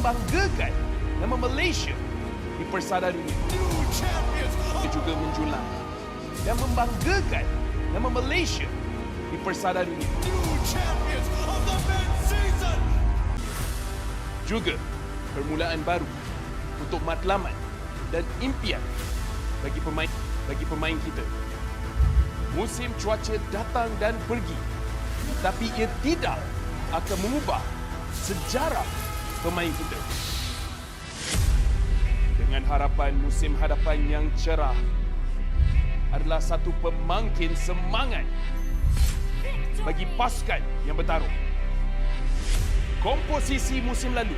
membanggakan nama Malaysia di persada dunia. Dia juga menjulang dan membanggakan nama Malaysia di persada dunia. Juga permulaan baru untuk matlamat dan impian bagi pemain kita. Musim cuaca datang dan pergi, tapi ia tidak akan mengubah sejarah pemain kita. Dengan harapan musim hadapan yang cerah adalah satu pemangkin semangat bagi pasukan yang bertarung. Komposisi musim lalu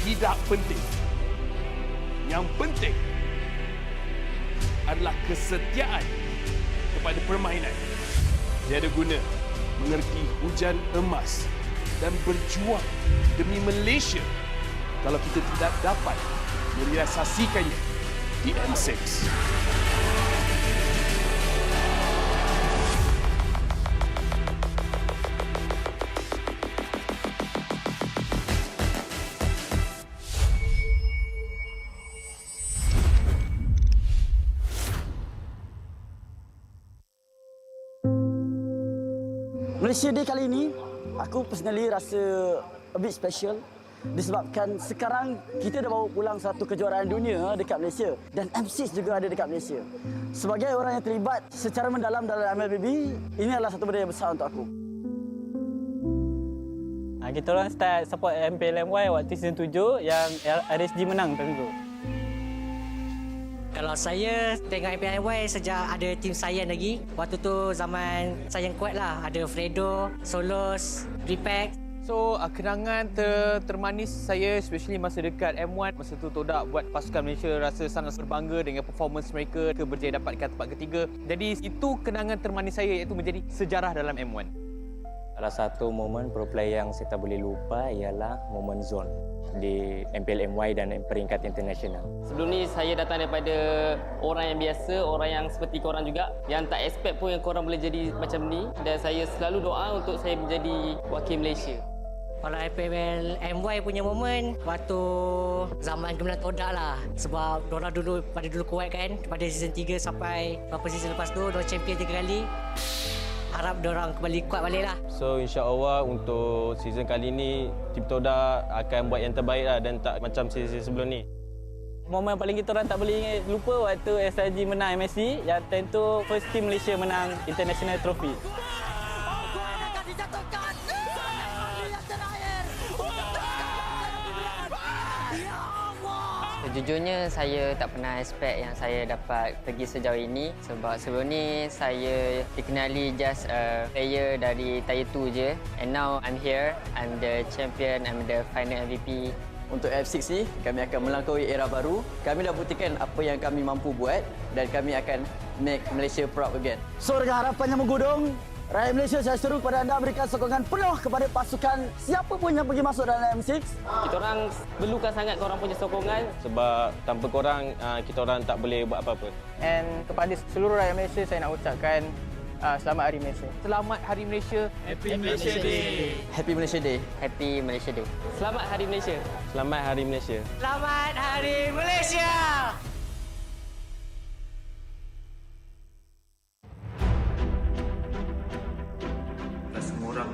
tidak penting. Yang penting adalah kesetiaan kepada permainan. Tiada guna mengerti hujan emas dan berjuang demi Malaysia kalau kita tidak dapat merealisasikannya di M6. Malaysia Day kali ini, aku personally rasa a bit special disebabkan sekarang kita dah bawa pulang satu kejuaraan dunia dekat Malaysia dan M6 juga ada dekat Malaysia. Sebagai orang yang terlibat secara mendalam dalam MLBB, ini adalah satu benda yang besar untuk aku. Kita orang start support MPL Malaysia waktu season 7 yang RSG menang time tu. Kalau saya tengok MPL Malaysia sejak ada tim Sayan lagi. Waktu tu zaman Sayan kuat lah. Ada Fredo, Solos, Repack. So, kenangan termanis saya especially masa dekat M1. Masa tu Todak buat pasukan Malaysia rasa sangat berbangga dengan performance mereka. Berjaya dapatkan tempat ketiga. Jadi itu kenangan termanis saya iaitu menjadi sejarah dalam M1. Salah satu momen pro player yang saya tak boleh lupa ialah momen zone di MPL MY dan peringkat internasional. Sebelum ni saya datang daripada orang yang biasa, orang yang seperti korang juga, yang tak expect pun yang korang boleh jadi macam ni, dan saya selalu doa untuk saya menjadi wakil Malaysia. Kalau MPL MY punya momen waktu zaman gemilang Todak lah. Sebab diorang pada dulu kuat kan, pada season 3 sampai beberapa season lepas tu, diorang champion 3 kali. Harap diorang kembali kuat balik lah. So insya-Allah untuk season kali ni tim Todak akan buat yang terbaik lah dan tak macam season sebelum ni. Momen paling kita orang tak boleh lupa waktu SRG menang MSC yang time tu first team Malaysia menang international trophy. Sejujurnya saya tak pernah expect yang saya dapat pergi sejauh ini sebab sebelum ni saya dikenali just a player dari Tier 2 je, and now I'm here, I'm the champion, I'm the final MVP. Untuk F6 ni, kami akan melampaui era baru. Kami dah buktikan apa yang kami mampu buat dan kami akan make Malaysia proud again. So dengan harapan yang menggudung, rakyat Malaysia saya seru kepada anda berikan sokongan penuh kepada pasukan siapa pun yang pergi masuk dalam M6. Kita orang perlukan sangat korang punya sokongan Sebab tanpa korang kita orang tak boleh buat apa-apa. And kepada seluruh rakyat Malaysia saya nak ucapkan selamat Hari Malaysia. Selamat Hari Malaysia. Happy Malaysia Day. Happy Malaysia Day. Happy Malaysia Day. Selamat Hari Malaysia. Selamat Hari Malaysia. Selamat Hari Malaysia! Semua orang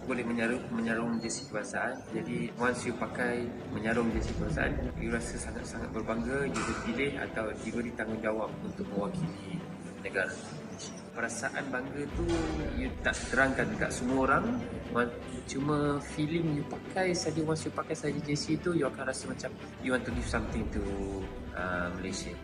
boleh menyarung jersey kebangsaan. Jadi once you pakai menyarung jersey kebangsaan, you rasa sangat-sangat berbangga, you dipilih atau diberi tanggungjawab untuk mewakili negara. Perasaan bangga tu you tak terangkan dekat semua orang. Cuma feeling you pakai saja, once you pakai saja jersey tu, you akan rasa macam you want to give something to Malaysia.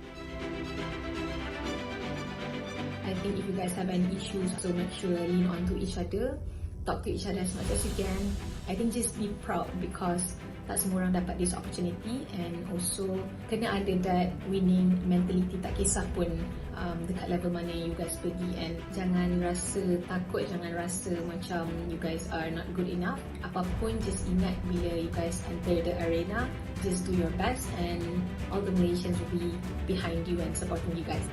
I think if you guys have any issues, so make sure lean on to each other, talk to each other as much as you can. I think just be proud because tak semua orang dapat this opportunity, and also kena ada that winning mentality, tak kisah pun dekat level mana you guys pergi, and jangan rasa takut, jangan rasa macam you guys are not good enough. Apapun, just ingat bila you guys enter the arena, just do your best and all the Malaysians will be behind you and supporting you guys.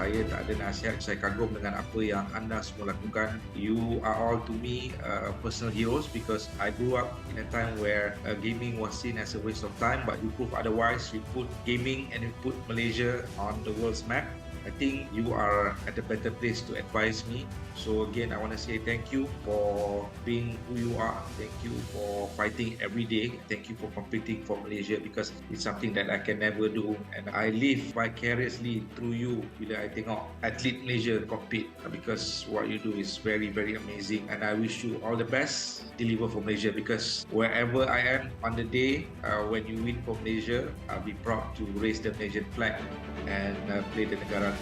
saya tak ada nasihat. Saya kagum dengan apa yang anda semua lakukan. You are all to me personal heroes because I grew up in a time where gaming was seen as a waste of time, but you prove otherwise. You put gaming and you put Malaysia on the world's map. I think you are at a better place to advise me. So again, I want to say thank you for being who you are. Thank you for fighting every day. Thank you for competing for Malaysia because it's something that I can never do. And I live vicariously through you bila I tengok atlet Malaysia compete because what you do is very, very amazing. And I wish you all the best. Deliver for Malaysia because wherever I am on the day when you win for Malaysia, I'll be proud to raise the Malaysian flag and play the negara.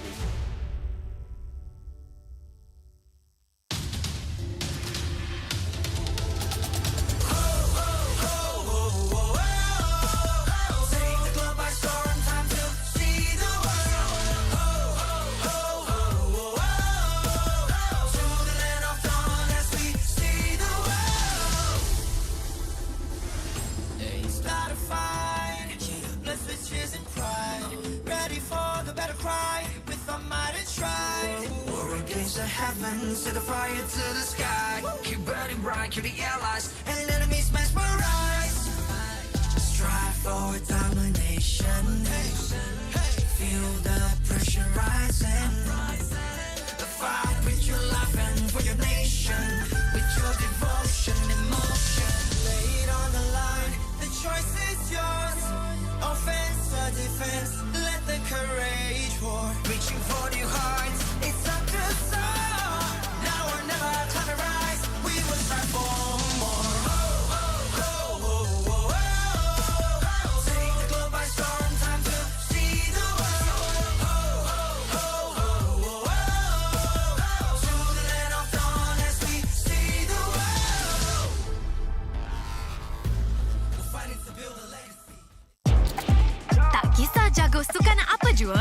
Set the fire to the sky. Keep burning bright, kill the allies and enemies mesmerized. Strive for domination. Feel the pressure rising. Fight with your life and for your nation. With your devotion, emotion. Lay it on the line. The choice is yours. Offense or defense. Let the courage roar. Reaching for new heights. It's up to soar. Jago sukan apa jua?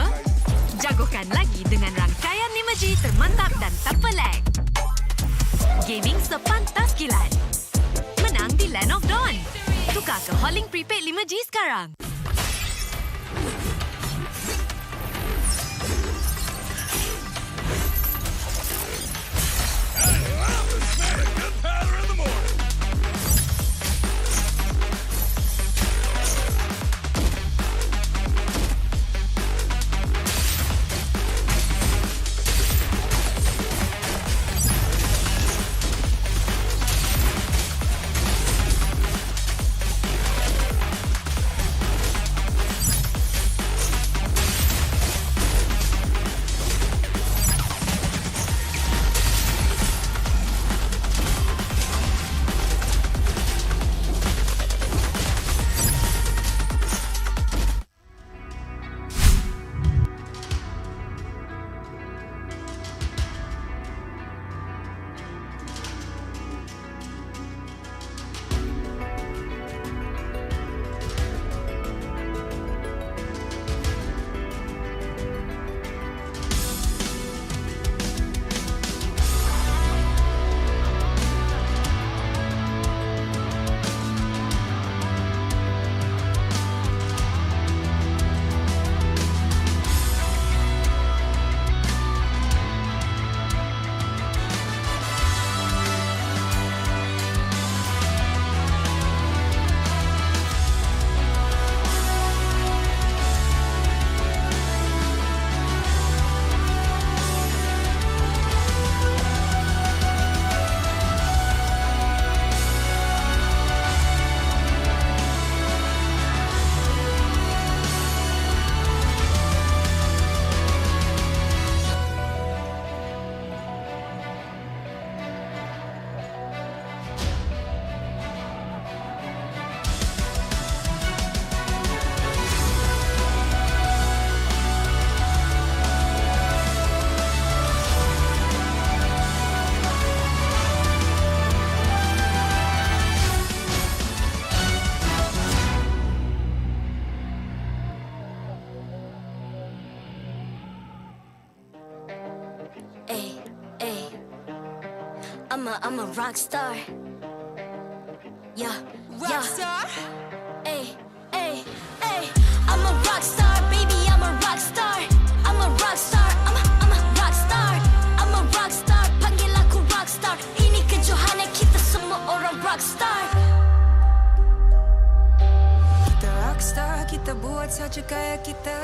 Jagokan lagi dengan rangkaian 5G termantap dan tanpa lag. Gaming sepantas kilat. Menang di Land of Dawn. Tukar ke Holling Prepaid 5G sekarang. I'm a rock star. Yeah, rock star. Ay, I'm a rock star, baby. I'm a rock star. I'm a rock star. buat saja gaya kita.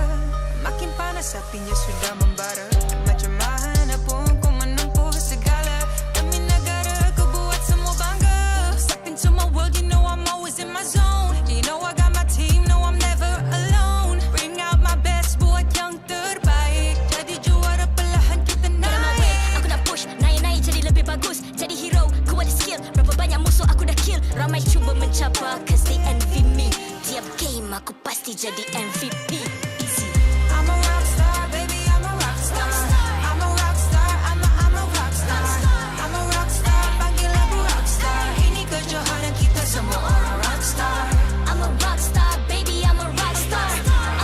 Makin panas apinya sudah membara. Macam mana pun ku menempuh segala demi negara, ku buat semua bangga. Step into my world, you know I'm always in my zone. You know I got my team, no I'm never alone. Bring out my best, buat yang terbaik. Jadi juara perlahan kita naik. Aku nak push, naik-naik jadi lebih bagus. Jadi hero, ku ada skill. Berapa banyak musuh aku dah kill. Ramai cuba mencapai, cause they envy me. Tiap game aku pasti jadi MVP. Easy. I'm a rock star, baby, I'm a rock star. I'm a rock star, I'm a rock star. I'm a rock star, panggil aku rock star. Ini kejohanan kita semua orang rock star. I'm a rock star, baby, I'm a rock star.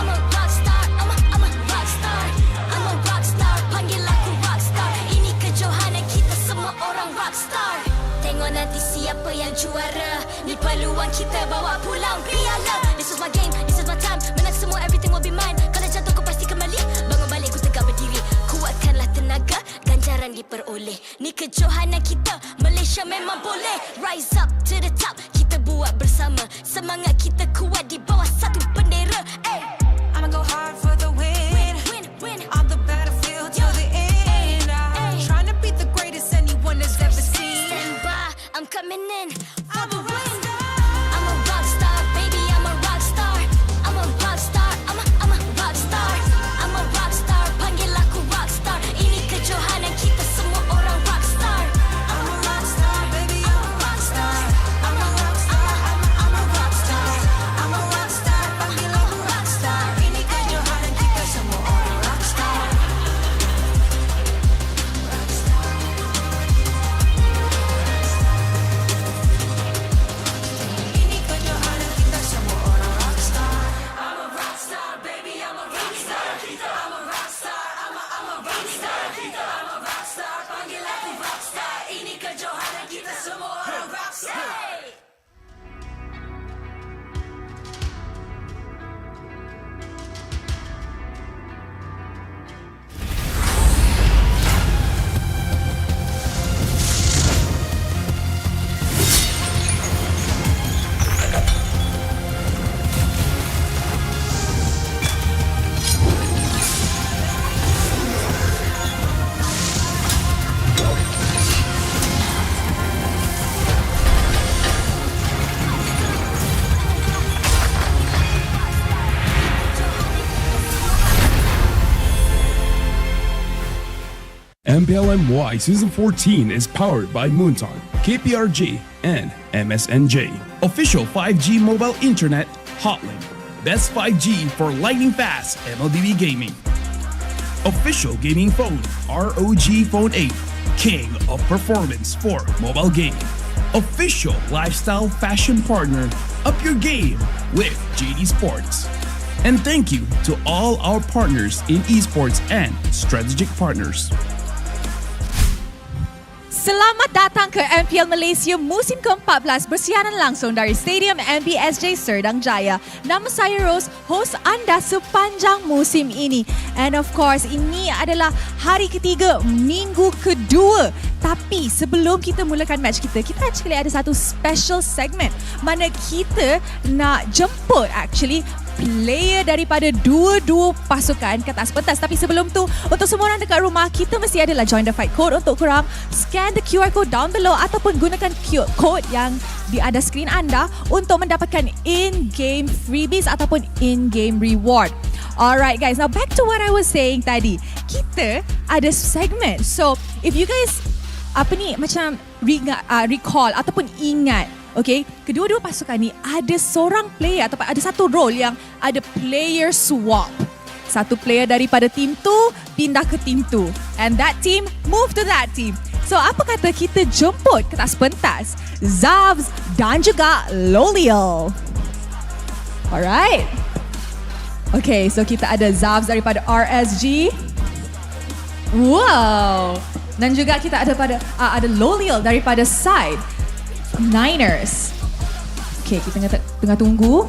I'm a rock star, I'm a rock star. I'm a rock star, panggil aku rock star. Ini kejohanan kita semua orang rock star. Tengok nanti siapa yang juara. Ni peluang kita bawa pulang piala. This is my game, this is my time. Menang semua, everything will be mine. Kalau jatuh kau pasti kembali. Bangun balik ku tegak berdiri. Kuatkanlah tenaga, ganjaran diperoleh. Ni kejohanan kita, Malaysia memang boleh. Rise up to the top, kita buat bersama. Semangat kita kuat di bawah satu bendera. Hey. I'ma go hard for the win. Win. On the battlefield till the end. I'm trying to beat the greatest anyone has ever seen. Stand by, I'm coming in for the win. I'm a rock star, baby, I'm a rock star. I'm a rock star, I'm a rock star. I'm a rock star, panggil aku rock star. Ini kejohanan kita semua orang rock star. I'm a rock star, baby, I'm a rock star. I'm a rock star, I'm a rock star. I'm a rock star, panggil aku rock star. Ini kejohanan kita semua orang rock star. Ini kejohanan kita semua orang rock star. I'm a rock star, baby, I'm a rock star. I'm a rock star, I'm a rock star. I'm a rock star, panggil aku rock star. Ini kejohanan kita semua orang rock star. MPL Season 14 is powered by Moonton, KPRG, and MSNJ. Official 5G mobile internet hotlink. Best 5G for lightning fast MLBB gaming. Official gaming phone ROG Phone 8, king of performance for mobile gaming. Official lifestyle fashion partner, up your game with JD Sports. And thank you to all our partners in esports and strategic partners. Selamat datang ke MPL Malaysia musim ke-14 bersiaran langsung dari Stadium MBSJ Serdang Jaya. Nama saya Rose, host anda sepanjang musim ini. And of course, ini adalah hari ketiga, minggu kedua. Tapi sebelum kita mulakan match kita actually ada satu special segment mana kita nak jemput actually player daripada dua-dua pasukan ke atas pentas. Tapi sebelum tu, untuk semua orang dekat rumah, kita mesti adalah join the fight code untuk korang scan the QR code down below ataupun gunakan QR code yang di atas skrin anda untuk mendapatkan in-game freebies ataupun in-game reward. Alright guys, now back to what I was saying tadi. Kita ada segment. So, if you guys macam recall ataupun ingat, okay, kedua-dua pasukan ni ada seorang player ataupun ada satu role yang ada player swap. Satu player daripada team tu pindah ke team tu, and that team move to that team. So apa kata kita jemput ke atas pentas Zavs dan juga Loliel. Alright. Okay, so kita ada Zavs daripada RSG. Wow. Dan juga kita ada ada Loliel daripada side Niners. Okay, kita tengah tunggu.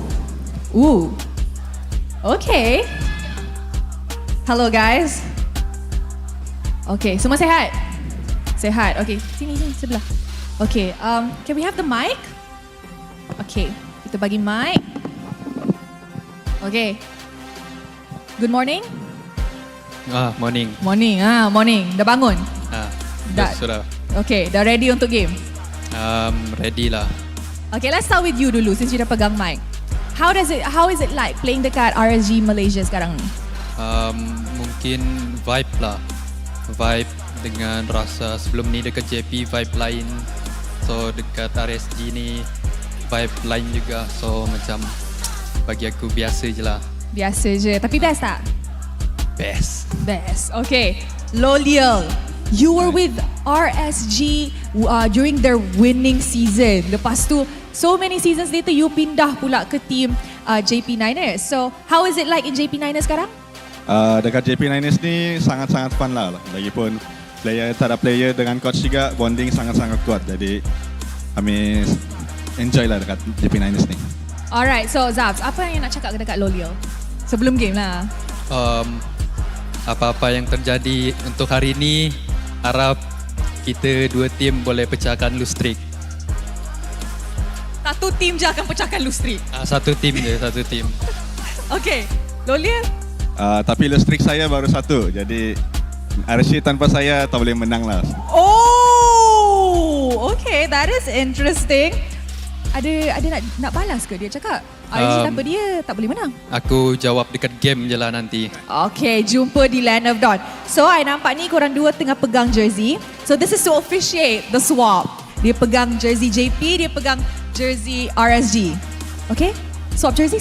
Okay. Hello guys. Okay, semua sehat? Sehat. Okay, sini sebelah. Okay, can we have the mic? Okay, kita bagi mic. Okay, Good morning. Morning. Morning. Dah bangun? Dah. Sudah. Okay, dah ready untuk game? Ready lah. Okay, let's start with you dulu since you dah pegang mic. How is it like playing dekat RSG Malaysia sekarang ni? Mungkin vibe lah. Vibe dengan rasa sebelum ni dekat JP vibe lain. So dekat RSG ni vibe lain juga. So macam bagi aku biasa je lah. Biasa je. Tapi best tak? Best. Okay. Loliel, you were with RSG during their winning season. Lepas tu, so many seasons later, you pindah pula ke team JP Niners. So, how is it like in JP Niners sekarang? Dekat JP Niners ni sangat-sangat fun lah. Lagipun player tak ada player dengan coach juga, bonding sangat-sangat kuat. Jadi, kami enjoy lah dekat JP Niners ni. Alright, so Zabs, apa yang nak cakap dekat Loliel? Sebelum game lah. Apa-apa yang terjadi untuk hari ini, harap kita dua tim boleh pecahkan lose streak. Satu tim je akan pecahkan lose streak. Satu tim je, satu tim. Okay, Loliel? Tapi lose streak saya baru satu. Jadi RSG tanpa saya tak boleh menang lah. Oh, okay, that is interesting. Ada nak balas ke dia cakap? RSG tanpa dia tak boleh menang. Aku jawab dekat game je lah nanti. Okay, jumpa di Land of Dawn. So, I nampak ni korang dua tengah pegang jersey. So, this is to officiate the swap. Dia pegang jersey JP, dia pegang jersey RSG. Okay? Swap jersey.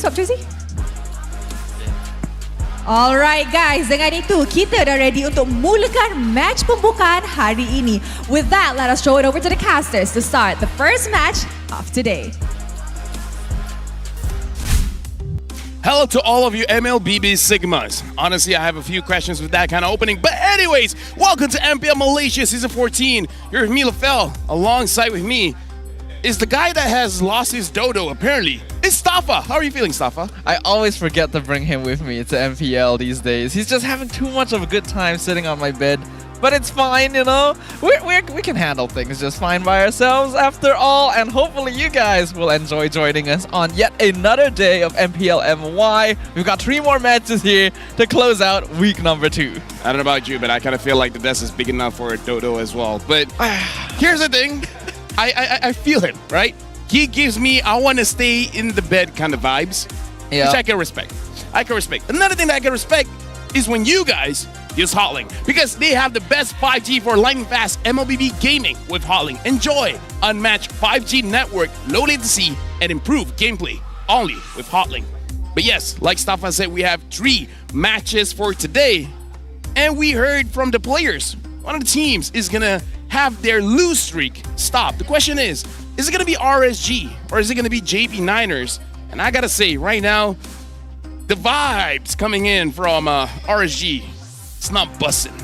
Alright guys, dengan itu kita dah ready untuk mulakan match pembukaan hari ini. With that, let us throw it over to the casters to start the first match of today. Hello to all of you MLBB Sigmas. Honestly, I have a few questions with that kind of opening. But anyways, welcome to MPL Malaysia Season 14. You're with me, Lafel. Alongside with me is the guy that has lost his dodo, apparently. It's Stafa. How are you feeling, Stafa? I always forget to bring him with me to MPL these days. He's just having too much of a good time sitting on my bed. But it's fine, you know. We can handle things just fine by ourselves after all. And hopefully you guys will enjoy joining us on yet another day of MPL MY. We've got 3 more matches here to close out week number 2. I don't know about you, but I kind of feel like the desk is big enough for a dodo as well. But here's the thing. I feel him, right? He gives me I want to stay in the bed kind of vibes, which I can respect. Another thing that I can respect is when you guys use Hotlink, because they have the best 5G for lightning fast MLBB gaming with Hotlink. Enjoy unmatched 5G network, low latency, and improved gameplay only with Hotlink. But yes, like Stafa said, we have 3 matches for today, and we heard from the players. One of the teams is gonna have their lose streak stop. The question is it gonna be RSG or is it gonna be JP Niners? And I gotta say, right now, the vibes coming in from RSG, it's not bussin'.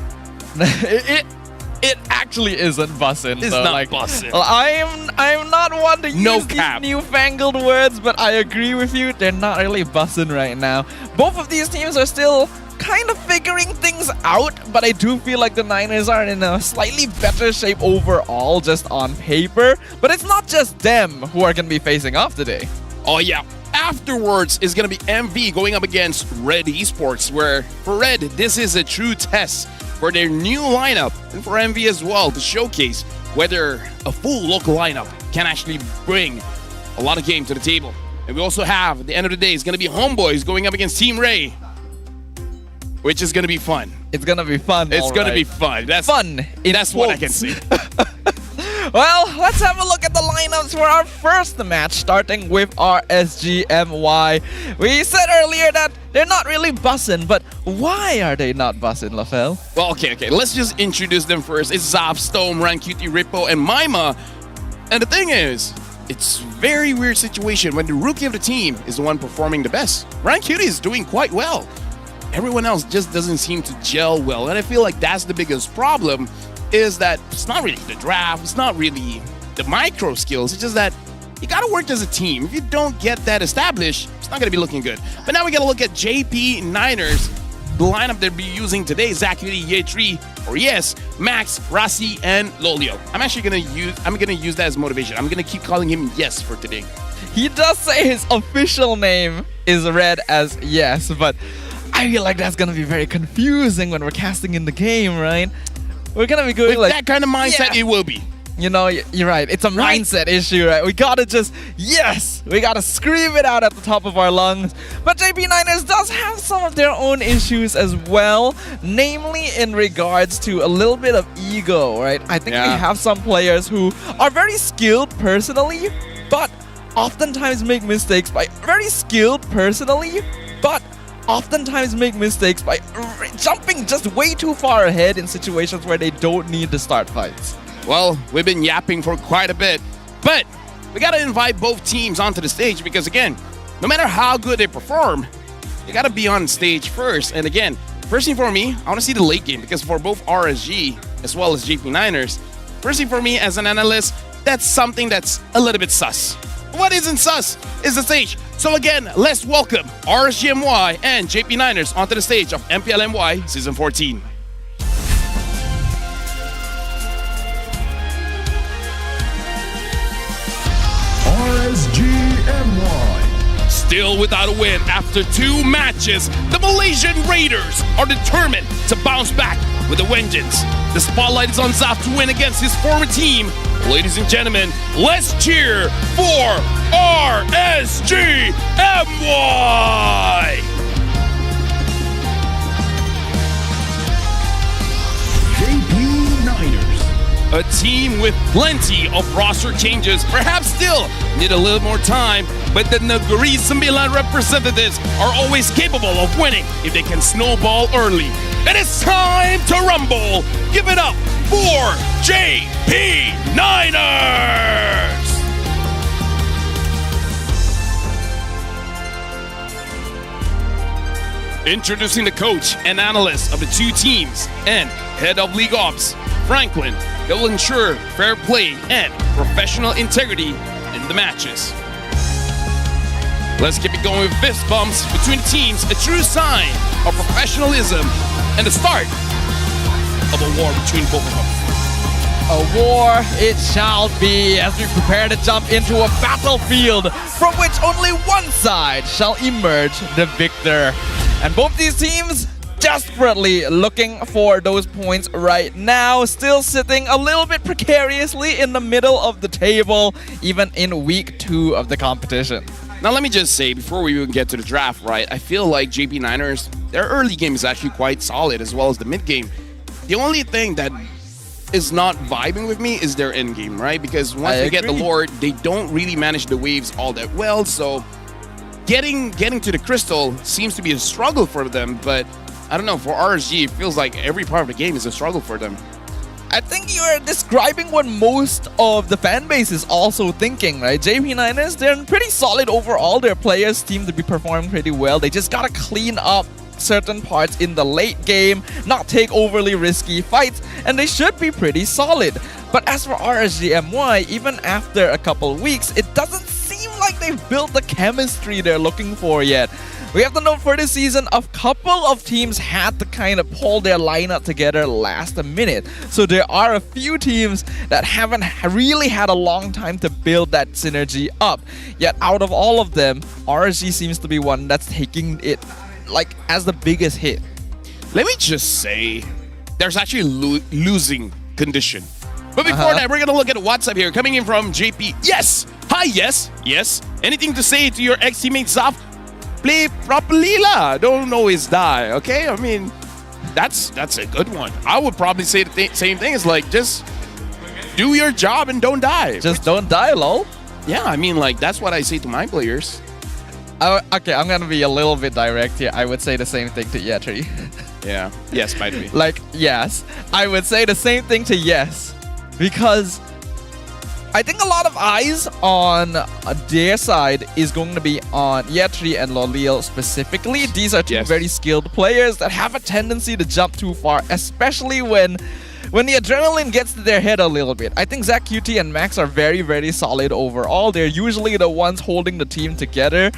It actually isn't bussin'. It's not bussin'. I'm not one to use these newfangled words, but I agree with you. They're not really bussin' right now. Both of these teams are still kind of figuring things out, but I do feel like the Niners are in a slightly better shape overall, just on paper. But it's not just them who are going to be facing off today. Oh yeah. Afterwards is going to be MV going up against Red Esports, where for Red, this is a true test for their new lineup, and for MV as well, to showcase whether a full local lineup can actually bring a lot of game to the table. And we also have, at the end of the day, it's going to be Homeboys going up against Team Ray, which is going to be fun. It's going to be fun. It's going to be fun. That's fun. That's what I can say. Well, let's have a look at the lineups for our first match, starting with RSGMY. We said earlier that they're not really bussin', but why are they not bussin', Lafel? Well, okay. Let's just introduce them first. It's Zap, Stone, Rancuti, Rippo, and Maima. And the thing is, it's a very weird situation when the rookie of the team is the one performing the best. Rancuti is doing quite well. Everyone else just doesn't seem to gel well. And I feel like that's the biggest problem, is that it's not really the draft, it's not really the micro skills, it's just that you gotta work as a team. If you don't get that established, it's not gonna be looking good. But now we gotta look at JP Niners. The lineup they'll be using today is Zachary, Ye3, or yes, Max, Rasi, and Lolio. I'm gonna use that as motivation. I'm gonna keep calling him Yes for today. He does say his official name is read as Yes, but I feel like that's gonna be very confusing when we're casting in the game, right? We're gonna be going With that kind of mindset, it will be. You know, you're right. It's a mindset issue, right? We gotta just, yes! We gotta scream it out at the top of our lungs. But JP9ers does have some of their own issues as well, namely in regards to a little bit of ego, right? I think we have some players who are very skilled personally, but oftentimes make mistakes by jumping just way too far ahead in situations where they don't need to start fights. Well, we've been yapping for quite a bit, but we got to invite both teams onto the stage because, again, no matter how good they perform, you got to be on stage first. And again, first thing for me, I want to see the late game because for both RSG as well as JP9ers, first thing for me as an analyst, that's something that's a little bit sus. What isn't sus is the stage. So again, let's welcome RSGMY and JP9ers onto the stage of MPL MY Season 14. RSGMY. Still without a win after 2 matches, the Malaysian Raiders are determined to bounce back with a vengeance. The spotlight is on Zaf to win against his former team. Ladies and gentlemen, let's cheer for RSGMY! JP9ers. A team with plenty of roster changes, perhaps still need a little more time, but the Negeri Sembilan representatives are always capable of winning if they can snowball early. And it's time to rumble! Give it up for JP9ers! Introducing the coach and analyst of the 2 teams and head of League Ops, Franklin. They will ensure fair play and professional integrity in the matches. Let's keep it going with fist bumps between the teams, a true sign of professionalism and the start of a war between both of them. A war it shall be as we prepare to jump into a battlefield from which only one side shall emerge the victor. And both these teams desperately looking for those points right now, still sitting a little bit precariously in the middle of the table, even in week 2 of the competition. Now let me just say, before we even get to the draft, right, I feel like JP9ers, their early game is actually quite solid as well as the mid game. The only thing that is not vibing with me is their end game, right? Because once they get the Lord, they don't really manage the waves all that well, so getting to the crystal seems to be a struggle for them, but I don't know, for RSG, it feels like every part of the game is a struggle for them. I think you're describing what most of the fan base is also thinking, right? JP9ers, they're pretty solid overall. Their players seem to be performing pretty well. They just gotta clean up certain parts in the late game, not take overly risky fights, and they should be pretty solid. But as for RSGMY, even after a couple weeks, it doesn't seem like they've built the chemistry they're looking for yet. We have to note for this season, a couple of teams had to kind of pull their lineup together last minute. So there are a few teams that haven't really had a long time to build that synergy up. Yet out of all of them, RSG seems to be one that's taking it like as the biggest hit. Let me just say, there's actually losing condition. But before that, we're going to look at WhatsApp here. Coming in from JP. Yes! Hi, yes! Yes. Anything to say to your ex-teammate Zaf? Play properly lah. Don't always die, okay? I mean, that's a good one. I would probably say the same thing. It's like, just do your job and don't die. Just don't die, lol. Yeah, I mean, like, that's what I say to my players. Okay, I'm gonna be a little bit direct here. I would say the same thing to Yetri. Yeah. Yes, by the way. Like, yes. I would say the same thing to yes. Because I think a lot of eyes on their side is going to be on Yetri and Lolil specifically. These are two very skilled players that have a tendency to jump too far, especially when the adrenaline gets to their head a little bit. I think Zach, QT, and Max are very, very solid overall. They're usually the ones holding the team together.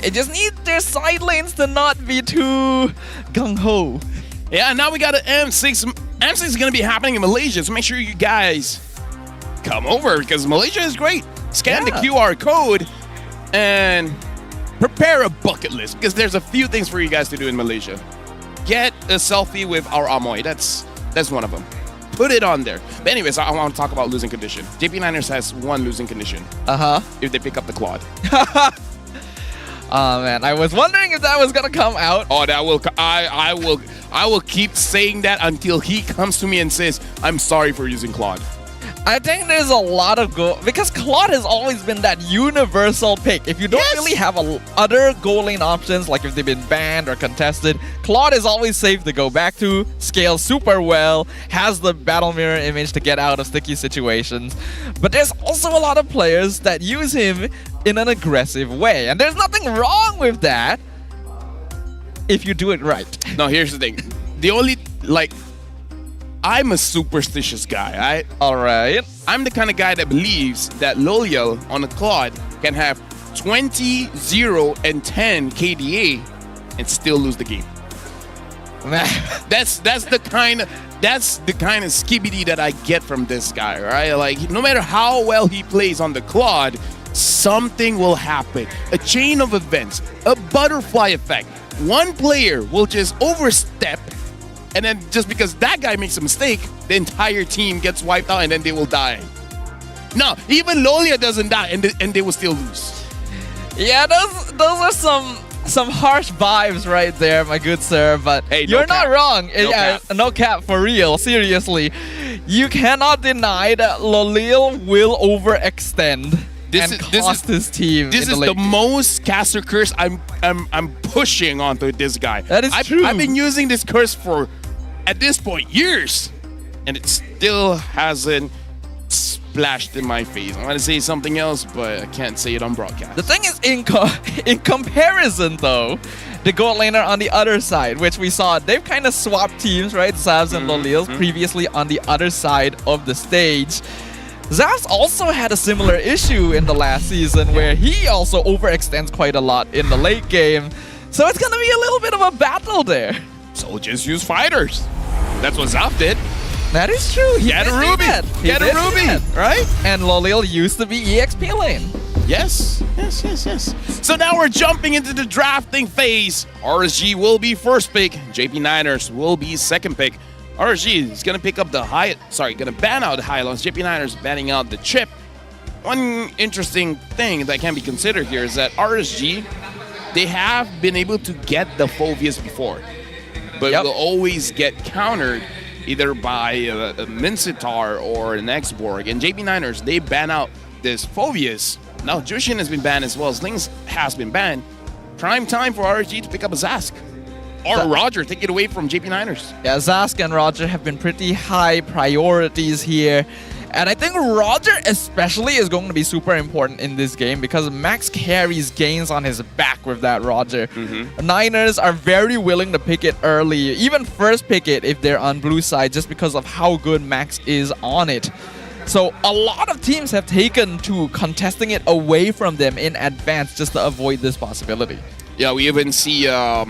It just needs their side lanes to not be too gung-ho. Yeah, now we got an M6. M6 is going to be happening in Malaysia, so make sure you guys come over because Malaysia is great. Scan the QR code and prepare a bucket list because there's a few things for you guys to do in Malaysia. Get a selfie with our Amoy. That's one of them. Put it on there. But anyways, I want to talk about losing condition. JP Niners has one losing condition. If they pick up the quad. Oh man, I was wondering if that was gonna come out. Oh, that will. I will keep saying that until he comes to me and says, "I'm sorry for using Claude." I think there's a lot of goal because Claude has always been that universal pick. If you don't really have other goal lane options, like if they've been banned or contested, Claude is always safe to go back to, scales super well, has the battle mirror image to get out of sticky situations. But there's also a lot of players that use him in an aggressive way, and there's nothing wrong with that if you do it right. No, here's the thing. The only, I'm a superstitious guy, right? Alright. I'm the kind of guy that believes that Loliel on a Claude can have 20, 0, and 10 KDA and still lose the game. That's the kind of skibidi that I get from this guy, right? Like, no matter how well he plays on the Claude, something will happen. A chain of events, a butterfly effect. One player will just overstep, and then just because that guy makes a mistake, the entire team gets wiped out and then they will die. No, even Lolia doesn't die and they will still lose. Yeah, those are some harsh vibes right there, my good sir, but hey, you're not wrong. No cap for real, seriously. You cannot deny that Loliel will overextend and cost his team. This is the most caster curse I'm pushing onto this guy. That is true. I've been using this curse for, at this point, years, and it still hasn't splashed in my face. I want to say something else, but I can't say it on broadcast. The thing is, in comparison though, the gold laner on the other side, which we saw, they've kind of swapped teams, right? Zavs and Loliel previously on the other side of the stage. Zavs also had a similar issue in the last season where he also overextends quite a lot in the late game. So it's gonna be a little bit of a battle there. So just use fighters. That's what Zaf did. That is true. Get a Ruby. Get a Ruby, right? And Loliel used to be EXP lane. Yes. So now we're jumping into the drafting phase. RSG will be first pick. JP Niners will be second pick. RSG is going to pick up the going to ban out the Hylons. JP Niners banning out the chip. One interesting thing that can be considered here is that RSG, they have been able to get the Phoveus before, but will always get countered either by a Mincetar or an X-Borg. And JP Niners, they ban out this Phoveus. Now Jushin has been banned as well. Slings has been banned. Prime time for RSG to pick up a Zask. Or Roger, take it away from JP Niners. Yeah, Zask and Roger have been pretty high priorities here. And I think Roger especially is going to be super important in this game because Max carries gains on his back with that Roger. Niners are very willing to pick it early, even first pick it if they're on blue side, just because of how good Max is on it. So a lot of teams have taken to contesting it away from them in advance just to avoid this possibility. Yeah, we even see a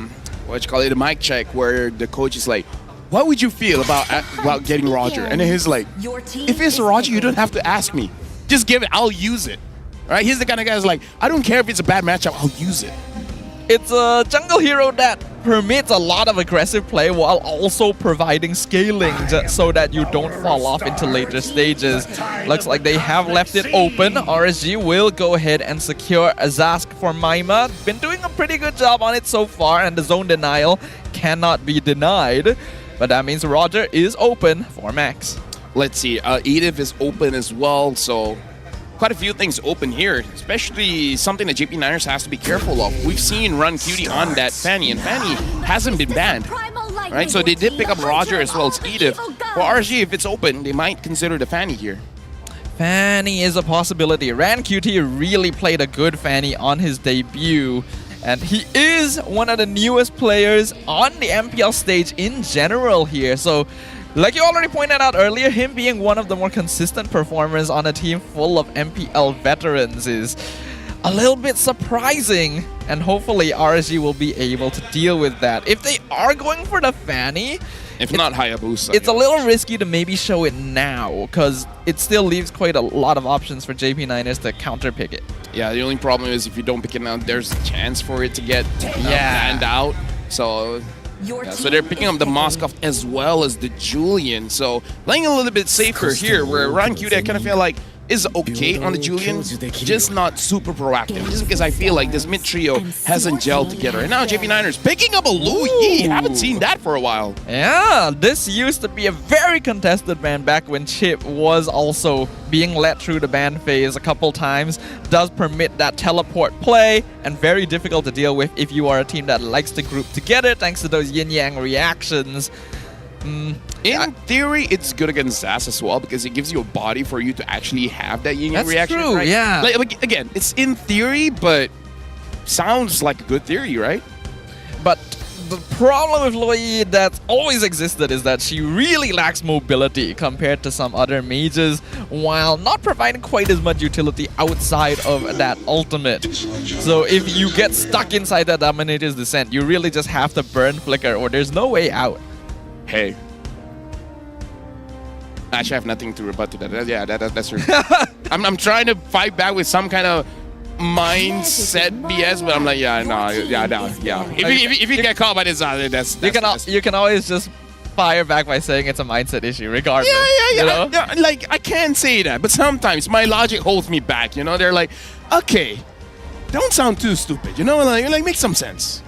mic check where the coach is like, what would you feel about getting Roger? And then he's like, if it's Roger, you don't have to ask me. Just give it, I'll use it. Right? He's the kind of guy who's like, I don't care if it's a bad matchup, I'll use it. It's a jungle hero that permits a lot of aggressive play while also providing scaling so that you don't fall off into later stages. Looks like they have left it open. RSG will go ahead and secure a Zask for Maima. Been doing a pretty good job on it so far, and the zone denial cannot be denied. But that means Roger is open for Max. Let's see, Edith is open as well, so quite a few things open here, especially something that JP Niners has to be careful of. We've seen Run Cutie on that Fanny, and Fanny hasn't been banned, right? So they did pick up Roger as well as Edith. For RSG, if it's open, they might consider the Fanny here. Fanny is a possibility. Ran Cutie really played a good Fanny on his debut. And he is one of the newest players on the MPL stage in general here. So, like you already pointed out earlier, him being one of the more consistent performers on a team full of MPL veterans is a little bit surprising, and hopefully RSG will be able to deal with that. If they are going for the Fanny, if not Hayabusa, it's a little risky to maybe show it now, because it still leaves quite a lot of options for JP9ers to counterpick it. Yeah, the only problem is if you don't pick it now, there's a chance for it to get planned out. So so they're picking up the Moskov as well as the Julian. So playing a little bit safer here, where Ryan Q, I kind of feel like is okay on the Julian, just not super proactive. Just because I feel like this mid trio hasn't gelled together. And now JP9ers picking up a Lu Yi. Haven't seen that for a while. Yeah, this used to be a very contested ban back when Chip was also being led through the ban phase a couple times. Does permit that teleport play, and very difficult to deal with if you are a team that likes to group together thanks to those yin-yang reactions. In theory, it's good against Zaz as well because it gives you a body for you to actually have that yin-yang reaction. That's true, right? yeah. Like, again, it's in theory, but sounds like a good theory, right? But the problem with Loi that's always existed is that she really lacks mobility compared to some other mages, while not providing quite as much utility outside of that ultimate. So if you get stuck inside that Dominator's Descent, you really just have to burn Flicker or there's no way out. Hey. Actually, I have nothing to rebut to that. Yeah, that's true. I'm trying to fight back with some kind of mindset BS, but I'm like, yeah. If you get caught by this, you can always just fire back by saying it's a mindset issue, regardless. Yeah. You know? Like, I can't say that, but sometimes my logic holds me back. You know, they're like, okay, don't sound too stupid. You know, like make some sense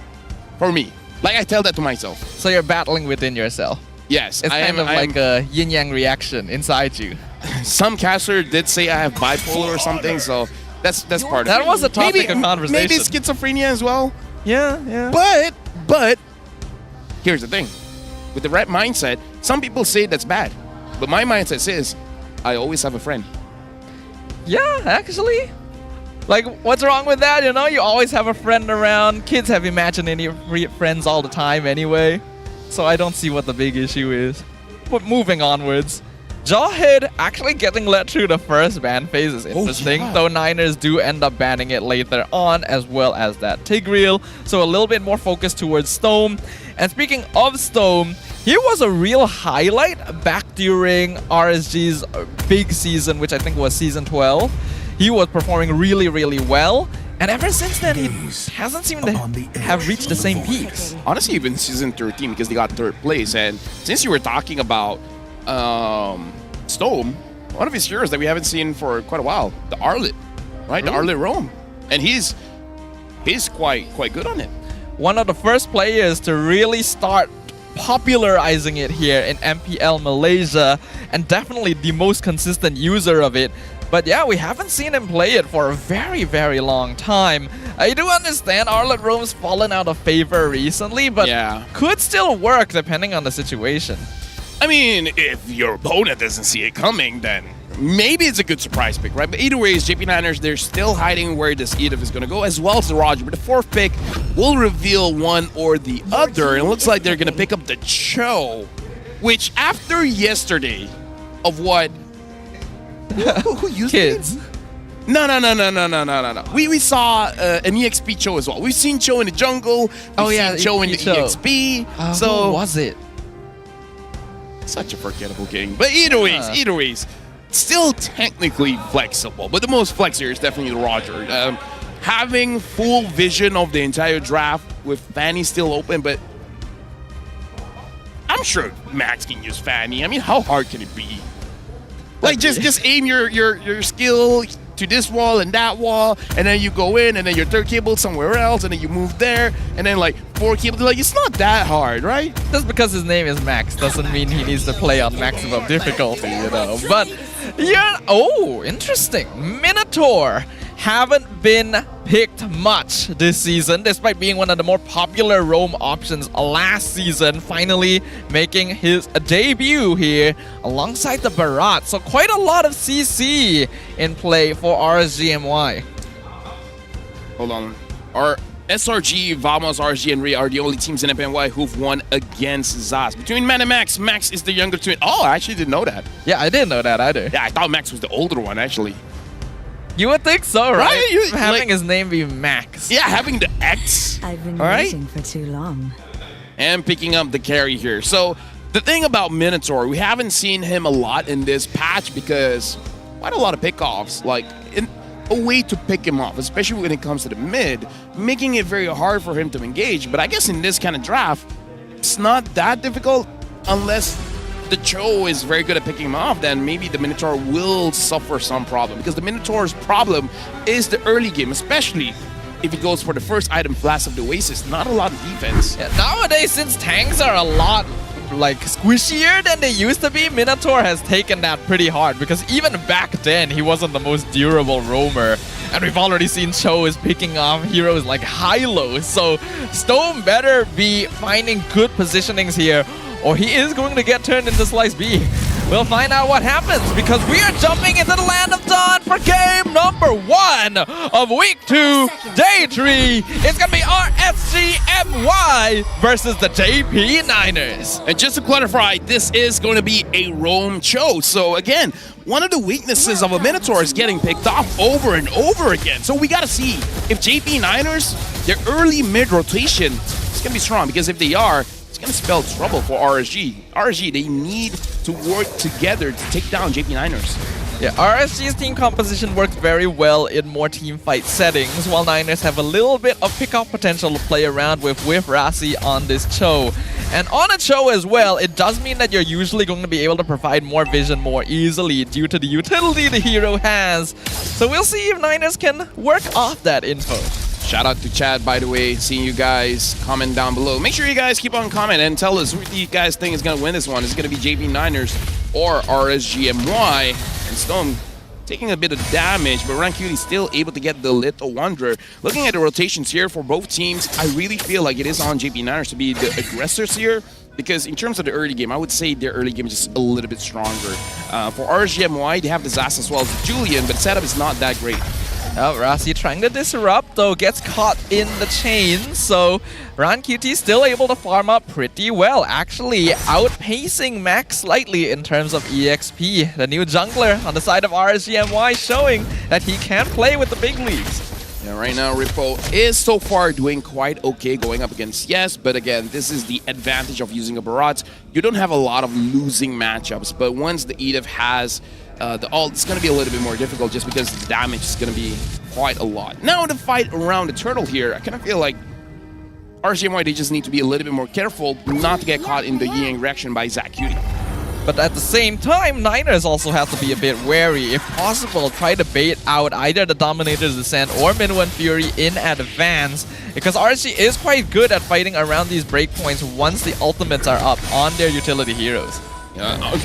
for me. Like, I tell that to myself. So you're battling within yourself. Yes. It's kind of like a yin-yang reaction inside you. Some caster did say I have bipolar or something, so that's part of it. That was a topic of conversation. Maybe schizophrenia as well. Yeah. But here's the thing. With the right mindset, some people say that's bad. But my mindset says, I always have a friend. Yeah, actually. Like, what's wrong with that? You know, you always have a friend around. Kids have imaginary friends all the time anyway. So I don't see what the big issue is. But moving onwards, Jawhead actually getting let through the first ban phase is interesting, though Niners do end up banning it later on, as well as that Tigreal. So a little bit more focused towards Stone. And speaking of Stone, he was a real highlight back during RSG's big season, which I think was season 12. He was performing really, really well. And ever since then, he hasn't seemed to have reached the same peaks. Honestly, even season 13, because they got third place. And since you were talking about Stone, one of his heroes that we haven't seen for quite a while, the Arlet, right? The Arlet Rome. And he's quite good on it. One of the first players to really start popularizing it here in MPL Malaysia, and definitely the most consistent user of it. But yeah, we haven't seen him play it for a very, very long time. I do understand Arlet Rome's fallen out of favor recently, but could still work depending on the situation. I mean, if your opponent doesn't see it coming, then maybe it's a good surprise pick, right? But either way, JP9ers, they're still hiding where this Edith is going to go, as well as the Roger. But the fourth pick will reveal one or the other. And it looks like they're going to pick up the Cho, which after yesterday of what... Who used Kids. it? No. We saw an EXP Cho as well. We've seen Cho in the jungle. We've seen Cho in the EXP. So who was it? Such a forgettable game. But either ways, still technically flexible. But the most flex here is definitely the Roger. Having full vision of the entire draft with Fanny still open, but I'm sure Max can use Fanny. I mean, how hard can it be? Like, just aim your skill to this wall and that wall, and then you go in, and then your third cable somewhere else, and then you move there, and then like 4 cables. Like, it's not that hard, right? Just because his name is Max doesn't mean he needs to play on maximum difficulty, you know. But yeah, interesting. Minotaur haven't been picked much this season, despite being one of the more popular roam options last season, finally making his debut here alongside the Barat. So quite a lot of CC in play for RSGMY. Hold on. Our SRG, Vamos, RSG, and Ray are the only teams in MPNY who've won against Zaz. Between Man and Max, Max is the younger twin. Oh, I actually didn't know that. Yeah, I didn't know that either. Yeah, I thought Max was the older one, actually. You would think so, right? Right? Having his name be Max. Yeah, having the X. I've been All right? waiting for too long. And picking up the carry here. So the thing about Minotaur, we haven't seen him a lot in this patch because quite a lot of pickoffs. Like a way to pick him off, especially when it comes to the mid, making it very hard for him to engage. But I guess in this kind of draft, it's not that difficult unless the Cho is very good at picking him off, then maybe the Minotaur will suffer some problem. Because the Minotaur's problem is the early game, especially if he goes for the first item Flash of the Oasis. Not a lot of defense. Yeah, nowadays, since tanks are a lot like squishier than they used to be, Minotaur has taken that pretty hard, because even back then he wasn't the most durable roamer, and we've already seen Cho is picking off heroes like Hylo, so Stone better be finding good positionings here or he is going to get turned into Slice B. We'll find out what happens, because we are jumping into the Land of Dawn for game number 1 of week 2, day 3. It's going to be RSGMY versus the JP Niners. And just to clarify, this is going to be a roam Cho. So again, one of the weaknesses of a Minotaur is getting picked off over and over again. So we got to see if JP Niners, their early mid rotation is going to be strong, because if they are, it's going to spell trouble for RSG. RSG, they need to work together to take down JP Niners. Yeah, RSG's team composition works very well in more team fight settings, while Niners have a little bit of pickoff potential to play around with Rasi on this Cho. And on a Cho as well, it does mean that you're usually going to be able to provide more vision more easily due to the utility the hero has. So we'll see if Niners can work off that info. Shout out to Chad, by the way. Seeing you guys comment down below. Make sure you guys keep on commenting and tell us who you guys think is going to win this one. Is it going to be JP Niners or RSGMY? And Stone taking a bit of damage, but Rancuti still able to get the Little Wanderer. Looking at the rotations here for both teams, I really feel like it is on JP Niners to be the aggressors here, because in terms of the early game, I would say their early game is just a little bit stronger. For RSGMY, they have the Zas as well as Julian, but setup is not that great. Rasi trying to disrupt, though gets caught in the chain, so Rancuti still able to farm up pretty well, actually outpacing Max slightly in terms of EXP. The new jungler on the side of RSGMY showing that he can play with the big leagues. Yeah, right now Rippo is so far doing quite okay going up against Yes, but again, this is the advantage of using a Barat. You don't have a lot of losing matchups, but once the Edith has the ult, it's going to be a little bit more difficult just because the damage is going to be quite a lot. Now the fight around the turtle here, I kind of feel like RSGMY, they just need to be a little bit more careful not to get caught in the yin reaction by Zacuti. But at the same time, Niners also have to be a bit wary. If possible, try to bait out either the Dominator's Descent or Minwen Fury in advance, because RSG is quite good at fighting around these breakpoints once the ultimates are up on their utility heroes.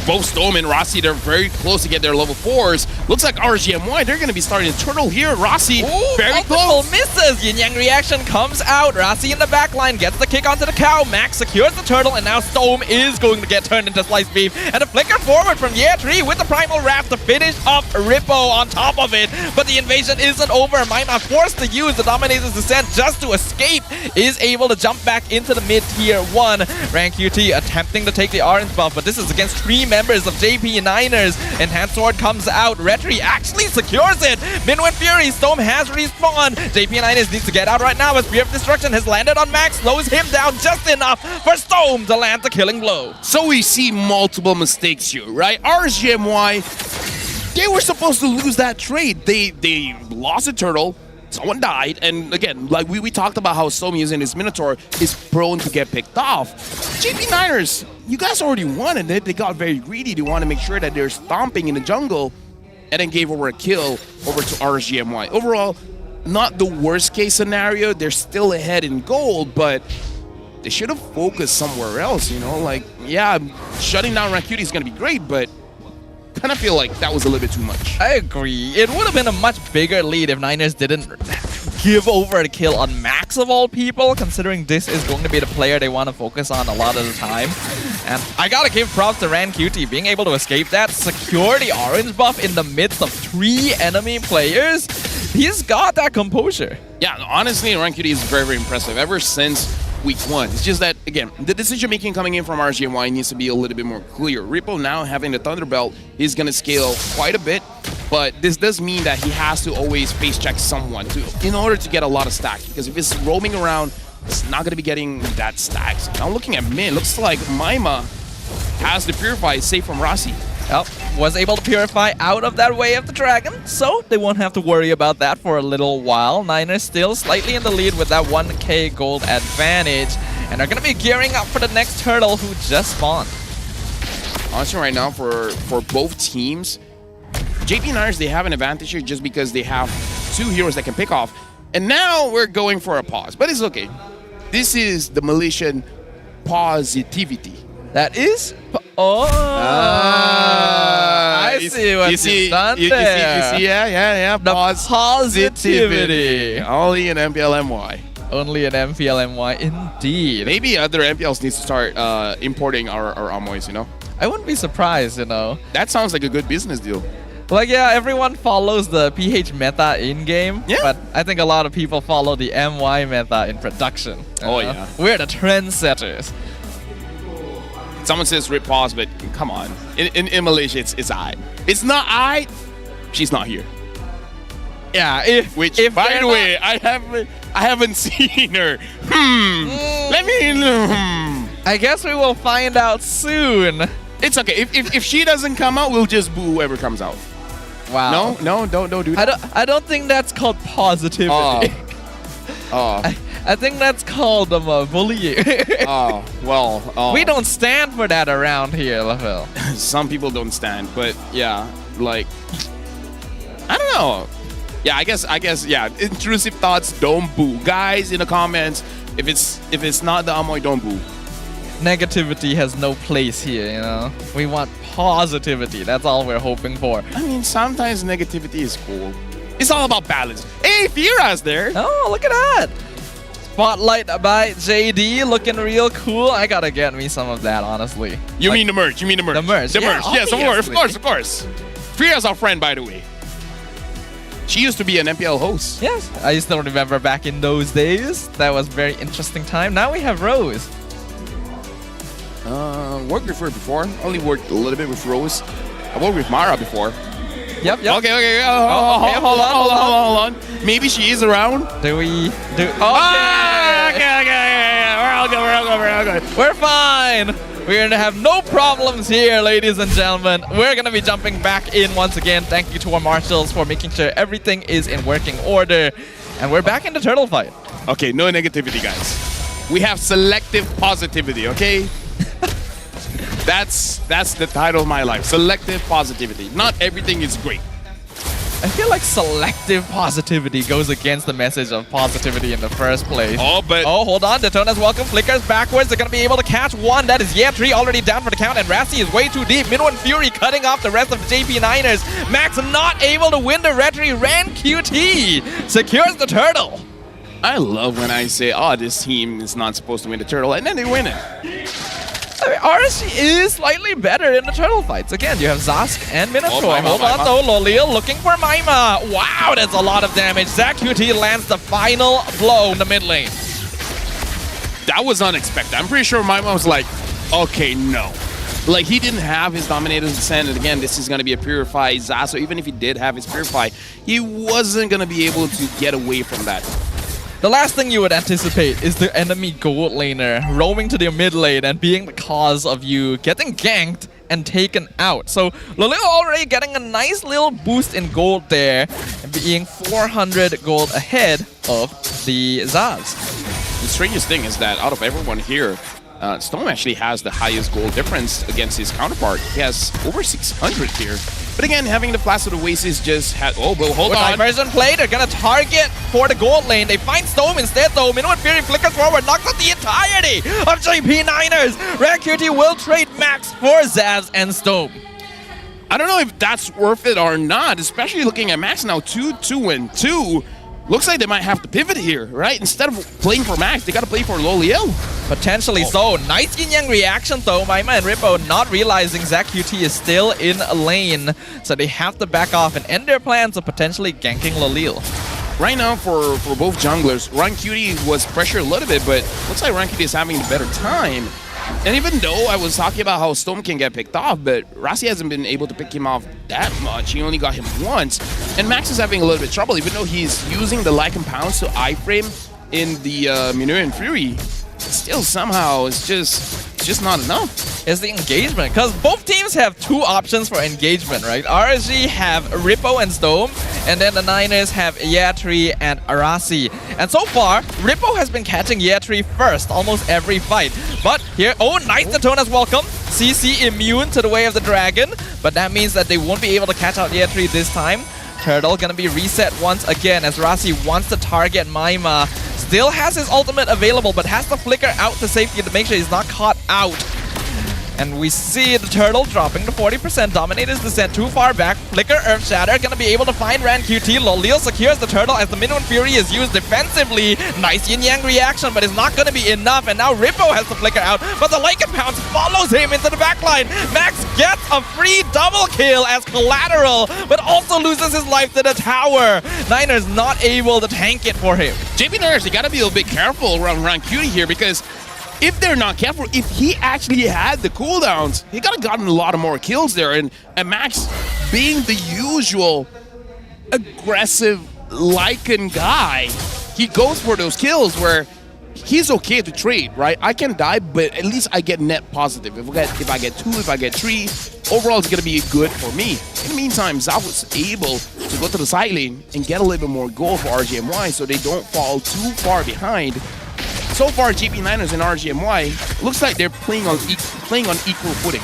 Both Storm and Rasi, they're very close to get their level 4s. Looks like RSGMY, they're going to be starting Turtle here. Rasi, very close. Misses. Yin Yang reaction comes out. Rasi in the back line gets the kick onto the cow. Max secures the turtle, and now Storm is going to get turned into Slice Beef. And a flicker forward from Year 3 with the Primal Wrath to finish up Rippo on top of it. But the invasion isn't over. Mina forced to use the Dominator's Descent just to escape. Is able to jump back into the mid-tier 1. Rancuti attempting to take the orange buff, but this is against 3 members of JP Niners. Enhanced Sword comes out. Retri actually secures it. Minwen Fury, Storm has respawned. JP Niners needs to get out right now as Spear of Destruction has landed on Max, slows him down just enough for Storm to land the killing blow. So we see multiple mistakes here, right? RSGMY, they were supposed to lose that trade. They lost a turtle. Someone died, and again, like we talked about how Storm using his Minotaur is prone to get picked off. JP Niners, you guys already won it. They got very greedy. They want to make sure that they're stomping in the jungle, and then gave over a kill over to RSGMY. Overall, not the worst case scenario. They're still ahead in gold, but they should have focused somewhere else, you know? Like, yeah, shutting down Rancuti is going to be great, but kind of feel like that was a little bit too much. I agree. It would have been a much bigger lead if Niners didn't give over the kill on Max of all people, considering this is going to be the player they want to focus on a lot of the time. And I gotta give props to Rancuti being able to escape that, secure the orange buff in the midst of 3 enemy players. He's got that composure. Yeah, honestly, Rancuti is very, very impressive ever since week 1. It's just that, again, the decision-making coming in from RSGMY needs to be a little bit more clear. Rippo now having the Thunderbelt, he's going to scale quite a bit. But this does mean that he has to always face check someone in order to get a lot of stacks. Because if it's roaming around, it's not going to be getting that stacks. Now looking at mid, looks like Maima has the Purify safe from Rasi. Yep, was able to purify out of that way of the dragon, so they won't have to worry about that for a little while. Niners still slightly in the lead with that 1k gold advantage, and are going to be gearing up for the next turtle who just spawned. Honestly, right now for both teams, JP Niners, they have an advantage here just because they have 2 heroes that can pick off. And now we're going for a pause, but it's okay. This is the Malaysian positivity. That is? Oh, I see what you've done there. You see, yeah. The positivity. Only in MPL MY. Only in MPL MY, indeed. Maybe other MPLs need to start importing our Amoys, you know? I wouldn't be surprised, you know. That sounds like a good business deal. Like, yeah, everyone follows the PH meta in-game, but I think a lot of people follow the MY meta in production. Oh, yeah. We're the trendsetters. Someone says rip pause, but come on. In Malaysia, it's I. It's not I. She's not here. Yeah, if by the way, I haven't seen her. Let me. I guess we will find out soon. It's okay. If she doesn't come out, we'll just boo whoever comes out. Wow. No, don't do that. I don't think that's called positivity. I think that's called bullying. We don't stand for that around here, Lavelle. Some people don't stand, but yeah, like I don't know. Yeah, I guess yeah. Intrusive thoughts, don't boo, guys. In the comments, if it's not the Amoy, don't boo. Negativity has no place here, you know. We want positivity. That's all we're hoping for. I mean, sometimes negativity is cool. It's all about balance. Hey, Fira's there. Oh, look at that. Spotlight by JD, looking real cool. I gotta get me some of that, honestly. You mean the merch? The merch. Yes, of course. Fira's our friend, by the way. She used to be an MPL host. Yes, I still remember back in those days. That was a very interesting time. Now we have Rose. Worked with her before. Only worked a little bit with Rose. I worked with Mara before. Yep. Okay. Hold on. Maybe she is around. Okay. Okay. We're all good. We're fine. We're gonna have no problems here, ladies and gentlemen. We're gonna be jumping back in once again. Thank you to our marshals for making sure everything is in working order. And we're back in the turtle fight. Okay, no negativity, guys. We have selective positivity, okay? That's the title of my life. Selective positivity. Not everything is great. I feel like selective positivity goes against the message of positivity in the first place. Oh, hold on. Daytona's welcome. Flickers backwards. They're going to be able to catch one. That is Yetri already down for the count, and Rassi is way too deep. Minwoo and Fury cutting off the rest of the JP Niners. Max not able to win the Retri. Ran QT secures the turtle. I love when I say, oh, this team is not supposed to win the turtle, and then they win it. I mean, RSG is slightly better in the turtle fights. Again, you have Zask and Minotaur. Hold on though, Lolil looking for Maima. Wow, that's a lot of damage. Zach QT lands the final blow in the mid lane. That was unexpected. I'm pretty sure Maima was like, okay, no. Like, he didn't have his Dominator's Descent, and again, this is going to be a Purify Zaz, so even if he did have his Purify, he wasn't going to be able to get away from that. The last thing you would anticipate is the enemy gold laner roaming to their mid lane and being the cause of you getting ganked and taken out. So Lolil already getting a nice little boost in gold there and being 400 gold ahead of the Zaz. The strangest thing is that out of everyone here, Storm actually has the highest gold difference against his counterpart. He has over 600 here. But again, having the Flash of the Oasis just had... Oh, but hold on. Diversion play. They're going to target for the gold lane. They find Storm instead, though. Minwoo and Fury flickers forward. Knocks out the entirety of JP Niners. Rare QT will trade Max for Zaz and Storm. I don't know if that's worth it or not, especially looking at Max now 2-2-2. Looks like they might have to pivot here, right? Instead of playing for Max, they got to play for Lolil. Potentially so. Nice yin-yang reaction though. Maima and Rippo not realizing Zach QT is still in a lane. So they have to back off and end their plans of potentially ganking Lolil. Right now for both junglers, Run QT was pressured a little bit, but looks like Run QT is having a better time. And even though I was talking about how Storm can get picked off, but Rasi hasn't been able to pick him off that much. He only got him once. And Max is having a little bit of trouble, even though he's using the Lycan Pounce to iframe in the Minuan Fury. Still somehow it's just not enough. It's the engagement, because both teams have two options for engagement, right? RSG have Rippo and Stone, and then the Niners have Yatri and Arasi. And so far, Rippo has been catching Yatri first almost every fight. But here, oh, nice Daytona's welcome. CC immune to the way of the dragon, but that means that they won't be able to catch out Yatri this time. Turtle gonna be reset once again as Rasi wants to target Maima. Still has his ultimate available, but has to flicker out to safety to make sure he's not caught out. And we see the Turtle dropping to 40%. Dominator's descent too far back. Flicker, Earth Shatter, gonna be able to find Ran QT. Lolil secures the Turtle as the Minuan Fury is used defensively. Nice yin-yang reaction, but it's not gonna be enough. And now Rippo has to flicker out, but the Lycan Pounce follows him into the backline. Max gets a free double kill as collateral, but also loses his life to the tower. Niners not able to tank it for him. JP Niners, they gotta be a little bit careful around Ran QT here, because if they're not careful, if he actually had the cooldowns, he could have gotten a lot of more kills there. And Max, being the usual aggressive Lycan guy, he goes for those kills where he's okay to trade, right? I can die, but at least I get net positive. If I get 2, if I get 3, overall it's gonna be good for me. In the meantime, Zav was able to go to the side lane and get a little bit more gold for RGMY so they don't fall too far behind. So far, GP Niners and RGMY looks like they're playing on equal footing.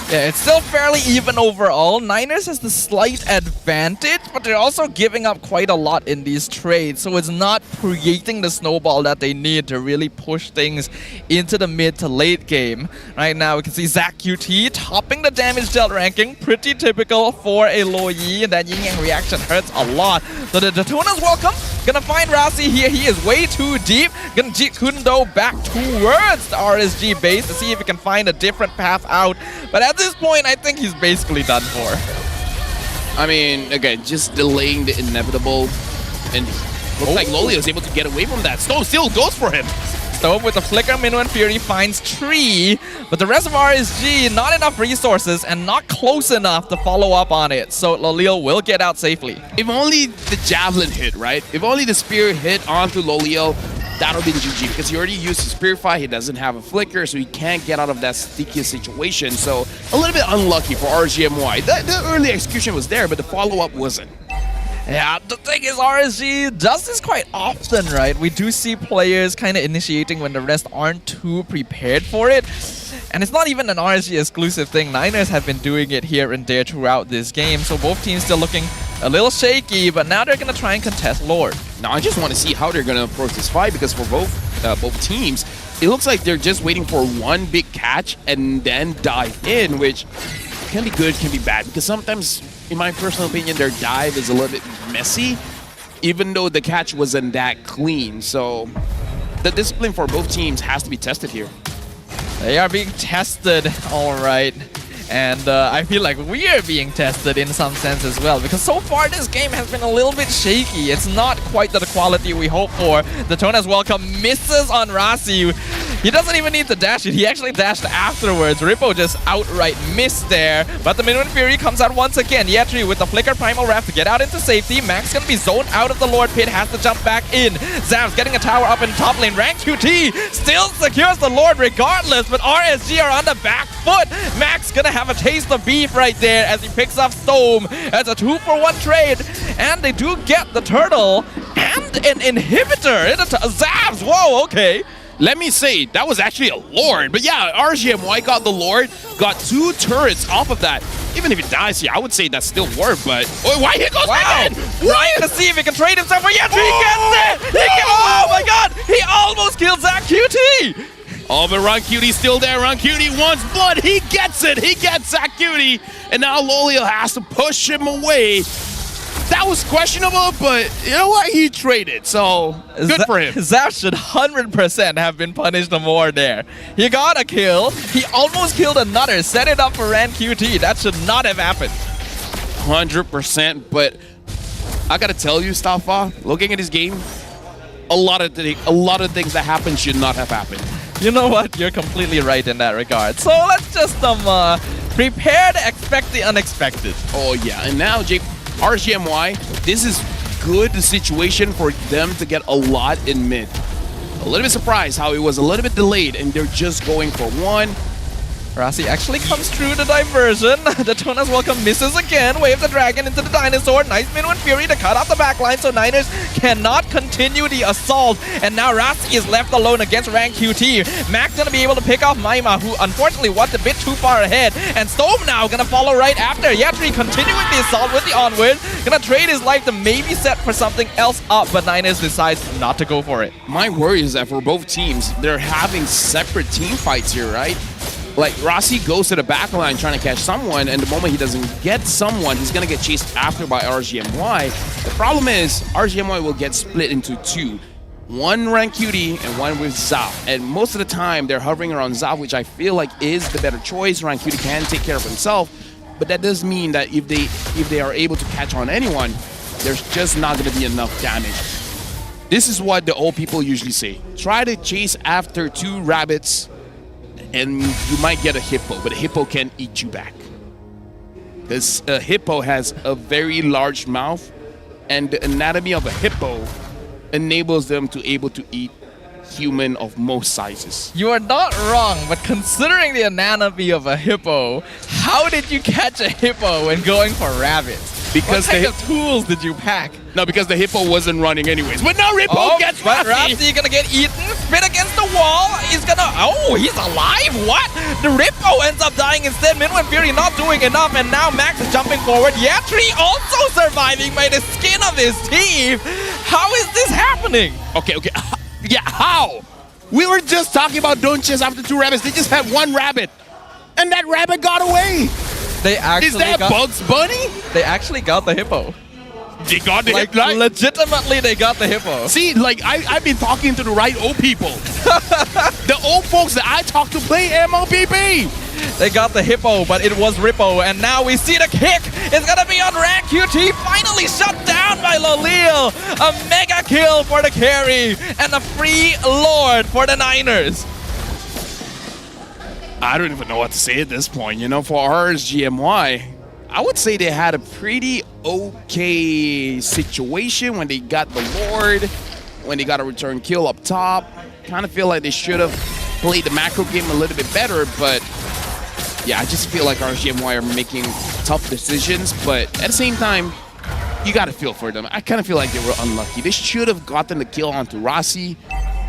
Yeah, it's still fairly even overall. Niners has the slight advantage, but they're also giving up quite a lot in these trades, so it's not creating the snowball that they need to really push things into the mid to late game. Right now, we can see Zach QT topping the damage dealt ranking, pretty typical for a Lo Yi, and that yin yang reaction hurts a lot. So the Daytona's welcome. Gonna find Rasi here. He is way too deep. Gonna Jeet Kundo back towards the RSG base to see if he can find a different path out. But at this point, I think he's basically done for. I mean, again, just delaying the inevitable. And looks like Loli was able to get away from that. Stone still goes for him. Stone with the flicker, Minuan Fury finds Tree, but the rest of RSG, not enough resources and not close enough to follow up on it. So Lolil will get out safely. If only the javelin hit, right? If only the spear hit onto Lolil, that'll be the GG, because he already used his spear fight. He doesn't have a flicker, so he can't get out of that sticky situation. So a little bit unlucky for RGMY. The early execution was there, but the follow-up wasn't. Yeah, the thing is, RSG does this quite often, right? We do see players kind of initiating when the rest aren't too prepared for it. And it's not even an RSG exclusive thing. Niners have been doing it here and there throughout this game. So both teams still looking a little shaky, but now they're going to try and contest Lord. Now I just want to see how they're going to approach this fight, because for both teams, it looks like they're just waiting for one big catch and then dive in, which can be good, can be bad, because sometimes, in my personal opinion, their dive is a little bit messy, even though the catch wasn't that clean. So the discipline for both teams has to be tested here. They are being tested, all right. And I feel like we are being tested in some sense as well, because so far this game has been a little bit shaky. It's not quite the quality we hope for. Daytona's welcome misses on Rasi. He doesn't even need to dash it. He actually dashed afterwards. Rippo just outright missed there. But the Minuan Fury comes out once again. Yetri with the Flicker Primal Wrath to get out into safety. Max gonna be zoned out of the Lord Pit. Has to jump back in. Zav's getting a tower up in top lane. Rank QT still secures the Lord regardless. But RSG are on the back foot. Max gonna have a taste of beef right there as he picks up Stone. As a 2-for-1 trade. And they do get the turtle and an inhibitor. Zav's, whoa, okay. Let me say, that was actually a Lord. But yeah, RGMY got the Lord, got 2 turrets off of that. Even if he dies here, I would say that's still worth, but... Oh, why he goes back in? Ryan to see if he can trade himself for Yetri. He gets it! Oh my god! He almost killed Zach QT! Oh, but Ron Cutie still there. Ron Cutie wants blood. He gets it. He gets Zach Cutie. And now Lolio has to push him away. That was questionable, but you know what? He traded, so good for him. Zap should 100% have been punished more there. He got a kill. He almost killed another. Set it up for Ran QT. That should not have happened. 100%, but I gotta tell you, Stafa, looking at his game, a lot of things that happened should not have happened. You know what? You're completely right in that regard. So let's just prepare to expect the unexpected. Oh yeah, and now RGMY, this is good situation for them to get a lot in mid. A little bit surprised how it was a little bit delayed and they're just going for one. Rasi actually comes through the diversion. The Tona's welcome misses again. Wave the dragon into the dinosaur. Nice min with Fury to cut off the backline so Niners cannot continue the assault. And now Rasi is left alone against rank QT. Mac gonna be able to pick off Maima, who unfortunately was a bit too far ahead. And Stove now gonna follow right after. Yatri continuing the assault with the onward. Gonna trade his life to maybe set for something else up, but Niners decides not to go for it. My worry is that for both teams, they're having separate team fights here, right? Like, Rossi goes to the back line trying to catch someone, and the moment he doesn't get someone, he's going to get chased after by RGMY. The problem is, RGMY will get split into two. One rank QT and one with Zav. And most of the time, they're hovering around Zav, which I feel like is the better choice. Rank QT can take care of himself, but that does mean that if they are able to catch on anyone, there's just not going to be enough damage. This is what the old people usually say. Try to chase after two rabbits, and you might get a hippo, but a hippo can eat you back. Because a hippo has a very large mouth, and the anatomy of a hippo enables them to able to eat human of most sizes. You are not wrong, but considering the anatomy of a hippo, how did you catch a hippo when going for rabbits? Because what kind of tools did you pack? No, because the hippo wasn't running anyways. But now Rippo gets but Rafty. Rafty gonna get eaten, spit against the wall. He's gonna, he's alive, what? The Rippo ends up dying instead. Minwin Fury not doing enough, and now Max is jumping forward. Yatri also surviving by the skin of his teeth. How is this happening? Okay. Yeah, how? We were just talking about don't chase after two rabbits. They just had one rabbit, and that rabbit got away. They actually is that Bugs Bunny? They actually got the hippo. They got the hippo? like, legitimately, they got the hippo. See, like, I've been talking to the right old people. The old folks that I talk to play MLBB. They got the hippo, but it was Rippo, and now we see the kick. It's gonna be on rank QT, finally shut down by Lolil. A mega kill for the carry, and a free Lord for the Niners. I don't even know what to say at this point. You know, for RSGMY, I would say they had a pretty okay situation when they got the Lord, when they got a return kill up top. Kind of feel like they should have played the macro game a little bit better, but yeah, I just feel like RSGMY are making tough decisions, but at the same time, you got to feel for them. I kind of feel like they were unlucky. They should have gotten the kill onto Rossi,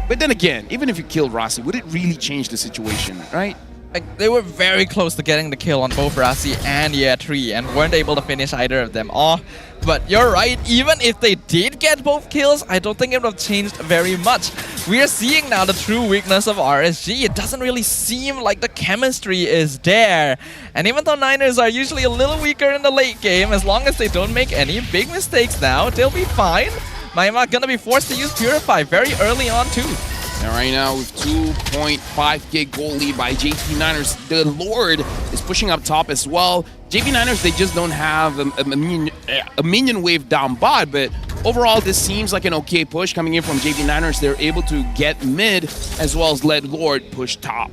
but then again, even if you killed Rossi, would it really change the situation, right? Like, they were very close to getting the kill on both Rasi and Yatri and weren't able to finish either of them off. But you're right, even if they did get both kills, I don't think it would have changed very much. We are seeing now the true weakness of RSG. It doesn't really seem like the chemistry is there. And even though Niners are usually a little weaker in the late game, as long as they don't make any big mistakes now, they'll be fine. Maima gonna be forced to use Purify very early on too. And right now, with 2.5k goal lead by JP Niners, the Lord is pushing up top as well. JP Niners, they just don't have a minion wave down bot, but overall, this seems like an okay push coming in from JP Niners. They're able to get mid as well as let Lord push top.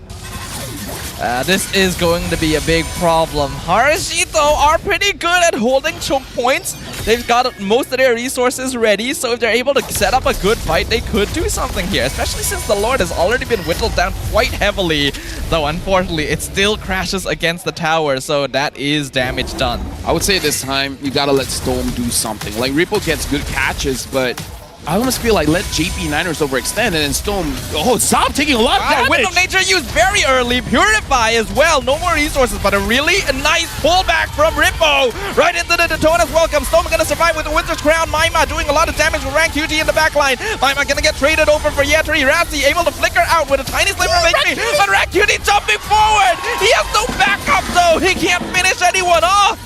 This is going to be a big problem. RSG, though, are pretty good at holding choke points. They've got most of their resources ready, so if they're able to set up a good fight, they could do something here, especially since the Lord has already been whittled down quite heavily. Though, unfortunately, it still crashes against the tower, so that is damage done. I would say this time, you gotta let Storm do something. Like, Ripple gets good catches, but I almost feel like let JP Niners overextend and then Storm, stop taking a lot of damage. Wind of Nature used very early. Purify as well. No more resources, but a really nice pullback from Rippo. Right into the Daytona's welcome. Storm gonna survive with the Winter's Crown. Maima doing a lot of damage with rank QT in the backline. Maima gonna get traded over for Yatri. Rafty able to flicker out with a tiny sliver of HP. But rank QT jumping forward. He has no backup though. He can't finish anyone off.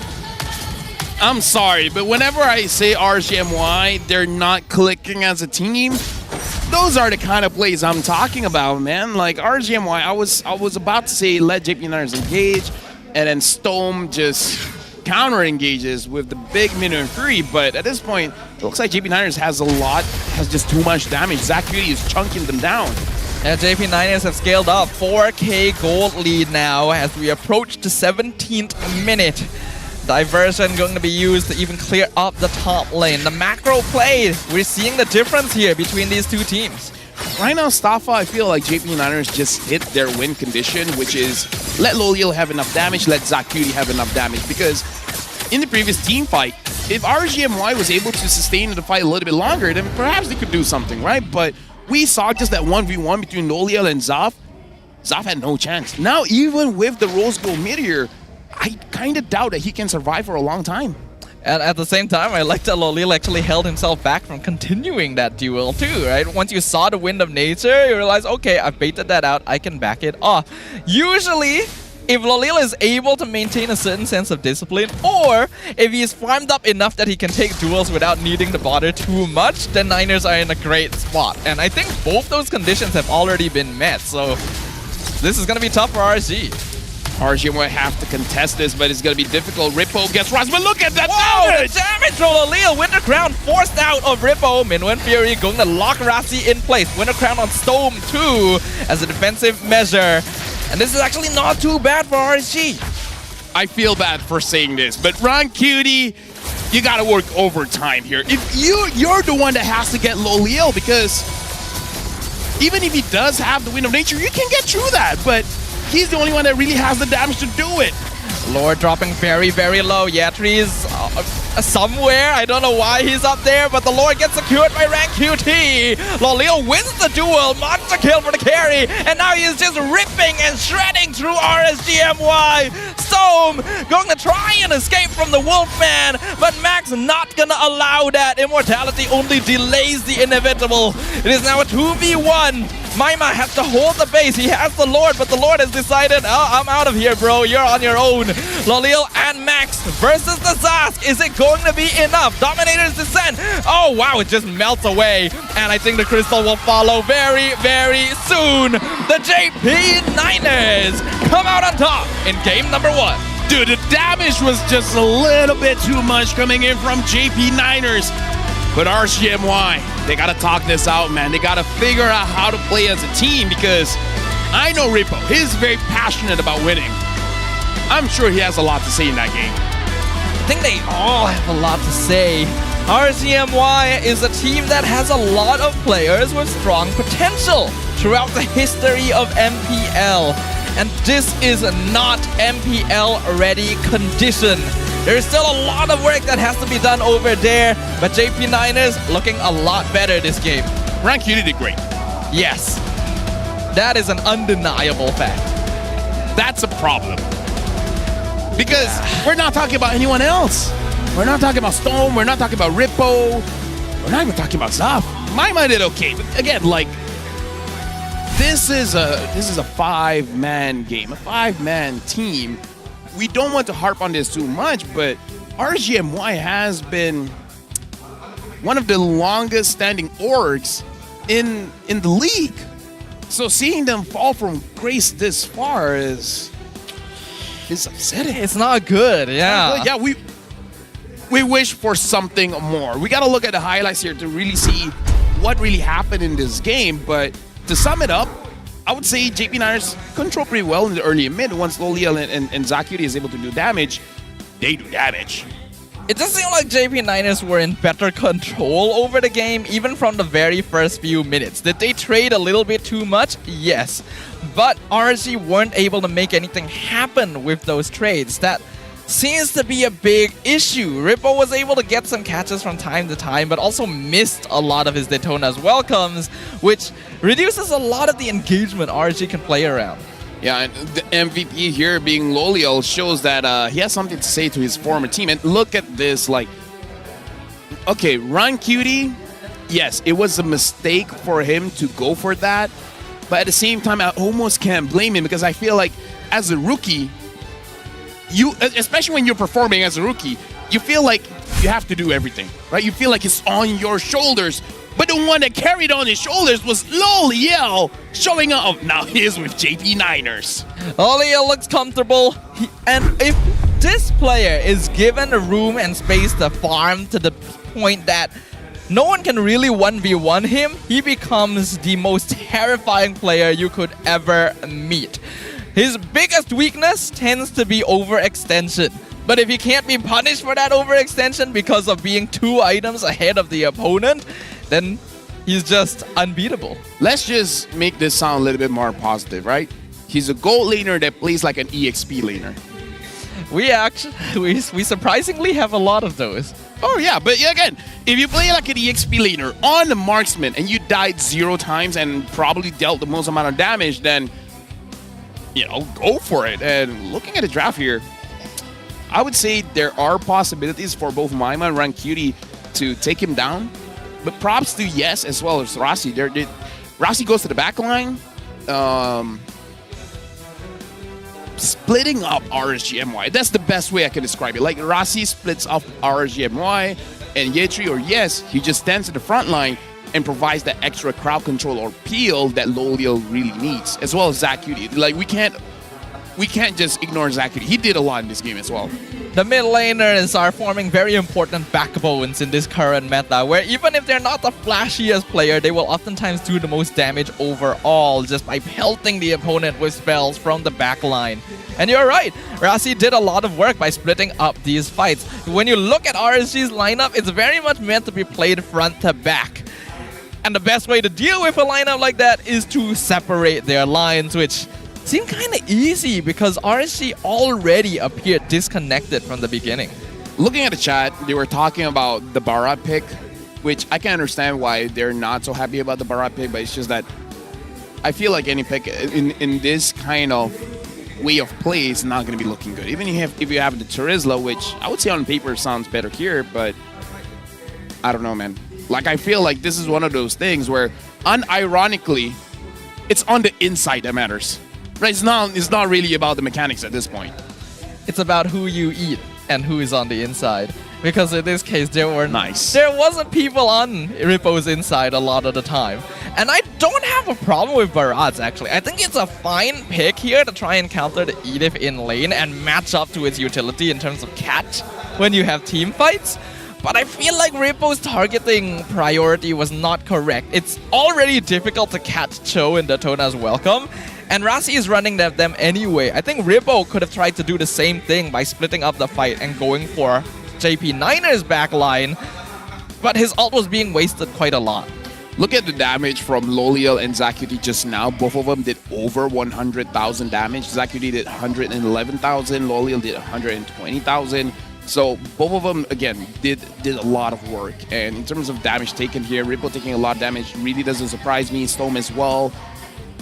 I'm sorry, but whenever I say RGMY, they're not clicking as a team. Those are the kind of plays I'm talking about, man. Like RGMY, I was about to say let JP Niners engage, and then Storm just counter engages with the big minion free. But at this point, it looks like JP Niners has just too much damage. Zach Beauty is chunking them down. Yeah, JP Niners have scaled up 4K gold lead now as we approach the 17th minute. Diversion going to be used to even clear up the top lane. The macro play, we're seeing the difference here between these two teams. Right now, Staffa, I feel like JP Niners just hit their win condition, which is let Loliel have enough damage, let Zacuity have enough damage. Because in the previous team fight, if RGMY was able to sustain the fight a little bit longer, then perhaps they could do something, right? But we saw just that 1v1 between Loliel and Zaf. Zaf had no chance. Now, even with the Rose Gold Meteor, I kind of doubt that he can survive for a long time. And at the same time, I like that Loliel actually held himself back from continuing that duel too, right? Once you saw the Wind of Nature, you realize, okay, I've baited that out, I can back it off. Usually, if Loliel is able to maintain a certain sense of discipline, or if he's farmed up enough that he can take duels without needing to bother too much, then Niners are in a great spot. And I think both those conditions have already been met, so this is going to be tough for RG. RG might have to contest this, but it's going to be difficult. Rippo gets rushed, but look at that damage! damage! The damage from Loliel! Winter Crown forced out of Rippo. Minwen Fury going to lock Rasi in place. Winter Crown on Storm too as a defensive measure. And this is actually not too bad for RSG. I feel bad for saying this, but Ron Cutie, you got to work overtime here. If you're the one that has to get Loliel, because even if he does have the Wind of Nature, you can get through that, but he's the only one that really has the damage to do it. Lord dropping very, very low. Yatri is somewhere. I don't know why he's up there, but the Lord gets secured by Rank QT. Loliel wins the duel. Monster kill for the carry. And now he is just ripping and shredding through RSGMY. Storm going to try and escape from the Wolfman, but Max not going to allow that. Immortality only delays the inevitable. It is now a 2v1. Maima has to hold the base. He has the Lord, but the Lord has decided, oh, I'm out of here, bro. You're on your own. Loliel and Max versus the Zask. Is it going to be enough? Dominator's Descent. Oh, wow, it just melts away. And I think the crystal will follow very, very soon. The JP Niners come out on top in game number 1. Dude, the damage was just a little bit too much coming in from JP Niners. But RCMY, they got to talk this out, man. They got to figure out how to play as a team, because I know Rippo, he's very passionate about winning. I'm sure he has a lot to say in that game. I think they all have a lot to say. RCMY is a team that has a lot of players with strong potential throughout the history of MPL. And this is not MPL-ready condition. There's still a lot of work that has to be done over there, but JP Niners looking a lot better this game. Rank Unity did great. Yes. That is an undeniable fact. That's a problem. Because we're not talking about anyone else. We're not talking about Storm, we're not talking about Rippo, we're not even talking about Zaf. Maima did okay, but again, like, this is a 5-man game, a 5-man team. We don't want to harp on this too much, but RGMY has been one of the longest standing orgs in the league. So seeing them fall from grace this far is upsetting. It's not good, yeah. Yeah, we wish for something more. We got to look at the highlights here to really see what really happened in this game, but to sum it up, I would say JP Niners control pretty well in the early and mid. Once Loliel and Zacuity is able to do damage, they do damage. It does seem like JP Niners were in better control over the game, even from the very first few minutes. Did they trade a little bit too much? Yes. But RSG weren't able to make anything happen with those trades. That seems to be a big issue. Rippo was able to get some catches from time to time, but also missed a lot of his Daytona's welcomes, which reduces a lot of the engagement RSG can play around. Yeah, and the MVP here being Loliel shows that he has something to say to his former team. And look at this, like, okay, Run Cutie, yes, it was a mistake for him to go for that, but at the same time, I almost can't blame him, because I feel like as a rookie, you, especially when you're performing as a rookie, you feel like you have to do everything, right? You feel like it's on your shoulders. But the one that carried on his shoulders was Loliel showing up. Now he is with JP Niners. Loliel looks comfortable. And if this player is given the room and space to farm to the point that no one can really 1v1 him. He becomes the most terrifying player you could ever meet. His biggest weakness tends to be overextension. But if he can't be punished for that overextension because of being 2 items ahead of the opponent, then he's just unbeatable. Let's just make this sound a little bit more positive, right? He's a gold laner that plays like an EXP laner. We surprisingly have a lot of those. Oh yeah, but again, if you play like an EXP laner on the marksman and you died 0 times and probably dealt the most amount of damage, then, you know, go for it. And looking at the draft here, I would say there are possibilities for both Maima and Rancuti to take him down. But props to Yes as well as Rasi. Rasi goes to the back line. Splitting up RSGMY. That's the best way I can describe it. Like Rasi splits up RSGMY and Yetri or Yes, he just stands at the front line and provides that extra crowd control or peel that Loliel really needs, as well as Zacuti. Like we can't just ignore Zacuti. He did a lot in this game as well. The mid laners are forming very important backbones in this current meta, where even if they're not the flashiest player, they will oftentimes do the most damage overall just by pelting the opponent with spells from the back line. And you're right, Rasi did a lot of work by splitting up these fights. When you look at RSG's lineup, it's very much meant to be played front to back. And the best way to deal with a lineup like that is to separate their lines, which seemed kind of easy because RSG already appeared disconnected from the beginning. Looking at the chat, they were talking about the Barat pick, which I can understand why they're not so happy about the Barat pick, but it's just that I feel like any pick in this kind of way of play is not going to be looking good. Even if you have the Terizla, which I would say on paper sounds better here, but I don't know, man. Like, I feel like this is one of those things where, unironically, it's on the inside that matters. Right? It's not really about the mechanics at this point. It's about who you eat and who is on the inside. Because in this case, there wasn't people on Rippo's inside a lot of the time. And I don't have a problem with Barat's, actually. I think it's a fine pick here to try and counter the Edith in lane and match up to its utility in terms of catch when you have team fights. But I feel like Rippo's targeting priority was not correct. It's already difficult to catch Cho in Daytona's Welcome, and Rasi is running them anyway. I think Rippo could have tried to do the same thing by splitting up the fight and going for JP9er's backline, but his ult was being wasted quite a lot. Look at the damage from Loliel and Zacuti just now. Both of them did over 100,000 damage. Zacuti did 111,000, Loliel did 120,000. So both of them, again, did a lot of work. And in terms of damage taken here, Rippo taking a lot of damage really doesn't surprise me. Storm as well.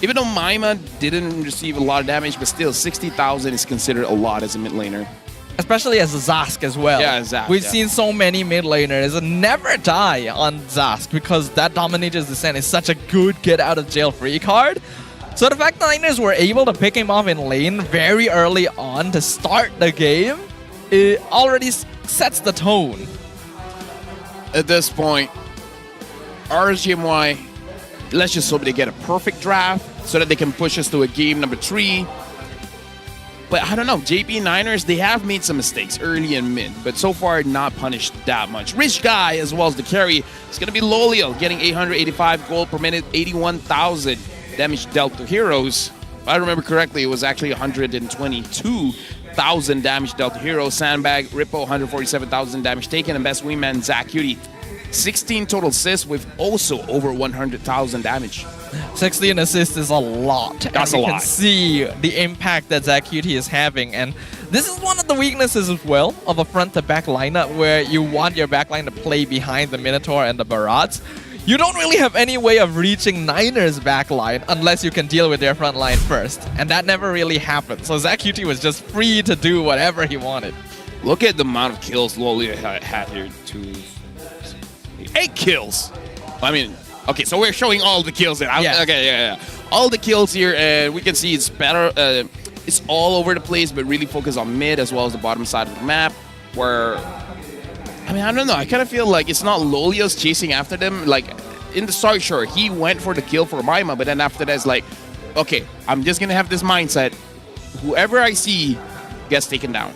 Even though Maima didn't receive a lot of damage, but still 60,000 is considered a lot as a mid laner. Especially as a Zask as well. Yeah, Zask. We've seen so many mid laners never die on Zask because that Dominator's Descent is such a good get out of jail free card. So the fact that Niners were able to pick him off in lane very early on to start the game, it already sets the tone. At this point, RSGMY, let's just hope they get a perfect draft so that they can push us to a game number 3. But I don't know, JP9ers, they have made some mistakes early and mid, but so far not punished that much. Rich Guy, as well as the carry, it's going to be Loliel, getting 885 gold per minute, 81,000 damage dealt to heroes. If I remember correctly, it was actually 122,000 damage dealt to heroes. Sandbag, Rippo, 147,000 damage taken, and best wingman, Zacuti, 16 total assists with also over 100,000 damage. 16 assists is a lot. That's a lot. You can see the impact that Zacuti is having, and this is one of the weaknesses as well of a front-to-back lineup where you want your backline to play behind the Minotaur and the Barats. You don't really have any way of reaching Niners' backline unless you can deal with their front line first, and that never really happened. So Zacuti was just free to do whatever he wanted. Look at the amount of kills Loliel had here. 8 kills. I mean, okay, so we're showing all the kills there. Okay, yeah. All the kills here, and we can see it's better. It's all over the place, but really focus on mid as well as the bottom side of the map, where, I mean, I don't know. I kind of feel like it's not Loliel's chasing after them. Like, in the start, sure, he went for the kill for Maima, but then after that, it's like, okay, I'm just going to have this mindset. Whoever I see gets taken down.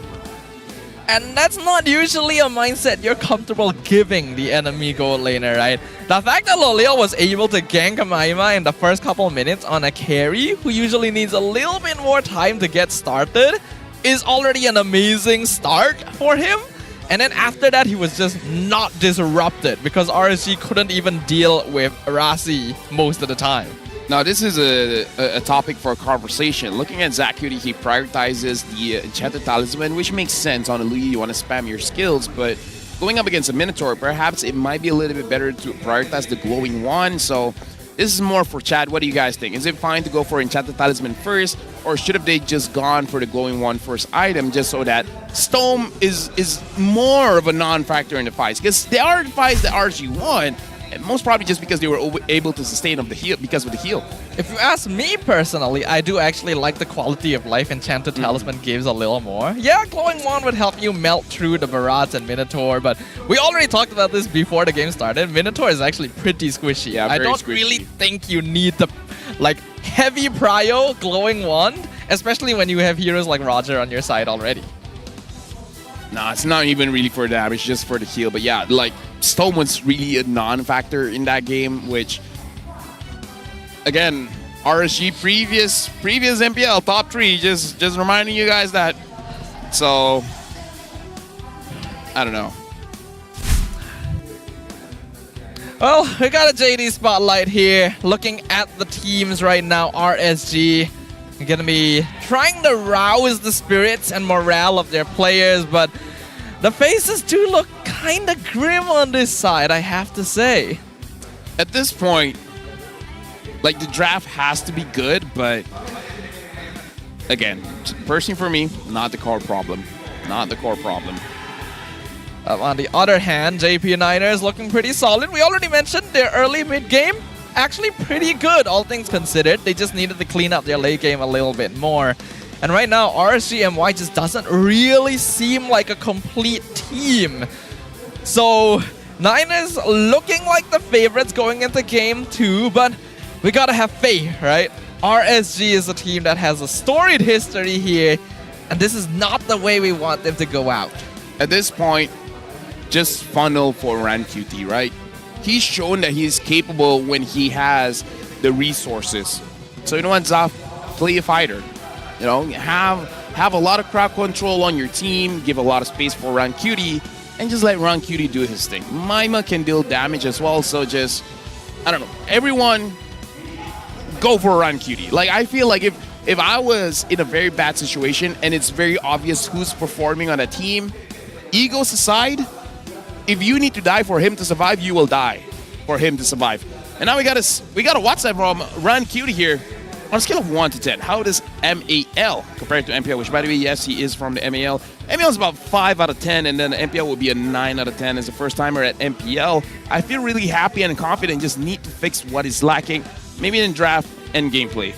And that's not usually a mindset you're comfortable giving the enemy gold laner, right? The fact that Loleo was able to gank Amaima in the first couple minutes on a carry who usually needs a little bit more time to get started is already an amazing start for him. And then after that, he was just not disrupted because RSG couldn't even deal with Rasi most of the time. Now, this is a topic for conversation. Looking at Zacuity, he prioritizes the Enchanted Talisman, which makes sense. On a Luigi, you want to spam your skills, but going up against a Minotaur, perhaps it might be a little bit better to prioritize the Glowing Wand. So this is more for chat. What do you guys think? Is it fine to go for Enchanted Talisman first, or should have they just gone for the Glowing Wand first item just so that Stone is more of a non-factor in the fights? Because there are fights that RSG won, and most probably just because they were able to sustain of the heal because of the heal. If you ask me personally, I do actually like the quality of life Enchanted Talisman gives a little more. Yeah, Glowing Wand would help you melt through the Barats and Minotaur, but we already talked about this before the game started. Minotaur is actually pretty squishy. Yeah, I don't really think you need the heavy prio Glowing Wand, especially when you have heroes like Roger on your side already. Nah, it's not even really for damage, just for the heal. But yeah, like, Stone was really a non-factor in that game, which, again, RSG previous MPL top 3, just reminding you guys that. So, I don't know. Well, we got a JD spotlight here. Looking at the teams right now, RSG are gonna be trying to rouse the spirits and morale of their players, but the faces do look kind of grim on this side, I have to say. At this point, like, the draft has to be good, but again, personally for me, not the core problem. Not the core problem. On the other hand, JP Niners looking pretty solid. We already mentioned their early mid game. Actually pretty good, all things considered. They just needed to clean up their late game a little bit more. And right now, RSG MY just doesn't really seem like a complete team. So, Niners looking like the favorites going into game 2, but we gotta have faith, right? RSG is a team that has a storied history here, and this is not the way we want them to go out. At this point, just funnel for RanQT, right? He's shown that he's capable when he has the resources. So you know what, Zaf? Play a fighter. You know, have a lot of crowd control on your team, give a lot of space for RanQT, and just let RanQT do his thing. Maima can deal damage as well, so just, I don't know, everyone go for RanQT. Like, I feel like if I was in a very bad situation and it's very obvious who's performing on a team, egos aside, if you need to die for him to survive, you will die for him to survive. And now we got a WhatsApp from RanQT here. On a scale of 1 to 10, how does MAL compare to MPL? Which, by the way, yes, he is from the MAL. MAL is about 5 out of 10, and then MPL will be a 9 out of 10 as a first-timer at MPL. I feel really happy and confident, just need to fix what is lacking, maybe in draft and gameplay.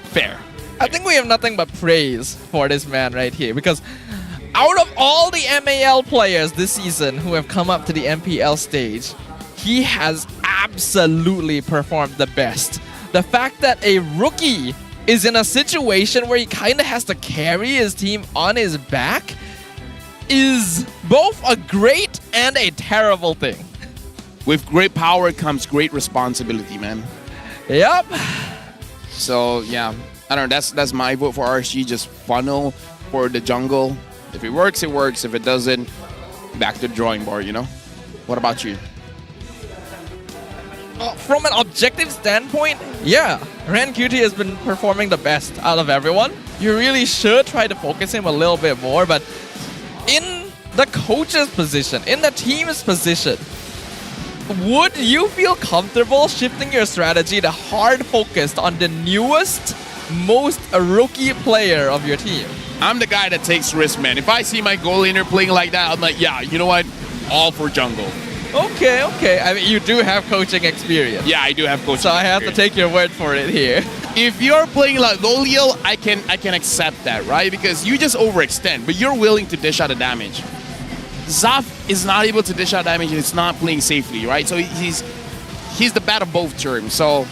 Fair. I think we have nothing but praise for this man right here, because out of all the MAL players this season who have come up to the MPL stage, he has absolutely performed the best. The fact that a rookie is in a situation where he kind of has to carry his team on his back is both a great and a terrible thing. With great power comes great responsibility, man. Yep. So, yeah, I don't know, that's my vote for RSG. Just funnel for the jungle. If it works, it works. If it doesn't, back to the drawing board, you know? What about you? From an objective standpoint, yeah, RanQT has been performing the best out of everyone. You really should try to focus him a little bit more, but in the coach's position, in the team's position, would you feel comfortable shifting your strategy to hard focused on the newest, most rookie player of your team? I'm the guy that takes risks, man. If I see my goal laner playing like that, I'm like, yeah, you know what? All for jungle. Okay, okay. I mean, you do have coaching experience. Yeah, I do have coaching So I have to take your word for it here. If you're playing like Loliel, I can accept that, right? Because you just overextend, but you're willing to dish out the damage. Zaf is not able to dish out damage and it's not playing safely, right? So he's the bad of both terms. So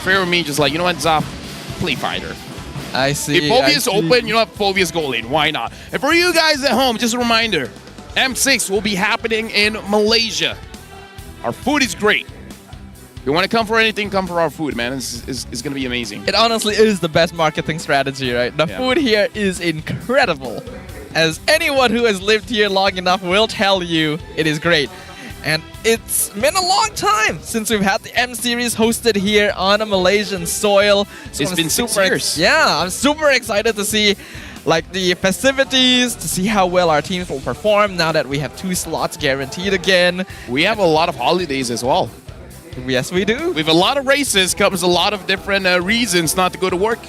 fair with me, just like, you know what, Zaf, play fighter. I see. If Fovia is open, you know what? Fovia's go lane. Why not? And for you guys at home, just a reminder, M6 will be happening in Malaysia. Our food is great. If you want to come for anything, come for our food, man. It's going to be amazing. It honestly is the best marketing strategy, right? The Yeah. food here is incredible. As anyone who has lived here long enough will tell you, it is great. And it's been a long time since we've had the M Series hosted here on a Malaysian soil. So It's been 6 years. Yeah, I'm super excited to see like the festivities, to see how well our teams will perform now that we have 2 slots guaranteed again. We have a lot of holidays as well. Yes, we do. With a lot of races comes a lot of different reasons not to go to work.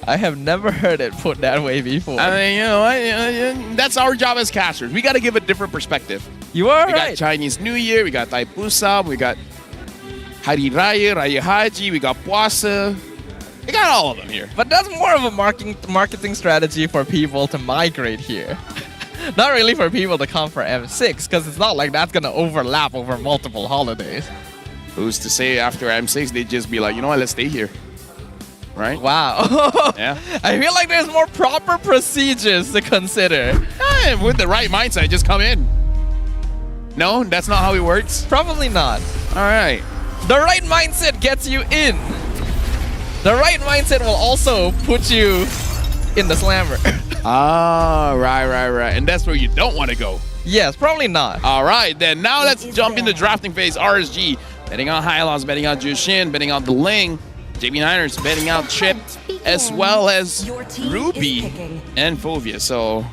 I have never heard it put that way before. I mean, you know, that's our job as casters. We got to give a different perspective. You are We got Chinese New Year, we got Thai Pusam, we got Hari Raya, Raya Haji, we got Puasa. We got all of them here. But that's more of a marketing strategy for people to migrate here. Not really for people to come for M6, because it's not like that's going to overlap over multiple holidays. Who's to say after M6, they'd just be like, you know what, let's stay here. Right? Wow. Yeah. I feel like there's more proper procedures to consider. With the right mindset, just come in. No, that's not how it works? Probably not. All right. The right mindset gets you in. The right mindset will also put you in the slammer. Ah, right. And that's where you don't want to go. Yes, probably not. All right, then. Now let's jump into drafting phase. RSG betting on Hylos, betting on Jushin, betting on the Ling. JB Niners betting out Chip, as well as Ruby and Fovia. So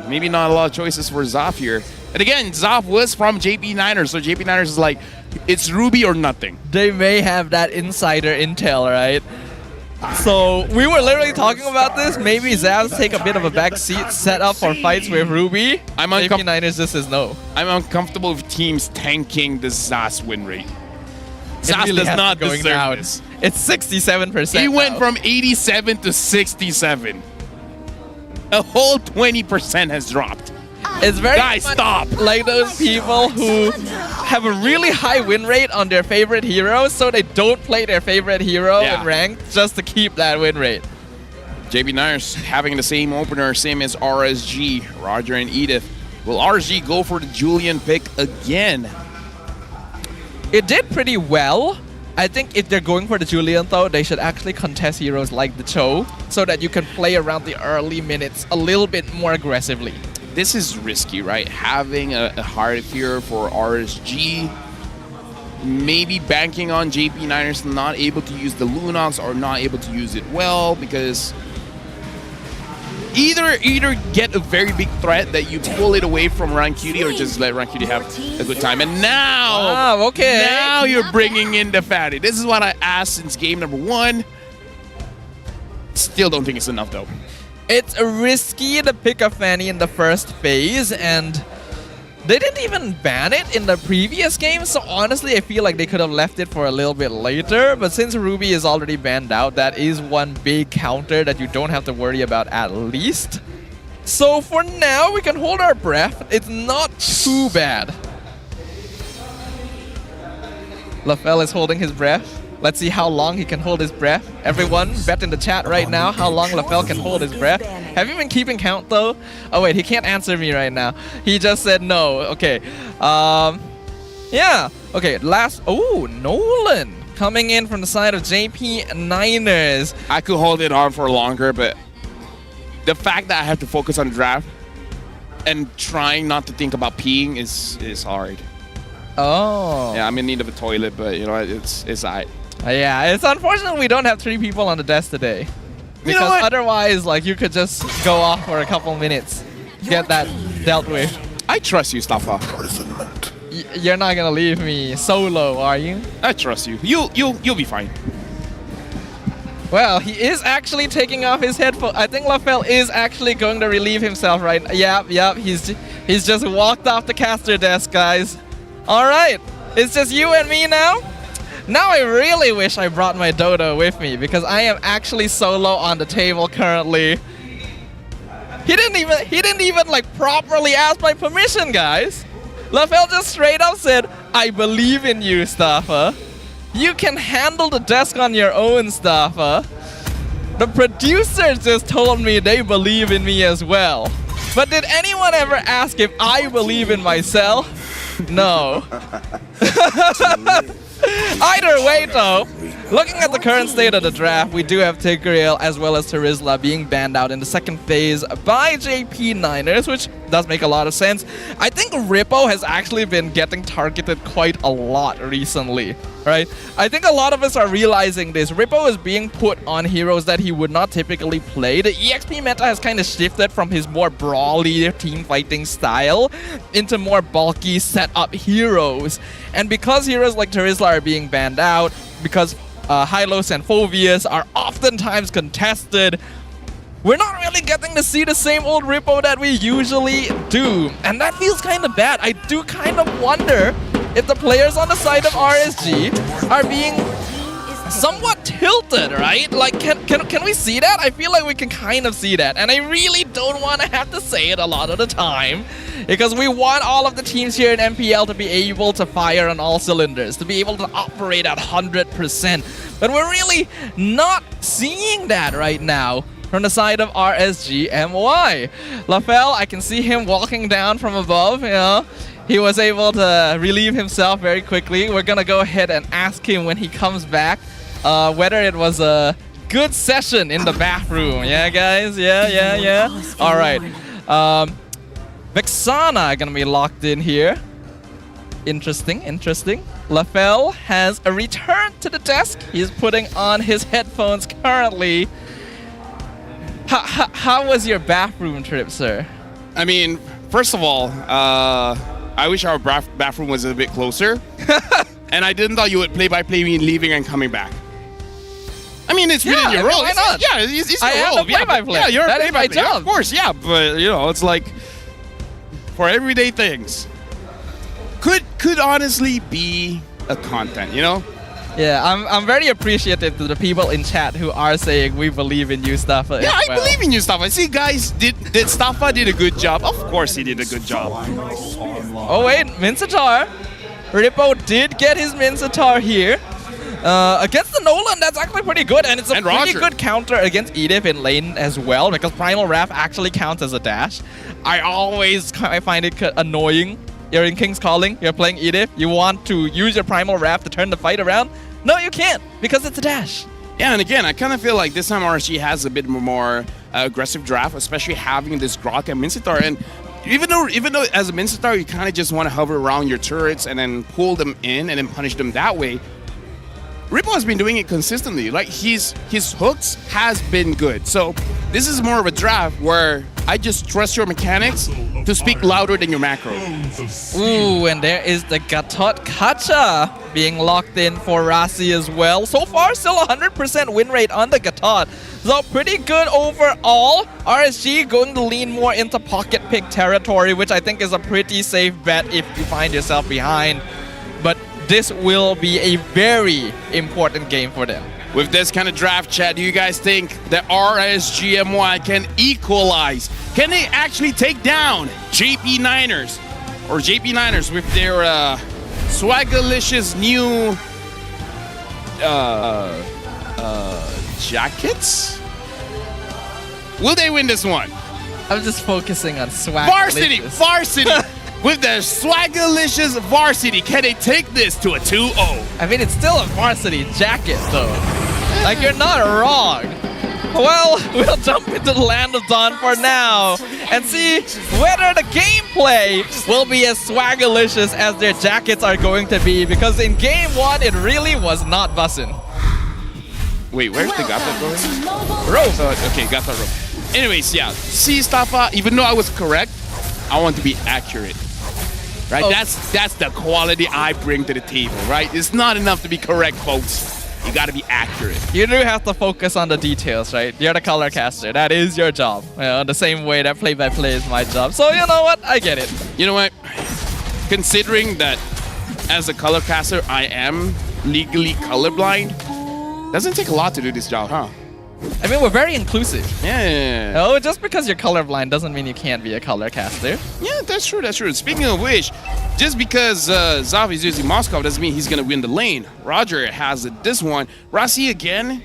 maybe not a lot of choices for Zoff here. And again, Zoff was from JB Niners, so JB Niners is like, it's Ruby or nothing. They may have that insider intel, right? So we were literally talking about this. Maybe Zavs take a bit of a back seat, set up for fights with Ruby. JB Niners just says no. I'm uncomfortable with teams tanking the Zaz win rate. It Zaz really does has not been going deserve down. this. It's 67%. He went now. from 87 to 67. A whole 20% has dropped. It's very Guys, much stop. like those people who have a really high win rate on their favorite heroes, so they don't play their favorite hero in ranked just to keep that win rate. JB Niners having the same opener, same as RSG, Roger and Edith. Will RSG go for the Julian pick again? It did pretty well. I think if they're going for the Julian though, they should actually contest heroes like the Cho so that you can play around the early minutes a little bit more aggressively. This is risky, right? Having a hard fear for RSG, maybe banking on JP Niners not able to use the Lunox or not able to use it well, because either get a very big threat that you pull it away from Rancuti or just let Rancuti have a good time. And now, now you're bringing in the fatty. This is what I asked since game number 1. Still don't think it's enough though. It's risky to pick a Fanny in the first phase, and they didn't even ban it in the previous game, so honestly I feel like they could have left it for a little bit later, but since Ruby is already banned out, that is one big counter that you don't have to worry about at least. So for now, we can hold our breath. It's not too bad. LaFell is holding his breath. Let's see how long he can hold his breath. Everyone, bet in the chat right now how long LaFell can hold his breath. Have you been keeping count though? Oh wait, he can't answer me right now. He just said no. Okay. Yeah. Okay, last... Oh, Nolan coming in from the side of JP Niners. I could hold it on for longer, but the fact that I have to focus on the draft and trying not to think about peeing is hard. Oh. Yeah, I'm in need of a toilet, but you know, it's alright. Yeah, it's unfortunate we don't have 3 people on the desk today. Because You know what? otherwise, like, you could just go off for a couple minutes, get that dealt with. I trust you, Stafa. You're not gonna leave me solo, are you? I trust you. You'll be fine. Well, he is actually taking off his headphones. I think LaFell is actually going to relieve himself right now. Yep, he's just walked off the caster desk, guys. All right, it's just you and me now. Now I really wish I brought my Dodo with me because I am actually solo on the table currently. He didn't even like properly ask my permission, guys. LaFell just straight up said, "I believe in you, Staffa." You can handle the desk on your own, Staffa. The producers just told me they believe in me as well. But did anyone ever ask if I believe in myself? No. Either way though, looking at the current state of the draft, we do have Tigreal as well as Terizla being banned out in the second phase by JP Niners, which does make a lot of sense. I think Rippo has actually been getting targeted quite a lot recently, right? I think a lot of us are realizing this. Rippo is being put on heroes that he would not typically play. The EXP meta has kind of shifted from his more brawly team fighting style into more bulky setup heroes. And because heroes like Terizla are being banned out, because Hylos and Phoveus are oftentimes contested, we're not really getting to see the same old Rippo that we usually do. And that feels kind of bad. I do kind of wonder if the players on the side of RSG are being somewhat tilted, right? Like, can we see that? I feel like we can kind of see that. And I really don't want to have to say it a lot of the time, because we want all of the teams here in MPL to be able to fire on all cylinders, to be able to operate at 100%. But we're really not seeing that right now from the side of RSG MY. LaFell, I can see him walking down from above, you know. He was able to relieve himself very quickly. We're gonna go ahead and ask him when he comes back whether it was a good session in the bathroom. Yeah, guys? Yeah. All right. Vexana gonna be locked in here. Interesting. LaFell has a return to the desk. He's putting on his headphones currently. How was your bathroom trip, sir? I mean, first of all, I wish our bathroom was a bit closer. And I didn't thought you would play-by-play me leaving and coming back. I mean, it's within your role. Why not? It's your I role. am the play-by-play. Yeah, you're that is my play-by-play. job. Yeah, of course, yeah. But, you know, it's like, for everyday things, could honestly be a content, you know? Yeah, I'm very appreciative to the people in chat who are saying we believe in you, Staffa. Yeah, I believe in you, Staffa. See, guys, did Staffa did a good job? Of course he did a good job. Oh wait, Minsatar. Rippo did get his Minsatar here. Against the Nolan, that's actually pretty good, and it's a pretty good counter against Edith in lane as well, because Primal Wrath actually counts as a dash. I always find it annoying. You're in King's Calling, you're playing Edith, you want to use your Primal Wrath to turn the fight around. No, you can't, because it's a dash. Yeah, and again, I kind of feel like this time RSG has a bit more aggressive draft, especially having this Grok and Minsatar. And even though as a Minsatar, you kind of just want to hover around your turrets and then pull them in and then punish them that way, Rippo has been doing it consistently. Like, his hooks has been good. So this is more of a draft where I just trust your mechanics to speak louder than your macro. Ooh, and there is the Gatot Kacha being locked in for Rasi as well. So far, still 100% win rate on the Gatot. So pretty good overall. RSG going to lean more into pocket pick territory, which I think is a pretty safe bet if you find yourself behind. But this will be a very important game for them. With this kind of draft, chat, do you guys think that RSGMY can equalize? Can they actually take down JP Niners? Or JP Niners with their swagalicious new jackets? Will they win this one? I'm just focusing on swag. Varsity! With their swagalicious varsity, can they take this to a 2-0? I mean, it's still a varsity jacket, though. Like, you're not wrong. Well, we'll jump into the Land of Dawn for now and see whether the gameplay will be as swagalicious as their jackets are going to be, because in Game 1, it really was not bussin'. Wait, where's the Gata going? Rope. Okay, Gata rope. Anyways, yeah. See, Staffa, even though I was correct, I want to be accurate. Right? Oh. That's the quality I bring to the table, right? It's not enough to be correct, folks. You gotta be accurate. You do have to focus on the details, right? You're the color caster. That is your job. You know, the same way that play-by-play is my job. So you know what? I get it. You know what? Considering that as a color caster, I am legally colorblind, doesn't take a lot to do this job, huh? I mean, we're very inclusive. Yeah. Oh, just because you're colorblind doesn't mean you can't be a color caster. Yeah, that's true, that's true. Speaking of which, just because Zav is using Moskov doesn't mean he's going to win the lane. Roger has it this one. Rasi again,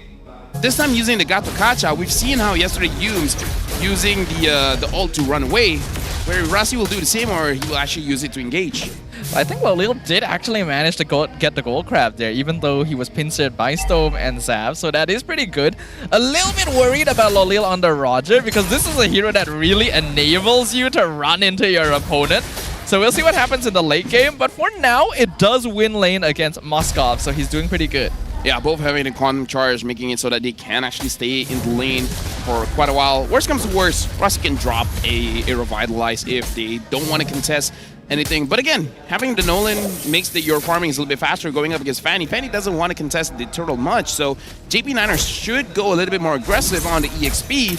this time using the Gato Kacha. We've seen how yesterday Yumes using the ult to run away, where Rasi will do the same or he will actually use it to engage. I think Lolil did actually manage to get the gold crab there, even though he was pincered by Stove and Zav, so that is pretty good. A little bit worried about Lolil under Roger, because this is a hero that really enables you to run into your opponent. So we'll see what happens in the late game, but for now, it does win lane against Moskov, so he's doing pretty good. Yeah, both having a quantum charge, making it so that they can actually stay in the lane for quite a while. Worst comes to worst, Rasi can drop a Revitalize if they don't want to contest anything. But again, having the Nolan makes your farming is a little bit faster going up against Fanny. Fanny doesn't want to contest the turtle much, so JP Niners should go a little bit more aggressive on the EXP,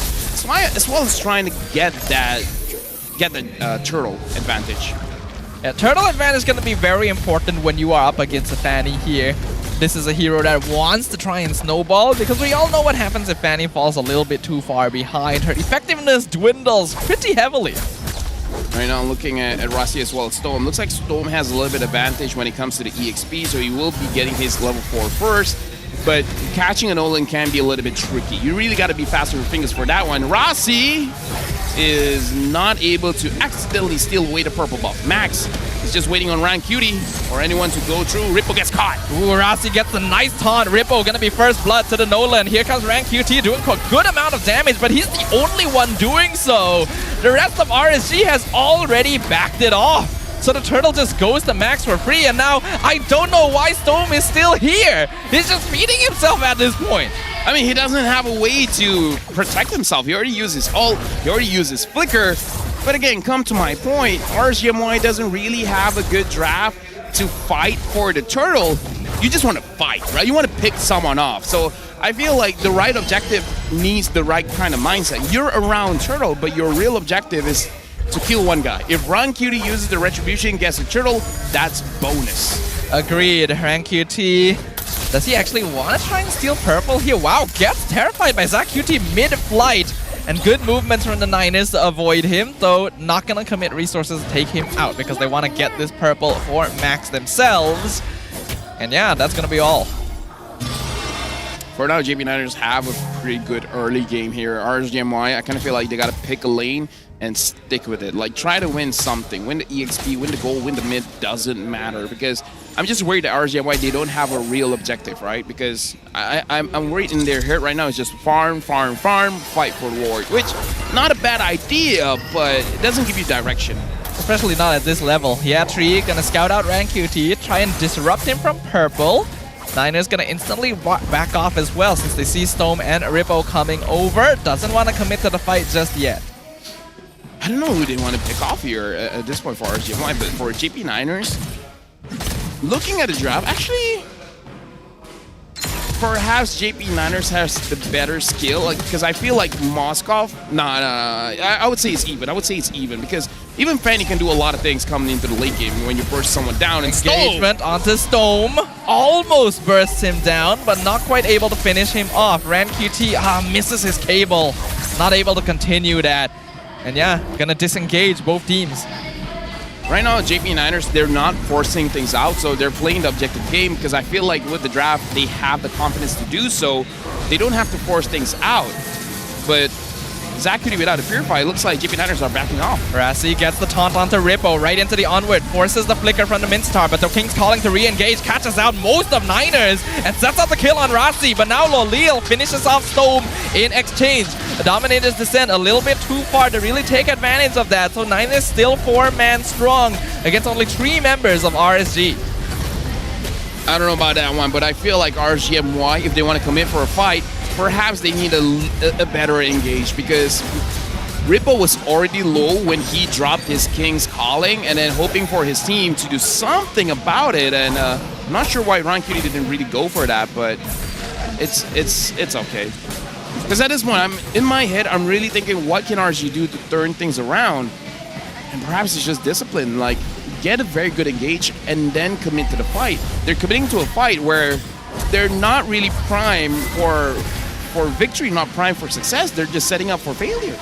as well as trying to get the turtle advantage. Yeah, turtle advantage is going to be very important when you are up against a Fanny here. This is a hero that wants to try and snowball, because we all know what happens if Fanny falls a little bit too far behind. Her effectiveness dwindles pretty heavily. Right now, looking at Rasi as well as Storm. Looks like Storm has a little bit advantage when it comes to the EXP, so he will be getting his level 4 first. But catching an Olin can be a little bit tricky. You really got to be faster with fingers for that one. Rasi is not able to accidentally steal away the purple buff. Max is just waiting on Rank Cutie or anyone to go through. Rippo gets caught. Ooh, Rasi gets a nice taunt. Rippo gonna be first blood to the Nolan. Here comes Rank QT doing a good amount of damage, but he's the only one doing so. The rest of RSG has already backed it off. So the turtle just goes to Max for free, and now I don't know why Storm is still here. He's just feeding himself at this point. I mean, he doesn't have a way to protect himself. He already used his ult, he already used his flicker. But again, come to my point, RSGMY doesn't really have a good draft to fight for the turtle. You just want to fight, right? You want to pick someone off. So I feel like the right objective needs the right kind of mindset. You're around turtle, but your real objective is to kill one guy. If Rank QT uses the retribution, gets a turtle, that's bonus. Agreed. Rank QT. Does he actually want to try and steal purple here? Wow, gets terrified by Zack QT mid-flight. And good movements from the Niners to avoid him, though not gonna commit resources to take him out because they want to get this purple for Max themselves. And yeah, that's gonna be all. For now, JP Niners have a pretty good early game here. RSGMY, I kind of feel like they gotta pick a lane and stick with it. Like, try to win something. Win the EXP, win the gold, win the mid, doesn't matter. Because I'm just worried that RSGMY, they don't have a real objective, right? Because I'm worried in their head right now is just farm, farm, farm, fight for the Lord. Which, not a bad idea, but it doesn't give you direction. Especially not at this level. Yeah, Tree gonna scout out Rank QT, try and disrupt him from purple. Niners gonna instantly back off as well since they see Storm and Rippo coming over. Doesn't want to commit to the fight just yet. I don't know who they want to pick off here at this point for RSGMY, but for JP Niners, looking at the draft, actually, perhaps JP Niners has the better skill, because I feel like Moskov, I would say it's even. I would say it's even, because even Fanny can do a lot of things coming into the late game when you burst someone down. And Engagement onto Storm. Almost bursts him down, but not quite able to finish him off. Ran QT misses his cable. Not able to continue that. And yeah, gonna disengage both teams. Right now, JP Niners, they're not forcing things out, so they're playing the objective game, because I feel like with the draft, they have the confidence to do so. They don't have to force things out. But Zachary without a Purify, it looks like JP Niners are backing off. Rasi gets the taunt onto Rippo, right into the onward, forces the flicker from the Minstar, but the King's calling to re-engage, catches out most of Niners, and sets out the kill on Rasi, but now Lolil finishes off Storm in exchange. The Dominator's descent a little bit too far to really take advantage of that, so Niners still 4-man strong against only 3 members of RSG. I don't know about that one, but I feel like RSGMY, if they want to commit for a fight, perhaps they need a better engage, because Rippo was already low when he dropped his King's Calling, and then hoping for his team to do something about it. And I'm not sure why Ron Cutie didn't really go for that, but it's okay. Because at this point, in my head, I'm really thinking, what can RSG do to turn things around? And perhaps it's just discipline. Like, get a very good engage and then commit to the fight. They're committing to a fight where they're not really prime for for victory, not primed for success. They're just setting up for failure.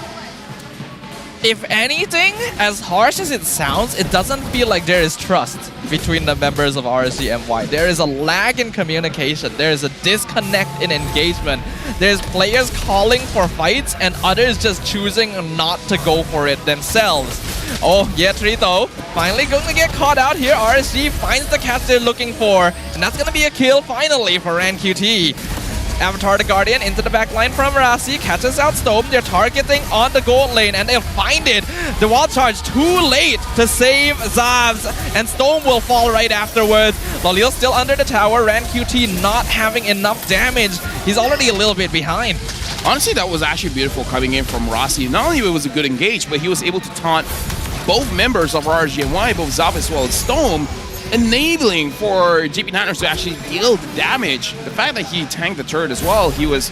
If anything, as harsh as it sounds, it doesn't feel like there is trust between the members of RSG MY. There is a lag in communication. There is a disconnect in engagement. There's players calling for fights and others just choosing not to go for it themselves. Oh, yeah, Trito finally going to get caught out here. RSG finds the catch they're looking for, and that's going to be a kill finally for RanQT. Avatar the Guardian into the back line from Rasi, catches out Stone. They're targeting on the gold lane and they'll find it. The wall charge too late to save Zavs, and Stone will fall right afterwards. Lolil still under the tower. RanQT not having enough damage. He's already a little bit behind. Honestly, that was actually beautiful coming in from Rasi. Not only it was a good engage, but he was able to taunt both members of RGNY, both Zav as well as Stone, enabling for JP9ers to actually deal the damage. The fact that he tanked the turret as well, he was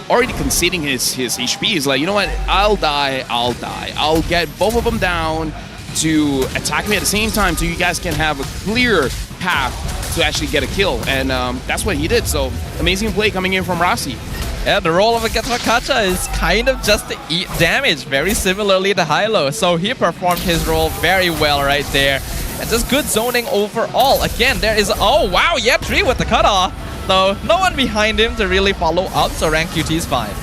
already conceding his HP. He's like, you know what, I'll die. I'll get both of them down to attack me at the same time so you guys can have a clear path to actually get a kill. And that's what he did. So amazing play coming in from Rasi. Yeah, the role of a Gatakacha is kind of just to eat damage, very similarly to Hilo. So he performed his role very well right there. And just good zoning overall. Again, there is... Oh, wow, yeah, Tree with the cutoff. Though, no one behind him to really follow up, so RanQT is fine.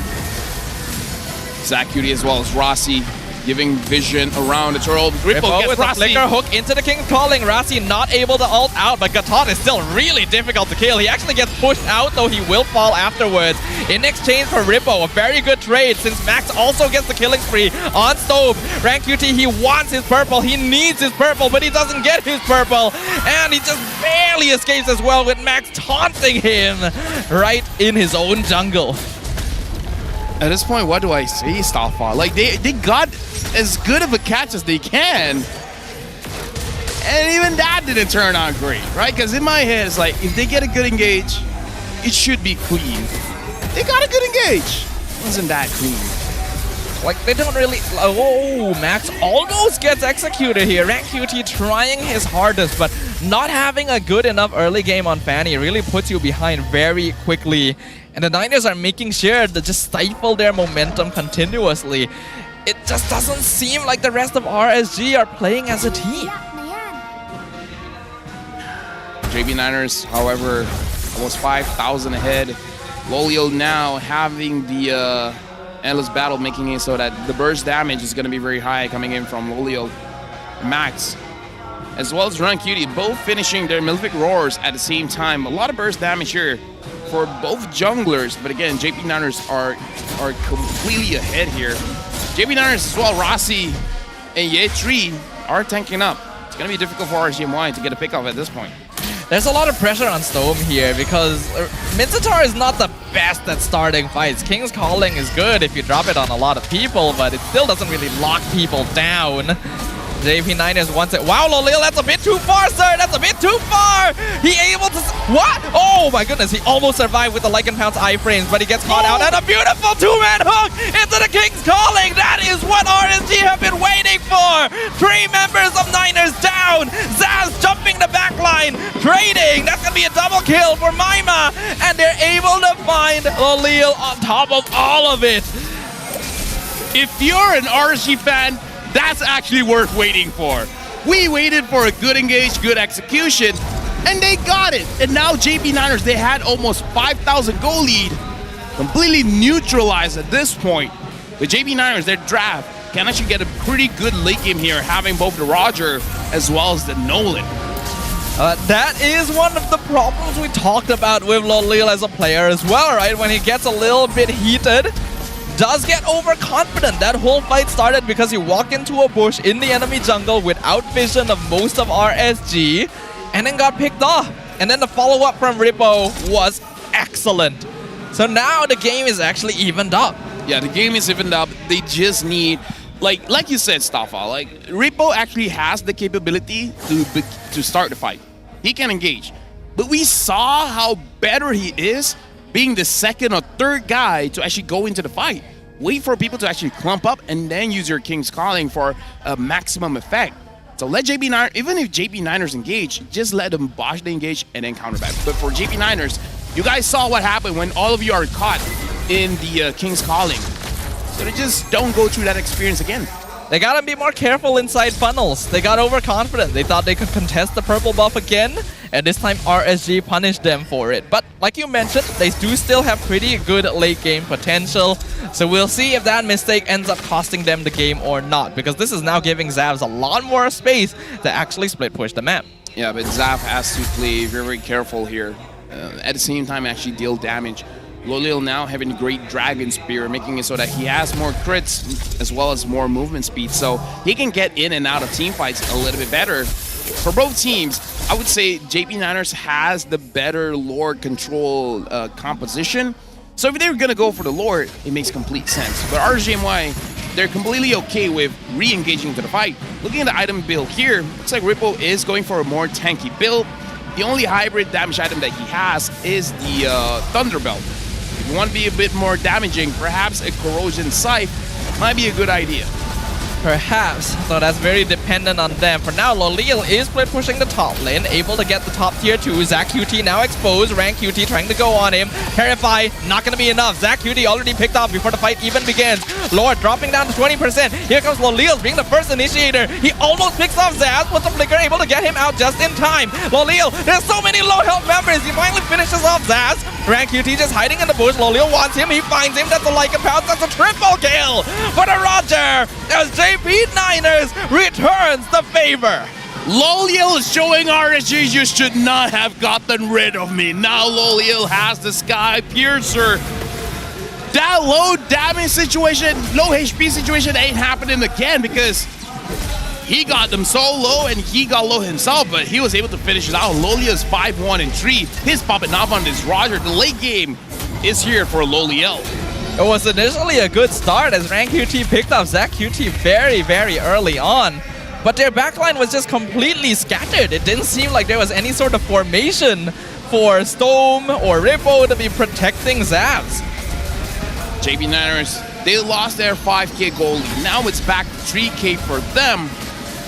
Zach Cutie as well as Rasi giving vision around the turtle. Ripple with a flicker hook into the King's Calling. Rasi not able to ult out, but Gatot is still really difficult to kill. He actually gets pushed out, though he will fall afterwards. In exchange for Rippo, a very good trade since Max also gets the killing spree on Stove. RanQT, he wants his purple, he needs his purple, but he doesn't get his purple. And he just barely escapes as well with Max taunting him right in his own jungle. At this point, what do I say, Starfall? Like, they got as good of a catch as they can. And even that didn't turn out great, right? Because in my head, it's like, if they get a good engage, it should be clean. They got a good engage. Wasn't that clean? Like, they don't really... Oh, Max almost gets executed here. RanQT trying his hardest, but not having a good enough early game on Fanny really puts you behind very quickly. And the Niners are making sure to just stifle their momentum continuously. It just doesn't seem like the rest of RSG are playing as a team. JB9ers, however, almost 5,000 ahead. Lolio now having the endless battle, making it so that the burst damage is going to be very high coming in from Lolio. Max, as well as RanQT, both finishing their Malefic Roars at the same time. A lot of burst damage here for both junglers, but again, JP9ers are completely ahead here. JP9ers as well, Rasi and Yetri are tanking up. It's going to be difficult for RGMY to get a pickoff at this point. There's a lot of pressure on Stone here because Minzatar is not the best at starting fights. King's Calling is good if you drop it on a lot of people, but it still doesn't really lock people down. JP9ers wants it. Wow, Lolil, that's a bit too far, sir. That's a bit too far. He able to... What? Oh, my goodness. He almost survived with the Lycan Pounce iframes, but he gets caught out. And a beautiful two-man hook into the King's Calling. That is what RSG have been waiting for. 3 members of Niners down. Zaz jumping the back line, trading. That's going to be a double kill for Maima. And they're able to find Lolil on top of all of it. If you're an RSG fan, that's actually worth waiting for. We waited for a good engage, good execution, and they got it. And now JP9ers, they had almost 5,000 goal lead, completely neutralized at this point. The JP9ers, their draft, can actually get a pretty good late game here, having both the Roger as well as the Nolan. That is one of the problems we talked about with Lolil as a player as well, right? When he gets a little bit heated, does get overconfident. That whole fight started because he walked into a bush in the enemy jungle without vision of most of RSG and then got picked off. And then the follow-up from Rippo was excellent. So now the game is actually evened up. Yeah, the game is evened up. They just need, like you said, Stafa, like Rippo actually has the capability to start the fight. He can engage. But we saw how better he is being the second or third guy to actually go into the fight. Wait for people to actually clump up and then use your King's Calling for a maximum effect. So let JP9, even if JP9ers engage, just let them bosh the engage and then counter back. But for JP9ers, you guys saw what happened when all of you are caught in the King's Calling. So they just don't go through that experience again. They gotta be more careful inside funnels. They got overconfident. They thought they could contest the purple buff again, and this time RSG punished them for it. But like you mentioned, they do still have pretty good late game potential. So we'll see if that mistake ends up costing them the game or not, because this is now giving Zavs a lot more space to actually split push the map. Yeah, but Zav has to play very, very careful here. At the same time, actually deal damage. Lolil now having a great Dragon Spear, making it so that he has more crits as well as more movement speed. So he can get in and out of team fights a little bit better. For both teams, I would say JP Niners has the better Lord control composition. So if they're going to go for the Lord, it makes complete sense. But RGMY, they're completely okay with re-engaging into the fight. Looking at the item build here, looks like Rippo is going for a more tanky build. The only hybrid damage item that he has is the Thunderbelt. If you want to be a bit more damaging, perhaps a Corrosion Scythe might be a good idea. Perhaps, so that's very dependent on them. For now, Lolil is split pushing the top lane, able to get the top tier 2. Zach QT now exposed, Rank QT trying to go on him. Terrify, not going to be enough. Zach QT already picked off before the fight even begins. Lord dropping down to 20%. Here comes Lolil being the first initiator. He almost picks off Zaz with the flicker, able to get him out just in time. Lolil, there's so many low health members. He finally finishes off Zaz. Rank QT just hiding in the bush. Lolil wants him, he finds him. That's a Lycan Pounce, that's a triple kill for the Roger as JP Niners returns the favor. Lolil is showing RSG, you should not have gotten rid of me. Now Lolil has the Sky Piercer. That low damage situation, low HP situation ain't happening again because he got them so low and he got low himself, but he was able to finish it out. Lolil is 5-1 and 3. He's popping off on this Roger. The late game is here for Lolil. It was initially a good start as Rank QT picked up Zach QT very, very early on. But their backline was just completely scattered. It didn't seem like there was any sort of formation for Storm or Rippo to be protecting Zavs. JP Niners, they lost their 5k goal lead. Now it's back to 3k for them.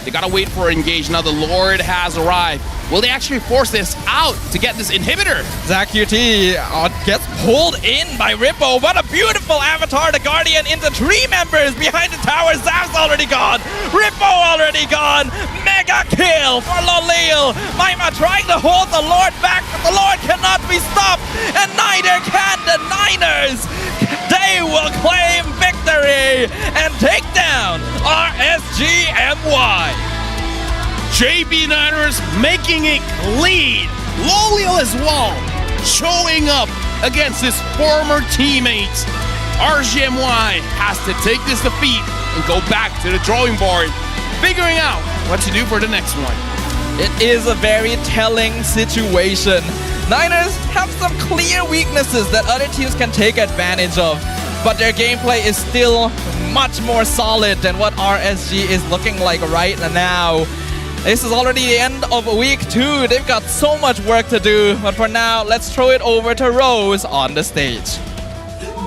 They gotta wait for engage. Now the Lord has arrived. Will they actually force this out to get this inhibitor? Zach QT gets pulled in by Rippo. What a beautiful avatar, the Guardian into 3 members behind the tower. Zav's already gone. Rippo already gone. Mega kill for Lolil. Maima trying to hold the Lord back, but the Lord cannot be stopped. And neither can the Niners. They will claim victory and take down RSGMY. JP Niners making it clean. Lolil as well, showing up against his former teammates. RGMY has to take this defeat and go back to the drawing board, figuring out what to do for the next one. It is a very telling situation. Niners have some clear weaknesses that other teams can take advantage of, but their gameplay is still much more solid than what RSG is looking like right now. This is already the end of week 2. They've got so much work to do, but for now, let's throw it over to Rose on the stage.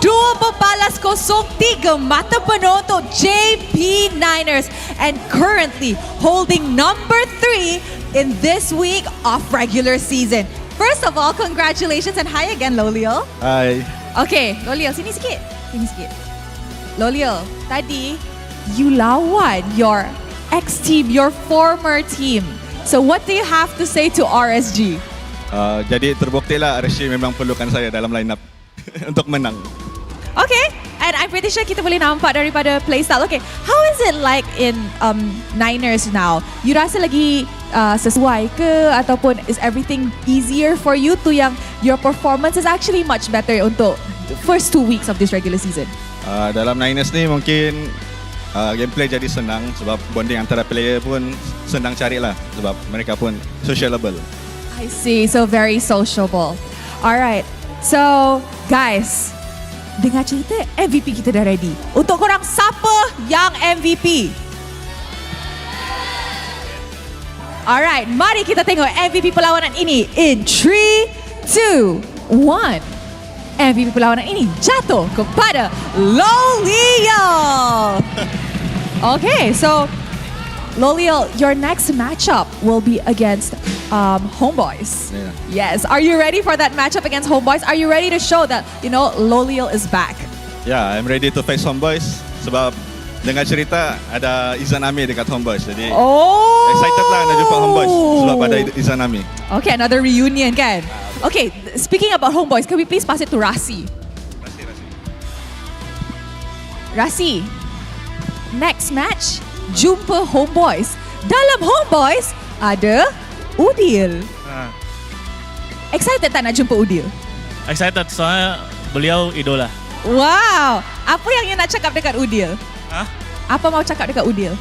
2-3 mata penuh untuk JP Niners and currently holding number 3 in this week of regular season. First of all, congratulations and hi again, Lolil. Hi. Okay, Lolil, sini sikit. Sini sikit. Lolil, tadi you lawan your ex-team, your former team. So what do you have to say to RSG? Jadi terbuktilah RSG memang perlukan saya dalam lineup untuk menang. Okay, and I'm pretty sure kita boleh nampak daripada playstyle. Okay, how is it like in Niners now? You rasa lagi sesuai ke ataupun is everything easier for you to yang your performance is actually much better untuk the first 2 weeks of this regular season? Dalam Niners ni mungkin gameplay jadi senang sebab bonding antara player pun senang carilah sebab mereka pun sociable. I see, so very sociable. Alright, so guys, dengar cerita MVP kita dah ready. Untuk korang, siapa yang MVP? Alright, mari kita tengok MVP perlawanan ini in 3, 2, 1. MVP perlawanan ini jatuh kepada Lolil. Okay, so Lolil, your next matchup will be against Homeboys. Yeah. Yes. Are you ready for that matchup against Homeboys? Are you ready to show that, Loliel is back? Yeah, I'm ready to face Homeboys sebab dengar cerita ada Izanami dekat Homeboys. Jadi excited lah nak jumpa Homeboys sebab ada Izanami. Okay, another reunion kan? Okay, speaking about Homeboys, can we please pass it to Rasi? Rasi, next match, jumpa Homeboys. Dalam Homeboys, ada Udil. Excited tak nak jumpa Udil? Excited, soalnya beliau idola. Wow, apa yang you nak cakap dekat Udil? Hah? Apa mau cakap dekat Udil?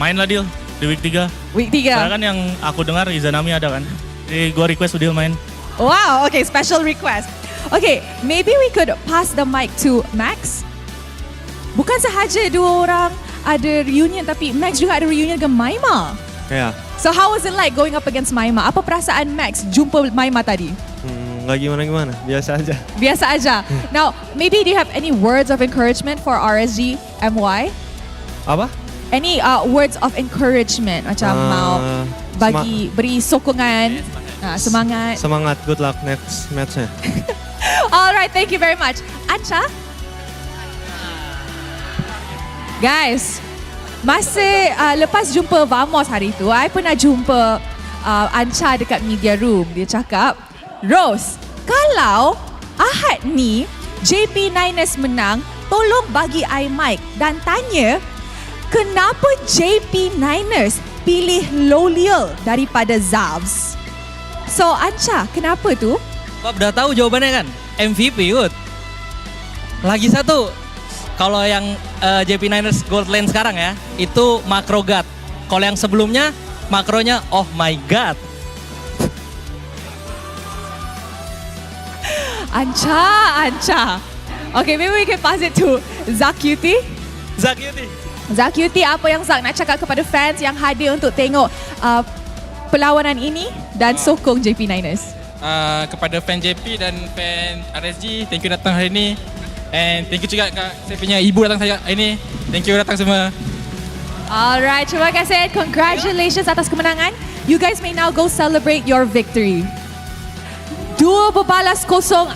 Main lah Dil di week 3. Week 3? Soalnya kan yang aku dengar Izanami ada kan. Jadi gue request Udil main. Wow, okay, special request. Okay, maybe we could pass the mic to Max. Bukan sahaja dua orang ada reunion, tapi Max juga ada reunion dengan Maima. Ya. So how was it like going up against Maima? Apa perasaan Max jumpa Maima tadi? Nggak gimana-gimana, biasa aja. Biasa aja. Now, maybe do you have any words of encouragement for RSG MY? Apa? Any words of encouragement? Macam mau beri sokongan, semangat. Semangat, good luck next match-nya. Alright, thank you very much. Ancha? Guys, masa lepas jumpa Vamos hari tu, I pernah jumpa Ancha dekat media room. Dia cakap, Rose, kalau Ahad ni JP Niners menang, tolong bagi I mic dan tanya kenapa JP Niners pilih Loliel daripada Zavs. So Ancha, kenapa tu? Sebab dah tahu jawabannya kan, MVP kot. Lagi satu, kalau yang JP Niners Gold Lane sekarang ya, itu macro god. Kalau yang sebelumnya, makronya oh my god. Ancha. Okay, maybe we can pass it to Zakyuti. Zakyuti, apa yang Zak nak cakap kepada fans yang hadir untuk tengok perlawanan ini dan sokong JP Niners? Kepada fan JP dan fan RSG, thank you datang hari ini. And thank you juga saya punya ibu datang hari ini. Thank you datang semua. Alright, terima kasih. Congratulations atas kemenangan. You guys may now go celebrate your victory. 2-0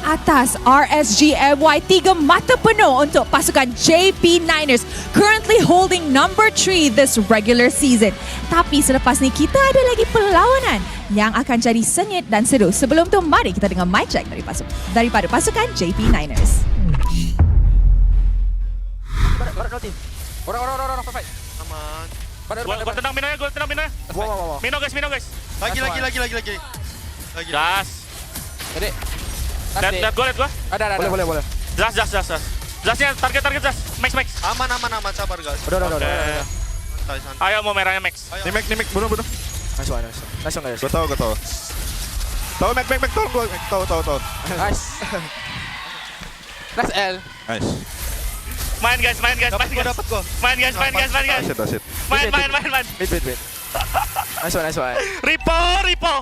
atas RSG MY. 3 mata penuh untuk pasukan JP Niners, currently holding number 3 this regular season. Tapi selepas ni kita ada lagi perlawanan yang akan jadi sengit dan seru. Sebelum tu, mari kita dengar mic check daripada pasukan JP Niners. Orang, fight. Aman. Gua tendang Mino ya. Mino guys. Lagi. Gas. Adik. Lihat gua. Ada. Boleh. Jas. Jasnya target Jas. Max. Aman, sabar guys. Udah. Santai. Ayo mau merahnya Max. Ni Mac, bunuh. Nice one guys. Gua tahu. Tahu Mac, tolong gua. Tahu. Nice. Nice L. Nice. Main guys. Main guys. Main. Wait. Nice one. Ripo.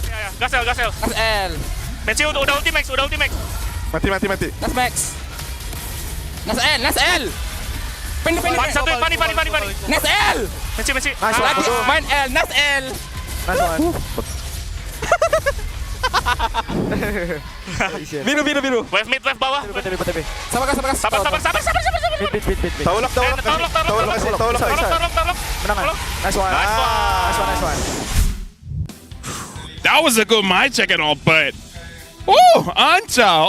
Ya. Gasel. Nice L. Messi udah ulti Max. Mati. Nice Max. Nice L. Pani. Nice L. Messi. Nice lagi. Main L. Nice L. Nice one. Biru. Wave mid, wave bawah. Sabar. Mid. Tolong. Menang. Nice one. That was a good mic check and all, but Ancha,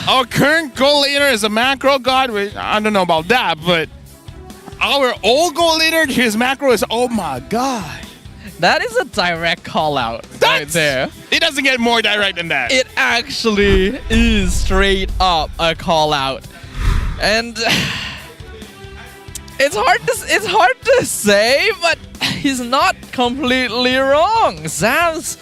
our current goal leader is a macro god. I don't know about that, but our old goal leader, his macro is oh my god. That is a direct call out right there. It doesn't get more direct than that. It actually is straight up a call out. And it's hard to say, but he's not completely wrong. Zavs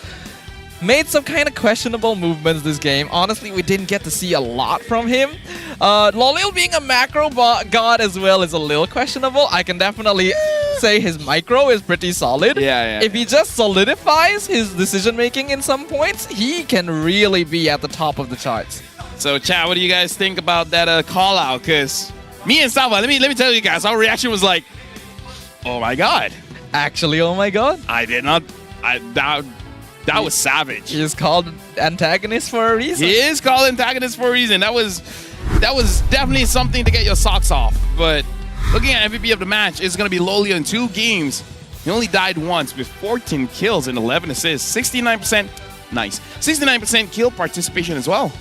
made some kind of questionable movements this game. Honestly, we didn't get to see a lot from him. Loliel being a macro god as well is a little questionable. I can definitely say his micro is pretty solid. Yeah. If he just solidifies his decision making in some points, he can really be at the top of the charts. So, chat, what do you guys think about that call out? Because me and Salva, let me tell you guys, our reaction was like, oh my god. Actually, oh my god. I did not. That was savage. He is called antagonist for a reason. He is called antagonist for a reason. That was definitely something to get your socks off. But looking at MVP of the match, it's going to be Lolio in 2 games. He only died once with 14 kills and 11 assists. 69%. Nice. 69% kill participation as well.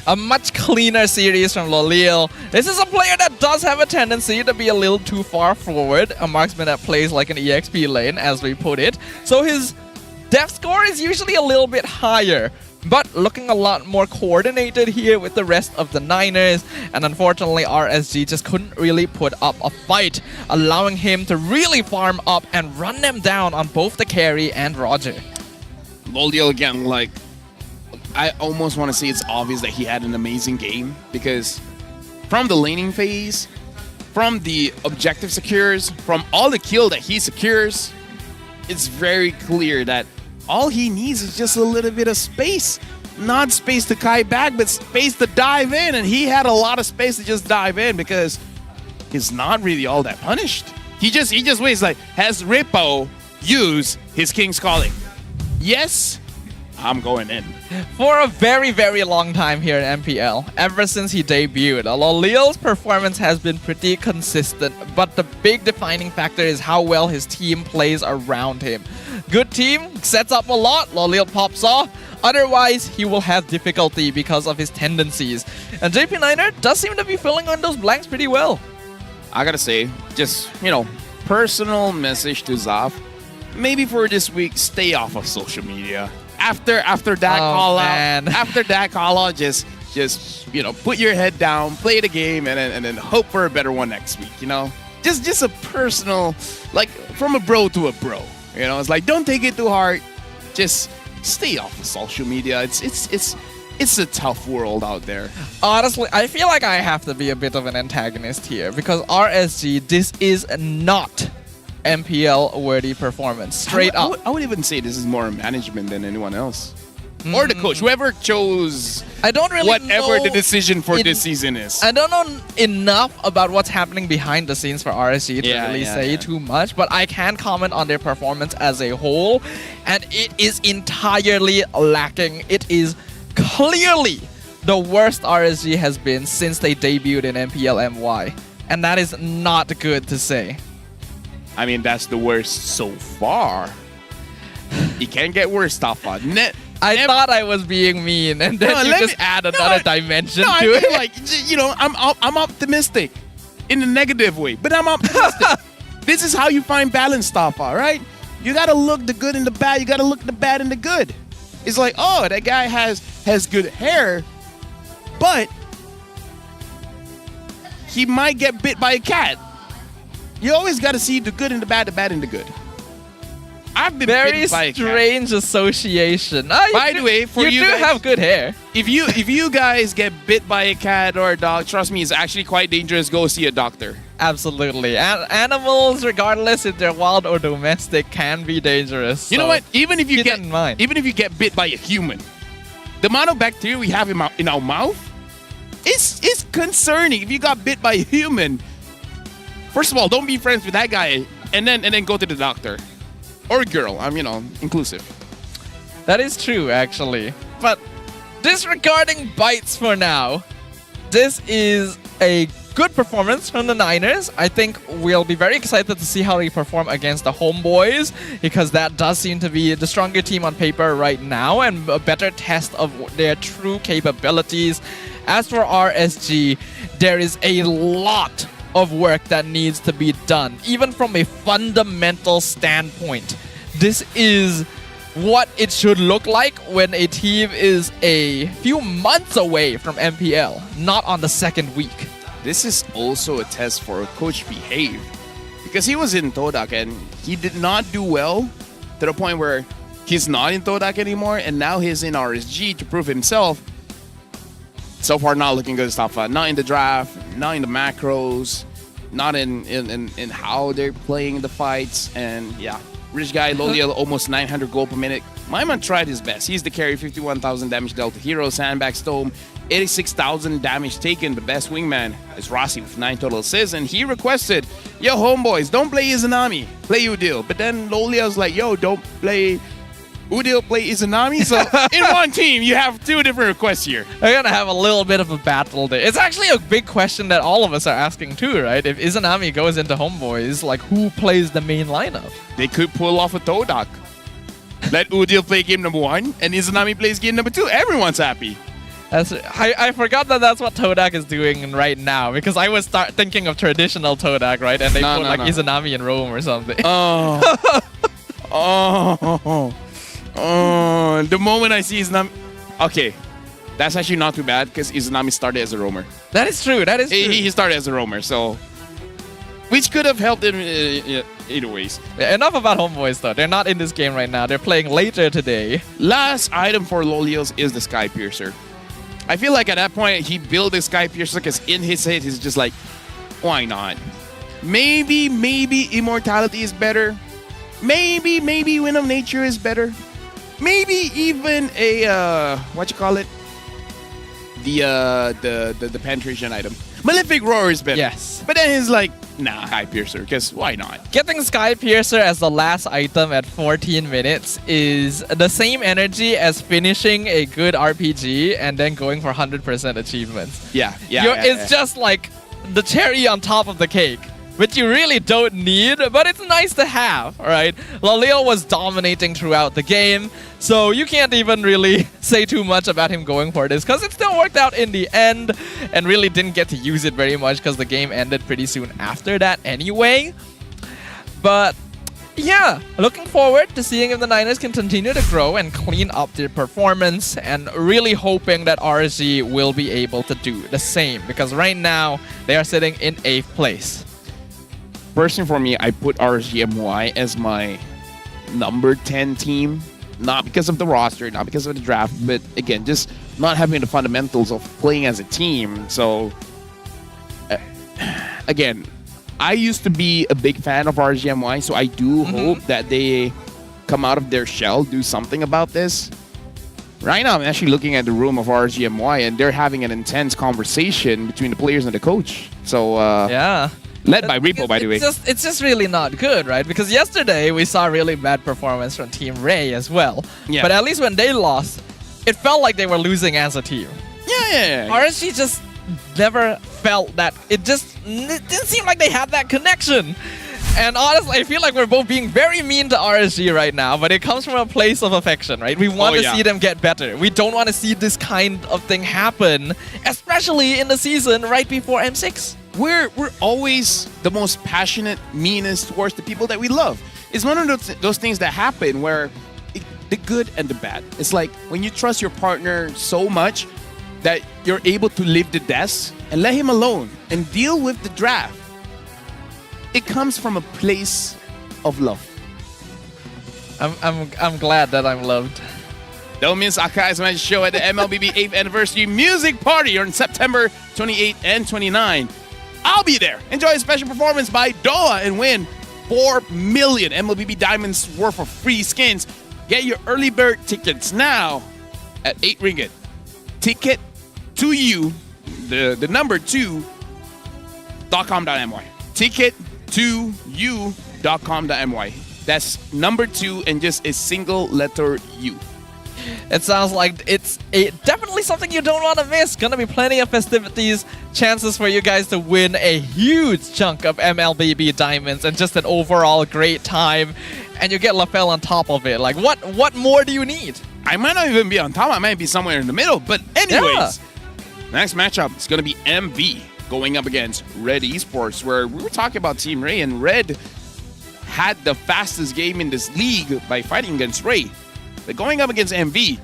A much cleaner series from Lolio. This is a player that does have a tendency to be a little too far forward. A marksman that plays like an EXP lane, as we put it. So his death score is usually a little bit higher, but looking a lot more coordinated here with the rest of the Niners. And unfortunately, RSG just couldn't really put up a fight, allowing him to really farm up and run them down on both the carry and Roger. Lolio again, like, I almost want to say it's obvious that he had an amazing game, because from the laning phase, from the objective secures, from all the kill that he secures, it's very clear that all he needs is just a little bit of space. Not space to kite back, but space to dive in. And he had a lot of space to just dive in because he's not really all that punished. He just waits like, has Rippo used his King's Calling? Yes, I'm going in. For a very, very long time here in MPL, ever since he debuted, Lolio's performance has been pretty consistent, but the big defining factor is how well his team plays around him. Good team, sets up a lot, Lolio pops off. Otherwise, he will have difficulty because of his tendencies. And JP Niner does seem to be filling in those blanks pretty well. I gotta say, just, personal message to Zaf. Maybe for this week, stay off of social media. After that call out, just put your head down, play the game, and then hope for a better one next week. Just a personal, like from a bro to a bro. It's like, don't take it too hard. Just stay off of social media. It's a tough world out there. Honestly, I feel like I have to be a bit of an antagonist here because RSG, this is not MPL-worthy performance. Straight up. I would even say this is more management than anyone else. Or the coach, whoever chose whatever the decision for this season is. I don't know enough about what's happening behind the scenes for RSG to really say too much, but I can comment on their performance as a whole, and it is entirely lacking. It is clearly the worst RSG has been since they debuted in MPL MY, and that is not good to say. I mean, that's the worst so far. It can get worse, Tafa. I thought I was being mean, and then you just add another dimension to it. Like, I'm optimistic in a negative way, but I'm optimistic. This is how you find balance, Tafa, right? You gotta look the good and the bad. You gotta look the bad and the good. It's like, oh, that guy has good hair, but he might get bit by a cat. You always gotta see the good and the bad and the good. I've been very strange association. By the way, for you guys, have good hair. If you guys get bit by a cat or a dog, trust me, it's actually quite dangerous. Go see a doctor. Absolutely. Animals, regardless if they're wild or domestic, can be dangerous. You know what? Even if you get bit by a human, the amount of bacteria we have in our mouth, it's concerning. If you got bit by a human, first of all, don't be friends with that guy, and then go to the doctor. Or girl, I'm, inclusive. That is true, actually. But disregarding bites for now, this is a good performance from the Niners. I think we'll be very excited to see how they perform against the Homeboys, because that does seem to be the stronger team on paper right now and a better test of their true capabilities. As for RSG, there is a lot of work that needs to be done, even from a fundamental standpoint. This is what it should look like when a team is a few months away from MPL, not on the second week. This is also a test for Coach Behave, because he was in Todak and he did not do well to the point where he's not in Todak anymore, and now he's in RSG to prove himself. So far, not looking good stuff. Not in the draft, not in the macros, not in how they're playing the fights. And yeah, rich guy, Lolio, almost 900 gold per minute. My man tried his best. He's the carry, 51,000 damage dealt to hero, sandbag, stone, 86,000 damage taken. The best wingman is Rossi with 9 total assists, and he requested, yo, homeboys, don't play Izanami, play Udil. But then Lolia was like, yo, don't play Udil, play Izanami. So in one team, you have 2 different requests here. We're gonna have a little bit of a battle there. It's actually a big question that all of us are asking too, right? If Izanami goes into Homeboys, like who plays the main lineup? They could pull off a Todak. Let Udil play game number 1, and Izanami plays game number 2. Everyone's happy. I forgot that that's what Todak is doing right now, because I was thinking of traditional Todak, right? And they put Izanami in Rome or something. Oh. The moment I see Izanami... Okay, that's actually not too bad, because Izanami started as a roamer. That is true, that is true. He started as a roamer, so... Which could have helped him either ways. Enough about Homeboys though. They're not in this game right now. They're playing later today. Last item for Lolios is the Sky Piercer. I feel like at that point, he built the Sky Piercer because in his head, he's just like, why not? Maybe Immortality is better. Maybe Wind of Nature is better. Maybe even a, what you call it? The penetration item. Malefic Roar is better. Yes. But then he's like, nah, Sky Piercer, because why not? Getting Sky Piercer as the last item at 14 minutes is the same energy as finishing a good RPG and then going for 100% achievements. It's just like the cherry on top of the cake, which you really don't need, but it's nice to have, right? Loleo was dominating throughout the game, so you can't even really say too much about him going for this, because it still worked out in the end, and really didn't get to use it very much because the game ended pretty soon after that anyway. But yeah, looking forward to seeing if the Niners can continue to grow and clean up their performance, and really hoping that RSG will be able to do the same, because right now they are sitting in 8th place. Personally, for me, I put RSGMY as my number 10 team. Not because of the roster, not because of the draft, but again, just not having the fundamentals of playing as a team. So, again, I used to be a big fan of RSGMY, so I do hope that they come out of their shell, do something about this. Right now, I'm actually looking at the room of RSGMY, and they're having an intense conversation between the players and the coach. So, yeah. Led by Repo, by the way. It's just really not good, right? Because yesterday we saw really bad performance from Team Ray as well. Yeah. But at least when they lost, it felt like they were losing as a team. Yeah. RSG just never felt that. It didn't seem like they had that connection. And honestly, I feel like we're both being very mean to RSG right now, but it comes from a place of affection, right? We want to see them get better. We don't want to see this kind of thing happen, especially in the season right before M6. We're always the most passionate, meanest towards the people that we love. It's one of those things that happen where the good and the bad. It's like when you trust your partner so much that you're able to leave the desk and let him alone and deal with the draft. It comes from a place of love. I'm glad that I'm loved. Don't miss Akai's Magic Show at the MLBB 8th Anniversary Music Party on September 28 and 29. I'll be there. Enjoy a special performance by Doa and win 4 million MLBB Diamonds worth of free skins. Get your early bird tickets now at 8 ringgit. Ticket to you, the number 2.com.my. Ticket to you.com.my. That's number 2 and just a single letter U. It sounds like it's definitely something you don't want to miss. Gonna be plenty of festivities, chances for you guys to win a huge chunk of MLBB diamonds, and just an overall great time. And you get LaFell on top of it. Like, what more do you need? I might not even be on top. I might be somewhere in the middle. But anyways, next matchup is gonna be MV going up against Red Esports, where we were talking about Team Ray, and Red had the fastest game in this league by fighting against Ray. But going up against MV,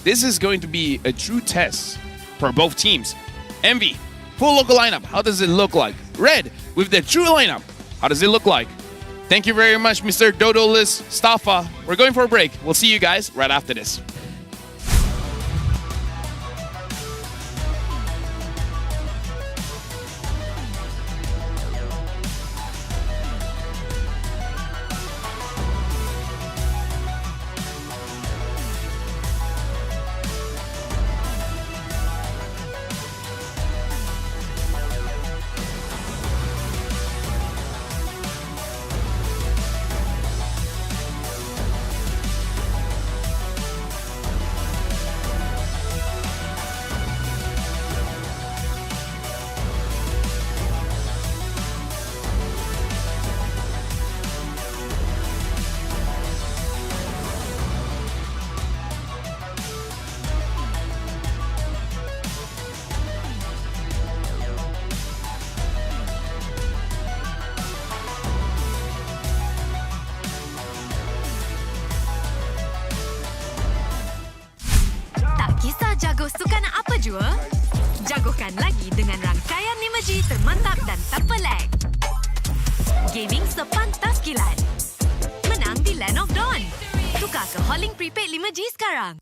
this is going to be a true test for both teams. MV, full local lineup, how does it look like? Red, with the true lineup, how does it look like? Thank you very much, Mr. Dodolis Staffa. We're going for a break. We'll see you guys right after this. Jagokan lagi dengan rangkaian imaji termantap dan terpelak. Gaming sepantas kilat. Menang di Land of Dawn. Tukar ke Holling Prepaid 5G sekarang.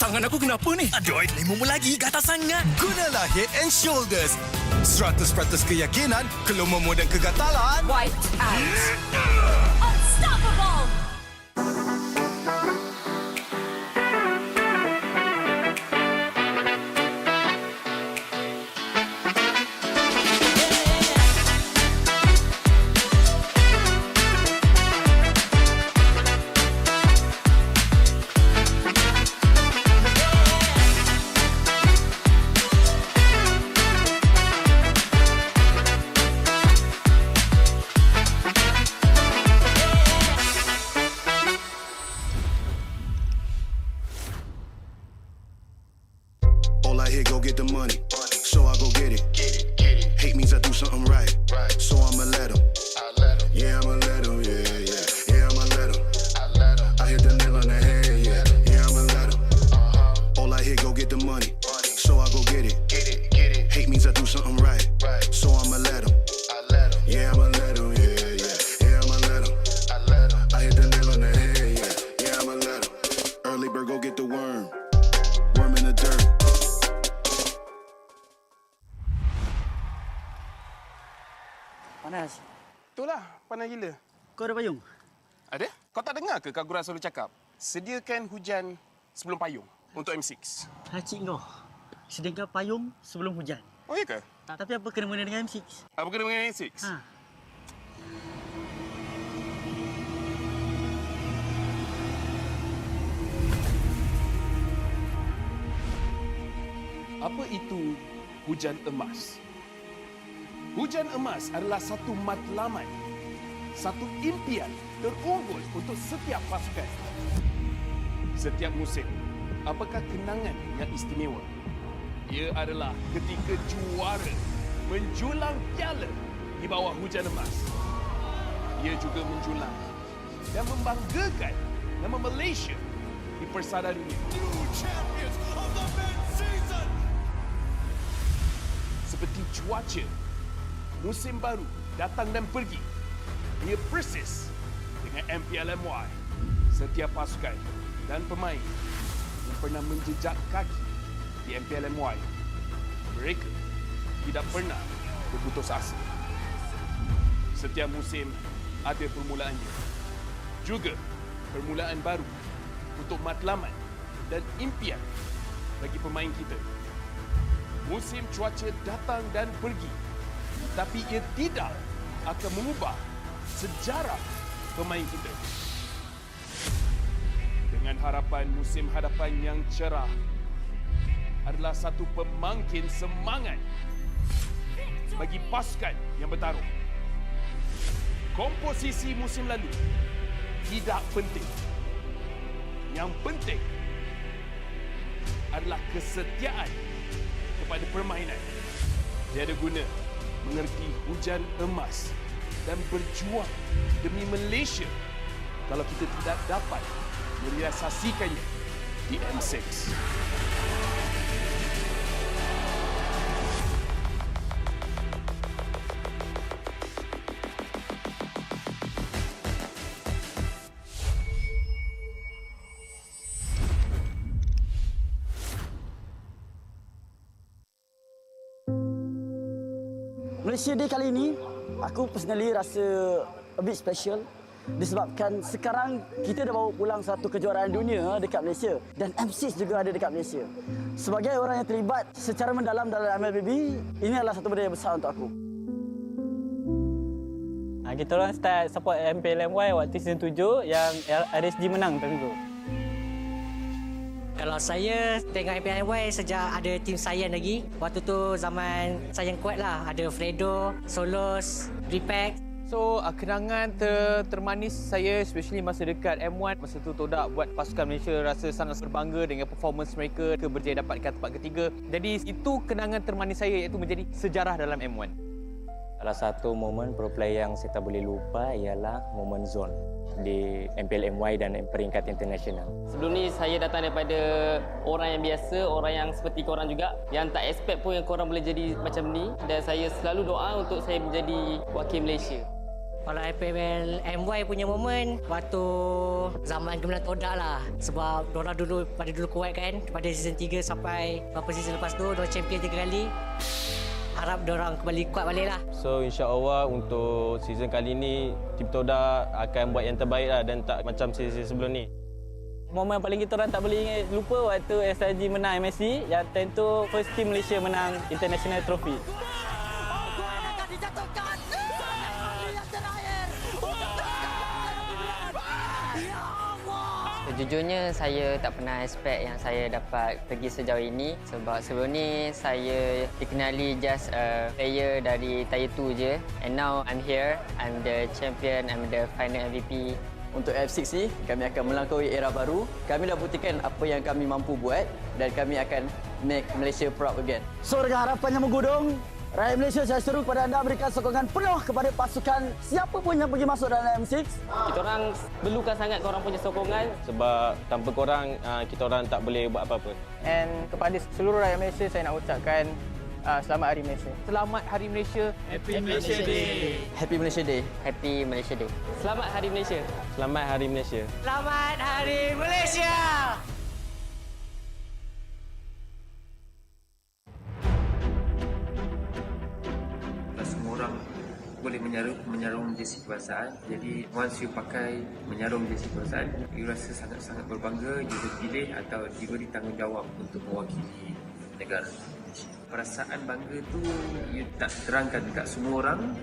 Tangan aku kenapa ni? Aduh, lemu lagi, gatal sangat. Gunalah Head and Shoulders. 100% keyakinan, kelumamu dan kegatalan. White out. Unstoppable. Panas. Itulah, panas gila. Kau ada payung? Ada? Kau tak dengar ke Kak Gura selalu cakap? Sediakan hujan sebelum payung untuk M6. Hacik kau. Sediakan payung sebelum hujan. Oh, iya ke? Tapi apa kena mengena dengan M6? Apa kena mengena M6? Ha. Apa itu hujan emas? Hujan emas adalah satu matlamat, satu impian terunggul untuk setiap pasukan. Setiap musim, apakah kenangan yang istimewa? Ia adalah ketika juara menjulang piala di bawah hujan emas. Ia juga menjulang dan membanggakan nama Malaysia di persada dunia. Seperti cuaca, musim baru datang dan pergi. Ia persis dengan MPL MY. Setiap pasukan dan pemain yang pernah menjejak kaki di MPL MY, mereka tidak pernah berputus asa. Setiap musim ada permulaannya. Juga permulaan baru untuk matlamat dan impian bagi pemain kita. Musim cuaca datang dan pergi, tapi ia tidak akan mengubah sejarah pemain kita. Dengan harapan musim hadapan yang cerah adalah satu pemangkin semangat bagi pasukan yang bertarung. Komposisi musim lalu tidak penting. Yang penting adalah kesetiaan kepada permainan. Tiada guna mengerti hujan emas dan berjuang demi Malaysia kalau kita tidak dapat merealisasikannya di M6. Malaysia Day kali ini, aku personally rasa a bit special disebabkan sekarang kita dah bawa pulang satu kejuaraan dunia dekat Malaysia dan M6 juga ada dekat Malaysia. Sebagai orang yang terlibat secara mendalam dalam MLBB, ini adalah satu benda yang besar untuk aku. Kita orang start support MPL MY waktu season 7 yang RSG menang time tu. Kalau saya tengok MPL MY sejak ada tim Sayan lagi. Waktu tu zaman Sayan kuat lah. Ada Fredo, Solos, Repack. So, kenangan termanis saya especially masa dekat M1. Masa tu Todak buat pasukan Malaysia rasa sangat berbangga dengan performance mereka. Berjaya dapatkan tempat ketiga. Jadi, itu kenangan termanis saya iaitu menjadi sejarah dalam M1. Salah satu momen pro player yang saya tak boleh lupa ialah momen zone di MPL MY dan peringkat internasional. Sebelum ni saya datang daripada orang yang biasa, orang yang seperti korang juga, yang tak expect pun yang korang boleh jadi macam ni, dan saya selalu doa untuk saya menjadi wakil Malaysia. Kalau MPL MY punya momen waktu zaman gemilang Todak lah. Sebab diorang pada dulu kuat kan, pada season 3 sampai beberapa season lepas tu diorang champion 3 kali. Harap diorang kembali kuat balik lah. So insya-Allah untuk season kali ni tim Todak akan buat yang terbaik lah dan tak macam season sebelum ni. Momen paling kita orang tak boleh lupa waktu SRG menang MSC, yang time tu first team Malaysia menang international trophy. Sejujurnya saya tak pernah expect yang saya dapat pergi sejauh ini, sebab sebelum ni saya dikenali just a player dari tier 2 je, and now I'm here, I'm the champion, I'm the final MVP. Untuk F6 ni, kami akan melangkaui era baru. Kami dah buktikan apa yang kami mampu buat dan kami akan make Malaysia proud again. So dengan harapan yang menggudung, rakyat Malaysia, saya seru kepada anda berikan sokongan penuh kepada pasukan siapa pun yang pergi masuk dalam M6. Kita orang perlukan sangat korang punya sokongan, sebab tanpa korang kita orang tak boleh buat apa-apa. And kepada seluruh rakyat Malaysia, saya nak ucapkan selamat Hari Malaysia. Selamat Hari Malaysia. Happy Malaysia Day. Happy Malaysia Day. Happy Malaysia Day. Selamat Hari Malaysia. Selamat Hari Malaysia. Selamat Hari Malaysia. Semua orang boleh menyarung jersey kebangsaan. Jadi once you pakai menyarung jersey kebangsaan, you rasa sangat-sangat berbangga, you dipilih atau diberi tanggungjawab untuk mewakili negara. Perasaan bangga tu you tak terangkan dekat semua orang,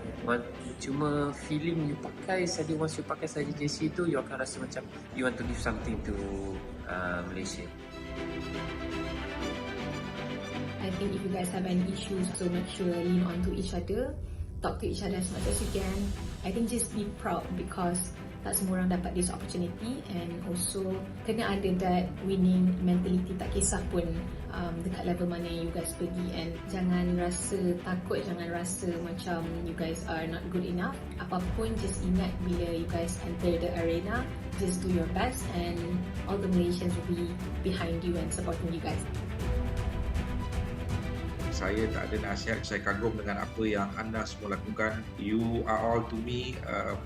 cuma feeling you pakai saja. Once you pakai saja jersey tu, you akan rasa macam you want to give something to Malaysia. I think if you guys have any issues, so make sure lean on to each other, talk to each other as much as you can. I think just be proud because tak semua orang dapat this opportunity, and also kena ada that winning mentality, tak kisah pun dekat level mana you guys pergi, and jangan rasa takut, jangan rasa macam you guys are not good enough. Apapun, just ingat bila you guys enter the arena, just do your best and all the Malaysians will be behind you and supporting you guys. Saya tak ada nasihat, saya kagum dengan apa yang anda semua lakukan. You are all to me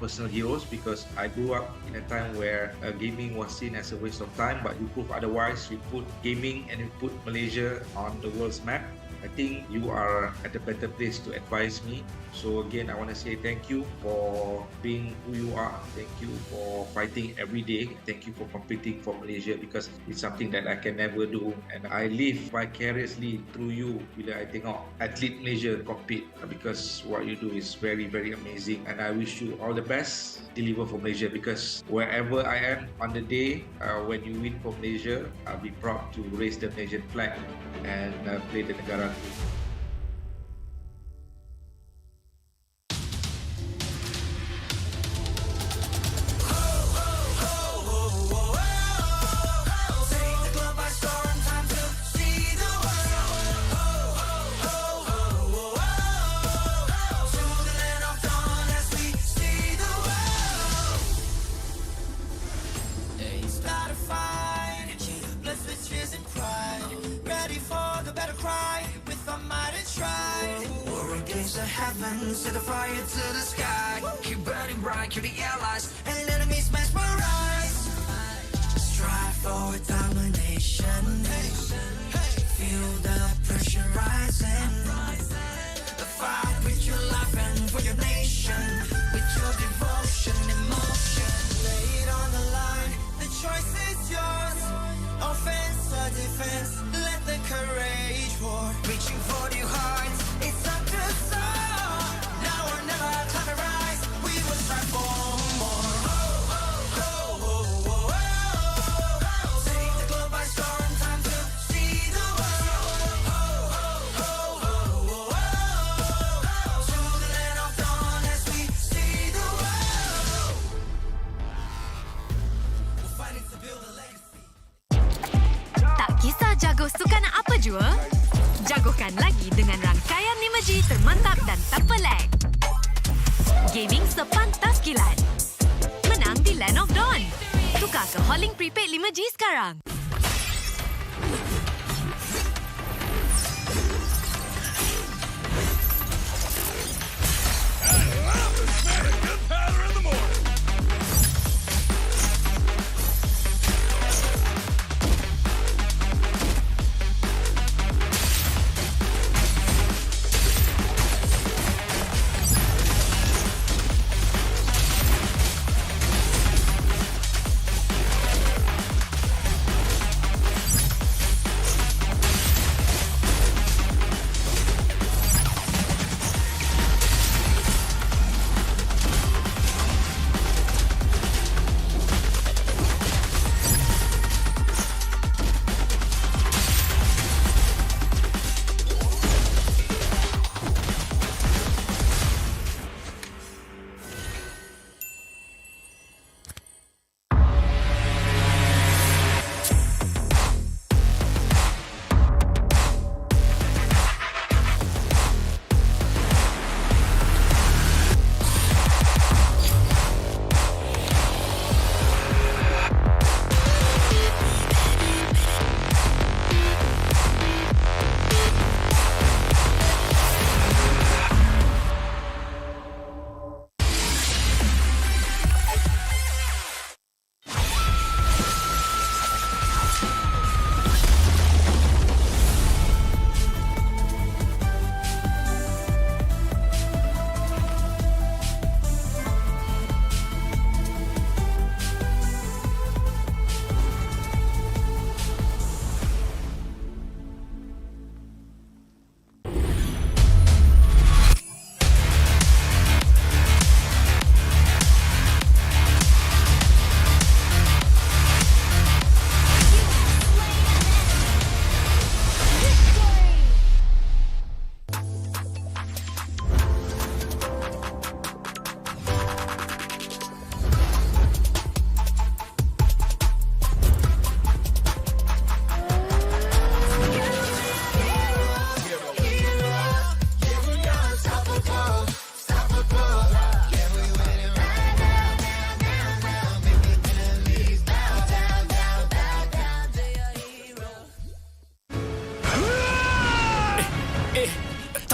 personal heroes because I grew up in a time where gaming was seen as a waste of time, but you prove otherwise. You put gaming and you put Malaysia on the world's map. I think you are at a better place to advise me. So again, I want to say thank you for being who you are. Thank you for fighting every day. Thank you for competing for Malaysia because it's something that I can never do. And I live vicariously through you bila I tengok atlet Malaysia compete because what you do is very, very amazing. And I wish you all the best. Deliver for Malaysia because wherever I am on the day when you win for Malaysia, I'll be proud to raise the Malaysian flag and play the negara. Set the fire to the sky. Keep burning bright, kill the allies, and enemies mesmerize. Strive for domination. Feel the pressure rising. The fight with your life and for your nation. With your devotion, emotion. Lay it on the line. The choice is yours. Offense or defense. Let the courage roar. Reaching for your heart. It's up to soar. Jago sukan apa jua? Jagokan lagi dengan rangkaian 5G termantap dan terpelek. Gaming sepantas kilat. Menang di Land of Dawn. Tukar ke Holling Prepaid 5G sekarang.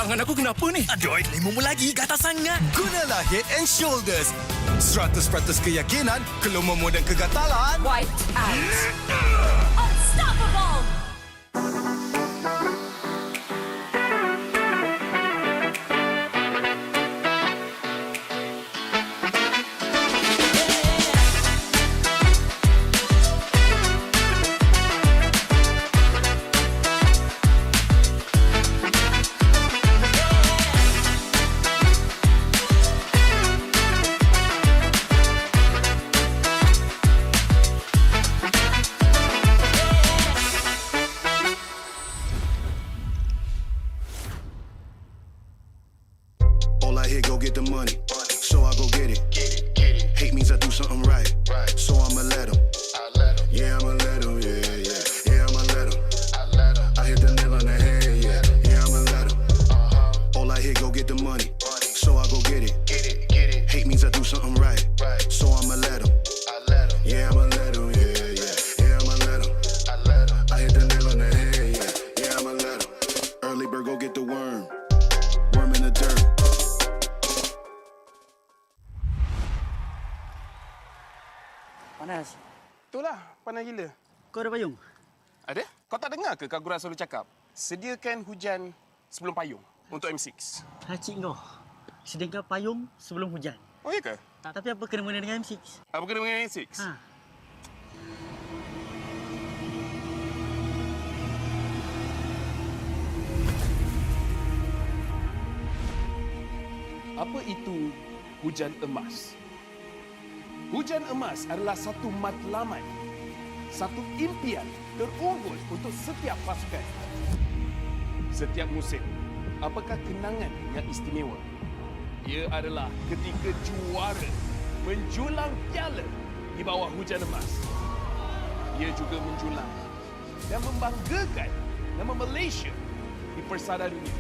Tangan aku kenapa ni? Aduh, lemu lagi, gatal sangat. Gunalah Head and Shoulders. 100% keyakinan, kelomomo dan kegatalan. White out. Unstoppable. All I hear, go get the money. So I go get it. Hate means I do something right. So I'ma let him. Yeah, I'ma let him. Yeah, I'ma let him. I hit the nail on the head. Yeah, I'ma let him. All I hear, go get the money. So I go get it. Hate means I do something right. So I'ma let him. Yeah, I'ma let him. Yeah, I'ma let him. I hit the nail on the head. Yeah, I'ma let him. Early bird, go get the worm. Worm in the dirt. Panas. Itulah, panas gila. Kau ada payung? Ada? Kau tak dengar ke Kak Gura selalu cakap? Sediakan hujan sebelum payung untuk M6. Hacik kau. Sediakan payung sebelum hujan. Oh, iya ke? Tapi apa kena-mena dengan M6? Apa kena dengan M6? Ha. Apa itu hujan emas? Hujan emas adalah satu matlamat, satu impian terunggul untuk setiap pasukan. Setiap musim, apakah kenangan yang istimewa? Ia adalah ketika juara menjulang piala di bawah hujan emas. Ia juga menjulang dan membanggakan nama Malaysia di persada dunia.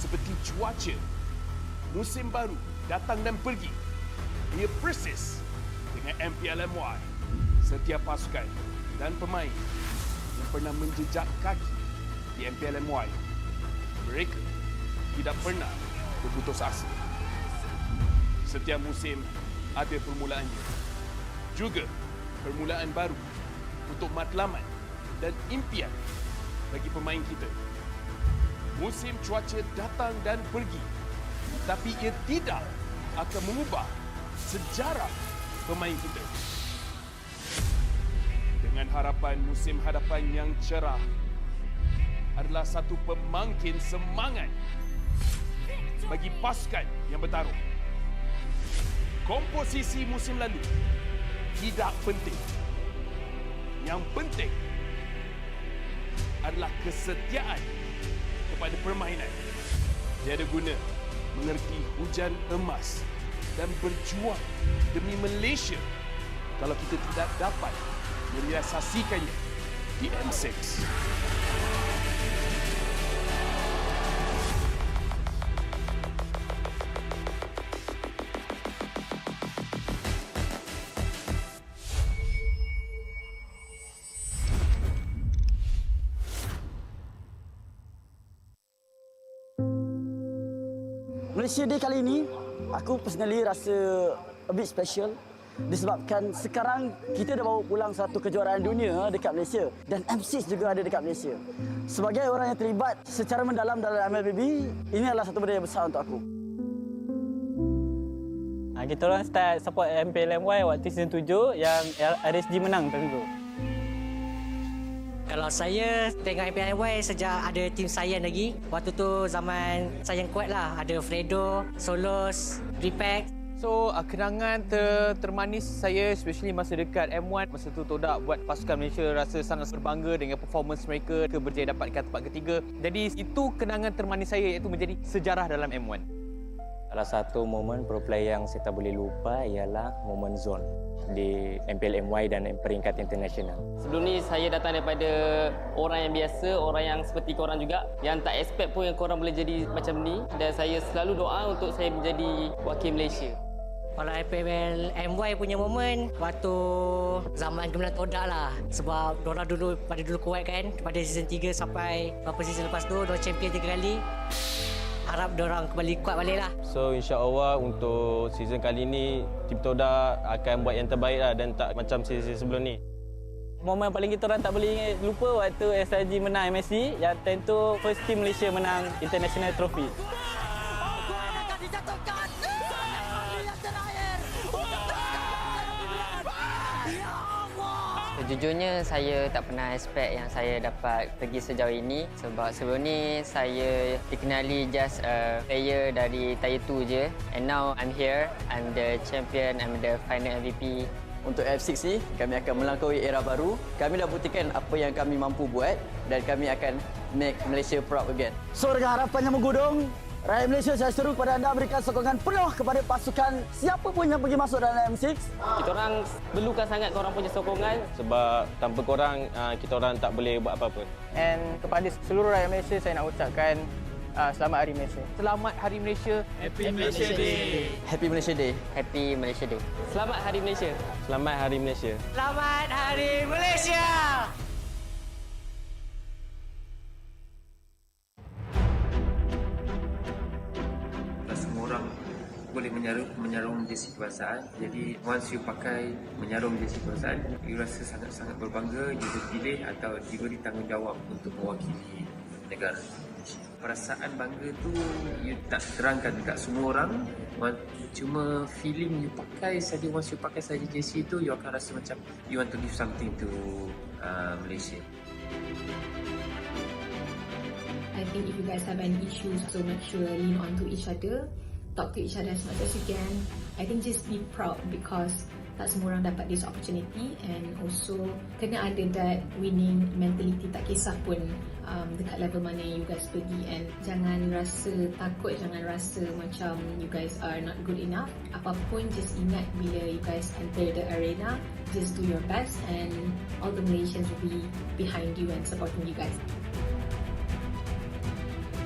Seperti cuaca, musim baru datang dan pergi. Ia persis dengan MPL MY. Setiap pasukan dan pemain yang pernah menjejak kaki di MPL MY, mereka tidak pernah berputus asa. Setiap musim ada permulaannya. Juga permulaan baru untuk matlamat dan impian bagi pemain kita. Musim cuaca datang dan pergi, tapi ia tidak akan mengubah sejarah pemain kita. Dengan harapan musim hadapan yang cerah adalah satu pemangkin semangat bagi pasukan yang bertarung. Komposisi musim lalu tidak penting. Yang penting adalah kesetiaan kepada permainan. Tiada guna mengerti hujan emas dan berjuang demi Malaysia kalau kita tidak dapat merealisasikannya di M6. Malaysia Day kali ini, aku personally rasa a bit special disebabkan sekarang kita dah bawa pulang satu kejuaraan dunia dekat Malaysia dan M6 juga ada dekat Malaysia. Sebagai orang yang terlibat secara mendalam dalam MLBB, ini adalah satu benda yang besar untuk aku. Kita orang start support MPL MY waktu season 7 yang RSG menang time tu. Kalau saya tengok MPL sejak ada tim Sayan lagi. Waktu tu zaman Sayan kuat lah. Ada Fredo, Solos, Repack. So, kenangan termanis saya especially masa dekat M1. Masa tu Todak buat pasukan Malaysia rasa sangat berbangga dengan performance mereka berjaya dapatkan tempat ketiga. Jadi itu kenangan termanis saya iaitu menjadi sejarah dalam M1. Salah satu momen pro player yang saya tak boleh lupa ialah momen zone di MPL MY dan peringkat internasional. Sebelum ni saya datang daripada orang yang biasa, orang yang seperti korang juga, yang tak expect pun yang korang boleh jadi macam ni, dan saya selalu doa untuk saya menjadi wakil Malaysia. Kalau MPL MY punya moment waktu zaman gemilang todak lah. Sebab diorang dulu kuat kan. Pada season 3 sampai beberapa season lepas tu diorang champion 3 kali. Harap diorang kembali kuat balik lah. So insya-Allah untuk season kali ni tim Todak akan buat yang terbaik lah dan tak macam season sebelum ni. Momen paling kita orang tak boleh lupa waktu SRG menang MSC, yang time tu first team Malaysia menang International Trophy. Sejujurnya saya tak pernah expect yang saya dapat pergi sejauh ini sebab sebelum ni saya dikenali just a player dari Tier 2 je, and now I'm here, I'm the champion, I'm the final MVP. Untuk F6 ni, kami akan melampaui era baru. Kami dah buktikan apa yang kami mampu buat dan kami akan make Malaysia proud again. So dengan harapan yang menggudung, rakyat Malaysia, saya seru kepada anda berikan sokongan penuh kepada pasukan siapa pun yang pergi masuk dalam M6. Kita orang perlukan sangat korang punya sokongan Sebab tanpa korang, kita orang tak boleh buat apa-apa. and kepada seluruh rakyat Malaysia saya nak ucapkan selamat Hari Malaysia. Selamat Hari Malaysia. Happy Malaysia Day. Happy Malaysia Day. Happy Malaysia Day. Selamat Hari Malaysia. Selamat Hari Malaysia. Selamat Hari Malaysia. Semua orang boleh menyarung jersey kebangsaan. Jadi once you pakai menyarung jersey kebangsaan, you rasa sangat-sangat berbangga, you dipilih atau diberi tanggungjawab untuk mewakili negara. Perasaan bangga tu you tak terangkan dekat semua orang. Cuma feeling you pakai saja, once you pakai saja jersey tu, you akan rasa macam you want to give something to Malaysia. I think if you guys have any issues, so make sure lean on to each other, talk to each other as much as you can. I think just be proud because tak semua orang dapat this opportunity, and also kena ada that winning mentality, tak kisah pun dekat level mana you guys pergi, and jangan rasa takut, jangan rasa macam you guys are not good enough. Apapun, just ingat bila you guys enter the arena, just do your best and all the Malaysians will be behind you and supporting you guys.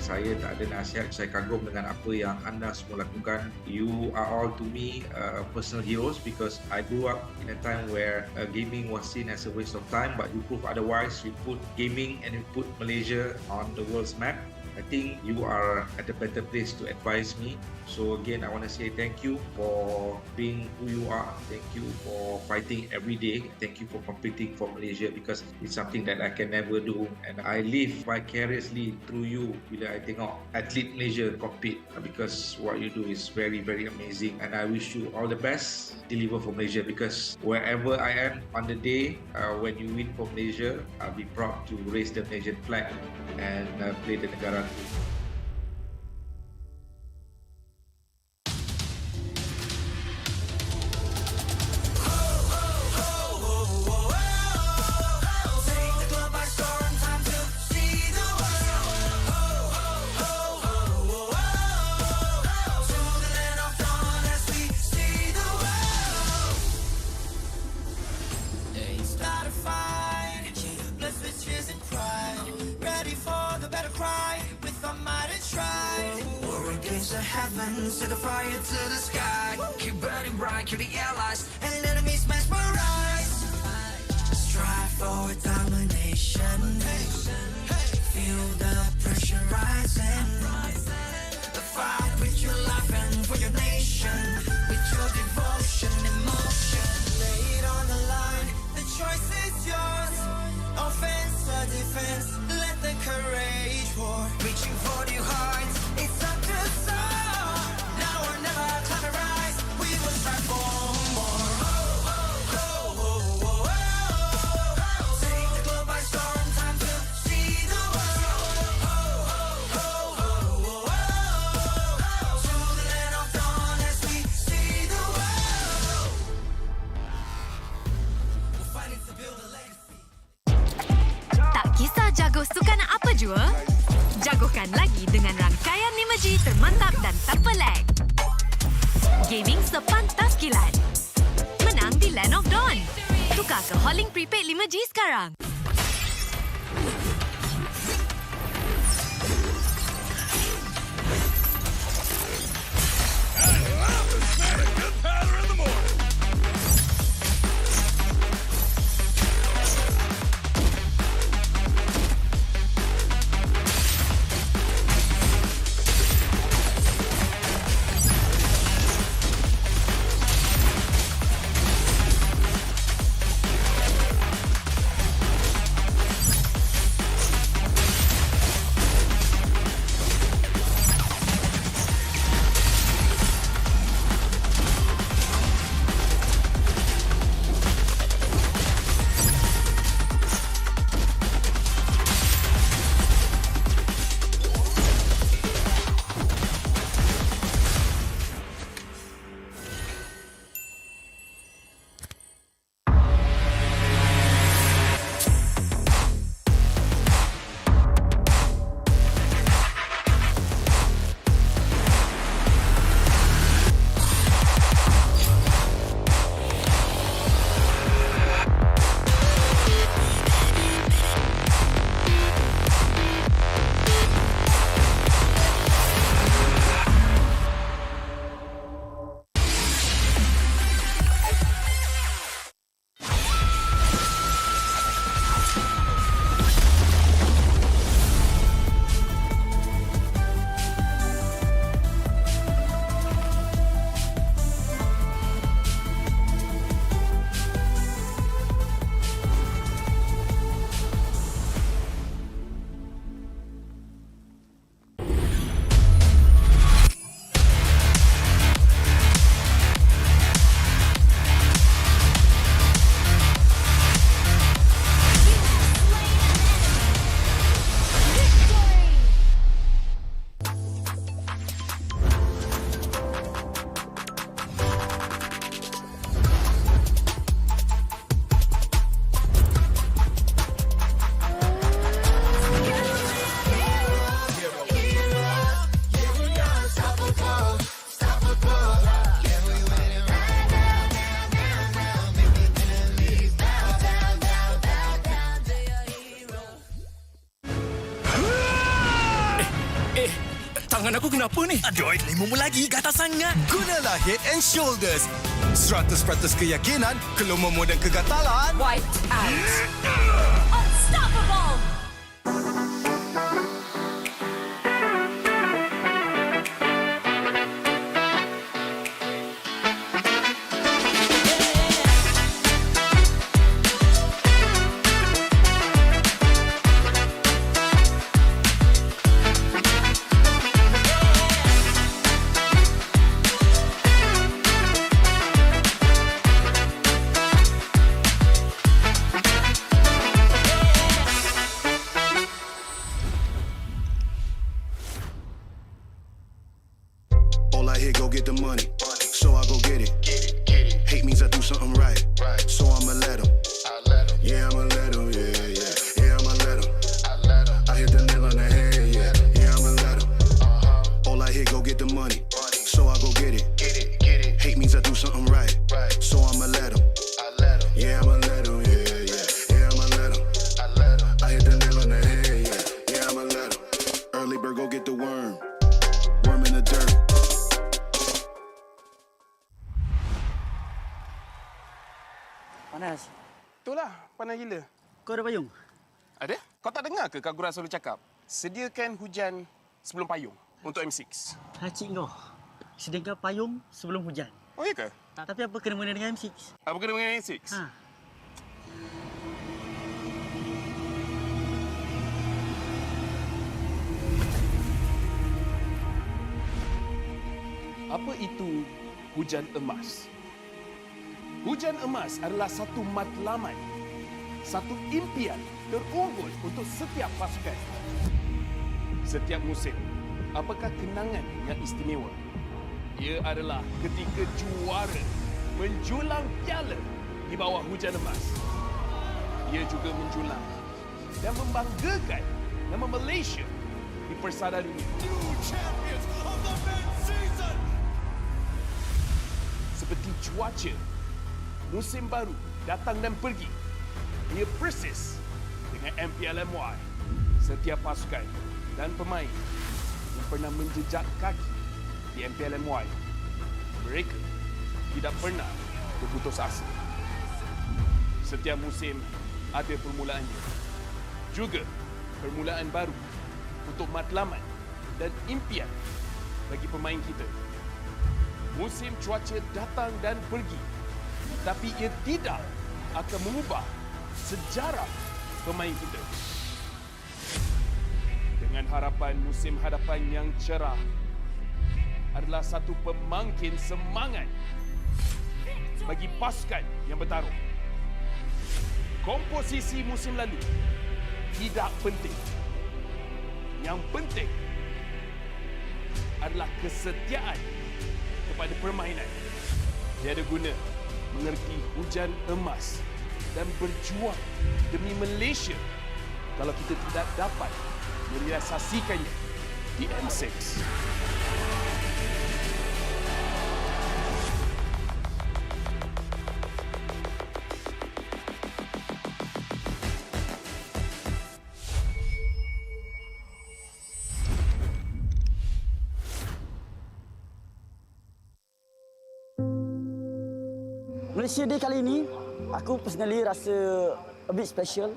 Saya tak ada nasihat, saya kagum dengan apa yang anda semua lakukan. You are all to me personal heroes because I grew up in a time where gaming was seen as a waste of time, but you prove otherwise. You put gaming and you put Malaysia on the world's map. I think you are at a better place to advise me. So again, I want to say thank you for being who you are. Thank you for fighting every day. Thank you for competing for Malaysia because it's something that I can never do. And I live vicariously through you bila I tengok atlet Malaysia compete because what you do is very, very amazing. And I wish you all the best. Deliver for Malaysia because wherever I am on the day when you win for Malaysia, I'll be proud to raise the Malaysian flag and play the negara. Set the fire to the sky. Keep burning bright, kill the allies and enemies mesmerized. Strive for domination. Feel the pressure rising. The fight with your life and for your nation. With your devotion, emotion. Lay it on the line. The choice is yours. Offense or defense. Let the courage roar. Reaching for the heights. It's up to soar. Jago sukan apa jua? Jagokan lagi dengan rangkaian 5G termantap dan terpelek. Gaming sepantas kilat. Menang di Land of Dawn. Tukar ke Holling Prepaid 5G sekarang. Tangan aku kenapa ni? Aduh, lima lagi, gatal sangat. Gunalah Head and Shoulders. 100% keyakinan, kelumamu dan kegatalan. Wiped out. Unstoppable. All I hear, go get the money. So I go get it. Hate means I do something right. So I'ma let him. Yeah, I'ma let him. Yeah, yeah. Yeah, I'ma let him. I hit the nail on the head. Yeah, yeah, I'ma let him. All I hear, go get the money. So I go get it. Hate means I do something right. So I'ma let him. Yeah, I'ma let him. Yeah, yeah. Yeah, I'ma let him. I hit the nail on the head. Yeah, yeah, I'ma let him. Early bird, go get the worm. Worm in the dirt. Panas. Itulah, panas gila. Kau ada payung? Ada? Kau tak dengar ke Kagura selalu cakap? Sediakan hujan sebelum payung untuk M6. Cik kau. Sediakan payung sebelum hujan. Oh, iya ke? Tapi apa kena mengena dengan M6? Apa kena dengan M6? Ha. Apa itu hujan emas? Hujan emas adalah satu matlamat, satu impian terunggul untuk setiap pasukan. Setiap musim, apakah kenangan yang istimewa? Ia adalah ketika juara menjulang piala di bawah hujan emas. Ia juga menjulang dan membanggakan nama Malaysia di persada dunia. Seperti cuaca, musim baru datang dan pergi. Ia persis dengan MPL MY. Setiap pasukan dan pemain yang pernah menjejak kaki di MPL MY, mereka tidak pernah berputus asa. Setiap musim ada permulaannya. Juga permulaan baru untuk matlamat dan impian bagi pemain kita. Musim cuaca datang dan pergi, tapi ia tidak akan mengubah sejarah pemain kita. Dengan harapan musim hadapan yang cerah adalah satu pemangkin semangat bagi pasukan yang bertarung. Komposisi musim lalu tidak penting. Yang penting adalah kesetiaan kepada permainan. Tiada guna mengerti hujan emas dan berjuang demi Malaysia kalau kita tidak dapat merealisasikannya di M6. Malaysia Day kali ini, aku personally rasa a bit special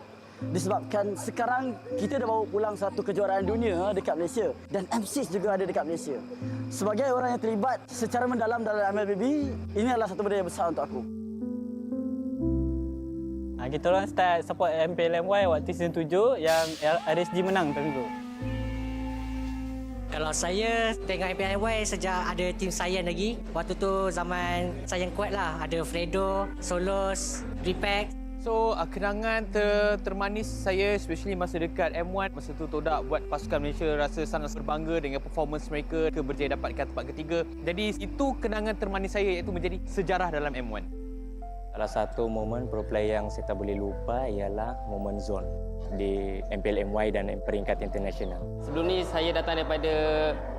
disebabkan sekarang kita dah bawa pulang satu kejuaraan dunia dekat Malaysia dan M6 juga ada dekat Malaysia. Sebagai orang yang terlibat secara mendalam dalam MLBB, ini adalah satu benda yang besar untuk aku. Kita orang start support MPL MY waktu season 7 yang RSG menang tentu. Kalau saya tengok MPL MY sejak ada tim Sayan lagi. Waktu tu zaman Sayan kuat lah. Ada Fredo, Solos, Repack. So, kenangan termanis saya especially masa dekat M1. Masa tu Todak buat pasukan Malaysia rasa sangat berbangga dengan performance mereka berjaya dapatkan tempat ketiga. Jadi itu kenangan termanis saya iaitu menjadi sejarah dalam M1. Salah satu momen pro player yang saya tak boleh lupa ialah momen zone di MPL MY dan peringkat internasional. Sebelum ni saya datang daripada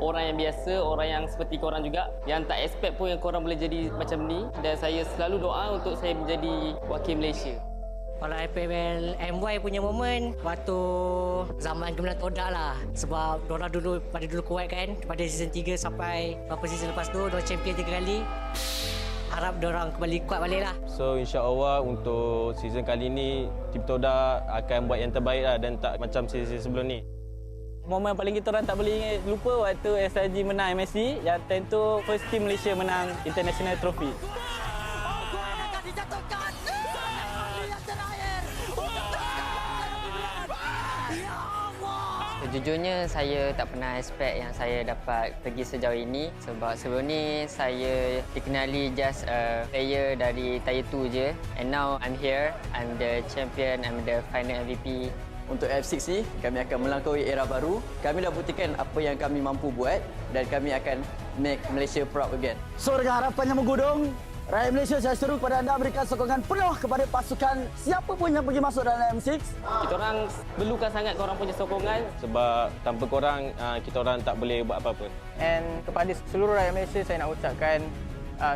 orang yang biasa, orang yang seperti korang juga, yang tak expect pun yang korang boleh jadi macam ni, dan saya selalu doa untuk saya menjadi wakil Malaysia. Kalau MPL MY punya moment waktu zaman gemilang todak lah. Sebab diorang pada dulu kuat kan. Pada season 3 sampai beberapa season lepas tu diorang champion 3 kali. Harap diorang kembali kuat balik lah. So insya-Allah untuk season kali ni tim Todak akan buat yang terbaik lah dan tak macam season sebelum ni. Momen paling kita orang tak boleh lupa waktu SRG menang MSC, yang time tu first team Malaysia menang International Trophy. Sejujurnya saya tak pernah expect yang saya dapat pergi sejauh ini, sebab sebelum ni saya dikenali just a player dari Tier 2 je, and now I'm here, I'm the champion, I'm the final MVP. Untuk F6 ni, kami akan melangkaui era baru. Kami dah buktikan apa yang kami mampu buat dan kami akan make Malaysia proud again. So dengan harapan yang menggudung, rakyat Malaysia, saya seru kepada anda berikan sokongan penuh kepada pasukan siapa pun yang pergi masuk dalam M6. Kita orang perlukan sangat korang punya sokongan. Sebab tanpa korang, kita orang tak boleh buat apa-apa. And kepada seluruh rakyat Malaysia, saya nak ucapkan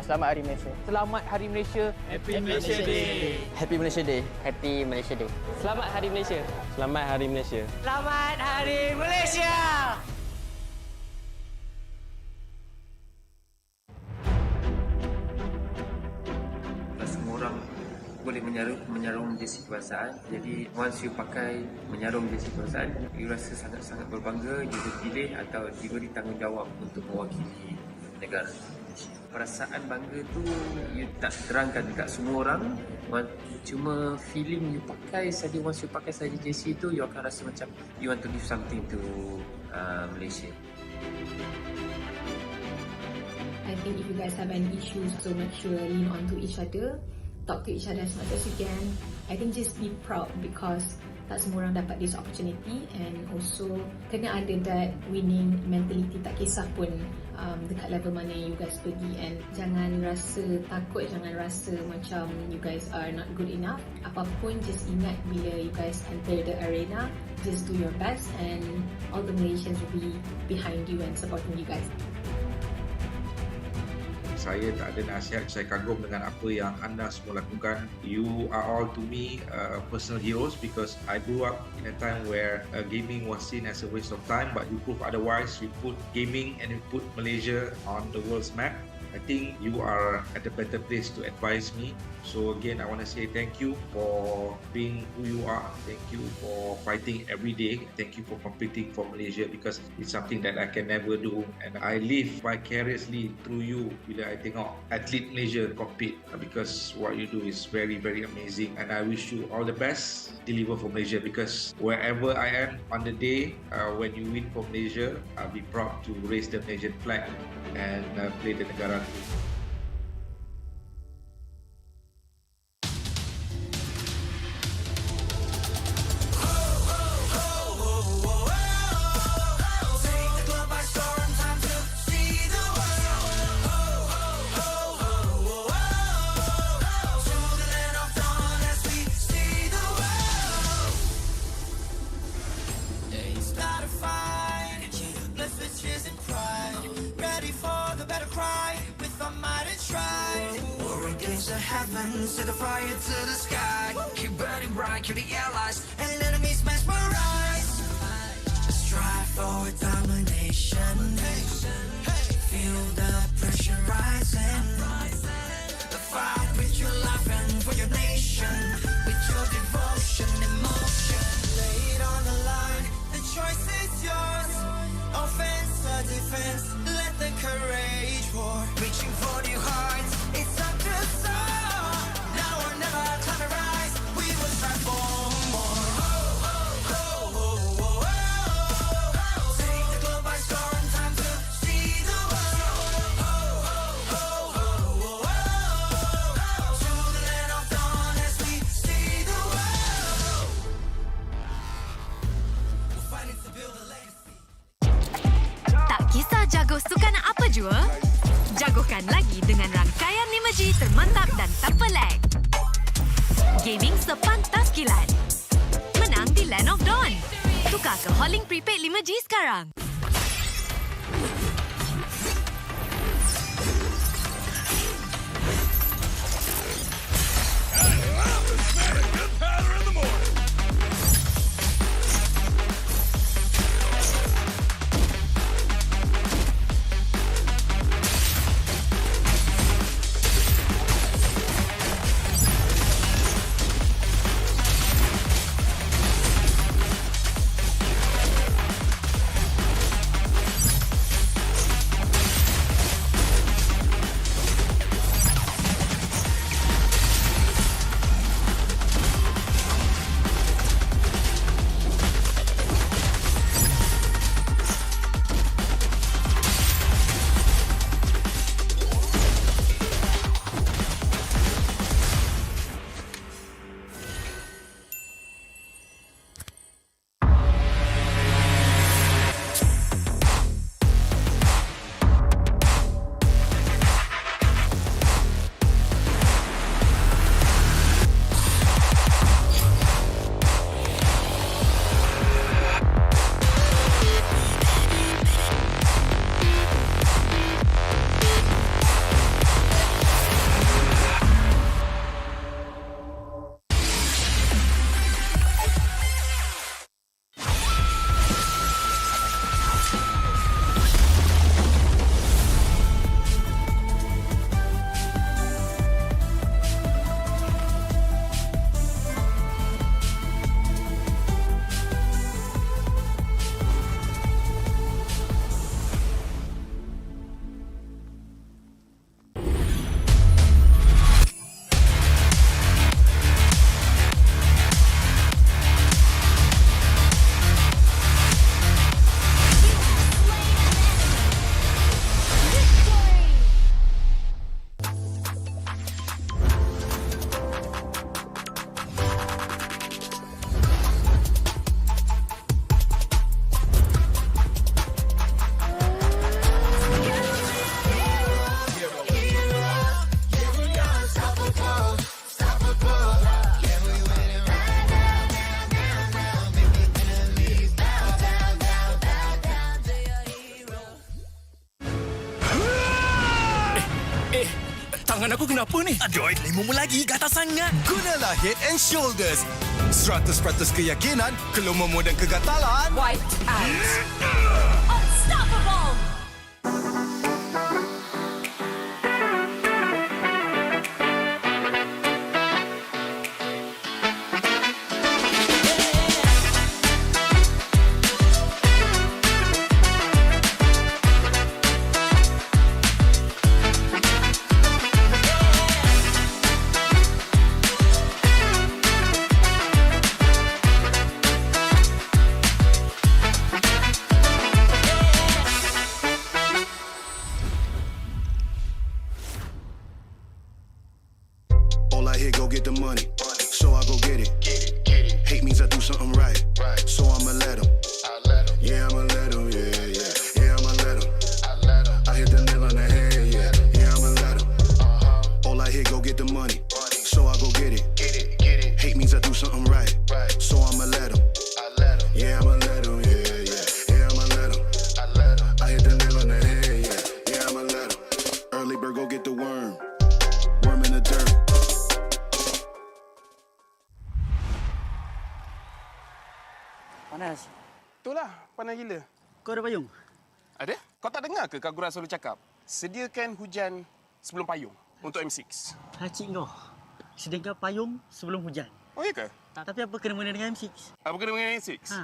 Selamat Hari Malaysia. Selamat Hari Malaysia. Happy Malaysia Day. Happy Malaysia Day. Happy Malaysia Day. Selamat Hari Malaysia. Selamat Hari Malaysia. Selamat Hari Malaysia. Semua orang boleh menyarung jersey kebangsaan. Jadi once you pakai menyarung jersey kebangsaan, you rasa sangat-sangat berbangga, you dipilih atau diberi tanggungjawab untuk mewakili negara. Perasaan bangga tu you tak terangkan dekat semua orang, cuma feeling you pakai saja, once you pakai saja jersey tu, you akan rasa macam you want to give something to Malaysia. I think if you guys have any issues, so make sure lean on to each other, talk to each other as much as you can. I think just be proud because tak semua orang dapat this opportunity, and also kena ada that winning mentality, tak kisah pun dekat level mana you guys pergi, and jangan rasa takut, jangan rasa macam you guys are not good enough. Apapun, just ingat bila you guys enter the arena, just do your best and all the Malaysians will be behind you and supporting you guys. Saya tak ada nasihat, saya kagum dengan apa yang anda semua lakukan. You are all to me personal heroes because I grew up in a time where gaming was seen as a waste of time, but you prove otherwise. You put gaming and you put Malaysia on the world's map. I think you are at a better place to advise me. So again, I want to say thank you for being who you are. Thank you for fighting every day. Thank you for competing for Malaysia because it's something that I can never do. And I live vicariously through you bila I tengok atlet Malaysia compete because what you do is very, very amazing. And I wish you all the best. Deliver for Malaysia because wherever I am on the day when you win for Malaysia, I'll be proud to raise the Malaysian flag and play the negara. Set the fire to the sky. Keep burning bright, kill the allies and enemies mesmerize. Strive for domination. Feel the pressure rising. The fight with your life and for your nation. With your devotion, emotion. Lay it on the line, the choice is yours. Offense or defense, let the courage roar. Reaching for new heights, it's up to soar. Jago sukan apa jua? Jagokan lagi dengan rangkaian 5G termantap dan tanpa lag. Gaming sepantas kilat. Menang di Land of Dawn. Tukar ke Holling Prepaid 5G sekarang. MPL aku kenapa ni? Aduh, 5 lagi, gatal sangat. Gunalah Head and Shoulders. 100% keyakinan, keluarmu dan kegatalan. White out. Unstoppable. All I hear, go get the money. So I go get it. Hate means I do something right. So I'ma let him. Yeah, I'ma let him. Yeah, yeah. Yeah, I'ma let him. I hit the nail on the head. Yeah, yeah, I'ma let him. All I hear, go get the money. So I go get it. Hate means I do something right. So I'ma let him. Yeah, I'ma let him. Yeah, yeah. Yeah, I'ma let him. I hit the nail on the head. Yeah, yeah, I'ma let him. Early bird, go get the worm. Worm in the dirt. Panas. Itulah, panas gila. Kau ada payung? Ada? Kau tak dengar ke Kagura selalu cakap? Sediakan hujan sebelum payung untuk M6. Cik kau. Sediakan payung sebelum hujan. Oh, iya ke? Tapi apa kena mengena dengan M6? Apa kena dengan M6? Ha.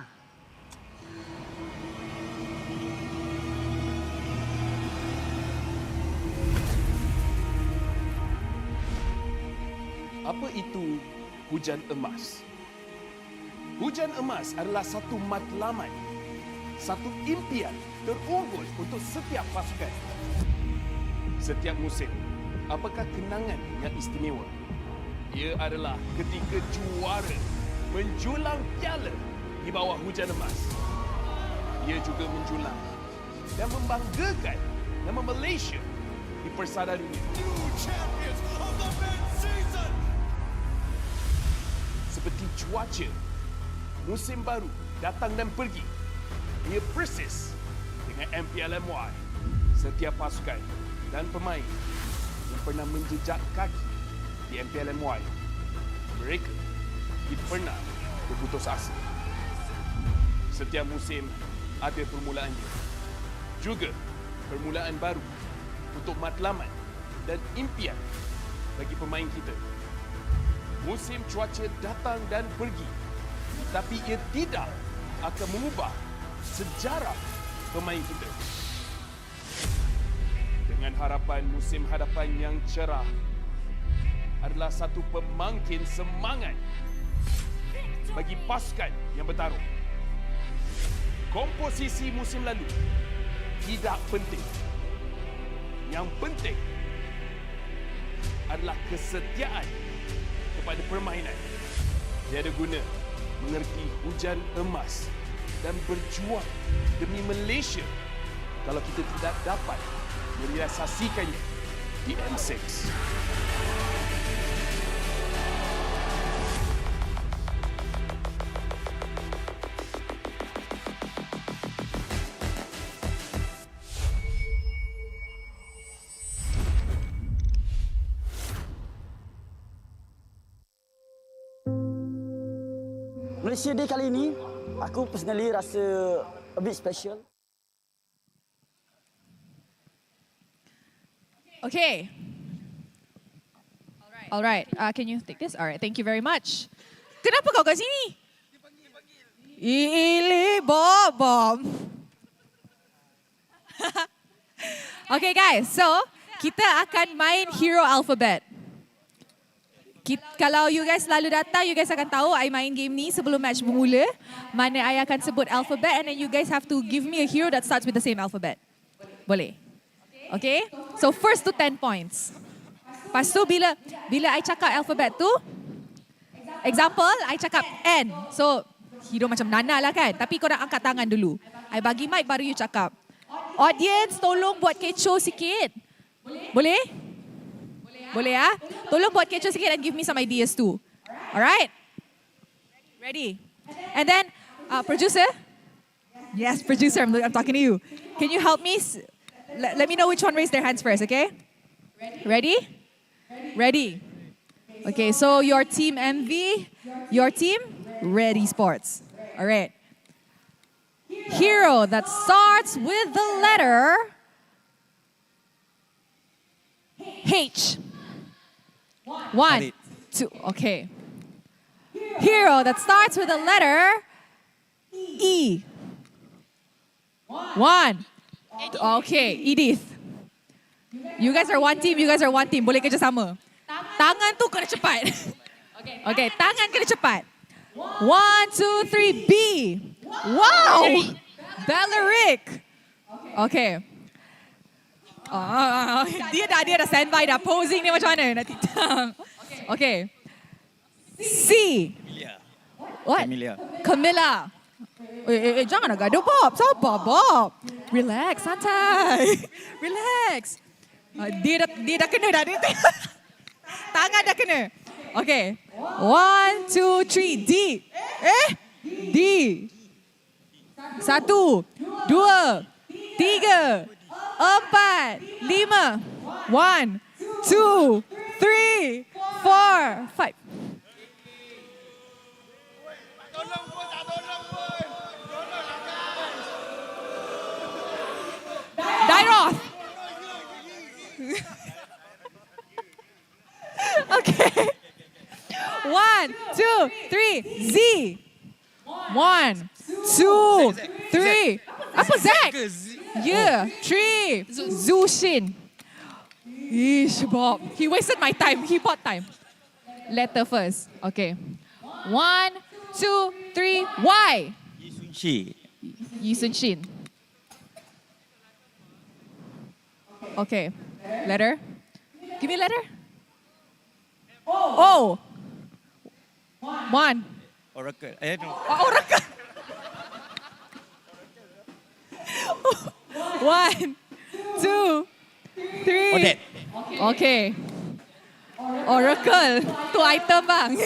Apa itu hujan emas? Hujan emas adalah satu matlamat, satu impian terunggul untuk setiap pasukan. Setiap musim, apakah kenangan yang istimewa? Ia adalah ketika juara menjulang piala di bawah hujan emas. Ia juga menjulang dan membanggakan nama Malaysia di persada dunia. Seperti cuaca, musim baru datang dan pergi. Ia persis dengan MPL MY. Setiap pasukan dan pemain yang pernah menjejak kaki di MPL MY, mereka tidak pernah berputus asa. Setiap musim ada permulaannya. Juga permulaan baru untuk matlamat dan impian bagi pemain kita. Musim cuaca datang dan pergi, tapi ia tidak akan mengubah sejarah pemain kita. Dengan harapan musim hadapan yang cerah adalah satu pemangkin semangat bagi pasukan yang bertarung. Komposisi musim lalu tidak penting. Yang penting adalah kesetiaan kepada permainan. Tiada guna mengerti hujan emas dan berjuang demi Malaysia kalau kita tidak dapat merealisasikannya di M6. Malaysia Day kali ini, aku personally rasa a bit special. Okay. All right. Can you take this? All right. Thank you very much. Kenapa kau kat sini? Ili bom. Okay guys, so kita akan main Hero Alphabet. Kalau you guys selalu datang, you guys akan tahu I main game ni sebelum match bermula. Mana I akan sebut alphabet and then you guys have to give me a hero that starts with the same alphabet. Boleh? Okay? So first to 10 points. Lepas tu bila I cakap alphabet tu, example, I cakap N. So hero macam Nana lah kan. Tapi korang angkat tangan dulu. I bagi mic baru you cakap. Audience, tolong buat kecoh sikit. Boleh? Boleh ya? Tolong buat kecoh sikit and give me some ideas too. Alright? Ready? And then, producer? Yes, producer, I'm talking to you. Can you help me? Let me know which one raised their hands first, okay? Ready? Ready? Okay, so your team MV, your team, Ready Sports. All right. Hero that starts with the letter H. 1, 2, okay. Hero that starts with the letter E. 1. Okay, Edith. You guys are one team, Boleh kerja sama. Tangan tu kena cepat. Okay, tangan kena cepat. 1, 2, 3, B. Wow! Belleric. Okay. Dia dah standby dah. Posing ni macam mana? Nanti. Okay. C. What? Camilla. Jangan nak gaduh, Bob. Sabar, Bob. Relax, santai. Relax. Dia dah kena dah. Tangan dah kena. Okay. 1, 2, 3, D. D. 1, 2, 3, 4, 5. 1, 2, 3, 4, 5. Dairoth. Okay. 1, 2, 3, Z. 1, 2, 3. Apa Zack? Yeah. 3. Zushin. Ish, Bob. He wasted my time. He bought time. Letter first. Okay. 1, 2, 3, Y. Yi Sun Shin. Okay. Letter. Give me a letter. O. 1. Oracle. Oracle. 1, 2, 3. Odette. Okay. Oracle. Tu item bang.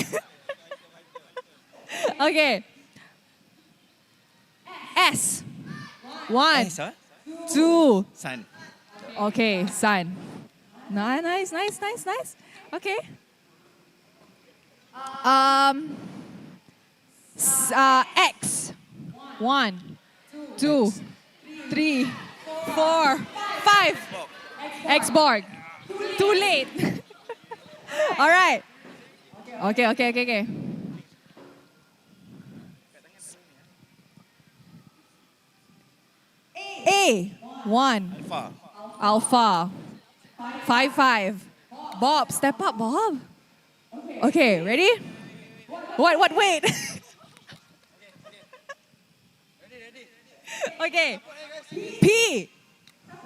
Okay. S. 1, 2. Sun. Okay, Sun. Nice. Okay. X. 1, 2, 3, 4, 5. X-Borg. Too late. All right. Okay. A. 1. Alpha. 5. Bob, step up, Bob. Okay, ready? What, wait. Okay. P.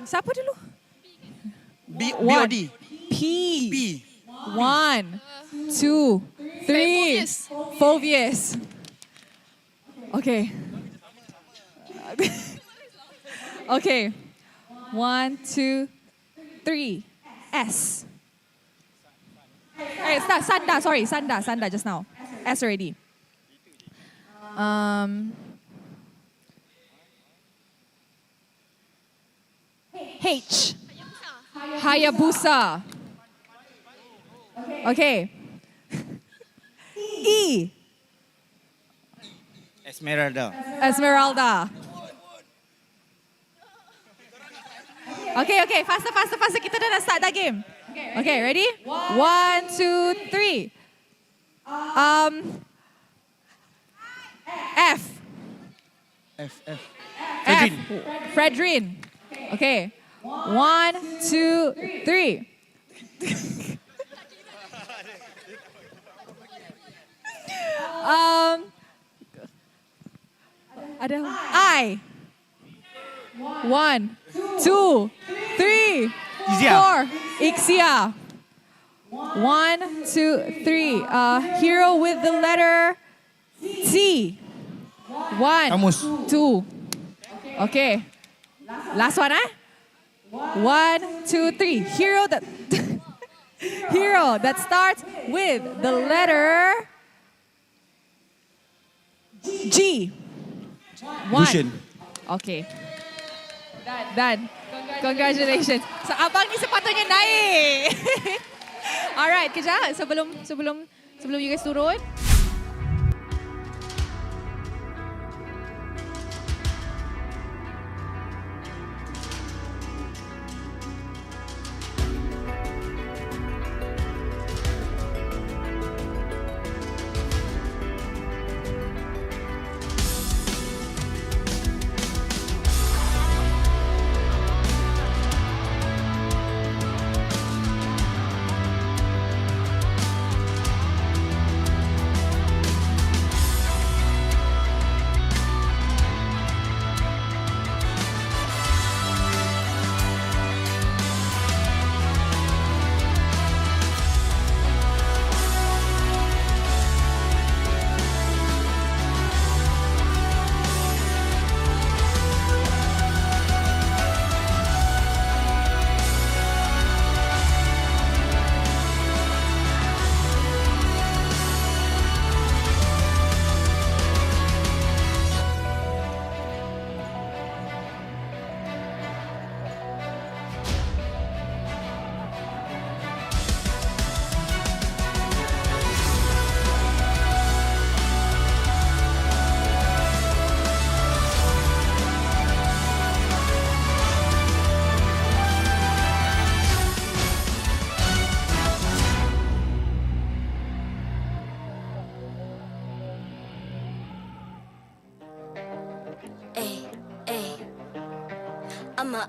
Siapa dulu? BOD. P. 1, 2, 3. Phobius. Okay. Okay. 1, 2, 3. S. Hey, Sanda, sorry. Sanda just now. S already. H. Hayabusa. Okay. E. Esmeralda. Okay. Faster. Kita dah nak start dah game. Okay, ready? 1, 2, 3. F. Fredrin. Okay. 1, 2, 3. Ada I. 1, 2, 3, 4. Ixia. 1, 2, 3. Hero with the letter T. 1, 2. Okay. Last one, 1, 2, 3. Hero that starts with the letter G. 1. Okay. Done. Congratulations. So abang ni sepatutnya naik. Alright, kejap sebelum you guys turun.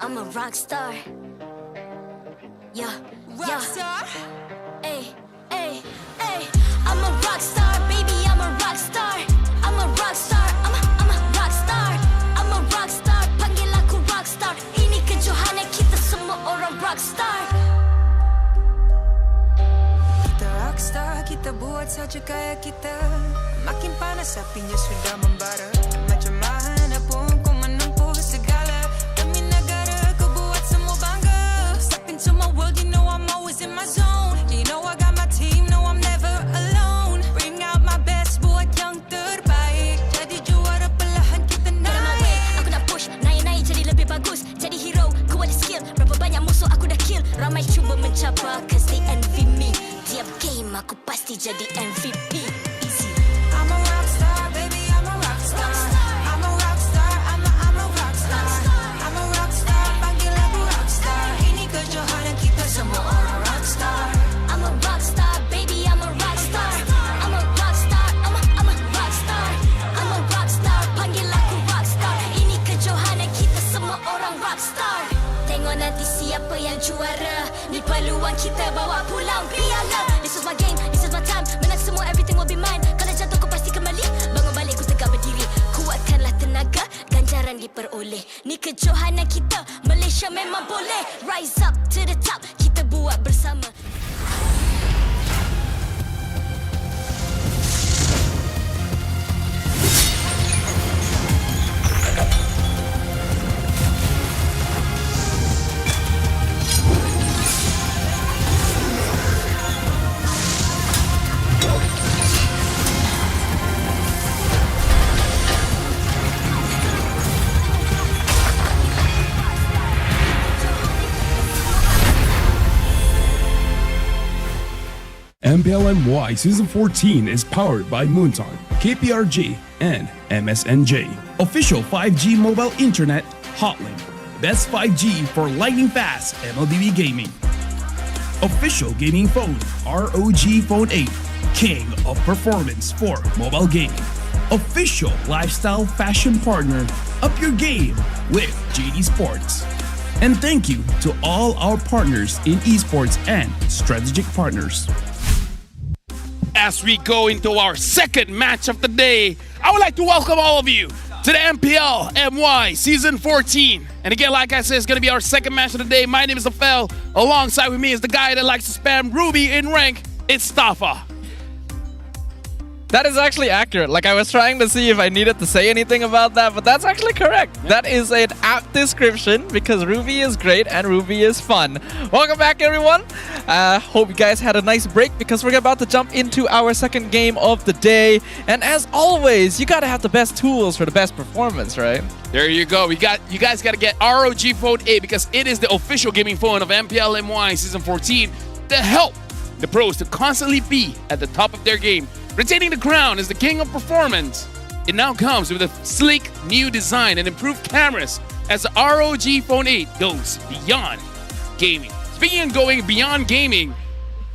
I'm a rock star. Yeah, rock star. Ay. I'm a rock star, baby. I'm a rock star. I'm a rock star. I'm a rock star. I'm a rock star. Panggil aku rock star. Ini kejohanan kita semua orang rock star. Kita rock star, kita buat saja gaya kita. Makin panas apinya sudah membara. Macam mana pun kau menempuh segala. Demi negara kau buat semua bangga. Step into my world, you know I'm always in my zone. You know I got my team, no I'm never alone. Bring out my best, buat yang terbaik. Jadi juara perlahan kita naik. Aku nak push, naik jadi lebih bagus. Jadi hero, ku ada skill. Berapa banyak musuh aku dah kill. Ramai cuba mencapai, cause they envy me. Tiap game aku pasti jadi MVP. I'm a rock star, baby, I'm a rock star. I'm a rock star, I'm a rock star. I'm a rock star, panggil aku rock star. Ini kejohanan kita semua orang rock star. I'm a rock star, baby, I'm a rock star. I'm a rock star, I'm a rock star. I'm a rock star, panggil aku rock star. Ini kejohanan kita semua orang rock star. Tengok nanti siapa yang juara. Ni peluang kita bawa pulang piala. This is my game, this is my time. Menang semua, everything will be mine. Kalau jatuh kau pasti kembali. Bangun balik ku tegak berdiri. Kuatkanlah tenaga, ganjaran diperoleh. Ni kejohanan kita, Malaysia memang boleh. Rise up to the top, kita buat bersama. MPL MY Season 14 is powered by Moonton, KPRG, and MSNJ. Official 5G mobile internet hotlink. Best 5G for lightning fast MLBB gaming. Official gaming phone ROG Phone 8, king of performance for mobile gaming. Official lifestyle fashion partner, up your game with JD Sports. And thank you to all our partners in esports and strategic partners. As we go into our second match of the day, I would like to welcome all of you to the MPL MY Season 14. And again, like I said, it's going to be our second match of the day. My name is Afel. Alongside with me is the guy that likes to spam Ruby in rank. It's Tafa. That is actually accurate. Like, I was trying to see if I needed to say anything about that, but that's actually correct. Yeah. That is an apt description because Ruby is great and Ruby is fun. Welcome back, everyone. Hope you guys had a nice break because we're about to jump into our second game of the day. And as always, you gotta have the best tools for the best performance, right? There you go. You guys gotta get ROG Phone 8 because it is the official gaming phone of MPL MY Season 14 to help the pros to constantly be at the top of their game, retaining the crown as the king of performance. It now comes with a sleek new design and improved cameras as the ROG Phone 8 goes beyond gaming. Speaking of going beyond gaming,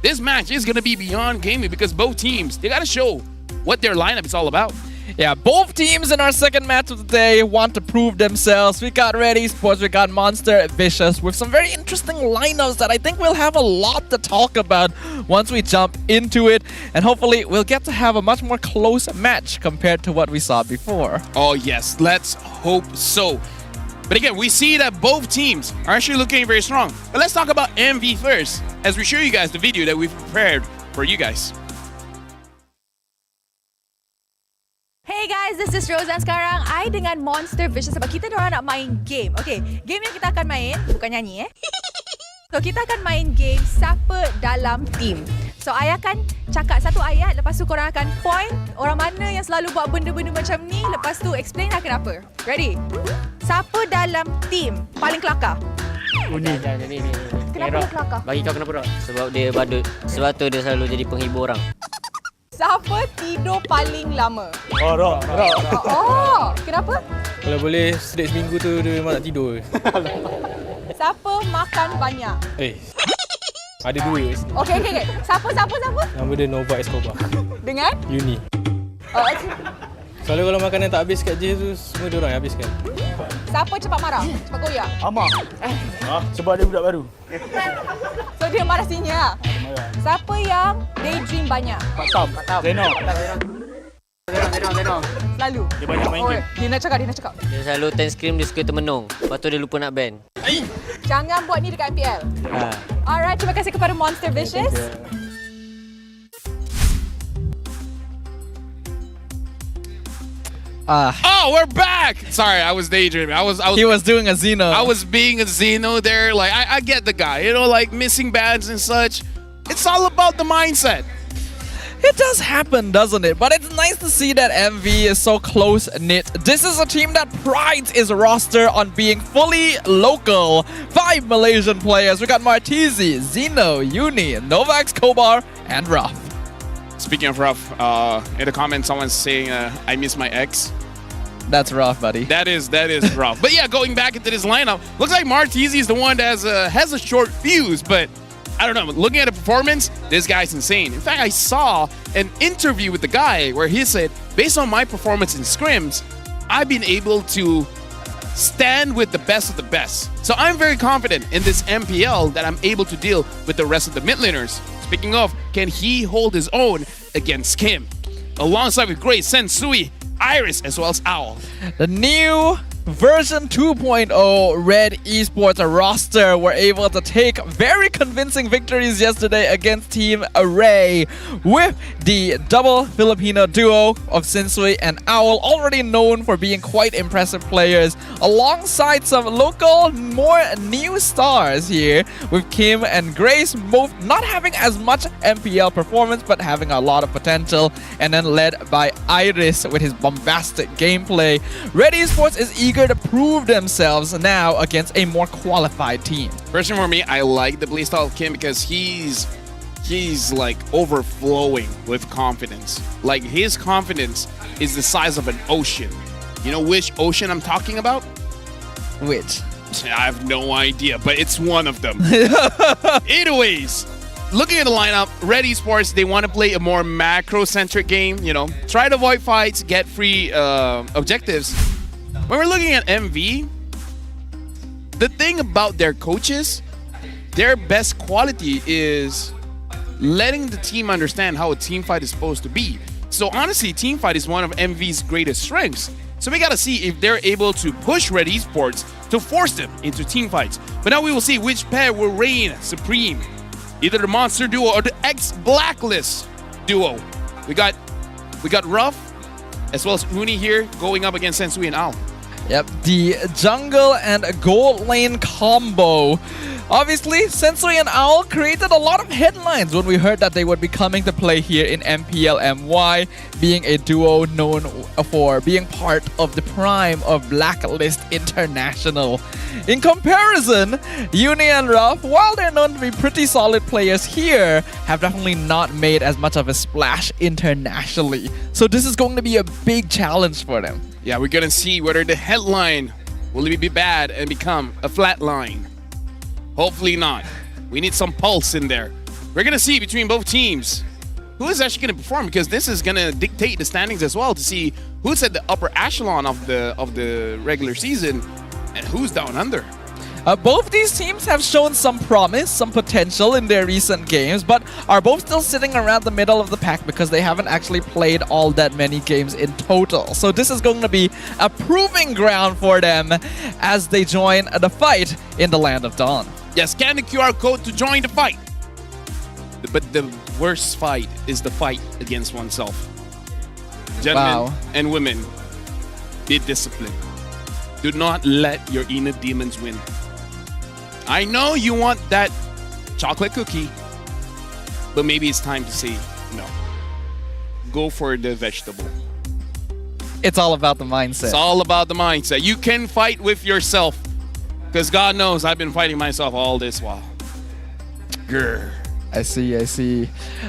this match is going to be beyond gaming because both teams, they got to show what their lineup is all about. Yeah, both teams in our second match of the day want to prove themselves. We got Red Esports, we got Monster Vicious with some very interesting lineups that I think we'll have a lot to talk about once we jump into it. And hopefully we'll get to have a much more close match compared to what we saw before. Oh yes, let's hope so. But again, we see that both teams are actually looking very strong. But let's talk about MV first, as we show you guys the video that we've prepared for you guys. Hey guys, this is Rose dan sekarang I dengan Monster Vicious sebab kita diorang nak main game. Okay, game yang kita akan main, bukan nyanyi So kita akan main game siapa dalam team. So I akan cakap satu ayat, lepas tu korang akan point orang mana yang selalu buat benda-benda macam ni, lepas tu explain lah kenapa. Ready? Siapa dalam team paling kelakar? Ni. Kenapa dia kelakar? Bagi kau kenapa tak? Sebab dia badut. Sebab tu dia selalu jadi penghibur orang. Siapa tidur paling lama? Oh, Rock. Oh, kenapa? Kalau boleh sedek seminggu tu dia memang nak tidur. Siapa makan banyak? Ada dua. Okay. Siapa? Nama dia Nova Escobar. Dengan? Uni. Selalu kalau makanan tak habis kat J tu, semua dia orang yang habiskan. Siapa cepat marah? Cepat goyah? Amar. Sebab dia budak baru. So dia marah sini lah? Siapa yang daydream banyak? Pak Tam. Zeno. Selalu? Dia banyak main game. Dia nak cakap. Dia selalu ten scream, dia suka termenung. Lepas tu dia lupa nak ban. Jangan buat ni dekat MPL. Alright, terima kasih kepada Monster Vicious. Oh, we're back! Sorry, I was daydreaming. He was doing a Xeno. I was being a Xeno there. Like, I get the guy, you know, like missing bans and such. It's all about the mindset. It does happen, doesn't it? But it's nice to see that MV is so close-knit. This is a team that prides its roster on being fully local. 5 Malaysian players. We got Martizi, Zeno, Uni, Novak Kobar, and Ruff. Speaking of Ruff, in the comments, someone's saying, I miss my ex. That's rough, buddy. That is rough. But yeah, going back into this lineup, looks like Martizi is the one that has a short fuse, but I don't know. Looking at the performance, this guy's insane. In fact, I saw an interview with the guy where he said, based on my performance in scrims, I've been able to stand with the best of the best. So I'm very confident in this MPL that I'm able to deal with the rest of the mid laners. Speaking of, can he hold his own against Kim? Alongside with Grace, Sensui, Iris, as well as Owl. The new version 2.0 Red Esports roster were able to take very convincing victories yesterday against Team Array with the double Filipino duo of Sensui and Owl, already known for being quite impressive players, alongside some local, more new stars here with Kim and Grace, both not having as much MPL performance but having a lot of potential, and then led by Iris with his bombastic gameplay. Red Esports is eager to prove themselves now against a more qualified team. Personally for me, I like the playstyle of Kim because he's like overflowing with confidence. Like his confidence is the size of an ocean. You know which ocean I'm talking about? Which? I have no idea, but it's one of them. Anyways, looking at the lineup, Red Esports, they want to play a more macro-centric game, you know, try to avoid fights, get free objectives. When we're looking at MV, the thing about their coaches, their best quality is letting the team understand how a team fight is supposed to be. So honestly, team fight is one of MV's greatest strengths. So we gotta see if they're able to push Red Esports to force them into team fights. But now we will see which pair will reign supreme. Either the Monster duo or the ex-Blacklist duo. We got Ruff as well as Uni here going up against Sensui and Al. Yep, the jungle and gold lane combo. Obviously, Sensui and Owl created a lot of headlines when we heard that they would be coming to play here in MPL MY, being a duo known for being part of the prime of Blacklist International. In comparison, Uni and Ruff, while they're known to be pretty solid players here, have definitely not made as much of a splash internationally. So this is going to be a big challenge for them. Yeah, we're gonna see whether the headline will be bad and become a flat line. Hopefully not. We need some pulse in there. We're gonna see between both teams who is actually gonna perform, because this is gonna dictate the standings as well, to see who's at the upper echelon of the regular season and who's down under. Both these teams have shown some promise, some potential in their recent games, but are both still sitting around the middle of the pack because they haven't actually played all that many games in total. So this is going to be a proving ground for them as they join the fight in the Land of Dawn. Yeah, scan the QR code to join the fight. But the worst fight is the fight against oneself. Gentlemen and women, be disciplined. Do not let your inner demons win. I know you want that chocolate cookie, but maybe it's time to say no. Go for the vegetable. It's all about the mindset. It's all about the mindset. You can fight with yourself, because God knows I've been fighting myself all this while. Grr. I see.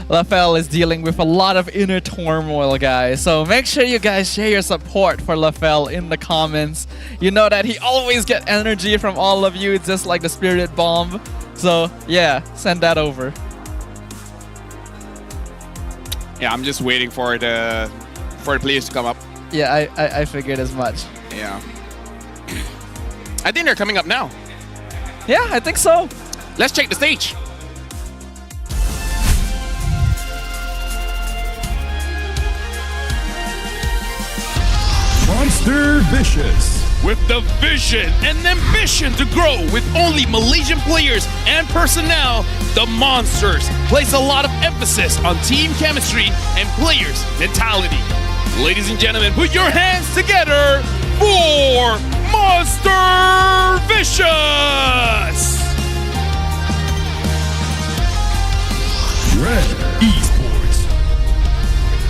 LaFell is dealing with a lot of inner turmoil, guys. So make sure you guys share your support for LaFell in the comments. You know that he always gets energy from all of you. It's just like the spirit bomb. So yeah, send that over. Yeah, I'm just waiting for the players to come up. Yeah, I figured as much. Yeah. I think they're coming up now. Yeah, I think so. Let's check the stage. Monster Vicious. With the vision and ambition to grow with only Malaysian players and personnel, the Monsters place a lot of emphasis on team chemistry and players' mentality. Ladies and gentlemen, put your hands together for Monster Vicious! Red Esports.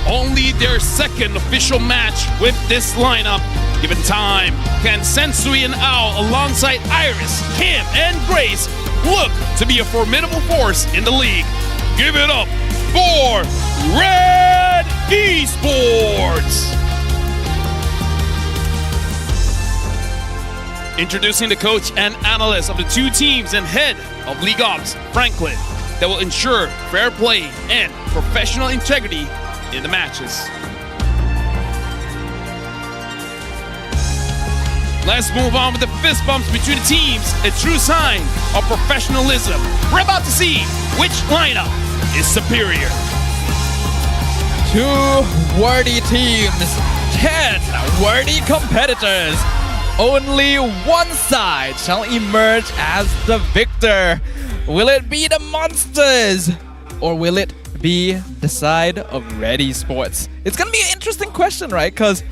Only their second official match with this lineup. Given time, can Sensui and Owl alongside Iris, Kim, and Grace look to be a formidable force in the league? Give it up for Red Esports! Introducing the coach and analyst of the two teams and head of League Ops, Franklin, that will ensure fair play and professional integrity in the matches. Let's move on with the fist bumps between the teams, a true sign of professionalism. We're about to see which lineup is superior. Two worthy teams, 10 worthy competitors. Only one side shall emerge as the victor. Will it be the Monsters, or will it be the side of Red Esports? It's gonna be an interesting question, right? Because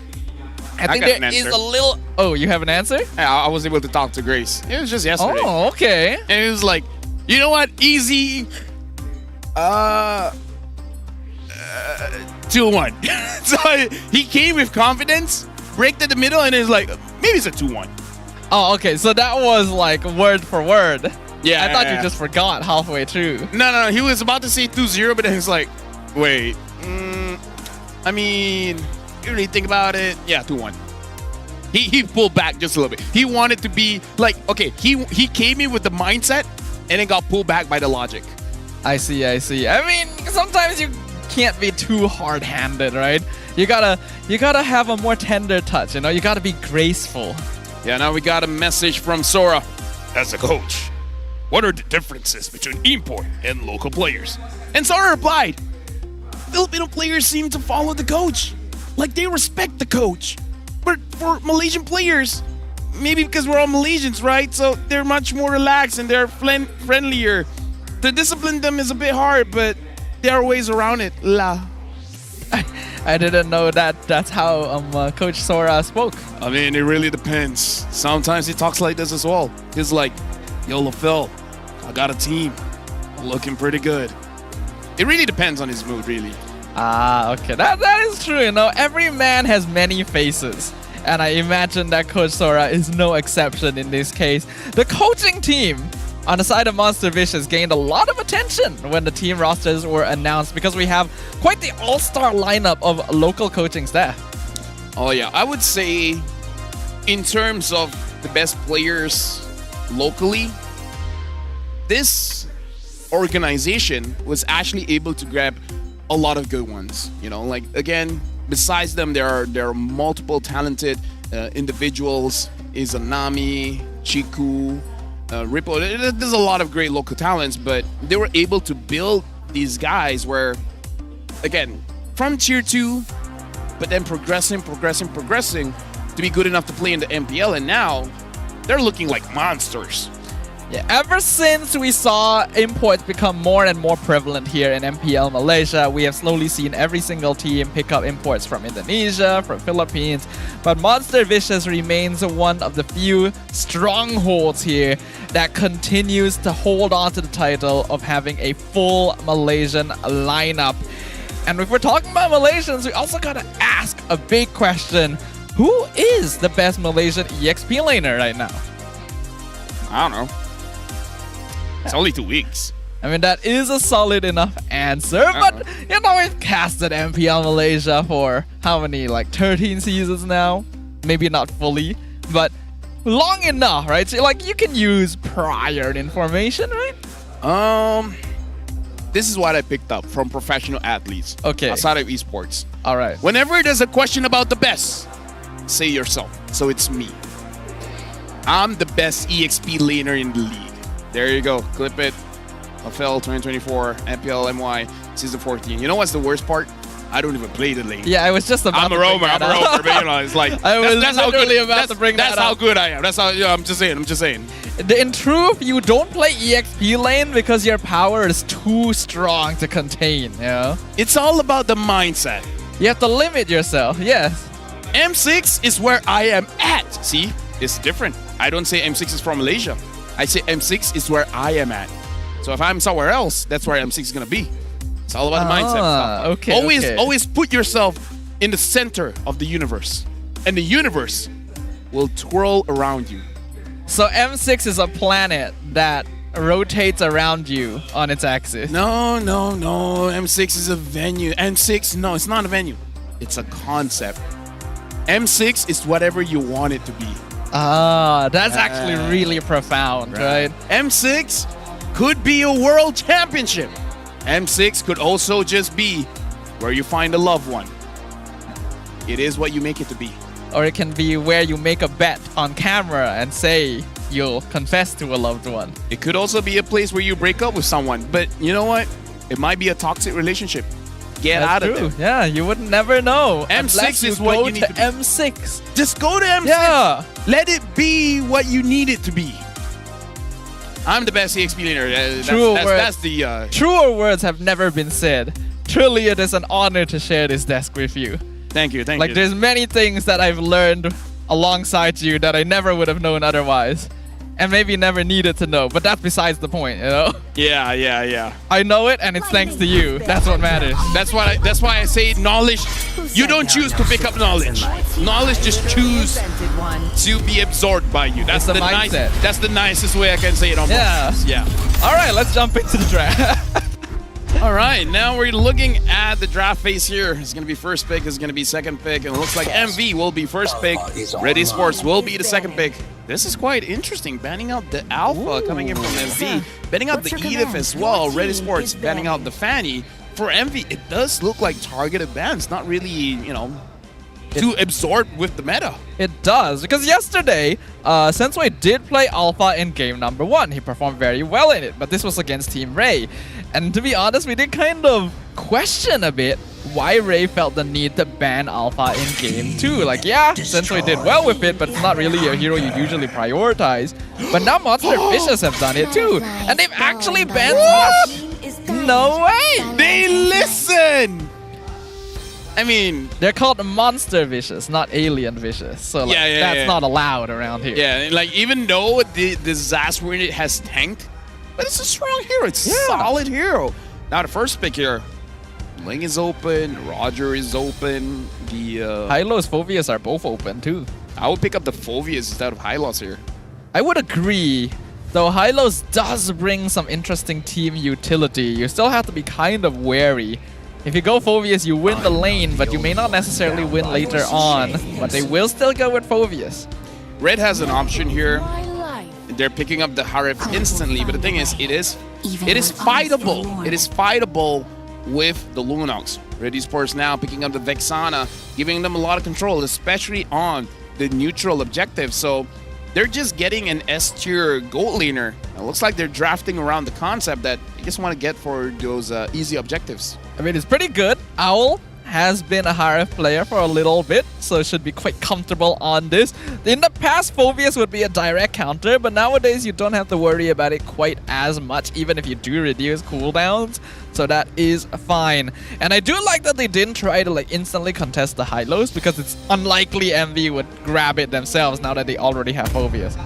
I think there is a little... Oh, you have an answer? Yeah, I was able to talk to Grace. It was just yesterday. Oh, okay. And it was like, you know what? Easy. 2-1. So he came with confidence, break to the middle, and it's like, maybe it's a 2-1. Oh, okay. So that was like word for word. Yeah. I thought you just forgot halfway through. No. He was about to say 2-0, but then he's like, wait. I mean, you really think about it. Yeah, 2-1. He pulled back just a little bit. He wanted to be like, okay, he came in with the mindset and then got pulled back by the logic. I see. I mean, sometimes you can't be too hard-handed, right? You gotta have a more tender touch, you know? You gotta be graceful. Yeah, now we got a message from Sora. As a coach, what are the differences between import and local players? And Sora replied, Filipino players seem to follow the coach. Like they respect the coach. But for Malaysian players, maybe because we're all Malaysians, right? So they're much more relaxed and they're friendlier. To discipline them is a bit hard, but there are ways around it. I didn't know that that's how Coach Sora spoke. I mean, it really depends. Sometimes he talks like this as well. He's like, yo, LaFell, I got a team. Looking pretty good. It really depends on his mood, really. Ah, okay. That is true, you know. Every man has many faces. And I imagine that Coach Sora is no exception in this case. The coaching team on the side of Monster Vicious gained a lot of attention when the team rosters were announced because we have quite the all-star lineup of local coaching staff. Oh yeah, I would say in terms of the best players locally, this organization was actually able to grab a lot of good ones. You know, like again, besides them, there are multiple talented individuals. Izanami, Chiku, Ripple. There's a lot of great local talents, but they were able to build these guys where, again, from tier 2, but then progressing to be good enough to play in the MPL, and now they're looking like monsters. Yeah, ever since we saw imports become more and more prevalent here in MPL Malaysia, we have slowly seen every single team pick up imports from Indonesia, from Philippines, but Monster Vicious remains one of the few strongholds here that continues to hold on to the title of having a full Malaysian lineup. And if we're talking about Malaysians, we also gotta ask a big question. Who is the best Malaysian EXP laner right now? I don't know. It's only 2 weeks. I mean, that is a solid enough answer, but you know, we've casted MPL Malaysia for how many, like 13 seasons now? Maybe not fully, but long enough, right? So, like, you can use prior information, right? This is what I picked up from professional athletes. Okay. Outside of esports. All right. Whenever there's a question about the best, say yourself. So it's me. I'm the best EXP laner in the league. There you go. Clip it. LaFell 2024, MPL MY, Season 14. You know what's the worst part? I don't even play the lane. Yeah, I was just about to bring that up. But you know, it's like, I was that's how literally good, about to bring that up. That's how good I am. That's how, I'm just saying. In truth, you don't play EXP lane because your power is too strong to contain, you know? It's all about the mindset. You have to limit yourself, yes. M6 is where I am at. See, it's different. I don't say M6 is from Malaysia. I say M6 is where I am at. So if I'm somewhere else, that's where M6 is going to be. It's all about the mindset. Okay, always put yourself in the center of the universe. And the universe will twirl around you. So M6 is a planet that rotates around you on its axis. No. M6 is a venue. M6, no, it's not a venue. It's a concept. M6 is whatever you want it to be. Ah, that's actually really profound, right? M6 could be a world championship. M6 could also just be where you find a loved one. It is what you make it to be. Or it can be where you make a bet on camera and say you'll confess to a loved one. It could also be a place where you break up with someone. But you know what? It might be a toxic relationship. Get out of there. Yeah, you would never know. M6 is what you need to be. M6. Just go to M6. Yeah. Let it be what you need it to be. I'm the best EXP laner. Truer words have never been said. Truly, it is an honor to share this desk with you. Thank you. Like, there's many things that I've learned alongside you that I never would have known otherwise. And maybe never needed to know, but that's besides the point, you know? Yeah. I know it, and it's thanks to you. That's what matters. That's why I say knowledge. You don't choose to pick up knowledge. Knowledge just choose to be absorbed by you. That's the mindset. That's the nicest way I can say it on podcast. Yeah. All right, let's jump into the draft. All right, now we're looking at the draft phase here. It's going to be first pick, it's going to be second pick, and it looks like MV will be first pick. Ready Sports will be the second pick. This is quite interesting, banning out the Alpha coming in from MV, banning out the Edith as well. Ready Sports banning out the Fanny. For MV, it does look like targeted bans, not really, too absorbed with the meta. It does, because yesterday, Sensei did play Alpha in game number 1. He performed very well in it, but this was against Team Ray. And to be honest, we did kind of question a bit why Ray felt the need to ban Alpha in game 2. Like, yeah, Sensei did well with it, but it's not really a hero you usually prioritize. But now Monster Vicious have done it too, and they've actually banned us. No way! They listen! I mean, they're called monster vicious, not alien vicious. So like, that's not allowed around here. Yeah, like even though the disaster unit has tanked, but it's a strong hero. It's a solid hero. Now the first pick here, Ling is open, Roger is open. The Hylos, Phoveus are both open too. I would pick up the Phoveus instead of Hylos here. I would agree. Though Hylos does bring some interesting team utility, you still have to be kind of wary. If you go Phoveus, you win the lane, but you may not necessarily win later on. But they will still go with Phoveus. Red has an option here. They're picking up the Harif instantly, but the thing is, it is fightable. It is fightable with the Lunox. Red Esports now picking up the Vexana, giving them a lot of control, especially on the neutral objective. So they're just getting an S-tier gold laner. It looks like they're drafting around the concept that you just want to get for those easy objectives. I mean, it's pretty good. Owl has been a Harif player for a little bit, so should be quite comfortable on this. In the past, Phoveus would be a direct counter, but nowadays you don't have to worry about it quite as much, even if you do reduce cooldowns. So that is fine. And I do like that they didn't try to like instantly contest the Hylos, because it's unlikely MV would grab it themselves now that they already have Phoveus.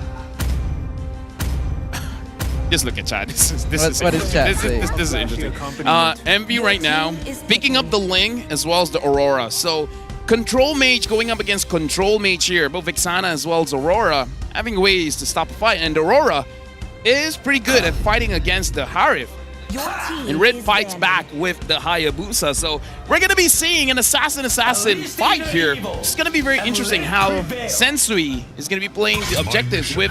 Just look at chat. This is interesting. MV right now picking up the Ling as well as the Aurora. So Control Mage going up against Control Mage here. Both Vexana as well as Aurora having ways to stop a fight. And Aurora is pretty good at fighting against the Harif. And Red fights back with the Hayabusa. So we're going to be seeing an assassin fight here. It's going to be very interesting how Sensui is going to be playing the objectives with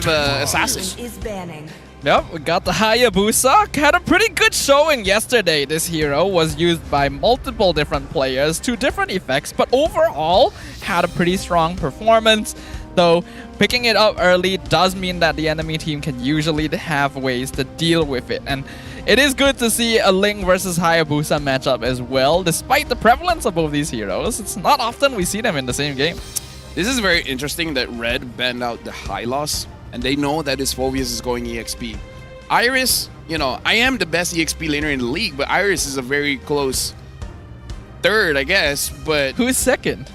assassin. Yep, we got the Hayabusa. Had a pretty good showing yesterday. This hero was used by multiple different players to different effects, but overall had a pretty strong performance. Though picking it up early does mean that the enemy team can usually have ways to deal with it. And it is good to see a Ling versus Hayabusa matchup as well. Despite the prevalence of both these heroes, it's not often we see them in the same game. This is very interesting that Red banned out the Hylos, and they know that his Phoveus is going EXP. Iris, you know, I am the best EXP laner in the league, but Iris is a very close third, I guess. But who is second?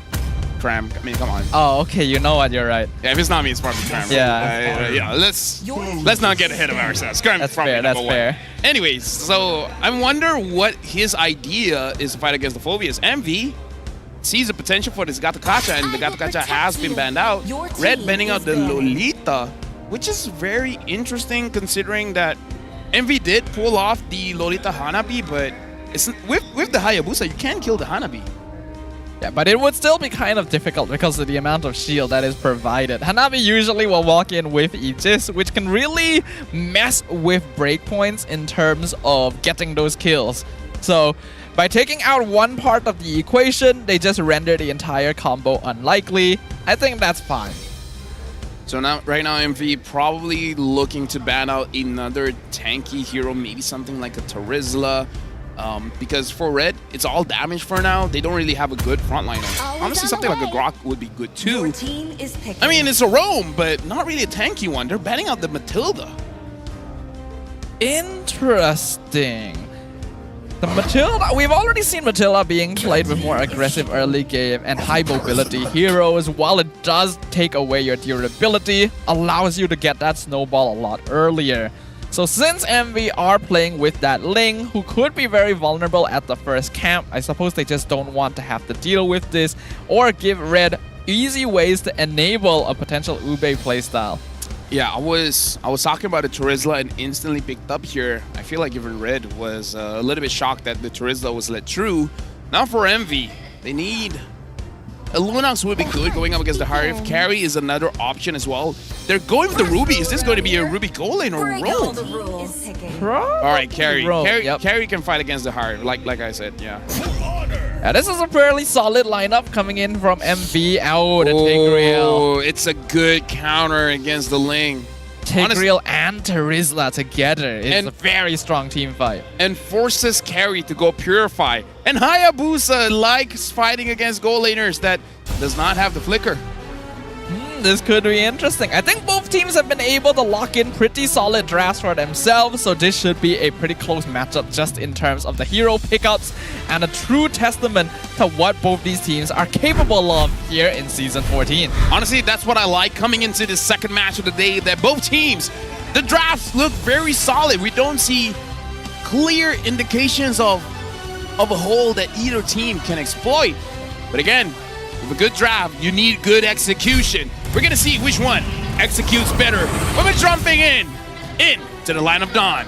Cram. I mean, come on. Oh, okay. You know what? You're right. Yeah, if it's not me, it's probably Cram. Yeah. Let's not get ahead of ourselves. Cram. That's fair. That's fair. Anyways, so I wonder what his idea is to fight against the Phoveus. MV sees the potential for this Gatakacha, and the Gatakacha has been banned out. Red banning out the Lolita, which is very interesting considering that MV did pull off the Lolita Hanabi, but it's with the Hayabusa, you can't kill the Hanabi. Yeah, but it would still be kind of difficult because of the amount of shield that is provided. Hanabi usually will walk in with Aegis, which can really mess with breakpoints in terms of getting those kills. So by taking out one part of the equation, they just render the entire combo unlikely. I think that's fine. So right now MV probably looking to ban out another tanky hero, maybe something like a Terizla. Because for Red, it's all damage for now. They don't really have a good frontliner. Honestly, something like a Grok would be good too. I mean, it's a roam, but not really a tanky one. They're banning out the Matilda. Interesting. The Matilda, we've already seen Matilda being played with more aggressive early game and high mobility heroes. While it does take away your durability, allows you to get that snowball a lot earlier. So since MV are playing with that Ling, who could be very vulnerable at the first camp, I suppose they just don't want to have to deal with this or give Red easy ways to enable a potential Ube playstyle. Yeah, I was talking about the Terizla and instantly picked up here. I feel like even Red was a little bit shocked that the Terizla was let through. Now for MV, they need a Lunox would be good going up against the Harif. Carry is another option as well. They're going with the Ruby. Is this going to be a Ruby goal lane or Roam? All right, Carry. Carry can fight against the Harif, like I said, yeah. Yeah, this is a fairly solid lineup coming in from MV. Oh, the Tigreal. It's a good counter against the Ling. Tigreal and Terizla together. It's a very strong team fight. And forces Carry to go Purify. And Hayabusa likes fighting against goal laners that does not have the flicker. This could be interesting. I think both teams have been able to lock in pretty solid drafts for themselves, so this should be a pretty close matchup just in terms of the hero pickups and a true testament to what both these teams are capable of here in Season 14. Honestly, that's what I like coming into the second match of the day, that both teams, the drafts look very solid. We don't see clear indications of a hole that either team can exploit. But again, with a good draft, you need good execution. We're gonna see which one executes better. We're jumping in to the line of dawn.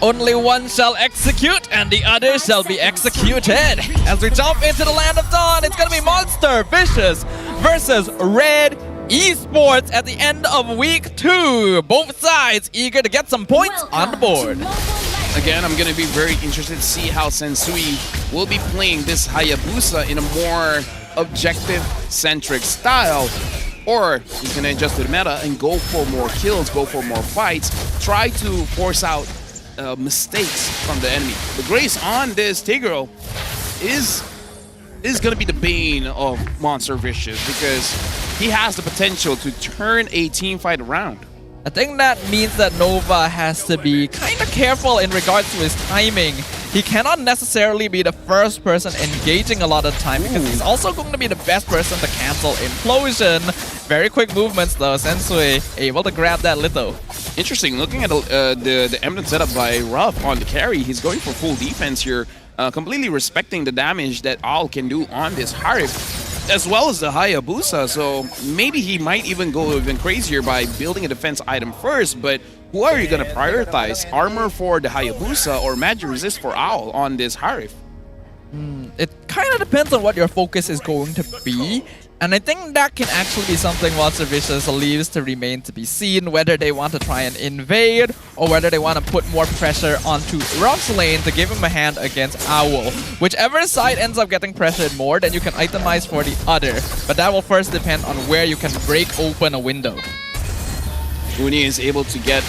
Only one shall execute and the other shall be executed. As we jump into the land of dawn, it's gonna be Monster Vicious versus Red Esports at the end of week 2. Both sides eager to get some points on the board. Again, I'm going to be very interested to see how Sensui will be playing this Hayabusa in a more objective-centric style. Or he's going to adjust to the meta and go for more kills, go for more fights, try to force out mistakes from the enemy. The grace on this Tigreal is going to be the bane of Monster Vicious because he has the potential to turn a team fight around. I think that means that Nova has to be kind of careful in regards to his timing. He cannot necessarily be the first person engaging a lot of time because he's also going to be the best person to cancel Implosion. Very quick movements though, Sensui able to grab that Litho. Interesting, looking at the emblem setup by Ruff on the carry, he's going for full defense here, completely respecting the damage that Owl can do on this Harif, as well as the Hayabusa, so maybe he might even go even crazier by building a defense item first, but who are you going to prioritize? Armor for the Hayabusa or Magic Resist for Owl on this Harif? It kind of depends on what your focus is going to be, and I think that can actually be something Monster Vicious leaves to remain to be seen, whether they want to try and invade or whether they want to put more pressure onto Ruff's lane to give him a hand against Owl. Whichever side ends up getting pressured more, then you can itemize for the other, but that will first depend on where you can break open a window. Uni is able to get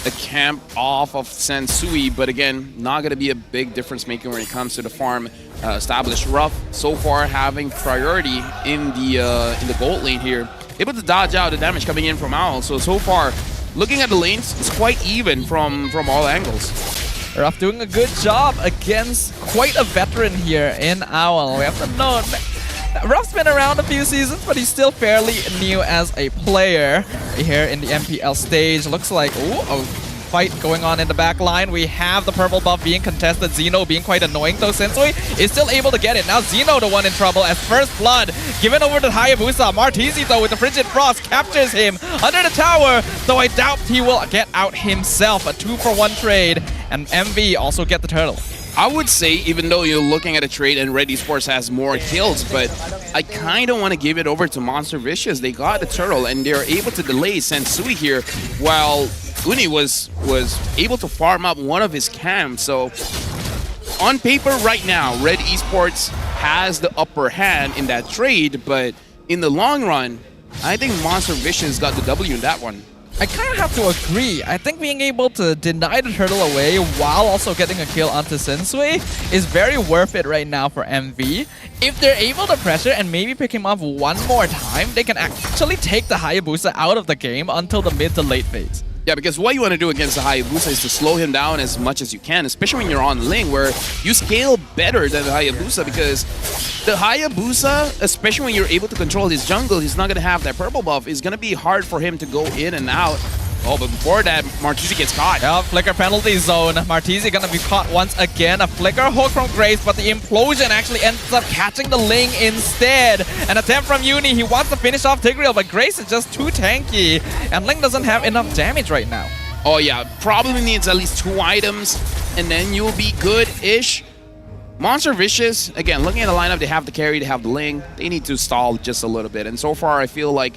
the camp off of Sensui, but again, not going to be a big difference maker when it comes to the farm established. Ruff so far having priority in the gold lane here, able to dodge out the damage coming in from Owl. So far, looking at the lanes, it's quite even from all angles. Ruff doing a good job against quite a veteran here in Owl. We have to note, Ruff's been around a few seasons, but he's still fairly new as a player. Here in the MPL stage, looks like a fight going on in the back line. We have the purple buff being contested. Xeno being quite annoying though. Sensui is still able to get it. Now Xeno the one in trouble as first blood given over to Hayabusa. Martizi though with the Frigid Frost captures him under the tower, though I doubt he will get out himself. A 2-for-1 trade, and MV also get the turtle. I would say, even though you're looking at a trade and Red Esports has more kills, but I kind of want to give it over to Monster Vicious. They got the turtle and they're able to delay Sensui here, while Uni was able to farm up one of his camps. So on paper right now, Red Esports has the upper hand in that trade, but in the long run, I think Monster Vicious got the W in that one. I kind of have to agree. I think being able to deny the turtle away while also getting a kill onto Sensui is very worth it right now for MV. If they're able to pressure and maybe pick him off one more time, they can actually take the Hayabusa out of the game until the mid to late phase. Yeah, because what you want to do against the Hayabusa is to slow him down as much as you can, especially when you're on Ling, where you scale better than the Hayabusa, because the Hayabusa, especially when you're able to control his jungle, he's not going to have that purple buff. It's going to be hard for him to go in and out. Oh, but before that, Martizi gets caught. Yeah, Flicker penalty zone. Martizi gonna be caught once again. A Flicker hook from Grace, but the Implosion actually ends up catching the Ling instead. An attempt from Uni. He wants to finish off Tigreal, but Grace is just too tanky. And Ling doesn't have enough damage right now. Oh yeah, probably needs at least 2 items, and then you'll be good-ish. Monster Vicious, again, looking at the lineup, they have the carry, they have the Ling. They need to stall just a little bit. And so far, I feel like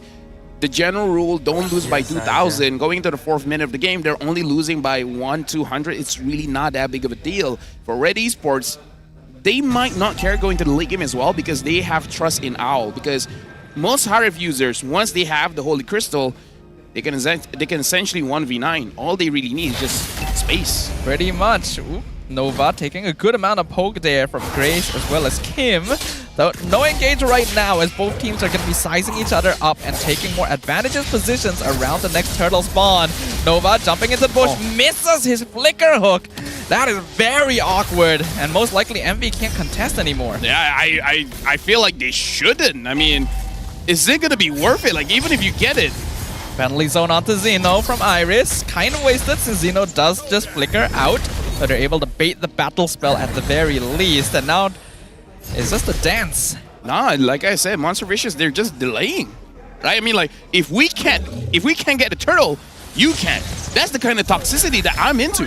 the general rule, don't lose by 2,000. Going into the 4th minute of the game, they're only losing by 1-200. It's really not that big of a deal. For Red Esports, they might not care going to the late game as well because they have trust in Owl. Because most Harif users, once they have the Holy Crystal, they can essentially 1v9. All they really need is just space. Pretty much. Ooh. Nova taking a good amount of poke there from Grace as well as Kim. So no engage right now as both teams are going to be sizing each other up and taking more advantageous positions around the next turtle spawn. Nova jumping into the bush, misses his flicker hook. That is very awkward, and most likely MV can't contest anymore. Yeah, I feel like they shouldn't. I mean, is it going to be worth it? Like, even if you get it. Penalty zone onto Zeno from Iris. Kind of wasted since Zeno does just flicker out. So they're able to bait the battle spell at the very least. And now it's just a dance. Nah, like I said, Monster Vicious, they're just delaying. Right? I mean, like, if we can't get a turtle, you can't. That's the kind of toxicity that I'm into.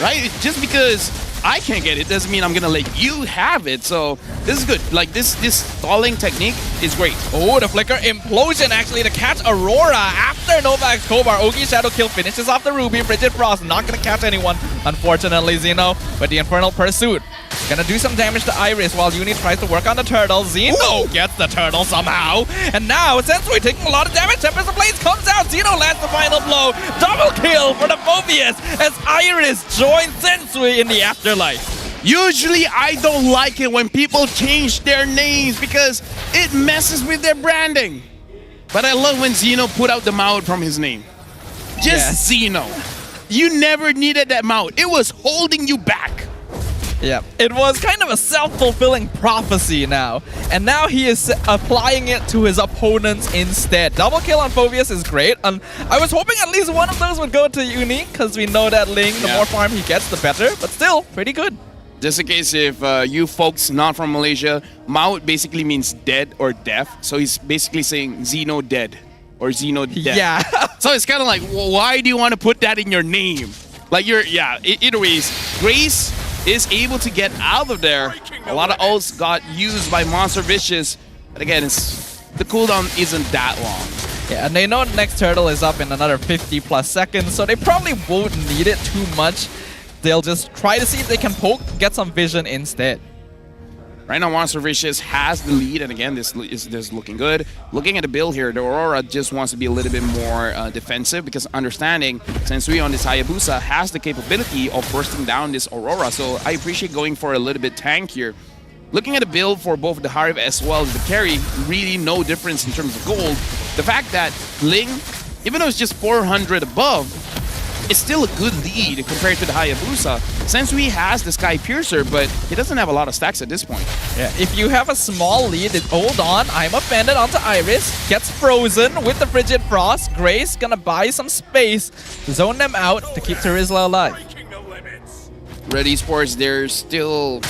Right? Just because I can't get it doesn't mean I'm gonna let you have it. So this is good. Like this stalling technique is great. Oh, the flicker implosion actually to catch Aurora after Nova X Kobar. Ogi Shadow Kill finishes off the Ruby. Frigid Frost not gonna catch anyone, unfortunately, Zeno. But the Infernal Pursuit gonna do some damage to Iris while Uni tries to work on the turtle. Zeno gets the turtle somehow. And now Sensui taking a lot of damage. Tempest of Blades comes out. Zeno lands the final blow. Double kill for the Phobius as Iris joins Sensui in the afterlife. Usually I don't like it when people change their names because it messes with their branding. But I love when Zeno put out the mouth from his name. Just Zeno. You never needed that mouth. It was holding you back. Yeah, it was kind of a self-fulfilling prophecy now. And now he is applying it to his opponents instead. Double kill on Phobius is great. And I was hoping at least one of those would go to Uni, because we know that Ling, the more farm he gets, the better. But still, pretty good. Just in case if you folks not from Malaysia, Maut basically means dead or deaf. So he's basically saying Zeno dead or Zeno dead. Yeah. So it's kind of like, well, why do you want to put that in your name? Like either ways, Grace is able to get out of there. A lot of ults got used by Monster Vicious. But again, the cooldown isn't that long. Yeah, and they know the next turtle is up in another 50 plus seconds, so they probably won't need it too much. They'll just try to see if they can poke, get some vision instead. Right now, Monster Vicious has the lead, and again, this is looking good. Looking at the build here, the Aurora just wants to be a little bit more defensive because understanding Sensui on this Hayabusa has the capability of bursting down this Aurora, so I appreciate going for a little bit tank here. Looking at the build for both the Harif as well as the carry, really no difference in terms of gold. The fact that Ling, even though it's just 400 above, it's still a good lead compared to the Hayabusa. Sensui has the Sky Piercer, but he doesn't have a lot of stacks at this point. Yeah, if you have a small lead, hold on. I'm offended onto Iris. Gets frozen with the Frigid Frost. Grace gonna buy some space, zone them out to keep Terizla alive. Red Esports, they're still...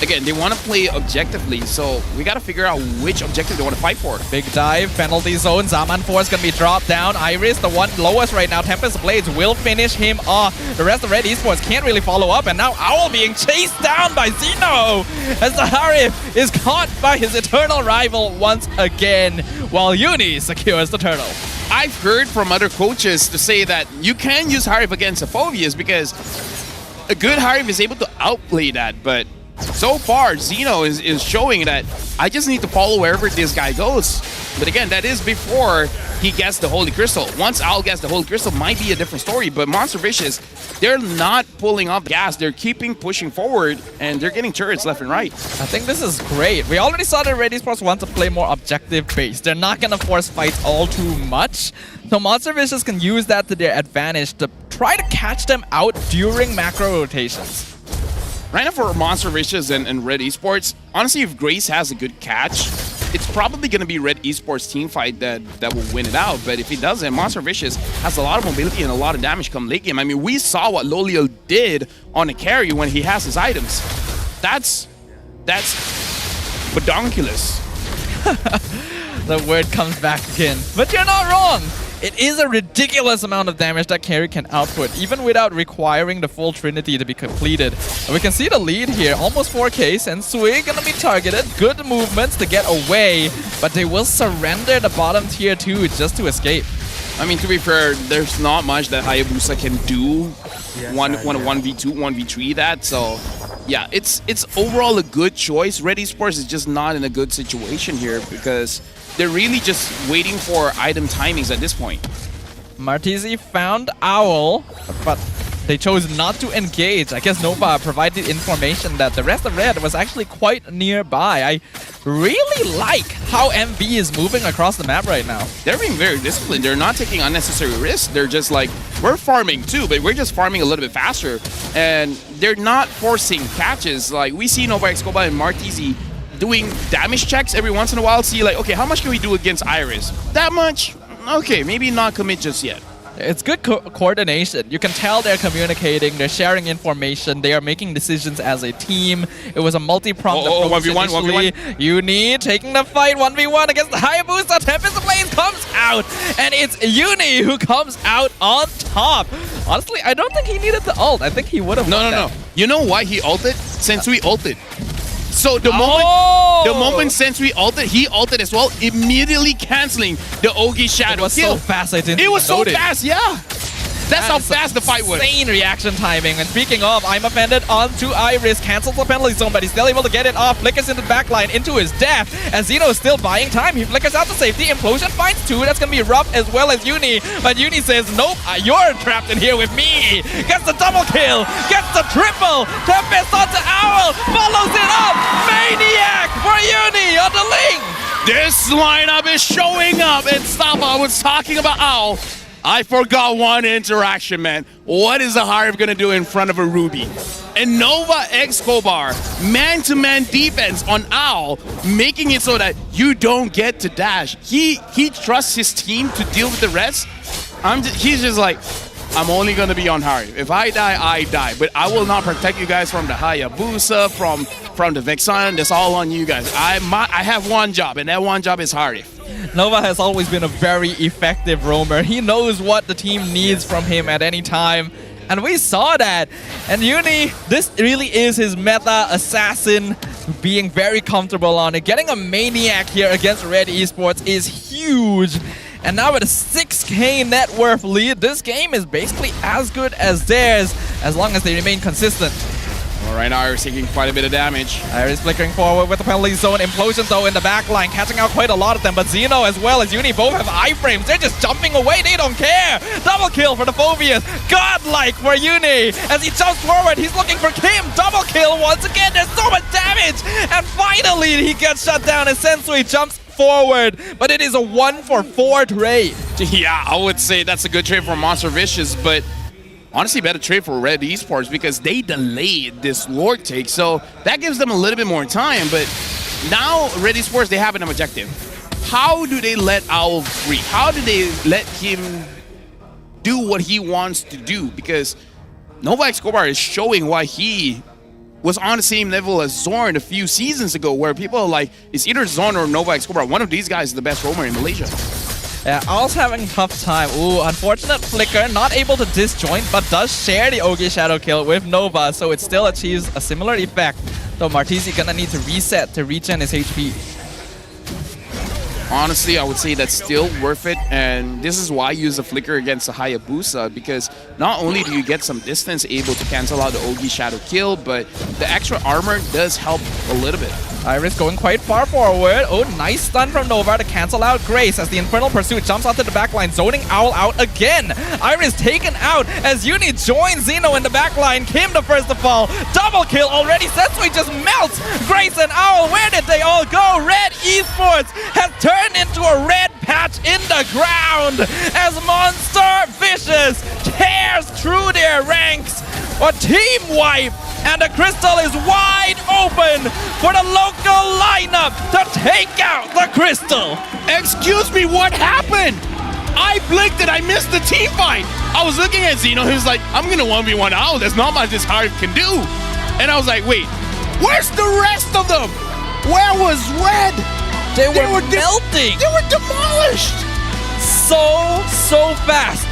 Again, they want to play objectively, so we got to figure out which objective they want to fight for. Big dive, penalty zone. Zaman 4 is going to be dropped down. Iris, the one lowest right now. Tempest Blades will finish him off. The rest of Red Esports can't really follow up, and now Owl being chased down by Zeno as the Harif is caught by his eternal rival once again, while Uni secures the turtle. I've heard from other coaches to say that you can use Harif against a Phobius because a good Harif is able to outplay that, but so far, Zeno is showing that I just need to follow wherever this guy goes. But again, that is before he gets the Holy Crystal. Once Owl gets the Holy Crystal, might be a different story. But Monster Vicious, they're not pulling off gas. They're keeping pushing forward, and they're getting turrets left and right. I think this is great. We already saw that Red Esports want to play more objective-based. They're not going to force fights all too much. So Monster Vicious can use that to their advantage to try to catch them out during macro rotations. Right now for Monster Vicious and Red Esports, honestly, if Grace has a good catch, it's probably going to be Red Esports team fight that will win it out. But if he doesn't, Monster Vicious has a lot of mobility and a lot of damage come late game. I mean, we saw what Lolio did on the carry when he has his items. That's badonkulous. The word comes back again. But you're not wrong. It is a ridiculous amount of damage that carry can output, even without requiring the full Trinity to be completed. And we can see the lead here, almost 4K, Sensui gonna be targeted. Good movements to get away, but they will surrender the bottom tier 2 just to escape. I mean, to be fair, there's not much that Hayabusa can do. 1v2, 1v3 that, so... Yeah, it's overall a good choice. Red Esports is just not in a good situation here because they're really just waiting for item timings at this point. Martisi found Owl, but they chose not to engage. I guess Nova provided information that the rest of Red was actually quite nearby. I really like how MV is moving across the map right now. They're being very disciplined. They're not taking unnecessary risks. They're just like, we're farming too, but we're just farming a little bit faster. And they're not forcing catches. Like, we see Nova Escobar and Martizi doing damage checks every once in a while. See, like, okay, how much can we do against Iris? That much? Okay, maybe not commit just yet. It's good coordination. You can tell they're communicating, they're sharing information, they are making decisions as a team. It was a multi-pronged approach 1v1. Uni taking the fight 1v1 against the Hayabusa. Tempest Blaze comes out, and it's Uni who comes out on top. Honestly, I don't think he needed the ult. I think he would have won that. You know why he ulted? Sensui ulted. So the moment Sensui ulted, he ulted as well, immediately canceling the Ogi Shadow. It was so fast, I didn't It was so notice. fast, yeah. That's how fast the fight was. Insane reaction timing. And speaking of, I'm offended onto Iris. Cancels the penalty zone, but he's still able to get it off. Flickers into the backline into his death. And Zeno is still buying time. He flickers out to safety. Implosion finds two. That's going to be rough as well as Uni. But Uni says, nope, you're trapped in here with me. Gets the double kill. Gets the triple. Tempest onto Owl. Follows it up. Maniac for Uni on the link. This lineup is showing up. And stop, I was talking about Owl. I forgot one interaction, man. What is the Hive gonna do in front of a Ruby? And Nova Escobar, man-to-man defense on Owl, making it so that you don't get to dash. He trusts his team to deal with the rest. He's just like, I'm only gonna be on Hive. If I die, I die. But I will not protect you guys from the Hayabusa, from the Vexan. That's all on you guys. I have one job, and that one job is Hive. Nova has always been a very effective roamer. He knows what the team needs from him at any time. And we saw that. And Uni, this really is his meta assassin, being very comfortable on it. Getting a Maniac here against Red Esports is huge. And now with a 6k net worth lead, this game is basically as good as theirs, as long as they remain consistent. Well, right now, Iris taking quite a bit of damage. Iris flickering forward with the penalty zone. Implosion, though, in the back line, catching out quite a lot of them. But Zeno as well as Uni both have iframes. They're just jumping away. They don't care. Double kill for the Phobias. Godlike for Uni. As he jumps forward, he's looking for Kim. Double kill once again. There's so much damage. And finally, he gets shut down as Sensui jumps forward. But it is a 1-for-4 trade. Yeah, I would say that's a good trade for Monster Vicious, but honestly, better trade for Red Esports because they delayed this Lord take, so that gives them a little bit more time. But now Red Esports, they have an objective. How do they let Owl free? How do they let him do what he wants to do? Because Nova Escobar is showing why he was on the same level as Zorn a few seasons ago, where people are like, it's either Zorn or Nova Escobar. One of these guys is the best roamer in Malaysia. Yeah, Owl's having a tough time. Ooh, unfortunate flicker, not able to disjoint, but does share the Ogi Shadow kill with Nova, so it still achieves a similar effect. Though Martizi gonna need to reset to regen his HP. Honestly, I would say that's still worth it, and this is why I use the flicker against the Hayabusa, because not only do you get some distance able to cancel out the Ogi Shadow kill, but the extra armor does help a little bit. Iris going quite far forward. Oh, nice stun from Nova to cancel out Grace as the Infernal Pursuit jumps onto the backline, zoning Owl out again. Iris taken out as Uni joins Zeno in the backline. Kim the first to fall. Double kill already. Sensui just melts Grace and Owl. Where did they all go? Red Esports has turned into a red patch in the ground as Monster Vicious tears through their ranks. A team wipe, and the crystal is wide open for the local lineup to take out the crystal. Excuse me, what happened? I blinked and I missed the team fight. I was looking at Zeno, he was like, I'm gonna 1v1 Owl, there's not much this Hive can do. And I was like, wait, where's the rest of them? Where was Red? They were melting. They were demolished. So fast.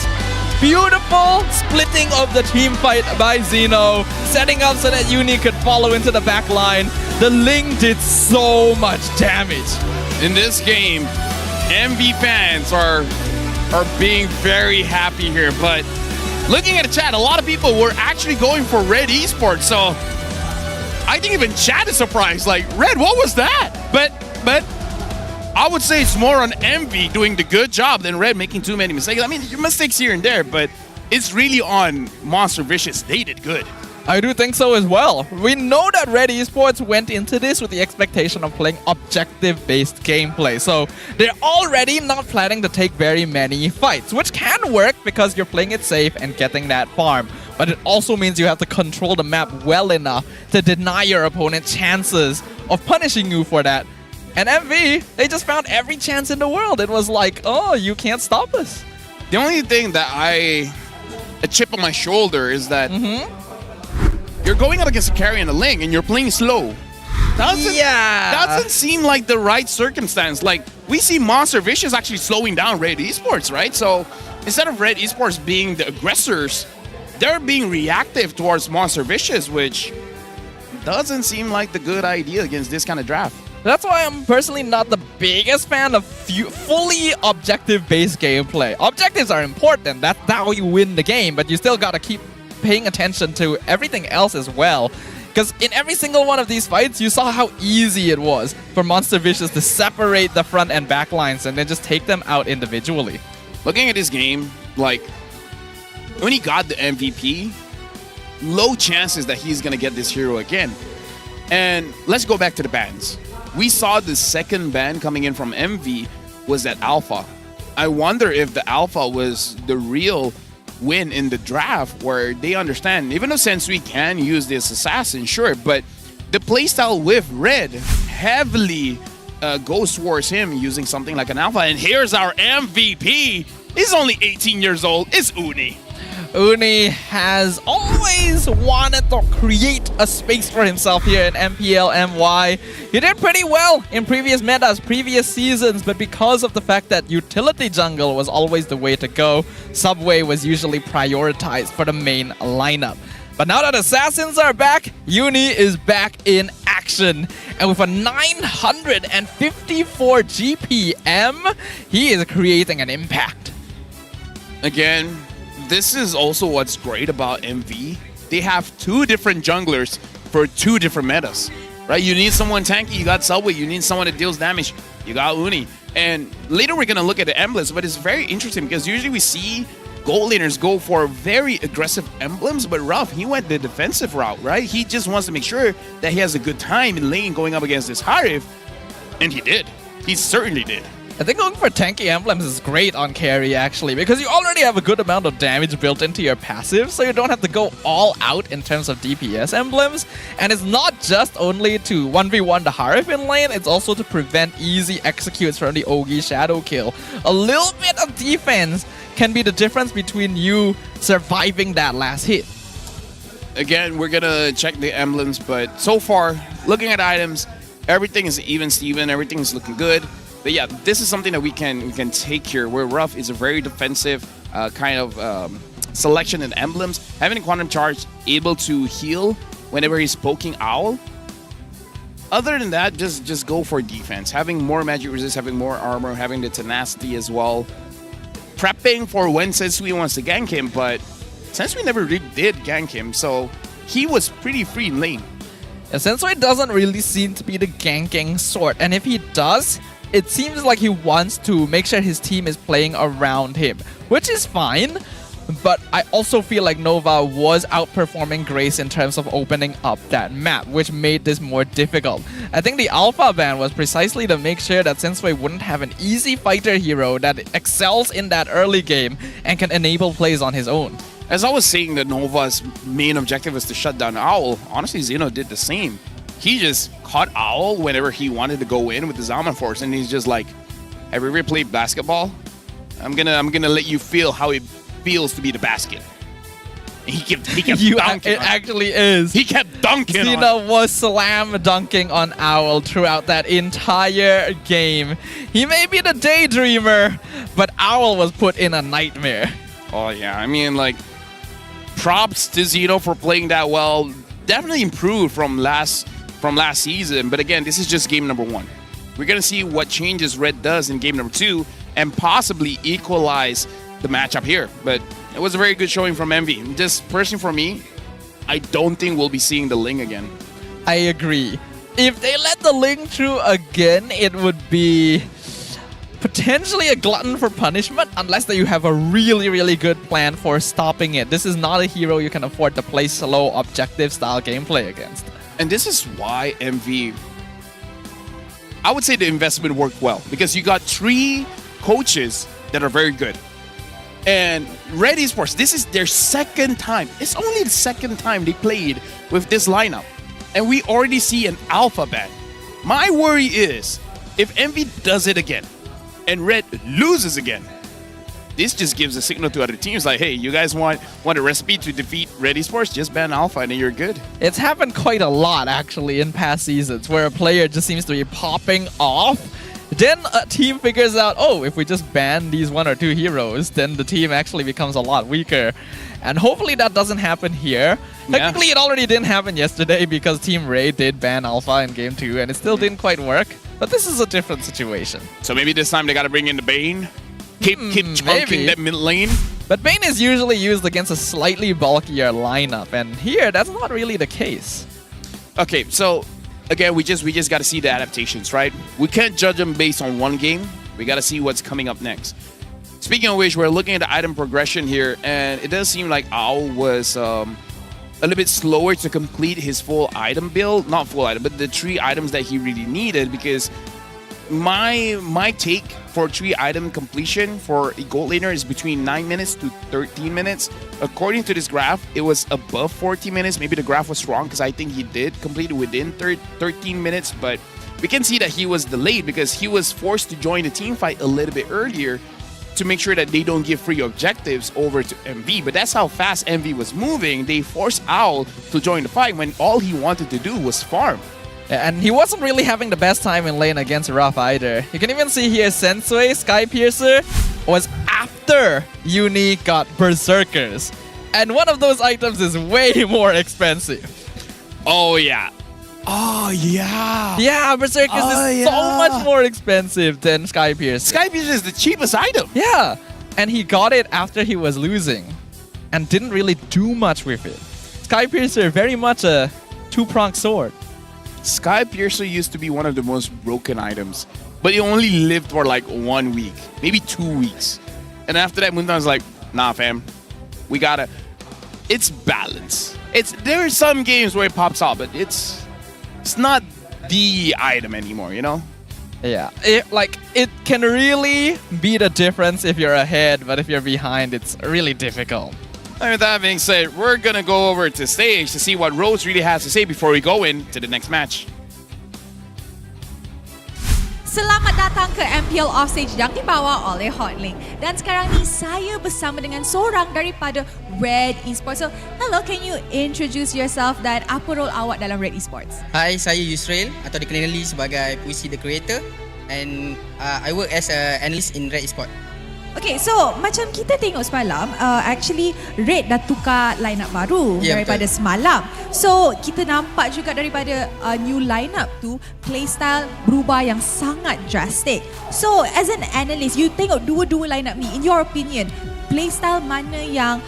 Beautiful splitting of the team fight by Zeno, setting up so that Uni could follow into the back line. The Ling did so much damage. In this game, MV fans are being very happy here, but looking at the chat, a lot of people were actually going for Red Esports, so I think even chat is surprised, like, Red, what was that? But I would say it's more on Envy doing the good job than Red making too many mistakes. I mean, mistakes here and there, but it's really on Monster Vicious. They did good. I do think so as well. We know that Red Esports went into this with the expectation of playing objective-based gameplay, so they're already not planning to take very many fights, which can work because you're playing it safe and getting that farm. But it also means you have to control the map well enough to deny your opponent chances of punishing you for that. And MV, they just found every chance in the world. It was like, oh, you can't stop us. The only thing that a chip on my shoulder is that you're going up against a carry and a Ling and you're playing slow. Doesn't seem like the right circumstance. Like, we see Monster Vicious actually slowing down Red Esports, right? So instead of Red Esports being the aggressors, they're being reactive towards Monster Vicious, which doesn't seem like the good idea against this kind of draft. That's why I'm personally not the biggest fan of fully objective-based gameplay. Objectives are important. That's how you win the game, but you still gotta keep paying attention to everything else as well. Because in every single one of these fights, you saw how easy it was for Monster Vicious to separate the front and back lines and then just take them out individually. Looking at this game, like, when he got the MVP, low chances that he's gonna get this hero again. And let's go back to the bans. We saw the second ban coming in from MV was that Alpha. I wonder if the Alpha was the real win in the draft, where they understand, even though Sensui can use this assassin, sure, but the playstyle with Red heavily goes towards him using something like an Alpha. And here's our MVP. He's only 18 years old. It's Uni. Uni has always wanted to create a space for himself here in MPL MY. He did pretty well in previous metas, previous seasons, but because of the fact that utility jungle was always the way to go, Subway was usually prioritized for the main lineup. But now that Assassins are back, Uni is back in action. And with a 954 GPM, he is creating an impact. Again, this is also what's great about MV. They have two different junglers for two different metas, right? You need someone tanky, you got Subway. You need someone that deals damage, you got Uni. And later we're going to look at the emblems, but it's very interesting because usually we see gold laners go for very aggressive emblems, but Ruff, he went the defensive route, right? He just wants to make sure that he has a good time in lane going up against this Harif, and he did. He certainly did. I think going for tanky emblems is great on carry, actually, because you already have a good amount of damage built into your passive, so you don't have to go all out in terms of DPS emblems. And it's not just only to 1v1 the Harif in lane, it's also to prevent easy executes from the Ogi Shadow Kill. A little bit of defense can be the difference between you surviving that last hit. Again, we're gonna check the emblems, but so far, looking at items, everything is even Steven, everything is looking good. But yeah, this is something that we can take here, where Ruff is a very defensive kind of selection in emblems. Having a Quantum Charge, able to heal whenever he's poking Owl. Other than that, just go for defense. Having more magic resist, having more armor, having the tenacity as well. Prepping for when Sensui wants to gank him, but Sensui never really did gank him, so he was pretty free in lane. And Sensui doesn't really seem to be the ganking sort, and if he does, it seems like he wants to make sure his team is playing around him, which is fine. But I also feel like Nova was outperforming Grace in terms of opening up that map, which made this more difficult. I think the Alpha ban was precisely to make sure that Sensui wouldn't have an easy fighter hero that excels in that early game and can enable plays on his own. As I was saying that Nova's main objective is to shut down Owl, honestly Xeno did the same. He just caught Owl whenever he wanted to go in with the Zaman Force, and he's just like, have you ever played basketball? I'm gonna let you feel how it feels to be the basket. And he kept dunking. It actually is. He kept dunking. Xeno was slam dunking on Owl throughout that entire game. He may be the daydreamer, but Owl was put in a nightmare. Oh yeah, I mean, like, props to Xeno for playing that well. Definitely improved from last season, but again, this is just game number 1. We're gonna see what changes Red does in game number 2 and possibly equalize the matchup here. But it was a very good showing from MV. Just personally for me, I don't think we'll be seeing the Ling again. I agree. If they let the Ling through again, it would be potentially a glutton for punishment unless that you have a really, really good plan for stopping it. This is not a hero you can afford to play slow, objective style gameplay against. And this is why MV, I would say the investment worked well, because you got 3 coaches that are very good. And Red Esports, this is their second time. It's only the second time they played with this lineup. And we already see an alpha ban. My worry is, if MV does it again, and Red loses again, this just gives a signal to other teams like, hey, you guys want a recipe to defeat Red Esports? Just ban Alpha and then you're good. It's happened quite a lot, actually, in past seasons, where a player just seems to be popping off. Then a team figures out, oh, if we just ban these 1 or 2 heroes, then the team actually becomes a lot weaker. And hopefully that doesn't happen here. Technically, it already didn't happen yesterday because Team Ray did ban Alpha in Game 2, and it still didn't quite work. But this is a different situation. So maybe this time they got to bring in the Bane? Keep chunking that mid lane? But Bane is usually used against a slightly bulkier lineup, and here, that's not really the case. Okay, so again, we just got to see the adaptations, right? We can't judge them based on one game. We got to see what's coming up next. Speaking of which, we're looking at the item progression here, and it does seem like Owl was a little bit slower to complete his full item build. Not full item, but the 3 items that he really needed, because my take for 3 item completion for a gold laner is between 9 minutes to 13 minutes. According to this graph, it was above 40 minutes. Maybe the graph was wrong because I think he did complete it within 13 minutes, but we can see that he was delayed because he was forced to join the team fight a little bit earlier to make sure that they don't give free objectives over to MV. But that's how fast MV was moving. They forced Owl to join the fight when all he wanted to do was farm. And he wasn't really having the best time in lane against Ruff either. You can even see here Sensui, Sky Piercer, was after Uni got Berserkers. And one of those items is way more expensive. Oh yeah. Oh yeah. Yeah, Berserkers is so much more expensive than Sky Piercer. Sky Piercer is the cheapest item. Yeah. And he got it after he was losing and didn't really do much with it. Sky Piercer, very much a 2-pronged sword. Sky Piercer used to be one of the most broken items, but it only lived for like 1 week, maybe 2 weeks. And after that, Muntan's like, nah, fam, we gotta. It's balance. There are some games where it pops out, but it's not the item anymore, you know? Yeah, it can really be the difference if you're ahead, but if you're behind, it's really difficult. And with that being said, we're gonna go over to stage to see what Rose really has to say before we go into the next match. Selamat datang ke MPL Offstage yang dibawa oleh Hotlink. Dan sekarang ni saya bersama dengan seorang daripada Red Esports. So, hello, can you introduce yourself dan apa role awak dalam Red Esports? Hai, saya Yusrael atau dikenali sebagai Puisi The Creator, and I work as an analyst in Red Esports. Okay, so macam kita tengok semalam, actually Red dah tukar line-up baru daripada semalam. So kita nampak juga daripada new line-up tu, playstyle berubah yang sangat drastic. So as an analyst, you tengok dua-dua line-up ni, in your opinion, playstyle mana yang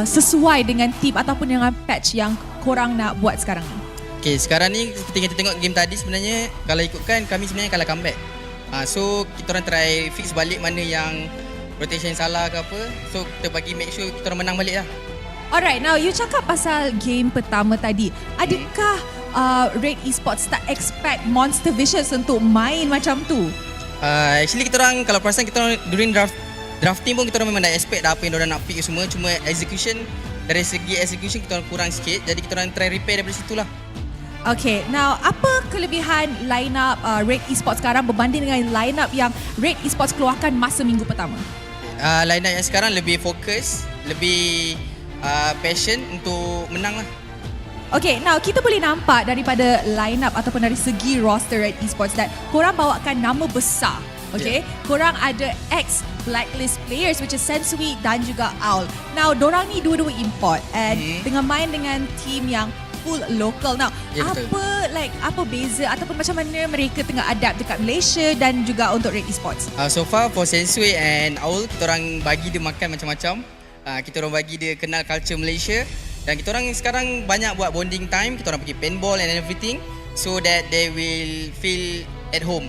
sesuai dengan team ataupun dengan patch yang korang nak buat sekarang ni? Okay, sekarang ni seperti kita tengok game tadi, sebenarnya kalau ikutkan kami sebenarnya kalah comeback. So kita orang try fix balik mana yang rotation salah ke apa. So kita bagi make sure kita orang menang balik lah. Alright, now you cakap pasal game pertama tadi. Adakah Red Esports tak expect Monster Vicious untuk main macam tu? Actually kita orang, kalau perasan kita orang during drafting pun kita orang memang dah expect dah apa yang diorang nak pick semua. Cuma execution, dari segi execution kita orang kurang sikit. Jadi kita orang try repair daripada situ lah. Okay, now apa kelebihan line-up Red Esports sekarang berbanding dengan line-up yang Red Esports keluarkan masa minggu pertama? Line-up yang sekarang lebih fokus, lebih passion untuk menang lah. Okay, now kita boleh nampak daripada line-up ataupun dari segi roster Red Esports that korang bawakan nama besar. Okay, korang ada ex-blacklist players which is Sensui dan juga Owl. Now, dorang ni dua-dua import and dengan main dengan team yang full local. Now, apa beza ataupun macam mana mereka tengah adapt dekat Malaysia dan juga untuk Red Esports? So far for Sensui and Owl, kita orang bagi dia makan macam-macam. Kita orang bagi dia kenal culture Malaysia, dan kita orang sekarang banyak buat bonding time. Kita orang pergi paintball and everything so that they will feel at home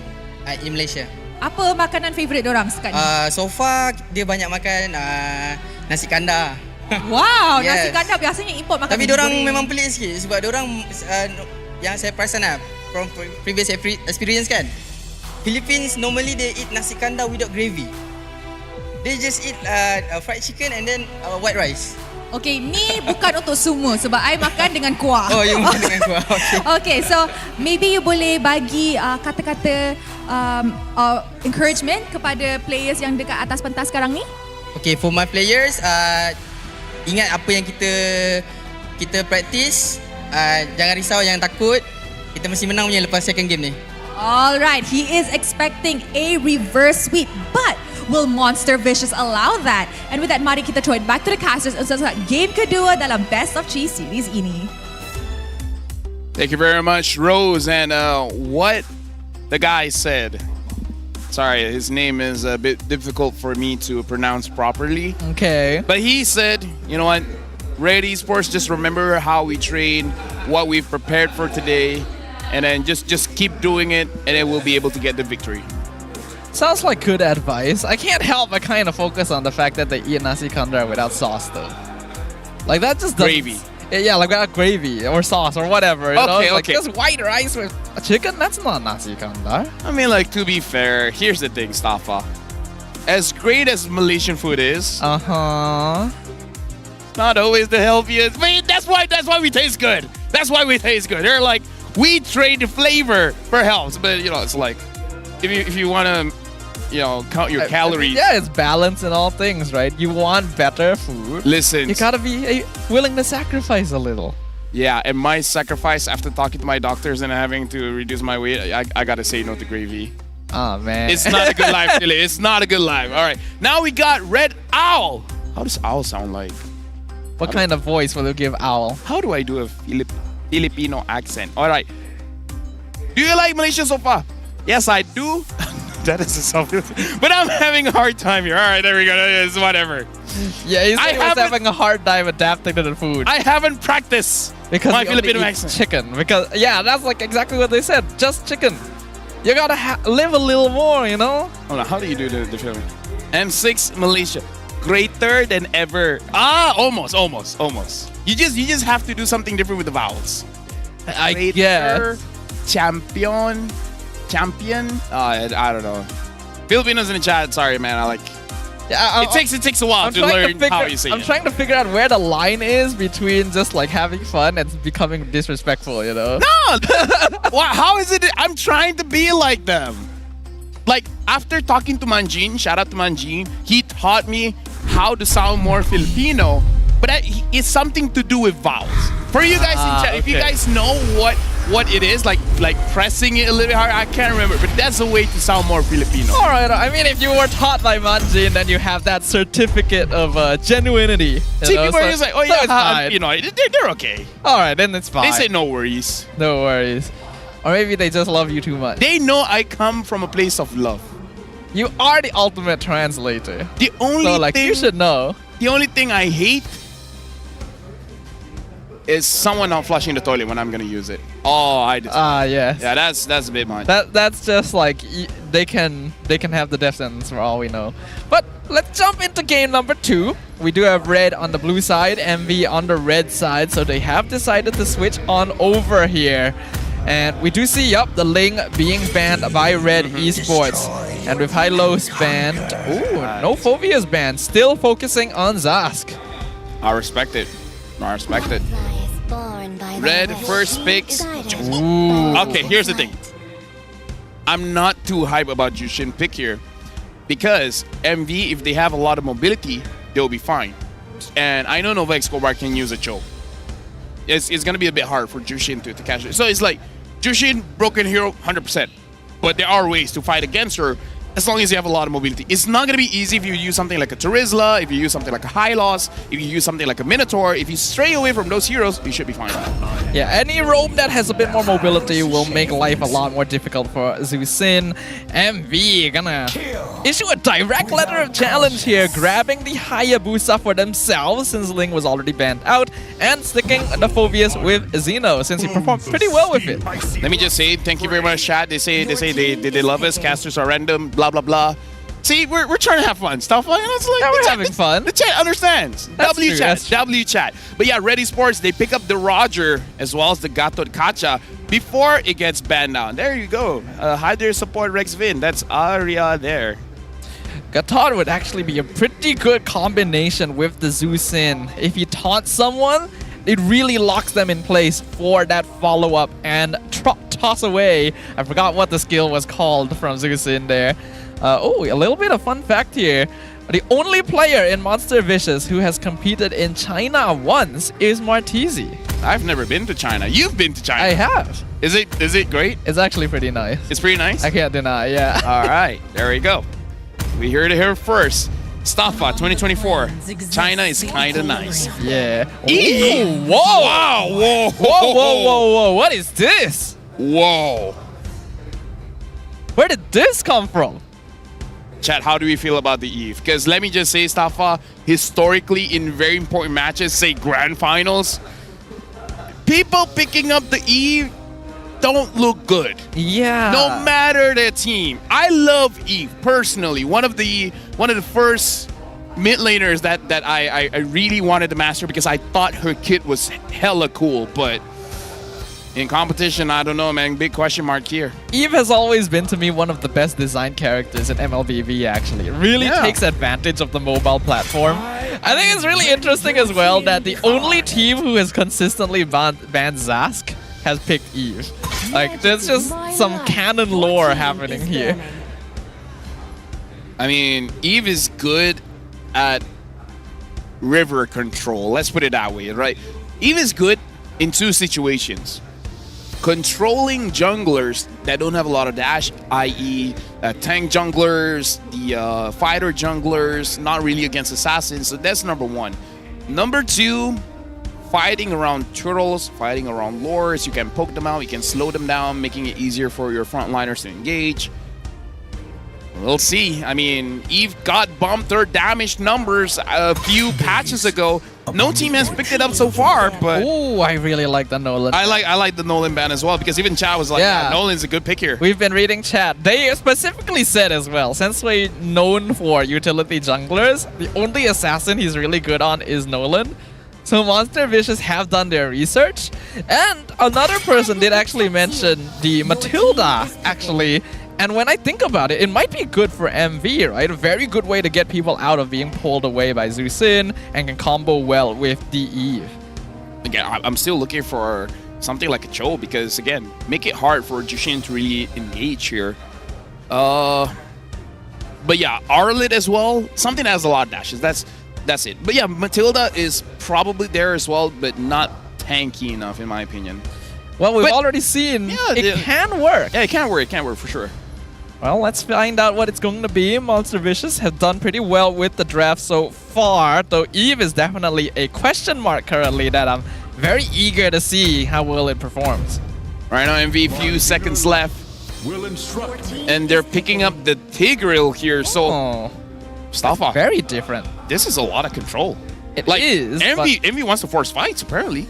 in Malaysia. Apa makanan favourite dorang sekarang ni? So far dia banyak makan nasi kandar. Wow, Yes. nasi kandar biasanya import makan. Tapi nasi dorang goreng. memang pelik sikit sebab dorang yang saya perasan from previous experience kan. Philippines normally they eat nasi kandar without gravy. They just eat fried chicken and then white rice. Okay, ni bukan untuk semua sebab I makan dengan kuah. Oh, you makan dengan kuah. Okay. Okay, so maybe you boleh bagi kata-kata encouragement kepada players yang dekat atas pentas sekarang ni. Okay, for my players, ingat apa yang kita practice. Jangan risau, jangan takut. Kita mesti menang punya lepas second game ni. Alright, he is expecting a reverse sweep, but will Monster Vicious allow that? And with that, mari kita throw it back to the casters untuk game kedua dalam Best of 3 series ini. Thank you very much, Rose. And what the guy said. Sorry, his name is a bit difficult for me to pronounce properly. Okay. But he said, you know what? Red Esports, just remember how we train, what we've prepared for today, and then just keep doing it, and then we'll be able to get the victory. Sounds like good advice. I can't help but kind of focus on the fact that they eat nasi kandar without sauce though. Like that just doesn't... Gravy. Yeah, like without gravy or sauce or whatever. You know? Okay, Like okay. just white rice with a chicken, that's not nasi kandar. I mean, like, to be fair, here's the thing, Stafa. As great as Malaysian food is, not always the healthiest. I mean, that's why we taste good. That's why we taste good. They're like, we trade the flavor for health, but you know, it's like, if you want to, you know, count your calories. Yeah, it's balance in all things, right? You want better food. Listen, You gotta be willing to sacrifice a little. yeah, and my sacrifice after talking to my doctors and having to reduce my weight, I gotta say no to gravy. Oh man. It's not a good life, really. It's not a good life. All right, now we got Red Owl. How does owl sound like? What kind of voice will you give Owl? How do I do a Filipino accent? All right. Do you like Malaysia so far? Yes, I do. That is something. But I'm having a hard time here. All right, there we go. It's whatever. Yeah, he was having a hard time adapting to the food. I haven't practiced Because my you only Filipino eat accent. chicken. Because yeah, that's like exactly what they said. Just chicken. You gotta live a little more, you know. Hold on, how do you do the film? M6 Malaysia, greater than ever. Almost. You just have to do something different with the vowels. I Greater, guess. champion. I don't know. Filipinos in the chat. Sorry, man. It takes a while to learn how you say it. I'm trying to figure out where the line is between just like having fun and becoming disrespectful, you know? No! How is it? I'm trying to be like them. Like, after talking to Manjin, shout out to Manjin, he taught me how to sound more Filipino, but it's something to do with vowels. For you guys in chat, if you guys know what it is, like pressing it a little bit hard, I can't remember, but that's a way to sound more Filipino. All right, I mean, if you were taught by Manjin, then you have that certificate of genuinity. See, people are just like, oh so yeah, it's fine. you know, they're okay. All right, then it's fine. They say no worries. No worries. Or maybe they just love you too much. They know I come from a place of love. You are the ultimate translator. The only thing you should know. The only thing I hate is someone not flushing the toilet when I'm gonna use it. Oh, I just. Yes. Yeah, that's a bit much. That's just like they can have the death sentence for all we know. But let's jump into game number 2. We do have red on the blue side, MV on the red side, so they have decided to switch on over here. And we do see, the Ling being banned by Red Esports. And with Hylos banned, no Phobia's banned, still focusing on Zask. I respect it. Red first picks. Okay, here's the thing. I'm not too hype about Jushin pick here because MV, if they have a lot of mobility, they'll be fine. And I know Nova Escobar can use a choke. It's going to be a bit hard for Jushin to catch it. So it's like Jushin, broken hero, 100%. But there are ways to fight against her as long as you have a lot of mobility. It's not going to be easy if you use something like a Terizla, if you use something like a Hylos, if you use something like a Minotaur. If you stray away from those heroes, you should be fine. Yeah, any roam that has a bit more mobility will make life a lot more difficult for Zusin. MV gonna issue a direct letter of challenge here, grabbing the Hayabusa for themselves since Ling was already banned out, and sticking the Phobius with Xeno since he performed pretty well with it. Let me just say, thank you very much, chat. They say they love us. Casters are random. Blah blah, blah, blah. See, we're trying to have fun. Stuff like that. It's like, Yeah, we're having fun. The chat understands. That's W true, chat. that's true. W chat. But yeah, Ready Sports, they pick up the Roger as well as the Gatot Kacha before it gets banned down. There you go. Hi there, support Rex Vin. That's Aria there. Gatot would actually be a pretty good combination with the Zeusin. If you taunt someone, it really locks them in place for that follow-up and toss away. I forgot what the skill was called from Zeusin there. Oh, a little bit of fun fact here. The only player in Monster Vicious who has competed in China once is Martizi. I've never been to China. You've been to China. I have. Is it great? It's actually pretty nice. It's pretty nice? I can't deny, yeah. All right, there we go. We heard it here first. Staffa 2024. China is kind of nice. Yeah. Ooh, whoa! Wow! Whoa! Whoa! What is this? Whoa! Where did this come from? Chat, how do we feel about the Eve? Because let me just say, Staffa, historically in very important matches, say grand finals, people picking up the Eve don't look good. Yeah. No matter the team. I love Eve personally. One of the first mid laners that I really wanted to master because I thought her kit was hella cool, but in competition, I don't know, man. Big question mark here. Eve has always been to me one of the best designed characters in MLBB, actually. It really takes advantage of the mobile platform. I think it's really interesting as well that the only team who has consistently banned Zask has picked Eve. Like, there's just some canon lore happening here. I mean, Eve is good at river control. Let's put it that way, right? Eve is good in two situations. Controlling junglers that don't have a lot of dash, i.e. Tank junglers, the fighter junglers, not really against assassins. So that's number one. Number two, fighting around turtles, fighting around lures. You can poke them out, you can slow them down, making it easier for your frontliners to engage. We'll see. I mean, Eve got bumped her damage numbers a few patches ago. No team has picked it up so far, but oh, I really like the Nolan. I like the Nolan ban as well because even Chad was like, yeah, Nolan's a good pick here. We've been reading chat. They specifically said as well, since we're known for utility junglers, the only assassin he's really good on is Nolan. So Monster Vicious have done their research. And another person did actually mention the Matilda, actually. And when I think about it, it might be good for MV, right? A very good way to get people out of being pulled away by Zeusin and can combo well with the Eve. Again, I'm still looking for something like a Cho because, again, make it hard for Jushin to really engage here. But yeah, Arlet as well. Something that has a lot of dashes. That's it. But yeah, Matilda is probably there as well, but not tanky enough, in my opinion. Well, we've already seen it can work. Yeah, it can work. It can work for sure. Well, let's find out what it's going to be. Monster Vicious have done pretty well with the draft so far, though Eve is definitely a question mark currently that I'm very eager to see how well it performs. Right now, MV, few seconds left. And they're picking up the Tigreal here, so Staffa. Very different. This is a lot of control. It is. MV wants to force fights, apparently.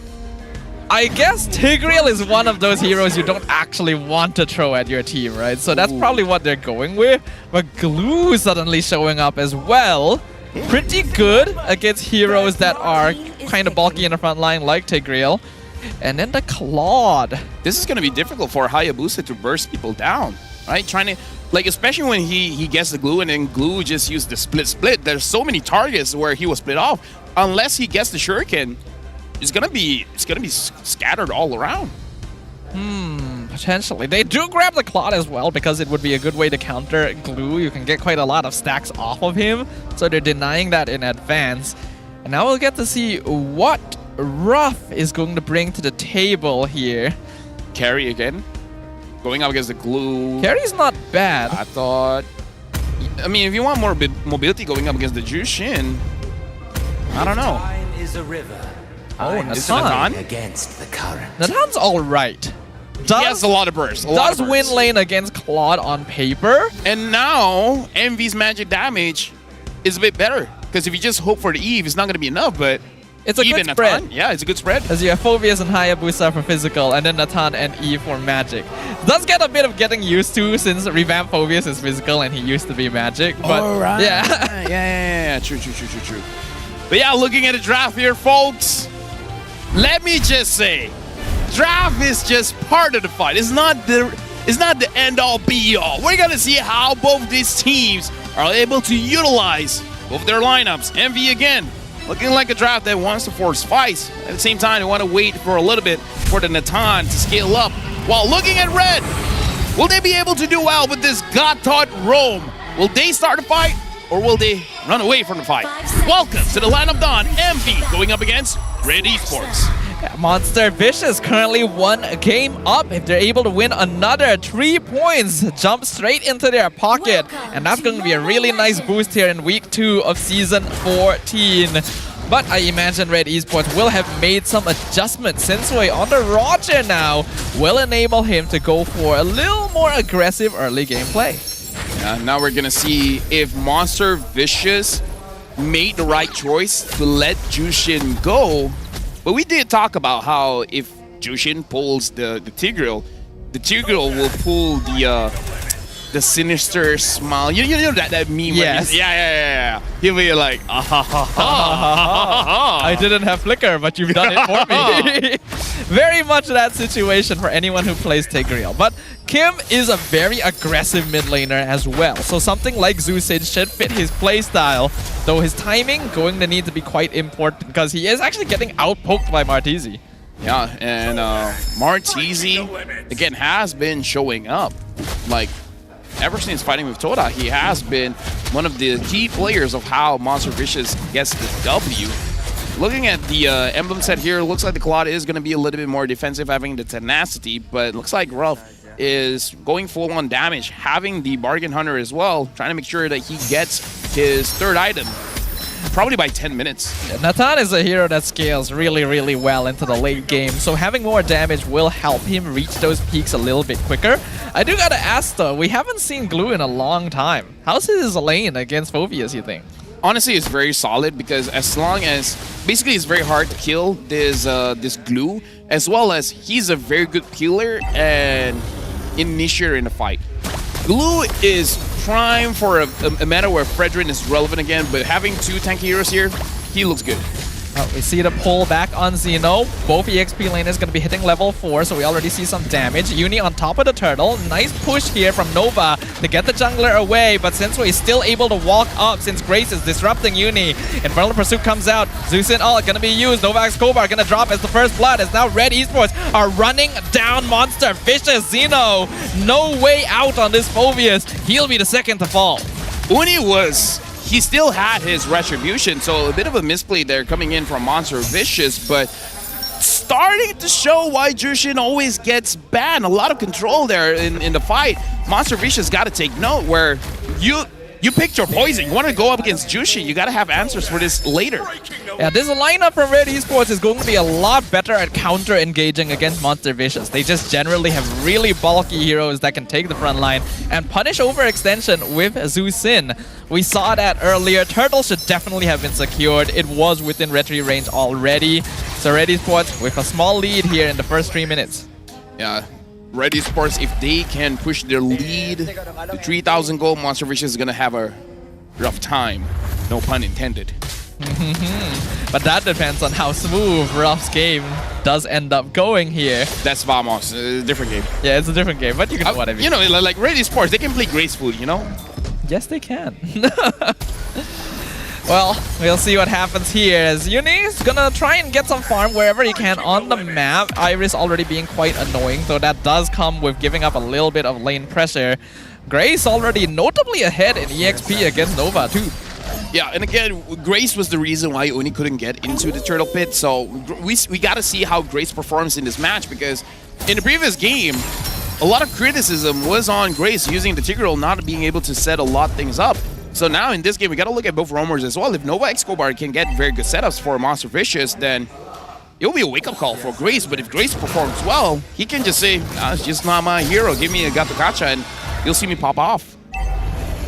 I guess Tigreal is one of those heroes you don't actually want to throw at your team, right? So that's probably what they're going with. But Glue suddenly showing up as well. Pretty good against heroes that are kind of bulky in the front line like Tigreal. And then the Claude. This is going to be difficult for Hayabusa to burst people down, right? Trying to, like, especially when he gets the Glue and then Glue just used the split. There's so many targets where he was split off. Unless he gets the Shuriken, it's gonna be scattered all around. Potentially. They do grab the Claude as well because it would be a good way to counter Glue. You can get quite a lot of stacks off of him, so they're denying that in advance. And now we'll get to see what Ruff is going to bring to the table here. Carry again, going up against the Glue. Carry's not bad. I thought. I mean, if you want more mobility going up against the Jushin, I don't know. Is a river. Oh, Natan against the current. Natan's all right. He has a lot of bursts. Does win lane against Claude on paper. And now MV's magic damage is a bit better because if you just hope for the Eve, it's not going to be enough. But It's a even good spread. Natan. Yeah, it's a good spread. As you have Phobius and Hayabusa for physical, and then Natan and E for magic. Does get a bit of getting used to since revamped Phobius is physical and he used to be magic. But Alright. yeah. yeah. True. But yeah, looking at the draft here, folks, let me just say, draft is just part of the fight. It's not the end-all, be-all. We're gonna see how both these teams are able to utilize both their lineups. Envy again, looking like a draft that wants to force fights. At the same time, they want to wait for a little bit for the Natan to scale up. While looking at Red, will they be able to do well with this God-taught roam? Will they start a fight, or will they run away from the fight? Welcome to the Land of Dawn. Envy going up against Red Esports. Yeah, Monster Vicious currently 1 game up. If they're able to win another 3 points, jump straight into their pocket. And that's going to be a really nice boost here in week 2 of season 14. But I imagine Red Esports will have made some adjustments. Sensui on the Roger now will enable him to go for a little more aggressive early gameplay. Yeah, now we're going to see if Monster Vicious made the right choice to let Jushin go. But we did talk about how if Jushin pulls the Tigreal will pull the sinister smile. You know that meme? Yes. Yeah. He'll be like, ah ha ha ha. I didn't have flicker, but you've done it for me. Very much that situation for anyone who plays Tigreal. But Kim is a very aggressive mid laner as well. So something like Zusid should fit his playstyle. Though his timing going to need to be quite important because he is actually getting outpoked by Martizi. Yeah, and Martizi, again, has been showing up. Like, ever since fighting with Toda, he has been one of the key players of how Monster Vicious gets the W. Looking at the emblem set here, looks like the Claude is going to be a little bit more defensive, having the tenacity, but looks like Ruff is going full on damage, having the Bargain Hunter as well, trying to make sure that he gets his 3rd item, probably by 10 minutes. Natan is a hero that scales really, really well into the late game, so having more damage will help him reach those peaks a little bit quicker. I do gotta ask though, we haven't seen Glue in a long time. How's his lane against Phobius, you think? Honestly, it's very solid because as long as basically it's very hard to kill this Glue, as well as he's a very good killer and initiator in the fight. Glue is prime for a meta where Fredrin is relevant again, but having 2 tanky heroes here, he looks good. We see the pull back on Xeno. Both EXP laners going to be hitting level 4, so we already see some damage. Uni on top of the turtle. Nice push here from Nova to get the jungler away, but Sensui is still able to walk up since Grace is disrupting Uni. Infernal Pursuit comes out. Zeus'in ult going to be used. Novak's Kobar going to drop as the first blood, as now Red Esports are running down Monster Vicious. Xeno, no way out on this Phobius. He'll be the second to fall. Uni he still had his retribution, so a bit of a misplay there coming in from Monster Vicious, but starting to show why Jushin always gets banned. A lot of control there in the fight. Monster Vicious got to take note where you picked your poison. You want to go up against Jushin, you got to have answers for this later. Yeah, this lineup from Red Esports is going to be a lot better at counter-engaging against Monster Vicious. They just generally have really bulky heroes that can take the front line and punish overextension with Zeus'in. We saw that earlier. Turtle should definitely have been secured. It was within retry range already. So Red Esports with a small lead here in the first 3 minutes. Yeah. Red Esports, if they can push their lead to 3,000 gold, Monster Vicious is going to have a rough time. No pun intended. But that depends on how smooth Ruff's game does end up going here. That's Vamos, a different game. Yeah, it's a different game, but you know what I mean. You know, like Red Esports, they can play gracefully, you know? Yes, they can. Well, we'll see what happens here as Uni's gonna try and get some farm wherever he can on the map. Iris already being quite annoying, though that does come with giving up a little bit of lane pressure. Grace already notably ahead in EXP against Nova too. Yeah, and again, Grace was the reason why Uni couldn't get into the turtle pit, so we gotta see how Grace performs in this match, because in the previous game, a lot of criticism was on Grace using the Tigreal not being able to set a lot of things up. So now in this game, we got to look at both roamers as well. If Nova Escobar can get very good setups for Monster Vicious, then it'll be a wake-up call for Grace. But if Grace performs well, he can just say, it's just not my hero. Give me a Gato Gacha and you'll see me pop off.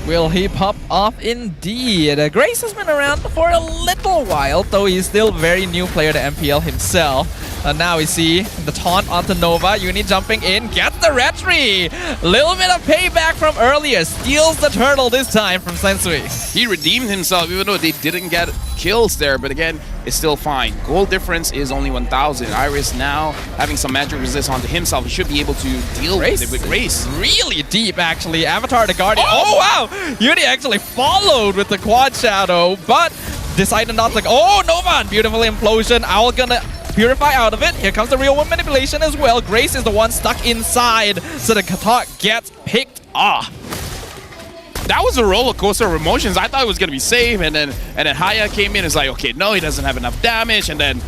Will he pop off indeed? Grace has been around for a little while, though he's still very new player to MPL himself. And now we see the taunt onto Nova. Uni jumping in, gets the retry. Little bit of payback from earlier. Steals the turtle this time from Sensui. He redeemed himself even though they didn't get kills there, but again, it's still fine. Goal difference is only 1,000. Iris now having some magic resist onto himself. He should be able to deal with it with Grace. Really deep, actually. Avatar the Guardian. Oh, wow! Uni actually followed with the quad shadow, but decided not to. Oh, Nova! Beautiful implosion. Owl gonna purify out of it. Here comes the real one manipulation as well. Grace is the one stuck inside, so the Katak gets picked off. That was a roller coaster of emotions. I thought it was gonna be safe, and then Haya came in. It's like, okay, no, he doesn't have enough damage. And then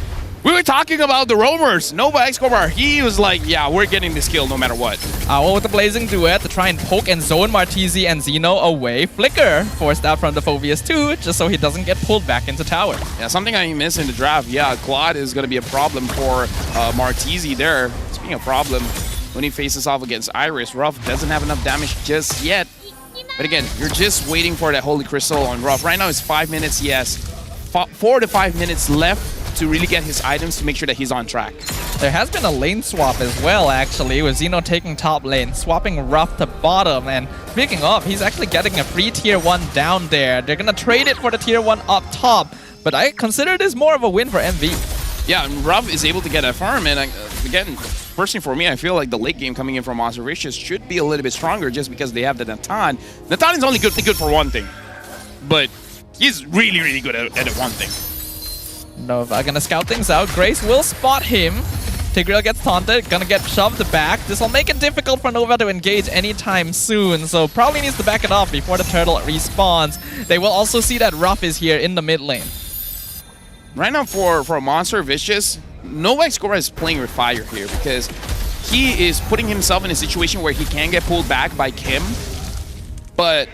we were talking about the roamers. Nova Escobar, he was like, yeah, we're getting this kill no matter what. Owl with the blazing duet to try and poke and zone Martizi and Zeno away. Flicker forced out from the Phobius too, just so he doesn't get pulled back into tower. Yeah, something I missed in the draft. Yeah, Claude is gonna be a problem for Martizi there. It's being a problem when he faces off against Iris. Ruff doesn't have enough damage just yet. But again, you're just waiting for that Holy Crystal on Ruff. Right now it's 5 minutes, he has 4 to 5 minutes left to really get his items to make sure that he's on track. There has been a lane swap as well, actually, with Zeno taking top lane, swapping Ruff to bottom. And speaking of, he's actually getting a free tier 1 down there. They're gonna trade it for the tier 1 up top, but I consider this more of a win for MV. Yeah, and Ruff is able to get a farm, and again, personally for me, I feel like the late game coming in from Monster Vicious should be a little bit stronger just because they have the Natan. Natan is only good for one thing, but he's really, really good at one thing. Nova gonna scout things out. Grace will spot him. Tigreal gets taunted, gonna get shoved back. This will make it difficult for Nova to engage anytime soon, so probably needs to back it off before the turtle respawns. They will also see that Ruff is here in the mid lane. Right now for Monster Vicious, Nova Escobar is playing with fire here because he is putting himself in a situation where he can get pulled back by Kim, but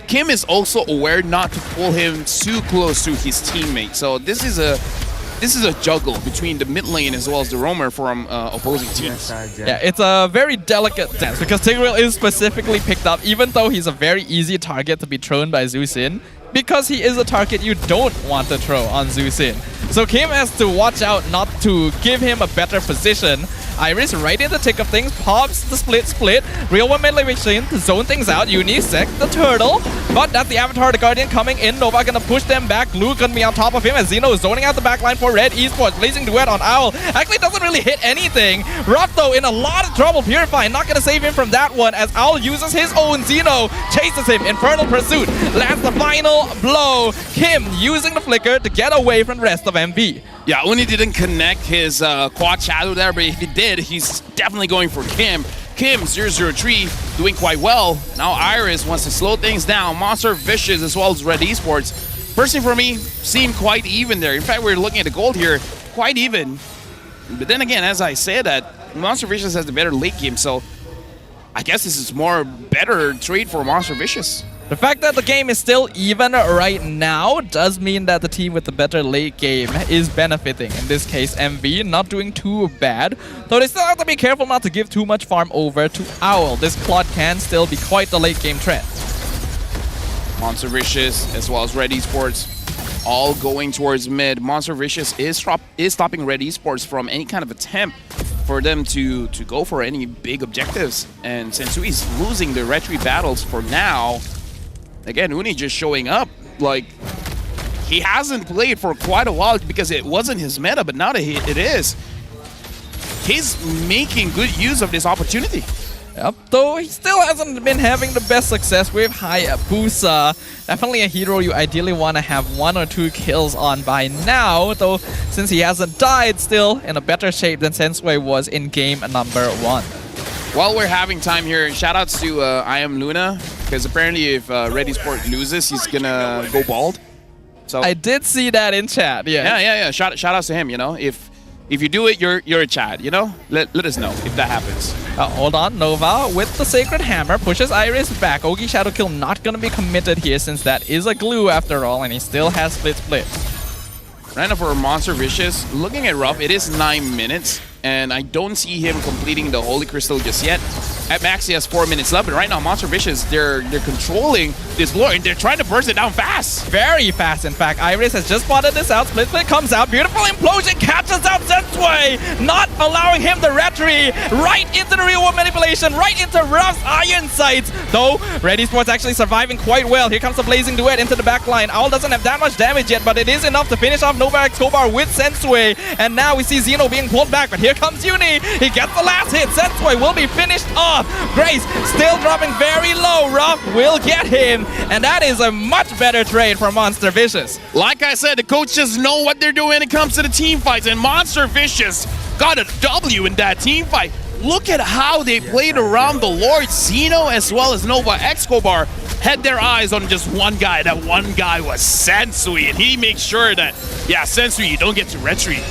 Kim is also aware not to pull him too close to his teammate. So this is a juggle between the mid lane as well as the roamer from opposing teams. Yeah, it's a very delicate dance because Tigreal is specifically picked up, even though he's a very easy target to be thrown by Zeusin, because he is a target you don't want to throw on Zeusin. So Kim has to watch out not to give him a better position. Iris right in the thick of things, pops the split. Real one melee machine to zone things out. Unisec the turtle, but that's the Avatar, the Guardian coming in. Nova gonna push them back. Luke gonna be on top of him as Zeno is zoning out the backline for Red Esports. Blazing duet on Owl. Actually doesn't really hit anything. Ruff though in a lot of trouble. Purify not gonna save him from that one as Owl uses his own. Zeno chases him. Infernal Pursuit lands the final blow. Kim using the flicker to get away from the rest of MV. Yeah, Uni didn't connect his quad shadow there, but if he did, he's definitely going for Kim. Kim, 003, doing quite well. Now Iris wants to slow things down. Monster Vicious as well as Red Esports. Personally for me, seemed quite even there. In fact, we're looking at the gold here, quite even. But then again, as I said that, Monster Vicious has the better late game, so I guess this is more better trade for Monster Vicious. The fact that the game is still even right now does mean that the team with the better late game is benefiting. In this case, MV not doing too bad, though they still have to be careful not to give too much farm over to Owl. This Claude can still be quite the late game threat. Monster Vicious as well as Red Esports all going towards mid. Monster Vicious is stopping Red Esports from any kind of attempt for them to go for any big objectives. And Sensui is losing the retry battles for now. Again, Uni just showing up, like, he hasn't played for quite a while because it wasn't his meta, but now that it is, he's making good use of this opportunity. Yep, though he still hasn't been having the best success with Hayabusa. Definitely a hero you ideally want to have 1 or 2 kills on by now, though since he hasn't died, still in a better shape than Sensui was in game number 1. While we're having time here, shoutouts to I Am Luna, because apparently if Red Esports loses, he's gonna go bald. So I did see that in chat. Yeah. Shoutouts to him. You know, if you do it, you're a Chad. You know, let us know if that happens. Hold on, Nova with the Sacred Hammer pushes Iris back. Ogi Shadow Kill not gonna be committed here since that is a glue after all, and he still has split. Right now for Monster Vicious, looking at Ruff, it is 9 minutes. And I don't see him completing the Holy Crystal just yet. At max, he has 4 minutes left, but right now, Monster Vicious, they're controlling this lore, and they're trying to burst it down fast. Very fast, in fact. Iris has just spotted this out. Split comes out. Beautiful implosion catches out Sensui, not allowing him the retry. Right into the real-world manipulation, right into Ruff's iron sights. Though, Ready Sports actually surviving quite well. Here comes the Blazing Duet into the back line. Owl doesn't have that much damage yet, but it is enough to finish off Nova Escobar with Sensui. And now we see Zeno being pulled back, but here comes Uni. He gets the last hit. Sensui will be finished off. Grace still dropping very low. Ruff will get him, and that is a much better trade for Monster Vicious. Like I said, the coaches know what they're doing when it comes to the team fights, and Monster Vicious got a W in that team fight. Look at how they played around the Lord. Zeno as well as Nova Escobar had their eyes on just one guy. That one guy was Sensui, and he makes sure that, yeah, Sensui, you don't get to retreat.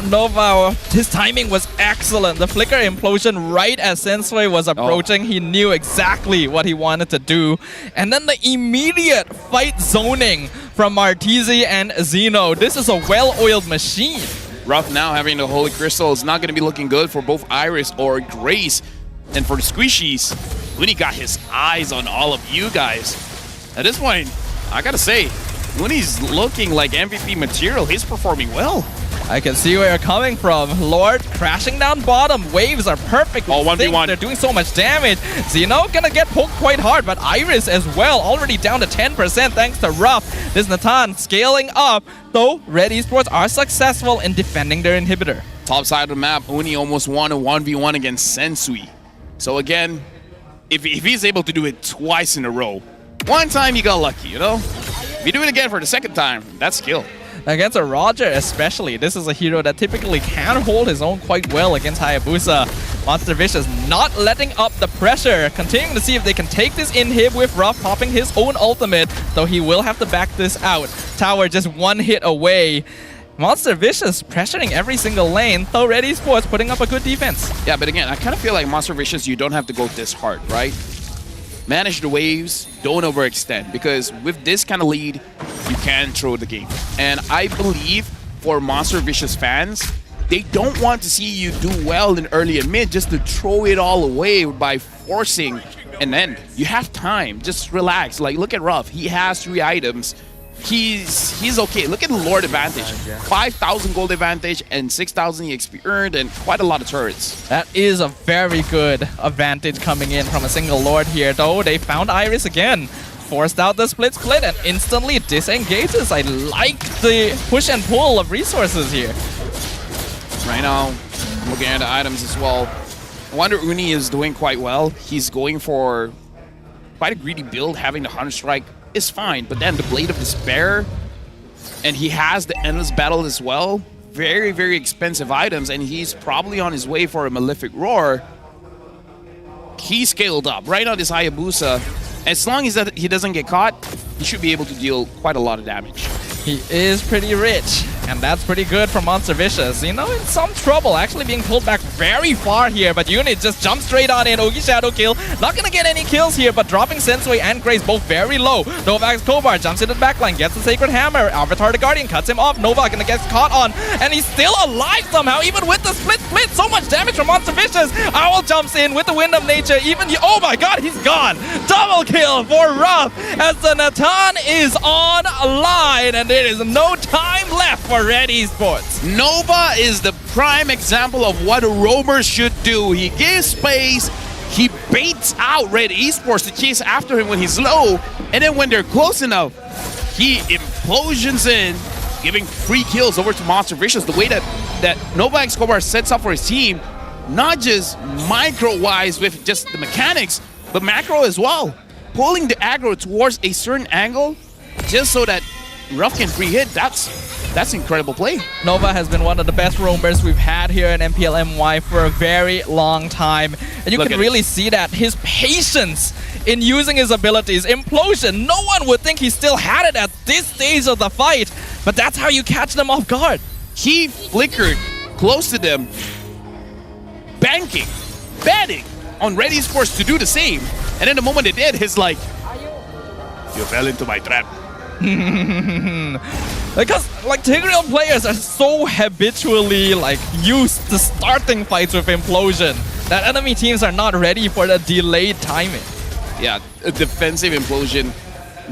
Nova, his timing was excellent. The flicker implosion right as Sensui was approaching. He knew exactly what he wanted to do. And then the immediate fight zoning from Martisi and Zeno. This is a well-oiled machine. Ruff now having the Holy Crystal is not going to be looking good for both Iris or Grace. And for the Squishies, Uni got his eyes on all of you guys. At this point, I gotta say, Uni's looking like MVP material. He's performing well. I can see where you're coming from. Lord crashing down bottom. Waves are perfect. 1v1. They're doing so much damage. Zeno gonna get poked quite hard, but Iris as well, already down to 10% thanks to Ruff. This Natan scaling up, though Red Esports are successful in defending their inhibitor. Top side of the map, Uni almost won a 1v1 against Sensui. So again, if he's able to do it twice in a row, one time you got lucky, you know? If you do it again for the second time, that's skill. Against a Roger especially, this is a hero that typically can hold his own quite well against Hayabusa. Monster Vicious not letting up the pressure, continuing to see if they can take this inhib with Ruff popping his own ultimate, though he will have to back this out. Tower just one hit away. Monster Vicious pressuring every single lane, though Red Esports putting up a good defense. Yeah, but again, I kind of feel like Monster Vicious, you don't have to go this hard, right? Manage the waves, don't overextend, because with this kind of lead, you can throw the game. And I believe for Monster Vicious fans, they don't want to see you do well in early and mid just to throw it all away by forcing an end. You have time, just relax. Like, look at Ruff, he has 3 items. He's okay. Look at the Lord advantage. 5,000 gold advantage and 6,000 EXP earned and quite a lot of turrets. That is a very good advantage coming in from a single Lord here, though. They found Iris again. Forced out the split and instantly disengages. I like the push and pull of resources here. Right now, I'm looking at the items as well. I wonder Uni is doing quite well. He's going for quite a greedy build, having the Hunter Strike is fine, but then the Blade of Despair, and he has the Endless Battle as well. Very, very expensive items, and he's probably on his way for a Malefic Roar. He scaled up right on this Hayabusa. As long as that he doesn't get caught, he should be able to deal quite a lot of damage. He is pretty rich, and that's pretty good for Monster Vicious. You know, in some trouble, actually being pulled back very far here, but Unit just jumps straight on in. Ogi Shadow kill, not gonna get any kills here, but dropping Sensui and Grace both very low. Nova Escobar jumps into the backline, gets the Sacred Hammer. Avatar the Guardian cuts him off. Nova gonna get caught on, and he's still alive somehow, even with the split. So much damage from Monster Vicious. Owl jumps in with the Wind of Nature. Oh my god, he's gone. Double kill for Ruff as the Natan is online, and there is no time left for Red Esports. Nova is the prime example of what a roamer should do. He gives space, he baits out Red Esports to chase after him when he's low, and then when they're close enough, he implosions in, giving free kills over to Monster Vicious. The way that Nova Escobar sets up for his team, not just micro-wise with just the mechanics, but macro as well. Pulling the aggro towards a certain angle just so that Ruff can free hit, that's incredible play. Nova has been one of the best roamers we've had here in MPL MY for a very long time. And you can really see that. His patience in using his abilities. Implosion, no one would think he still had it at this stage of the fight. But that's how you catch them off guard. He flickered close to them, banking, betting on Red Esports to do the same. And then the moment they did, he's like, you fell into my trap. Because like Tigreal players are so habitually like used to starting fights with implosion that enemy teams are not ready for the delayed timing. Yeah, a defensive implosion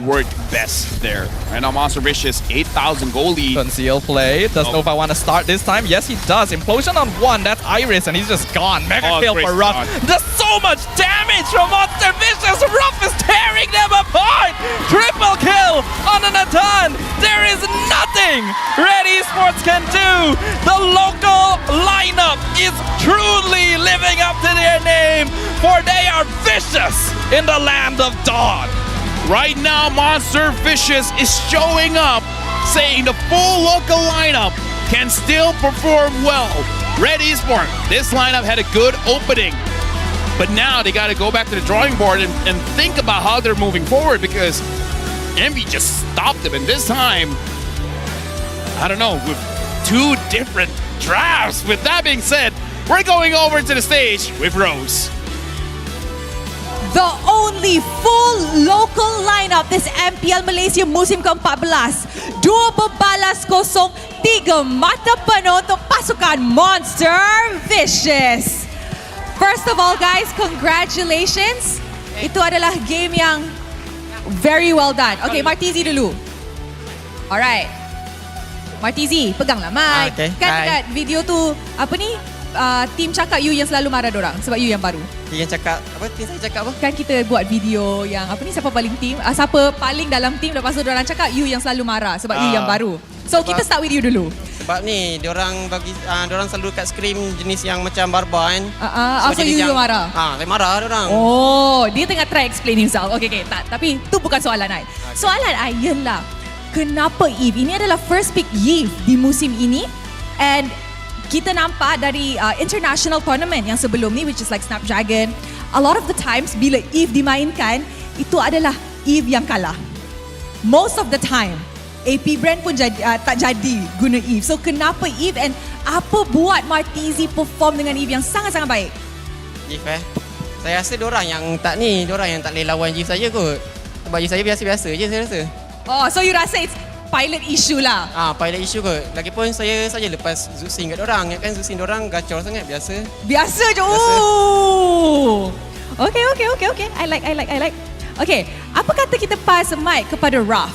worked best there. Right now, Monster Vicious, 8,000 goal lead. Conceal play. Doesn't know if I want to start this time. Yes, he does. Implosion on 1. That's Iris, and he's just gone. Mega kill for Ruff. Does so much damage from Monster Vicious. Ruff is tearing them apart. Triple kill on an Atan. There is nothing Red Esports can do. The local lineup is truly living up to their name, for they are vicious in the land of Dawn. Right now, Monster Vicious is showing up, saying the full local lineup can still perform well. Red Esports, this lineup had a good opening, but now they got to go back to the drawing board and think about how they're moving forward, because Envy just stopped them. And this time, I don't know, with 2 different drafts. With that being said, we're going over to the stage with Rose. The only full local lineup this MPL Malaysia musim ke-14. 2 bebalas kosong, 3 mata penuh untuk pasukan Monster Vicious. First of all guys, congratulations. Itu adalah game yang very well done. Okay, Martizi dulu. Alright. Martizi, peganglah mic. Okay. Kan dekat video tu, apa ni? Team cakap you yang selalu marah dorang sebab you yang baru. Dia yang cakap apa? Team saya cakap apa? Kan kita buat video yang apa ni, siapa paling dalam team, lepas tu dorang cakap you yang selalu marah sebab you yang baru. So kita start with you dulu. Sebab ni diorang bagi diorang selalu kat scream jenis yang macam barbar kan. So you yang marah. Saya marah diorang. Oh, dia tengah try explain himself. Okay, tak, tapi tu bukan soalan I. Soalan I ialah kenapa Eve? Ini adalah first pick Eve di musim ini, and kita nampak dari international tournament yang sebelum ni, which is like Snapdragon, a lot of the times bila Eve dimainkan, itu adalah Eve yang kalah. Most of the time, AP brand pun tak jadi guna Eve. So kenapa Eve, and apa buat Martizi perform dengan Eve yang sangat-sangat baik? Eve saya rasa diorang yang tak boleh lawan Eve saya kot. Sebab Eve saya biasa-biasa je saya rasa. Oh, so you rasa it's pilot issue lah? Pilot issue kot. Lagipun saya saja lepas Zusin kat dorang. Kan Zusin dorang gacor sangat, biasa. Biasa je. Oh. Okay. I like. Okay, apa kata kita pass mic kepada Raf?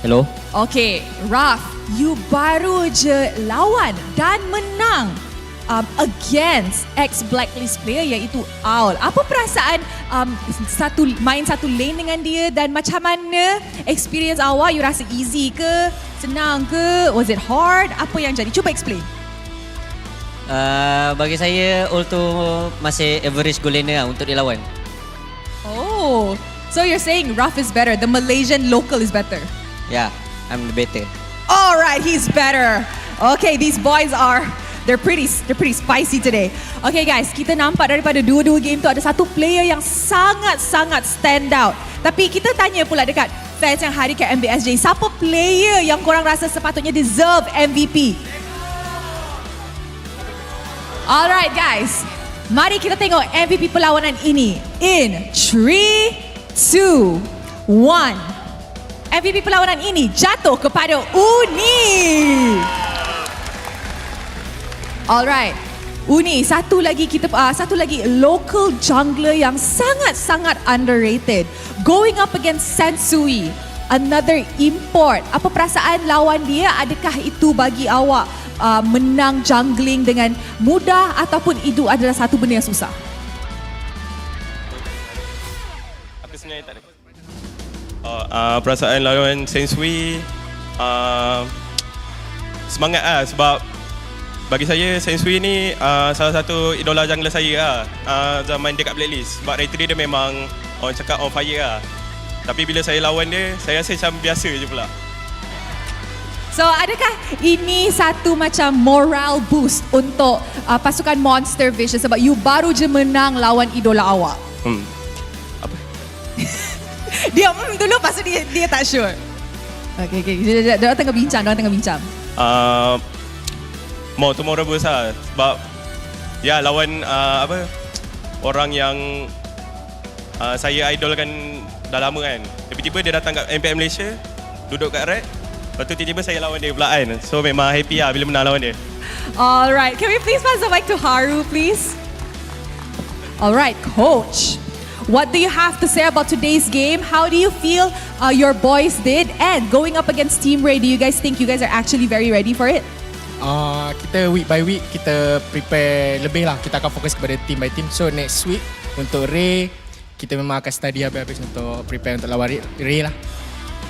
Hello. Okay, Raf, you baru je lawan dan menang against ex-blacklist player iaitu Owl. Apa perasaan main satu lane dengan dia, dan macam mana experience awal? You rasa easy ke? Senang ke? Was it hard? Apa yang jadi? Cuba explain. Bagi saya, Ulto masih average goal laner untuk dilawan. Oh, so you're saying Raf is better, the Malaysian local is better? Yeah, I'm better. Alright, he's better. Okay, these boys they're pretty spicy today. Okay guys, kita nampak daripada dua-dua game tu ada satu player yang sangat-sangat stand out. Tapi kita tanya pula dekat fans yang hari kat MBSJ, siapa player yang korang rasa sepatutnya deserve MVP? Alright guys, mari kita tengok MVP perlawanan ini in 3, 2, 1. MVP perlawanan ini jatuh kepada Uni. Alright, Uni, satu lagi local jungler yang sangat-sangat underrated, going up against Sensui, another import. Apa perasaan lawan dia? Adakah itu bagi awak menang jungling dengan mudah, ataupun itu adalah satu benda yang susah? Apa sebenarnya tak ada? Perasaan lawan Sensui semangat lah, sebab bagi saya Sensui ni salah satu idola jungler saya zaman dia kat Blacklist. Sebab rater dia memang orang cakap on fire lah. Tapi bila saya lawan dia, saya rasa macam biasa je pula. So adakah ini satu macam moral boost untuk pasukan Monster Vicious sebab you baru je menang lawan idola awak? Apa? Dia dulu, lepas tu dia tak sure. Okay. Dia tengah bincang. More tomorrow boost lah. Sebab ya lawan orang yang saya idolkan dah lama kan. Tiba-tiba dia datang kat MPL Malaysia, duduk kat Red. Lepas tu tiba-tiba saya lawan dia pula kan. So memang happy lah bila menang lawan dia. Alright, can we please pass the mic to Haru, please? Alright, coach. What do you have to say about today's game? How do you feel your boys did? And going up against Team Ray, do you guys think you guys are actually very ready for it? Kita week by week kita prepare lebih lah. Kita akan fokus kepada team by team. So next week untuk Ray, kita memang akan study habis-habis untuk prepare untuk lawan Ray lah.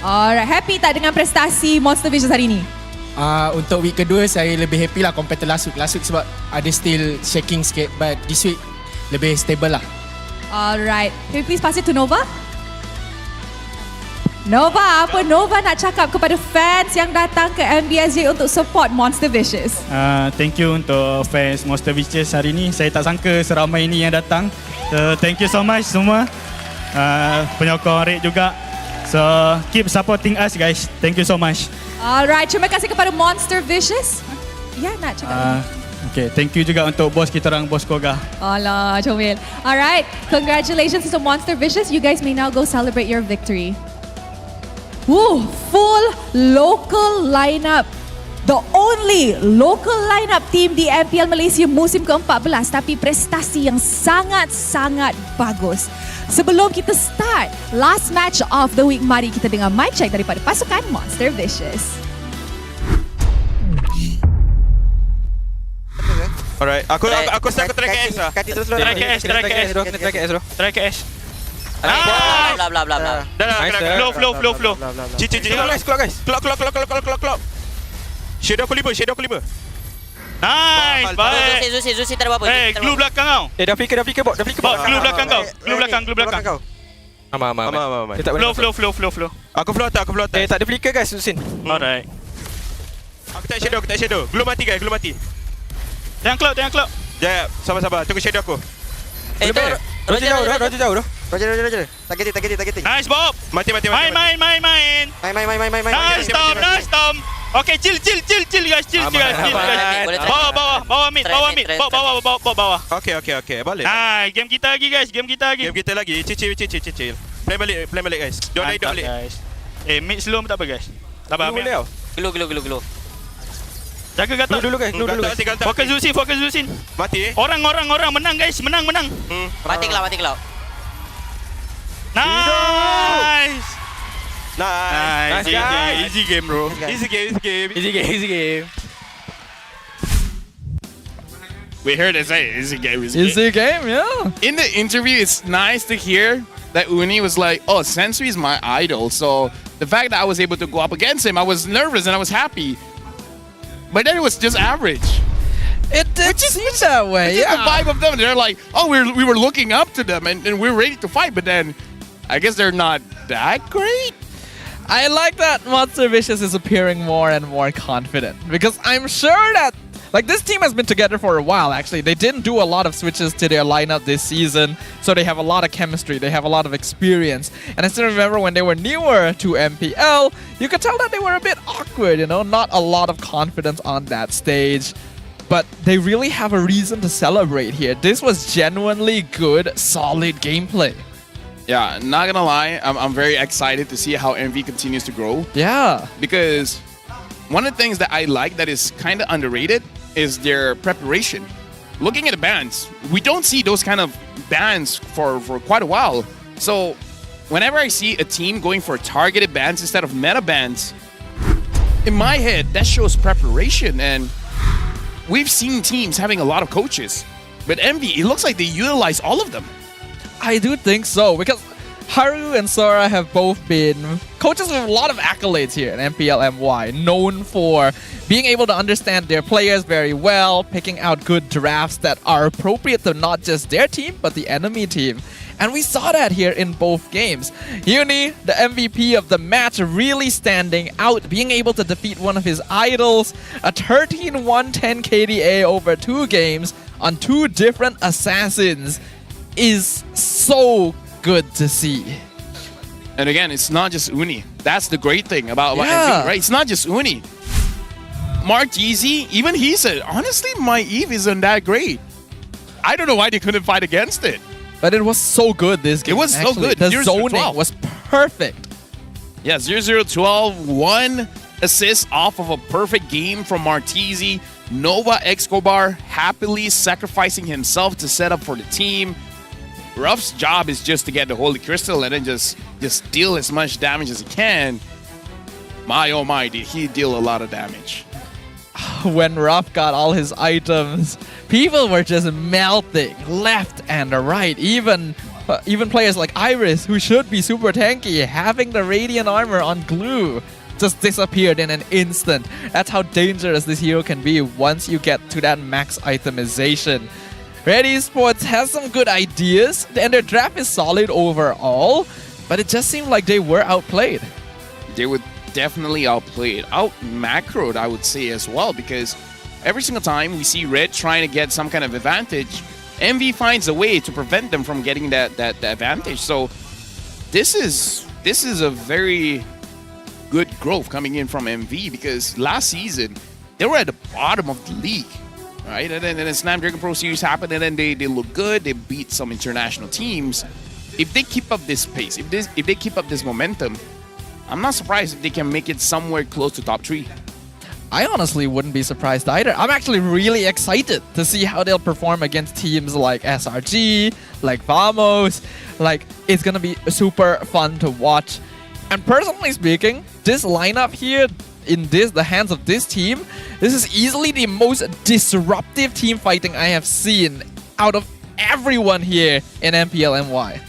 Alright, happy tak dengan prestasi Monster Vicious hari ni? Untuk week kedua saya lebih happy lah compared to last week. Last week sebab ada still shaking sikit, but this week lebih stable lah. Alright, can we please pass it to Nova? Nova, apa Nova nak cakap kepada fans yang datang ke MBSJ untuk support Monster Vicious? Thank you untuk fans Monster Vicious hari ni. Saya tak sangka seramai ini yang datang. So, thank you so much semua. Penyokong Red juga. So, keep supporting us guys. Thank you so much. Alright, terima kasih kepada Monster Vicious. Ya, nak cakap. Okay, thank you juga untuk bos kita orang, Bos Koga. Alah, comel. Alright, congratulations to Monster Vicious. You guys may now go celebrate your victory. Woo, full local lineup. The only local lineup team di MPL Malaysia musim ke-14, tapi prestasi yang sangat-sangat bagus. Sebelum kita start last match of the week, mari kita dengar mic check daripada pasukan Monster Vicious. Alright, aku try ke S lah. Try ke S. Bla bla bla bla. Dah, flow. Cici, keluar guys. Keluar. Shadow aku 5. Nice, baik. Zusi tak ada apa-apa. Glue belakang kau. Dah fikir bot. Glue belakang kau. Glue belakang. Aman. Flow. Aku flow atas. Tak ada flicker guys, Zusin. Alright. Aku tak shadow. Glue mati. Jangan cloud. Ya, sabar. Tunggu shadow aku. Roger jauh. Roger. Targeting. Nice Bob. Mati. Main. Nice Tom. Okay, chill guys. Bawa mid. Bawa. Okay. Balik. Nice, game kita lagi. Chill. Play balik guys. Don't balik. Mid slow tak apa guys. Sabar. Glue. Jaga gatal dulu guys. Fokus Zusin. Mati. Orang menang guys. Menang. Mati cloud. Nice. Easy game bro. Easy game. We heard it say easy game. Yeah. In the interview, it's nice to hear that Uni was like, oh, Sensui is my idol. So the fact that I was able to go up against him, I was nervous and I was happy. But then it was just average. It did seem that way, yeah. The vibe of them, they're like, oh, we were looking up to them and we're ready to fight. But then, I guess they're not that great. I like that Monster Vicious is appearing more and more confident. Because I'm sure that, like, this team has been together for a while, actually. They didn't do a lot of switches to their lineup this season. So they have a lot of chemistry. They have a lot of experience. And I still remember when they were newer to MPL, you could tell that they were a bit awkward, not a lot of confidence on that stage. But they really have a reason to celebrate here. This was genuinely good, solid gameplay. Yeah, not gonna lie, I'm very excited to see how MV continues to grow. Yeah. Because one of the things that I like that is kind of underrated is their preparation. Looking at the bans, we don't see those kind of bans for quite a while. So whenever I see a team going for targeted bans instead of meta bans, in my head, that shows preparation. And we've seen teams having a lot of coaches. But MV, it looks like they utilize all of them. I do think so, because Haru and Sora have both been coaches with a lot of accolades here in MPL MY, known for being able to understand their players very well, picking out good drafts that are appropriate to not just their team, but the enemy team. And we saw that here in both games. Uni, the MVP of the match, really standing out, being able to defeat one of his idols, a 13-1-10 KDA over 2 games on 2 different assassins, is so good to see. And again, it's not just Uni. That's the great thing about MV, right? It's not just Uni. Mark Easy, even he said, honestly, my Eve isn't that great. I don't know why they couldn't fight against it. But it was so good this game. It was actually. so good. The zoning was perfect. Yeah, 0-0-12, 1 assists off of a perfect game from Martizi. Nova Escobar happily sacrificing himself to set up for the team. Ruff's job is just to get the Holy Crystal and then just deal as much damage as he can. My oh my, did he deal a lot of damage. When Ruff got all his items, people were just melting left and right. Even players like Iris, who should be super tanky, having the Radiant armor on glue, just disappeared in an instant. That's how dangerous this hero can be once you get to that max itemization. Red Esports has some good ideas, and their draft is solid overall, but it just seemed like they were outplayed. They were definitely outplayed, out-macroed, I would say as well, because every single time we see Red trying to get some kind of advantage, MV finds a way to prevent them from getting that advantage. So this is a very good growth coming in from MV, because last season they were at the bottom of the league, right? And then the Snapdragon Pro Series happened, and then they look good. They beat some international teams. If they keep up this pace, if they keep up this momentum, I'm not surprised if they can make it somewhere close to top 3. I honestly wouldn't be surprised either. I'm actually really excited to see how they'll perform against teams like SRG, like Vamos. Like, it's gonna be super fun to watch. And personally speaking, this lineup here, in the hands of this team, this is easily the most disruptive team fighting I have seen out of everyone here in MPL MY.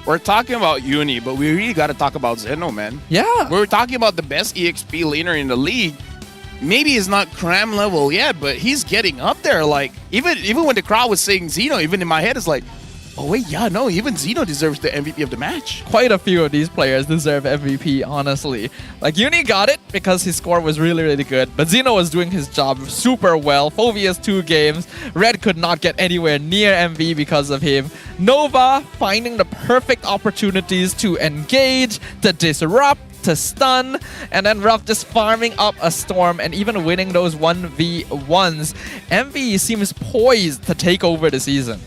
We're talking about Uni, but we really got to talk about Zeno, man. Yeah. We're talking about the best EXP laner in the league. Maybe he's not cram level yet, but he's getting up there. Like, even when the crowd was saying Zeno, even in my head, it's like, oh wait, yeah, no, even Zeno deserves the MVP of the match. Quite a few of these players deserve MVP, honestly. Like, Uni got it because his score was really, really good, but Zeno was doing his job super well. Phobia's 2 games. Red could not get anywhere near MV because of him. Nova finding the perfect opportunities to engage, to disrupt, to stun, and then Ruff just farming up a storm and even winning those 1v1s. MV seems poised to take over the season.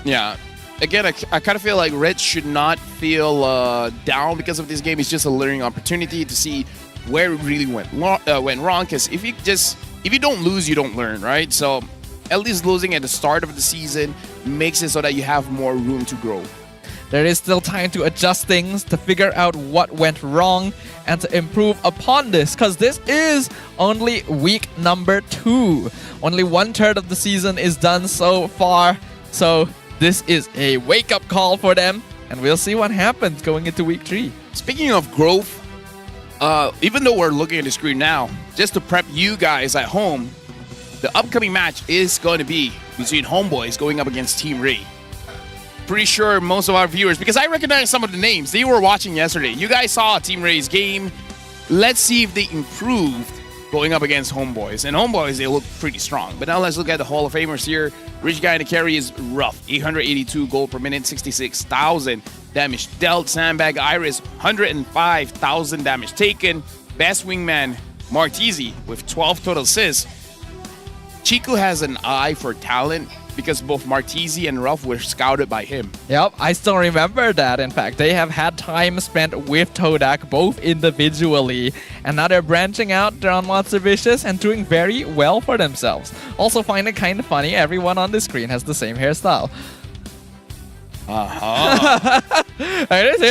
Yeah. Again, I kind of feel like Red should not feel down because of this game. It's just a learning opportunity to see where it really went wrong. Because if you don't lose, you don't learn, right? So at least losing at the start of the season makes it so that you have more room to grow. There is still time to adjust things, to figure out what went wrong, and to improve upon this, because this is only week number 2. Only 1/3 of the season is done so far, so this is a wake-up call for them, and we'll see what happens going into week 3. Speaking of growth, even though we're looking at the screen now, just to prep you guys at home, the upcoming match is going to be between Homeboys going up against Team Ray. Pretty sure most of our viewers, because I recognize some of the names, they were watching yesterday. You guys saw Team Ray's game. Let's see if they improved going up against Homeboys. And Homeboys, they look pretty strong. But now let's look at the Hall of Famers here. Rich guy in the carry is Ruff. 882 gold per minute, 66,000 damage dealt. Sandbag Iris, 105,000 damage taken. Best wingman, Martizi, with 12 total assists. Chico has an eye for talent because both Martizi and Ruff were scouted by him. Yep, I still remember that. In fact, they have had time spent with Todak, both individually, and now they're branching out, they're on Monster Vicious and doing very well for themselves. Also find it kind of funny, everyone on the screen has the same hairstyle.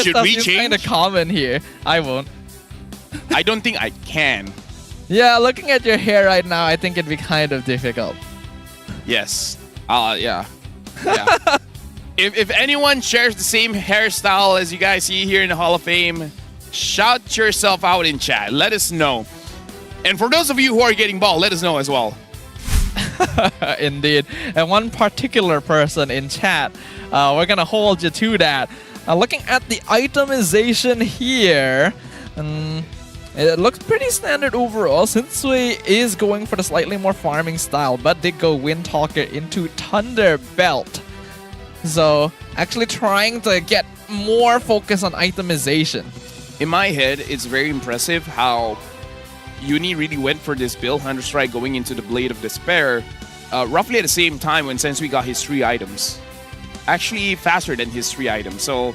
Should we change? Kind of common here. I won't. I don't think I can. Yeah, looking at your hair right now, I think it'd be kind of difficult. Yes. Yeah. If anyone shares the same hairstyle as you guys see here in the Hall of Fame, shout yourself out in chat. Let us know. And for those of you who are getting bald, let us know as well. Indeed. And one particular person in chat, we're going to hold you to that. Looking at the itemization here, it looks pretty standard overall. Sensui is going for the slightly more farming style, but did go Windtalker into Thunderbelt. So, actually trying to get more focus on itemization. In my head, it's very impressive how Uni really went for this build, Hunter Strike going into the Blade of Despair, roughly at the same time when Sensui got his 3 items. Actually, faster than his 3 items. So,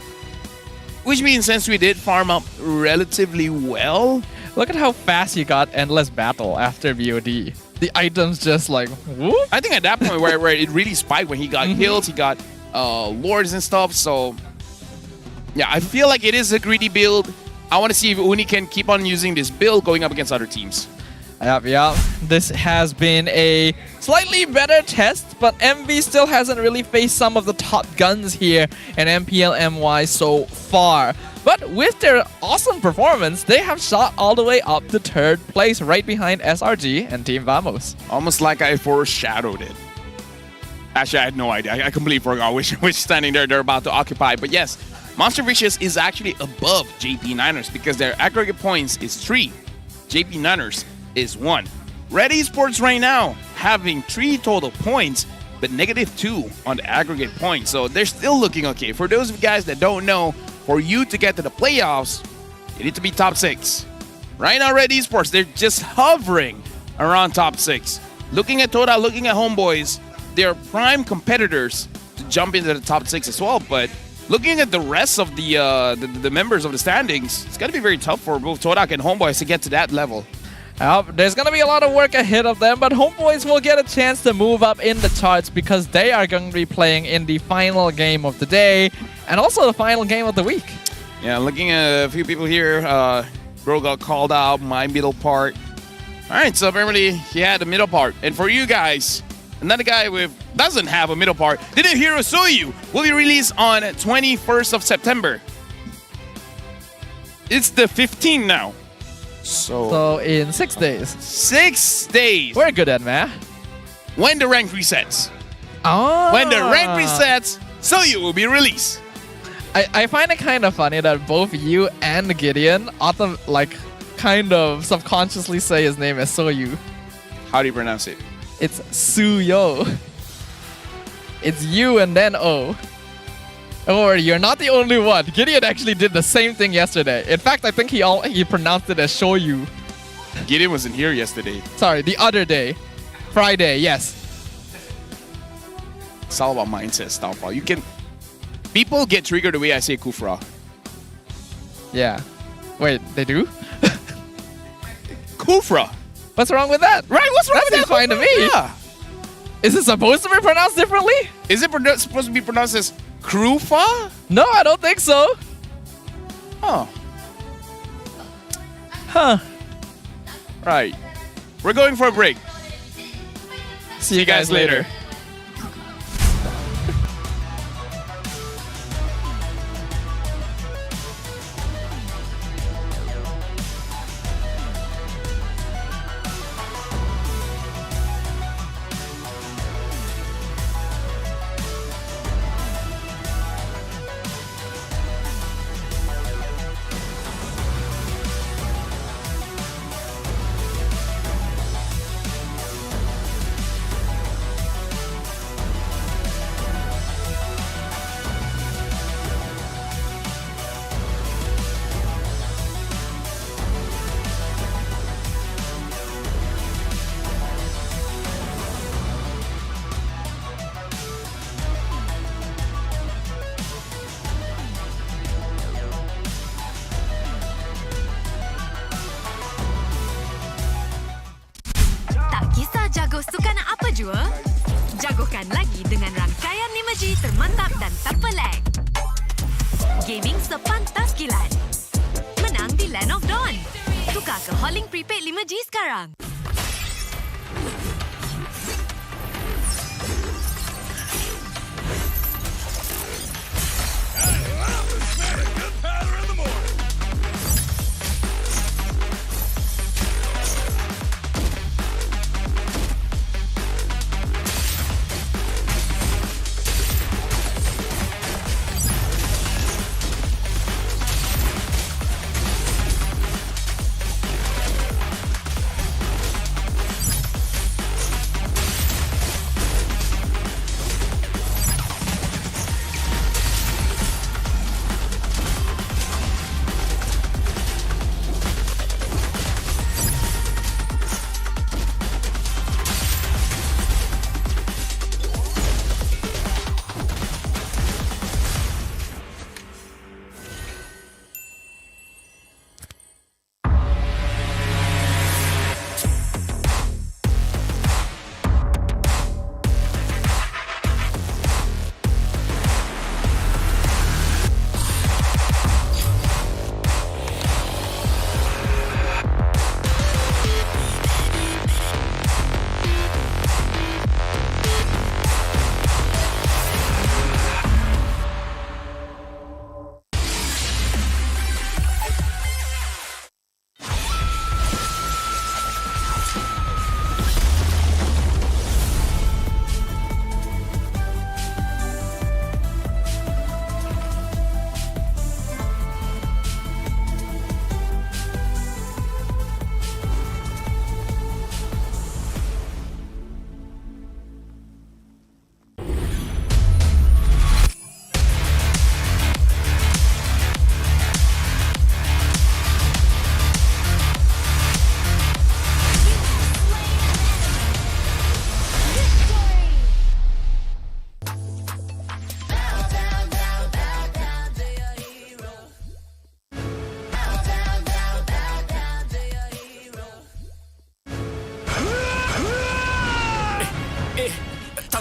which means Sensui did farm up relatively well. Look at how fast he got Endless Battle after BOD. The items just like, whoop. I think at that point where it really spiked when he got kills, he got lords and stuff. So yeah, I feel like it is a greedy build. I want to see if Uni can keep on using this build going up against other teams. Yep. This has been a slightly better test, but MV still hasn't really faced some of the top guns here in MPL MY so far. But with their awesome performance, they have shot all the way up to 3rd place, right behind SRG and Team Vamos. Almost like I foreshadowed it. Actually, I had no idea. I completely forgot which standing they're about to occupy. But yes, Monster Vicious is actually above JP Niners because their aggregate points is 3. JP Niners is 1. Red Esports right now having 3 total points, but -2 on the aggregate points. So they're still looking okay. For those of you guys that don't know, for you to get to the playoffs, you need to be top 6. Right now, Red Esports, they're just hovering around top 6. Looking at Toda, looking at Homeboys, they're prime competitors to jump into the top 6 as well. But looking at the rest of the members of the standings, it's going to be very tough for both Todak and Homeboys to get to that level. There's going to be a lot of work ahead of them, but Homeboys will get a chance to move up in the charts because they are going to be playing in the final game of the day and also the final game of the week. Yeah, looking at a few people here, bro got called out, my middle part. All right, so apparently he had the middle part. And for you guys, another guy with doesn't have a middle part, Didn't Hero Soyu will be released on 21st of September. It's the 15th now. So in 6 days. 6 days. We're good at math. When the rank resets. Oh. When the rank resets, Soyu will be released. I find it kind of funny that both you and Gideon kind of subconsciously say his name as Soyu. How do you pronounce it? It's Suyo. It's U and then O. Or you're not the only one. Gideon actually did the same thing yesterday. In fact, I think he pronounced it as Shoyu. Gideon wasn't here yesterday. Sorry, the other day. Friday, yes. It's all about mindset stuff. People get triggered the way I say Kufra. Yeah. Wait, they do? Kufra. What's wrong with that? Right, what's wrong with that? That's fine to me. Yeah. Is it supposed to be pronounced differently? Is it supposed to be pronounced as Krufa? No, I don't think so. Oh. Huh. Right. We're going for a break. See you guys later. Jago sukan apa jua? Jagokan lagi dengan rangkaian imaji termantap dan terpelek. Gaming sepantas kilat. Menang di Land of Dawn. Tukar ke Holling Prepaid 5G sekarang.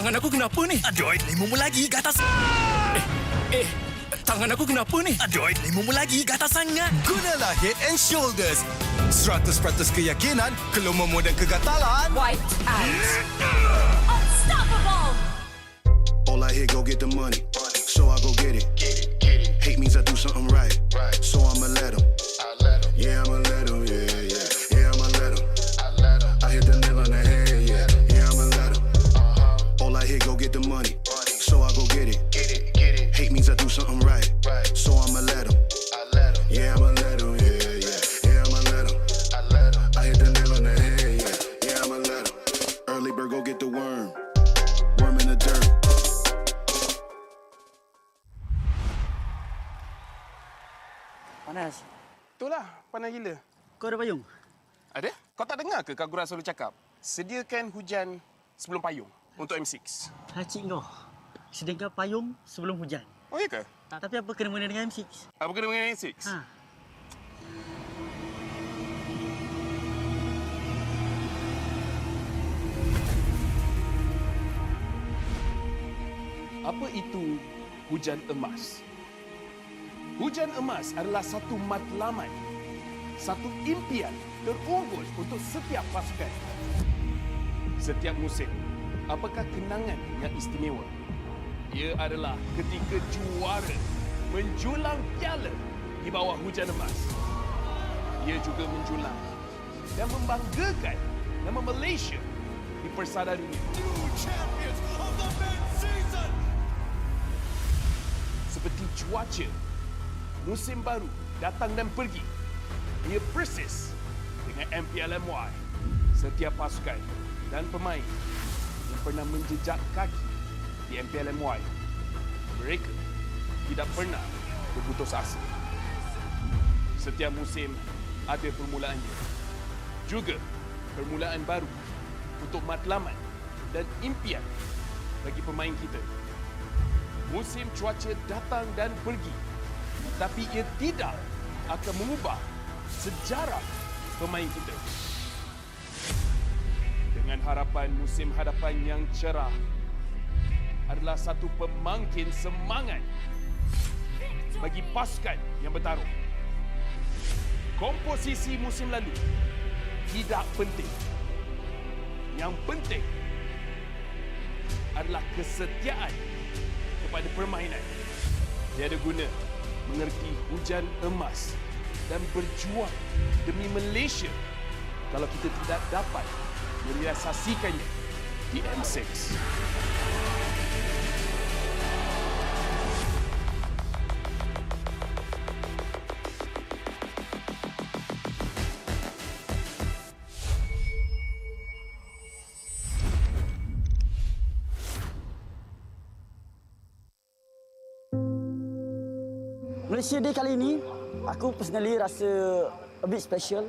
tangan aku kenapa ni? Aduh, 5 lagi ke atas. Tangan aku kenapa ni? Aduh, 5 lagi ke atas sangat. Gunalah Head and Shoulders. 100% keyakinan, kelumamu dan kegatalan. White out. Unstoppable. All I hear, go get the money. So I go get it. Hate means I do something right. So I'ma let 'em. Yeah, I'ma let 'em. Yeah, I'ma let 'em. I hit the nail on the head. Yeah, I'ma let 'em. All I hear, go get the money. So I go get it. Hate means I do something right. So I'ma let 'em. Yeah, I'ma let 'em. Yeah, I'ma let 'em. I hit the nail on the head. Yeah, I'ma let 'em. Early bird, go get the worm. Worm in the dirt. Panas. Itulah, panas gila. Kau ada payung? Ada? Kau tak dengar ke Kak Gura selalu cakap? Sediakan hujan sebelum payung untuk M6. Cik kau. Sediakan payung sebelum hujan. Oh, iya ke? Tapi apa kena-mena dengan M6? Apa kena dengan M6? Ha. Apa itu hujan emas? Hujan emas adalah satu matlamat, satu impian terunggul untuk setiap pasukan. Setiap musim, apakah kenangan yang istimewa? Ia adalah ketika juara menjulang piala di bawah hujan emas. Ia juga menjulang dan membanggakan nama Malaysia di persada dunia. Seperti cuaca, musim baru datang dan pergi. Ia persis dengan MPL MY. Setiap pasukan dan pemain yang pernah menjejak kaki di MPL MY, mereka tidak pernah berputus asa. Setiap musim ada permulaannya. Juga permulaan baru untuk matlamat dan impian bagi pemain kita. Musim cuaca datang dan pergi, tapi ia tidak akan mengubah sejarah pemain kita. Dengan harapan musim hadapan yang cerah adalah satu pemangkin semangat bagi pasukan yang bertarung. Komposisi musim lalu tidak penting. Yang penting adalah kesetiaan kepada permainan. Tiada guna mengerti hujan emas dan berjuang demi Malaysia kalau kita tidak dapat merealisasikannya di M6. Malaysia Day kali ini, aku personally rasa a bit special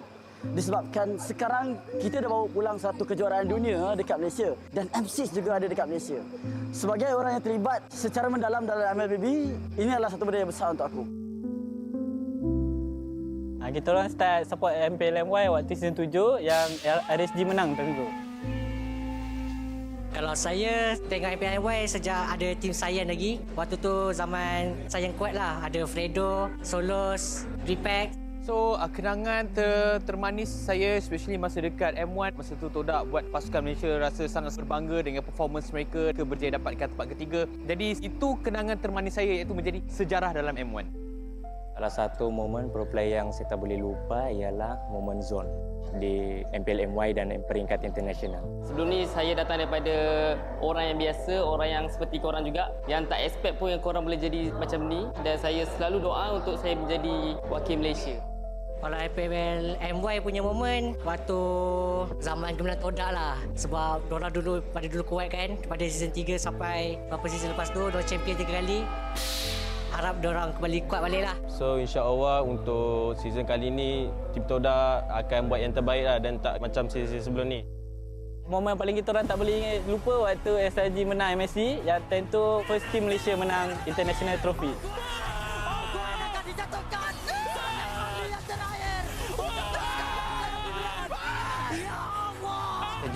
disebabkan sekarang kita dah bawa pulang satu kejuaraan dunia dekat Malaysia dan M6 juga ada dekat Malaysia. Sebagai orang yang terlibat secara mendalam dalam MLBB, ini adalah satu benda yang besar untuk aku. Kita orang start support MPL MY waktu season 7 yang RSG menang time tu. Kalau saya tengok MPL sejak ada tim Sayan lagi. Waktu tu zaman Sayan kuat lah. Ada Fredo, Solos, Repack. So, kenangan termanis saya especially masa dekat M1. Masa tu Todak buat pasukan Malaysia rasa sangat berbangga dengan performance mereka. Berjaya dapatkan tempat ketiga. Jadi, itu kenangan termanis saya iaitu menjadi sejarah dalam M1. Salah satu momen pro player yang saya tak boleh lupa ialah momen zone di MPL MY dan peringkat internasional. Sebelum ni saya datang daripada orang yang biasa, orang yang seperti korang juga, yang tak expect pun yang korang boleh jadi macam ni, dan saya selalu doa untuk saya menjadi wakil Malaysia. Kalau MPL MY punya momen waktu zaman gemilang Todak lah. Sebab diorang dulu kuat kan, pada season 3 sampai beberapa season lepas tu diorang champion 3 kali. Harap diorang kembali kuat balik lah. So insya-Allah untuk season kali ni tim Todak akan buat yang terbaik lah dan tak macam season sebelum ni. Momen paling kita orang tak boleh lupa waktu SRG menang MSC, yang time tu first team Malaysia menang international trophy.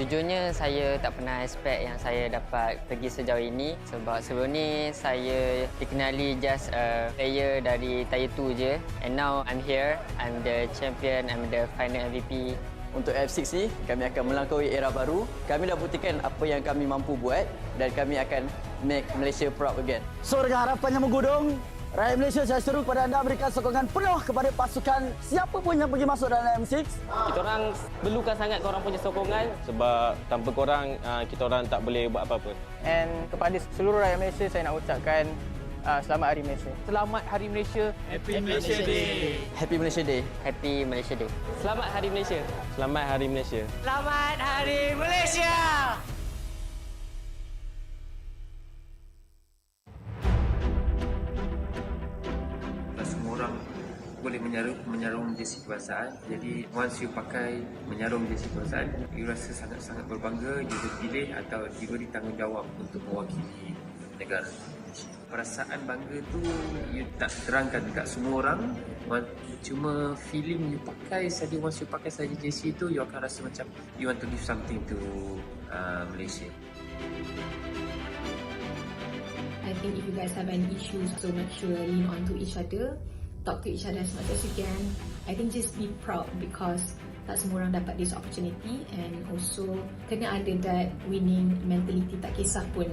Sejujurnya saya tak pernah expect yang saya dapat pergi sejauh ini sebab sebelum ni saya dikenali just a player dari Tier 2 je, and now I'm here, I'm the champion, I'm the final MVP. Untuk F6 ni, kami akan melampaui era baru. Kami dah buktikan apa yang kami mampu buat dan kami akan make Malaysia proud again. So dengan harapan yang menggudung, rakyat Malaysia, saya seru kepada anda berikan sokongan penuh kepada pasukan siapa pun yang pergi masuk dalam M6. Kita orang perlukan sangat korang punya sokongan sebab tanpa korang kita orang tak boleh buat apa-apa. And kepada seluruh rakyat Malaysia saya nak ucapkan selamat Hari Malaysia. Selamat Hari Malaysia. Happy Malaysia Day. Happy Malaysia Day. Happy Malaysia Day. Selamat Hari Malaysia. Selamat Hari Malaysia. Selamat Hari Malaysia. Semua orang boleh menyarum jersey kebangsaan. Jadi once you pakai menyarum jersey kebangsaan, you rasa sangat-sangat berbangga, you dipilih atau diberi tanggungjawab untuk mewakili negara. Perasaan bangga tu you tak terangkan dekat semua orang. Cuma feeling you pakai saja, once you pakai saja jersey tu, you akan rasa macam you want to give something to Malaysia. I think if you guys have any issues, so make sure lean on to each other, talk to each other as much as you can. I think just be proud because tak semua orang dapat this opportunity, and also kena ada that winning mentality, tak kisah pun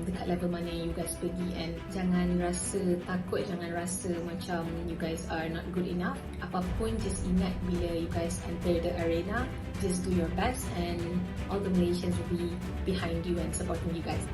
dekat level mana you guys pergi, and jangan rasa takut, jangan rasa macam you guys are not good enough. Apapun, just ingat bila you guys enter the arena, just do your best and all the Malaysians will be behind you and supporting you guys.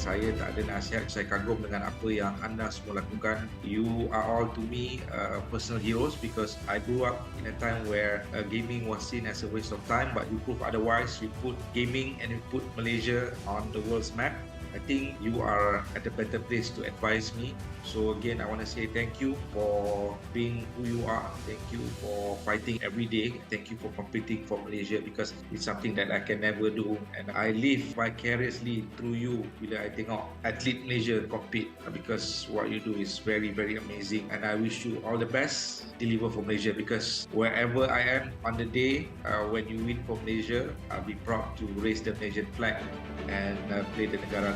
Saya tak ada nasihat, saya kagum dengan apa yang anda semua lakukan. You are all to me personal heroes because I grew up in a time where gaming was seen as a waste of time, but you prove otherwise. You put gaming and you put Malaysia on the world's map. I think you are at a better place to advise me. So again, I want to say thank you for being who you are. Thank you for fighting every day. Thank you for competing for Malaysia because it's something that I can never do. And I live vicariously through you bila I tengok atlet Malaysia compete because what you do is very, very amazing. And I wish you all the best. Deliver for Malaysia because wherever I am on the day when you win for Malaysia, I'll be proud to raise the Malaysian flag and play the negara.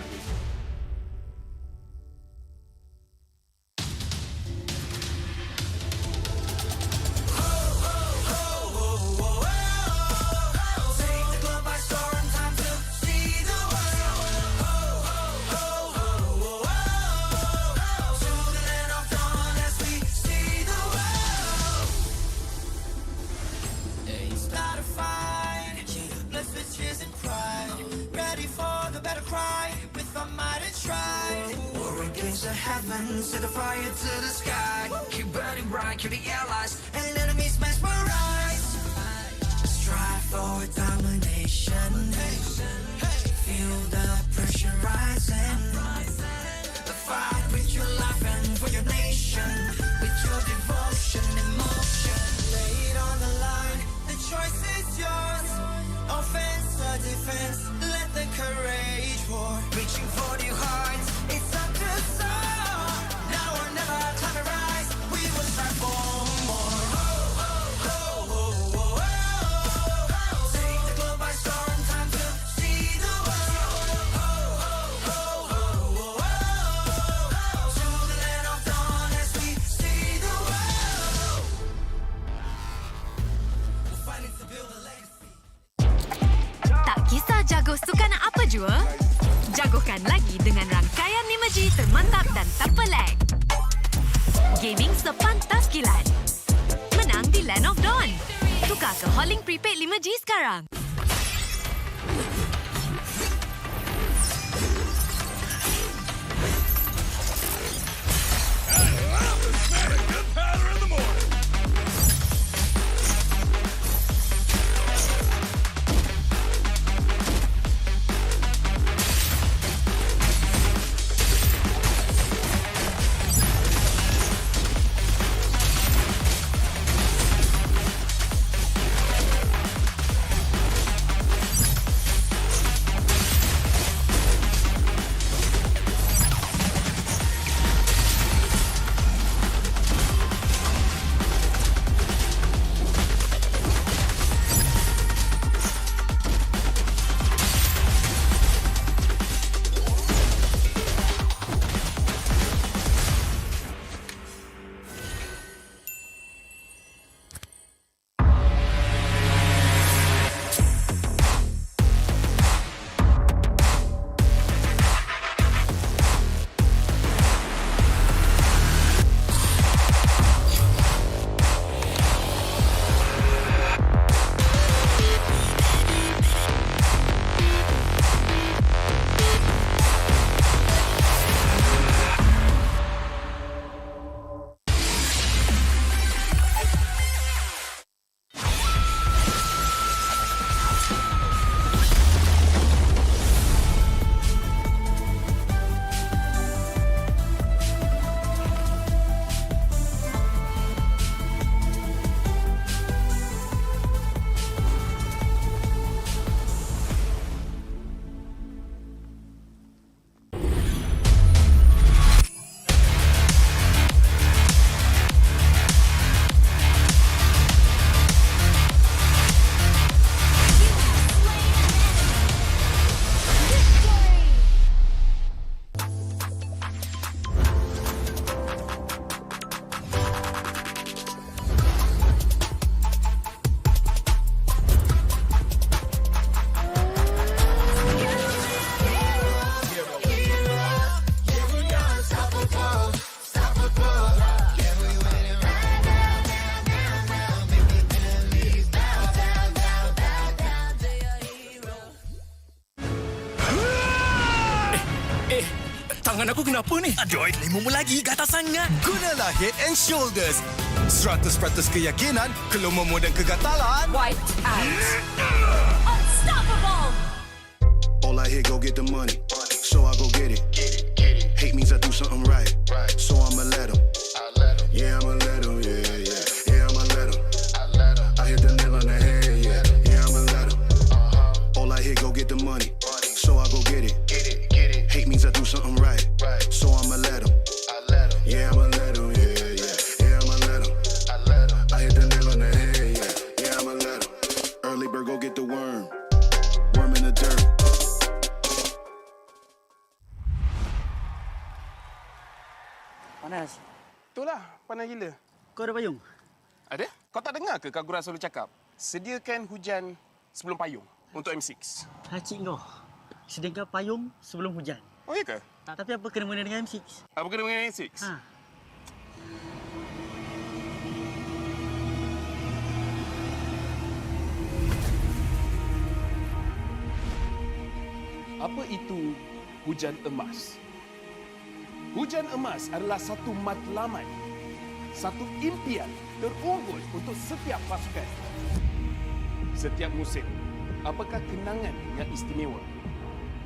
Set the fire to the sky. Keep burning bright, kill the allies and enemies mesmerize. Strive for domination. Feel the pressure rising. The fight with your life and for your nation. With your devotion, emotion. Lay it on the line, the choice is yours. Offense or defense, let the courage roar. Reaching for the heights, it's up to soar. Jago sukan apa jua? Jagokan lagi dengan rangkaian 5G termantap dan tak pelik. Gaming sepantas kilat. Menang di Land of Dawn. Tukar ke Holling Prepaid 5G sekarang. aku kenapa ni? Aduh, 5 lagi gatal sangat. Gunalah Head and Shoulders. 100% keyakinan, kelomomo dan kegatalan. White out. Unstoppable. All I hear, go get the money. So I go get it. Hate means I do something right. So I'ma let them. Yeah, I'ma let them. Yeah, I'ma let them. I hit the nail on the head. Yeah, I'ma let them. All I hear, go get the money. So I go get it. Hate means I do something right. So I'ma let them. Yeah, I'ma let them. Yeah, I'ma let them. I hit the nail on the head. Yeah, I'ma let them. Early bird, go get the worm. Worm in the dirt. Panas. Itulah, panas gila. Kau ada payung? Ada? Kau tak dengar ke Kagura selalu cakap? Sediakan hujan sebelum payung untuk M6. Cik kau. Sediakan payung sebelum hujan. Oh, iya ke? Tapi apa kena mengena dengan M6? Apa kena dengan M6? Apa itu hujan emas? Hujan emas adalah satu matlamat, satu impian terunggul untuk setiap pasukan. Setiap musim, apakah kenangan yang istimewa?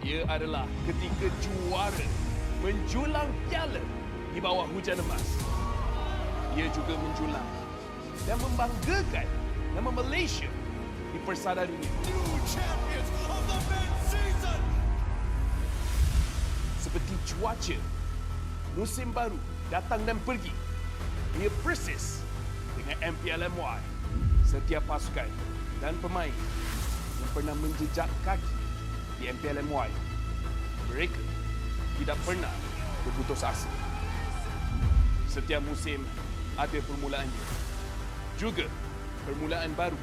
Ia adalah ketika juara menjulang piala di bawah hujan emas. Ia juga menjulang dan membanggakan nama Malaysia di persada dunia. Seperti cuaca, musim baru datang dan pergi. Ia persis dengan MPL MY. Setiap pasukan dan pemain yang pernah menjejak kaki di MPL MY, mereka tidak pernah berputus asa. Setiap musim ada permulaannya. Juga permulaan baru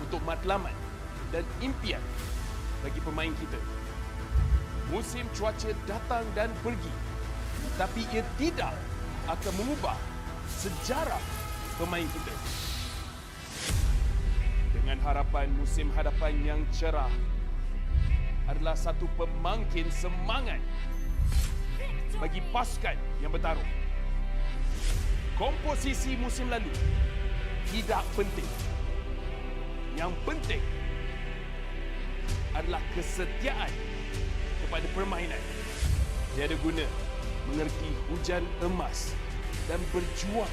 untuk matlamat dan impian bagi pemain kita. Musim cuaca datang dan pergi, tapi ia tidak akan mengubah sejarah pemain kita. Dengan harapan musim hadapan yang cerah adalah satu pemangkin semangat bagi pasukan yang bertarung. Komposisi musim lalu tidak penting. Yang penting adalah kesetiaan kepada permainan. Tiada guna mengerti hujan emas dan berjuang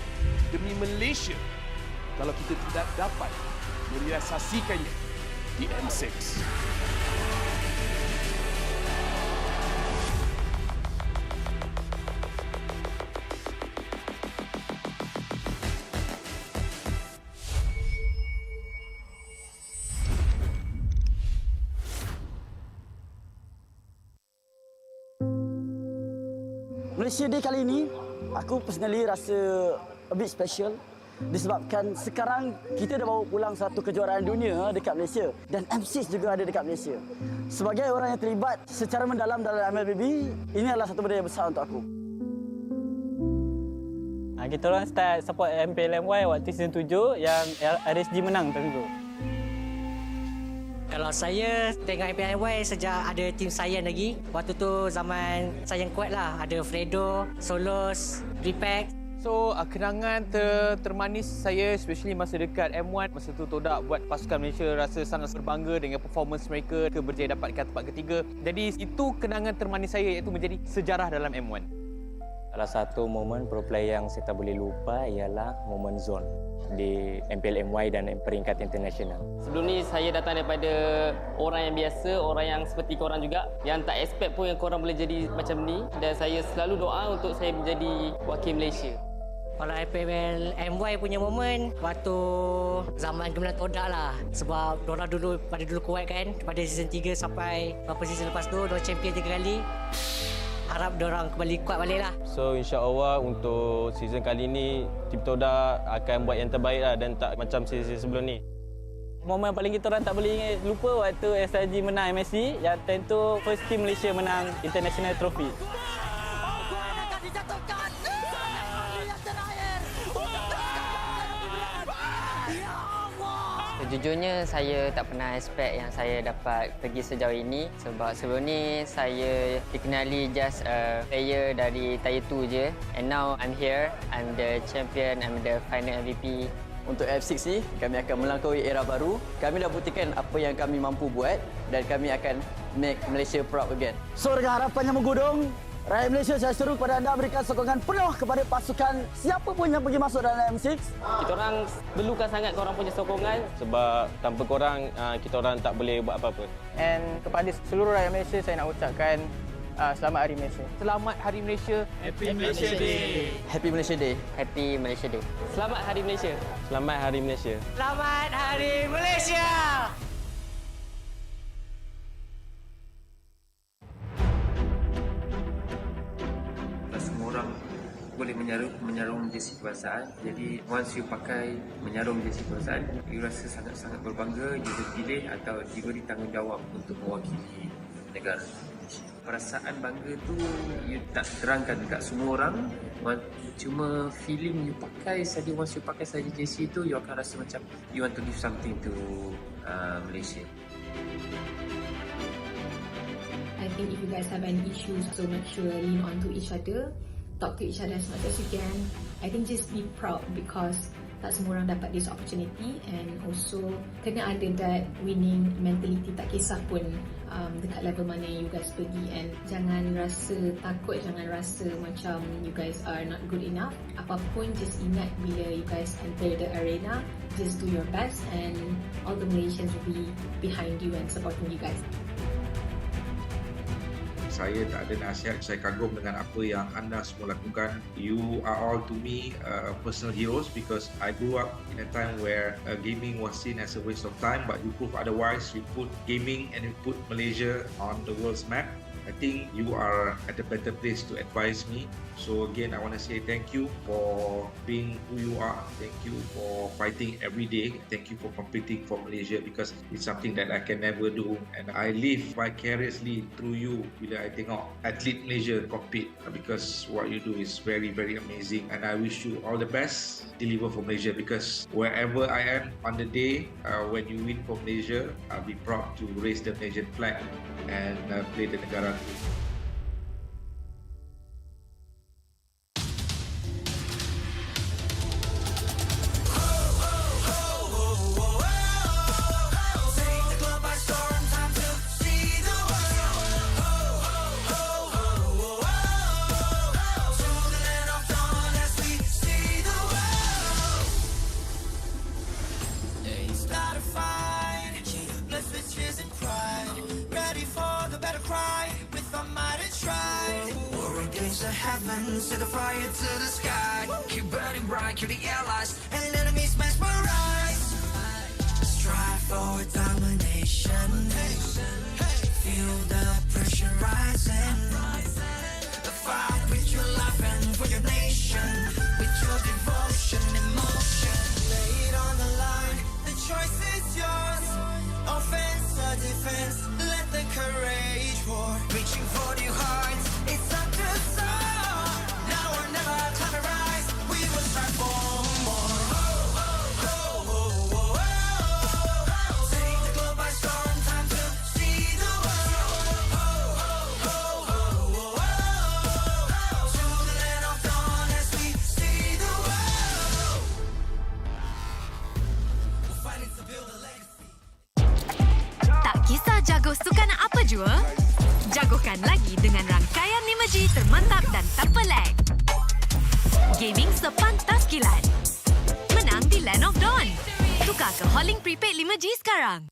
demi Malaysia kalau kita tidak dapat merealisasikannya di M6. Malaysia Day kali ini, aku personally rasa a bit special disebabkan sekarang kita dah bawa pulang satu kejuaraan dunia dekat Malaysia dan M6 juga ada dekat Malaysia. Sebagai orang yang terlibat secara mendalam dalam MLBB, ini adalah satu benda yang besar untuk aku. Kita orang start support MPL MY waktu season 7 yang RSG menang time tu. Kalau saya tengok MPL sejak ada tim Sayan lagi. Waktu tu zaman Sayan kuat lah. Ada Fredo, Solos, Repack. So, kenangan termanis saya especially masa dekat M1. Masa tu Todak buat pasukan Malaysia rasa sangat berbangga dengan performance mereka berjaya dapatkan tempat ketiga. Jadi itu kenangan termanis saya iaitu menjadi sejarah dalam M1. Salah satu momen pro player yang saya tak boleh lupa ialah momen zone di MPL MY dan peringkat internasional. Sebelum ni saya datang daripada orang yang biasa, orang yang seperti korang juga, yang tak expect pun yang korang boleh jadi macam ni, dan saya selalu doa untuk saya menjadi wakil Malaysia. Kalau MPL MY punya momen waktu zaman gemilang Todak lah. Sebab diorang dulu kuat kan, pada season 3 sampai beberapa season lepas tu diorang champion 3 kali. Harap diorang kembali kuat balik lah. So insya-Allah untuk season kali ni tim Todak akan buat yang terbaik lah dan tak macam season sebelum ni. Momen paling kita orang tak boleh lupa waktu SRG menang MSC, yang time tu first team Malaysia menang international trophy. Jujurnya saya tak pernah expect yang saya dapat pergi sejauh ini sebab sebelum ni saya dikenali just a player dari Tier 2 je, and now I'm here, I'm the champion, I'm the final MVP. Untuk F6 ni, kami akan melangkaui era baru. Kami dah buktikan apa yang kami mampu buat dan kami akan make Malaysia proud again. So dengan harapan yang menggudung, rakyat Malaysia, saya seru kepada anda berikan sokongan penuh kepada pasukan siapa pun yang pergi masuk dalam M6. Kita orang perlukan sangat korang punya sokongan. Sebab tanpa korang, kita orang tak boleh buat apa-apa. And kepada seluruh rakyat Malaysia, saya nak ucapkan selamat Hari Malaysia. Selamat Hari Malaysia. Happy Malaysia Day. Happy Malaysia Day. Happy Malaysia Day. Selamat Hari Malaysia. Selamat Hari Malaysia. Selamat Hari Malaysia. Semua orang boleh menyarum jersey kebangsaan. Jadi once you pakai menyarum jersey kebangsaan, you rasa sangat-sangat berbangga, you dipilih atau diberi tanggungjawab untuk mewakili negara. Perasaan bangga tu you tak terangkan dekat semua orang. Cuma feeling you pakai saja, once you pakai saja jersey tu, you akan rasa macam you want to give something to Malaysia. I think if you guys have any issues, so make sure lean on to each other, talk to each other as much as you can. I think just be proud because tak semua orang dapat this opportunity, and also kena ada that winning mentality, tak kisah pun dekat level mana you guys pergi, and jangan rasa takut, jangan rasa macam you guys are not good enough. Apapun, just ingat bila you guys enter the arena, just do your best and all the Malaysians will be behind you and supporting you guys. Saya tak ada nasihat, saya kagum dengan apa yang anda semua lakukan. You are all to me personal heroes because I grew up in a time where gaming was seen as a waste of time, but you prove otherwise. You put gaming and you put Malaysia on the world's map. I think you are at a better place to advise me. So again, I want to say thank you for being who you are. Thank you for fighting every day. Thank you for competing for Malaysia because it's something that I can never do. And I live vicariously through you bila I tengok atlet Malaysia compete because what you do is very, very amazing. And I wish you all the best. Deliver for Malaysia because wherever I am on the day when you win for Malaysia, I'll be proud to raise the Malaysian flag and play the negara. Set the fire to the sky. Keep burning bright, kill the allies, and enemies mesmerize. Strive for domination. Feel the pressure rising. Fight with your life and for your nation. With your devotion, emotion. Lay it on the line. The choice is yours. Offense or defense. Let the courage roar. Reaching for new heights. It's up to soar. Jago sukan apa jua? Jagokan lagi dengan rangkaian 5G termantap dan tanpa lag. Gaming sepantas kilat. Menang di Land of Dawn. Tukar ke Holling Prepaid 5G sekarang.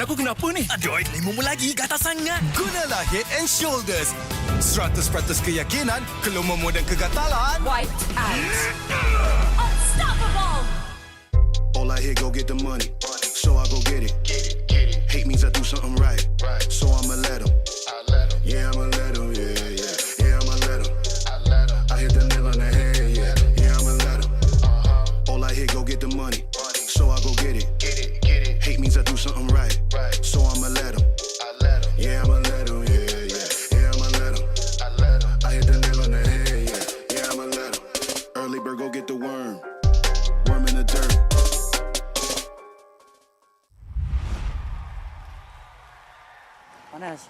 aku kenapa ni? Aduh, 5 lagi gatal sangat. Gunalah Head and Shoulders. 100% keyakinan, kelumamu dan kegatalan. White out. Unstoppable. All I hear, go get the money. So I go get it. Hate means I do something right. So I'ma let him. Yeah, I'ma let him. Yeah, yeah. Yeah, I'ma let him. I hit the nail on the head. Yeah, yeah, I'ma let him. All I hear, go get the money. So I go get it. Hate means I do something right. So I'ma let him. Yeah, I'ma let him. Yeah, yeah. Yeah, I'ma let him. I hit the nail on the head. Yeah, yeah, I'ma let him. Early bird, go get the worm. Worm in the dirt. Panas.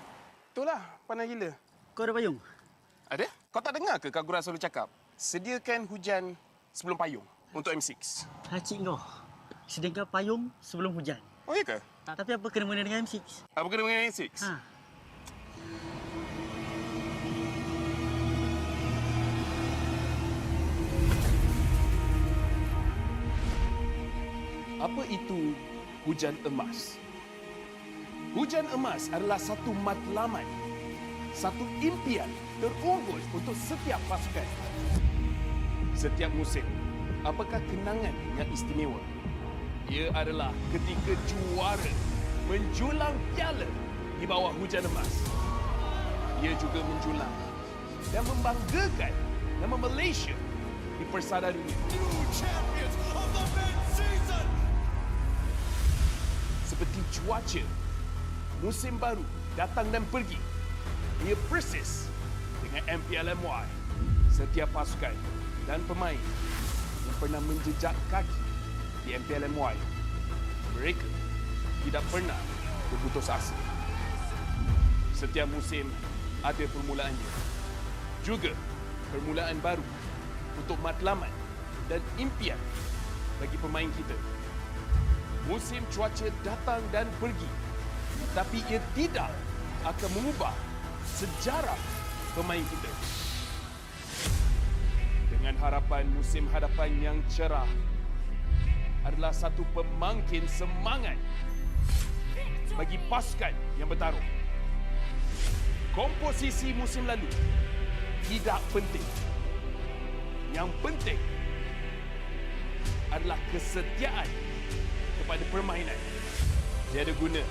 Itulah, panas gila. Kau ada payung? Ada? Kau tak dengar ke Kak Gura selalu cakap? Sediakan hujan sebelum payung untuk M6. Cik kau. Sediakan payung sebelum hujan. Oh, iya ke? Tapi apa kena-mena dengan M6? Apa kena dengan M6? Ha. Apa itu hujan emas? Hujan emas adalah satu matlamat, satu impian terunggul untuk setiap pasukan. Setiap musim, apakah kenangan yang istimewa? Ia adalah ketika juara menjulang piala di bawah hujan emas. Ia juga menjulang dan membanggakan nama Malaysia di persada dunia. Seperti cuaca, musim baru datang dan pergi. Ia persis dengan MPL MY. Setiap pasukan dan pemain yang pernah menjejak kaki di MPL MY, mereka tidak pernah berputus asa. Setiap musim ada permulaannya. Juga permulaan baru untuk matlamat dan impian bagi pemain kita. Musim cuaca datang dan pergi, tapi ia tidak akan mengubah sejarah pemain kita. Dengan harapan musim hadapan yang cerah adalah satu pemangkin semangat bagi pasukan yang bertarung. Komposisi musim lalu tidak penting. Yang penting adalah kesetiaan kepada permainan. Tiada guna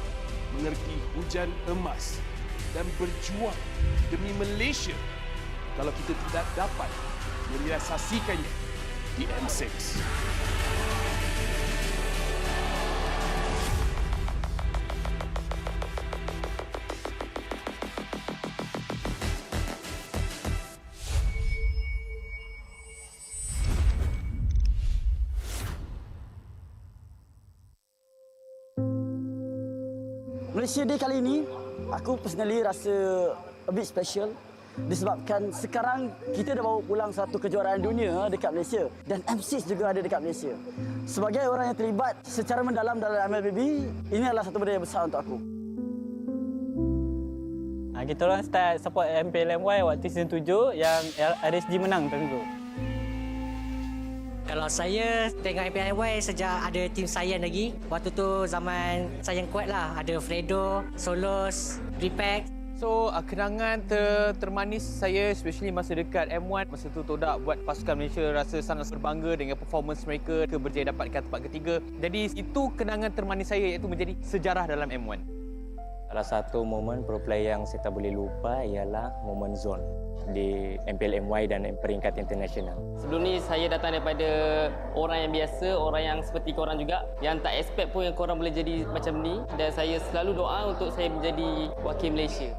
mengerti hujan emas dan berjuang demi Malaysia kalau kita tidak dapat merealisasikannya di M6. Malaysia Day kali ini, aku personally rasa a bit special disebabkan sekarang kita dah bawa pulang satu kejuaraan dunia dekat Malaysia dan M6 juga ada dekat Malaysia. Sebagai orang yang terlibat secara mendalam dalam MLBB, ini adalah satu benda yang besar untuk aku. Kita orang start support MPL MY waktu season 7 yang RSG menang tahun tu. Kalau saya tengok MPL sejak ada tim Sayan lagi. Waktu tu zaman Sayan kuat lah. Ada Fredo, Solos, Repack. So, kenangan termanis saya especially masa dekat M1. Masa tu Todak buat pasukan Malaysia rasa sangat berbangga dengan performance mereka berjaya dapatkan tempat ketiga. Jadi itu kenangan termanis saya iaitu menjadi sejarah dalam M1. Salah satu momen pro player yang saya tak boleh lupa ialah momen zone di MPL MY dan peringkat internasional. Sebelum ni saya datang daripada orang yang biasa, orang yang seperti korang juga, yang tak expect pun yang korang boleh jadi macam ni, dan saya selalu doa untuk saya menjadi wakil Malaysia.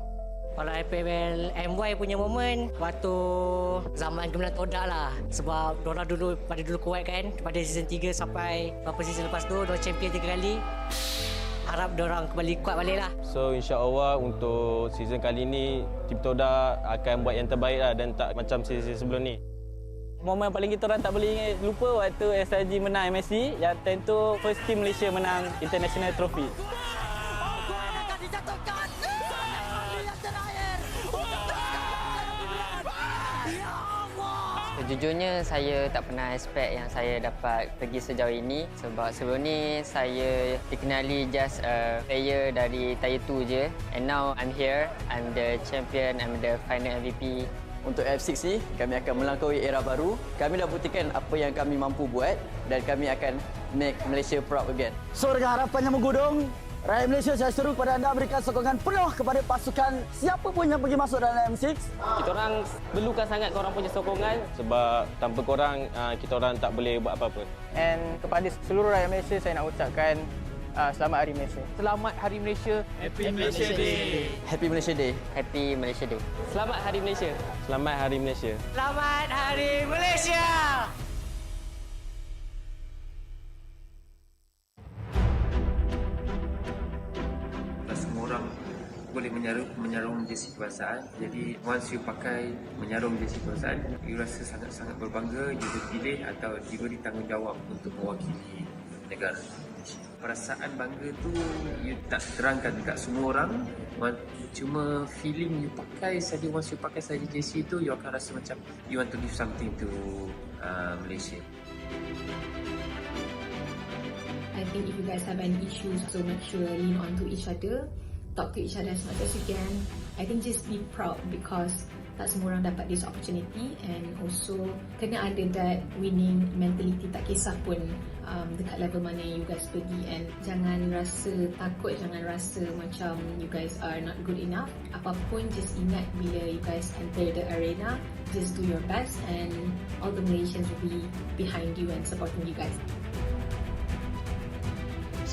Kalau MPL MY punya momen waktu zaman gemilang Todak lah. Sebab diorang dulu kuat kan, pada season 3 sampai beberapa season lepas tu diorang champion 3 kali. Harap diorang kembali kuat balik lah. So insya-Allah untuk season kali ni tim Todak akan buat yang terbaik lah dan tak macam season sebelum ni. Momen paling kita orang tak boleh lupa waktu SRG menang MSC, yang tentu first team Malaysia menang international trophy. Sejujurnya saya tak pernah expect yang saya dapat pergi sejauh ini sebab sebelum ni saya dikenali just a player dari Tier 2 je, and now I'm here, I'm the champion, I'm the final MVP. Untuk F6 ni, kami akan melangkaui era baru. Kami dah buktikan apa yang kami mampu buat dan kami akan make Malaysia proud again. So dengan harapan yang menggudung, rakyat Malaysia saya seru kepada anda berikan sokongan penuh kepada pasukan siapa pun yang pergi masuk dalam M6. Kita orang perlukan sangat korang punya sokongan. Sebab tanpa korang, kita orang tak boleh buat apa-apa. And kepada seluruh rakyat Malaysia, saya nak ucapkan selamat Hari Malaysia. Selamat Hari Malaysia. Happy Malaysia Day. Happy Malaysia Day. Happy Malaysia Day. Selamat Hari Malaysia. Selamat Hari Malaysia. Selamat Hari Malaysia. Semua orang boleh menyarum jersey kebangsaan. Jadi once you pakai menyarum jersey kebangsaan, you rasa sangat-sangat berbangga, you dipilih atau diberi tanggungjawab untuk mewakili negara. Perasaan bangga tu you tak terangkan dekat semua orang, cuma feeling you pakai saja, once you pakai saja jersey tu, you akan rasa macam you want to give something to Malaysia. I think if you guys have any issues, so make sure lean on to each other, talk to each other as much as you can. I think just be proud because tak semua orang dapat this opportunity, and also kena ada that winning mentality, tak kisah pun dekat level mana you guys pergi, and jangan rasa takut, jangan rasa macam you guys are not good enough. Apapun, just ingat bila you guys enter the arena, just do your best and all the Malaysians will be behind you and supporting you guys.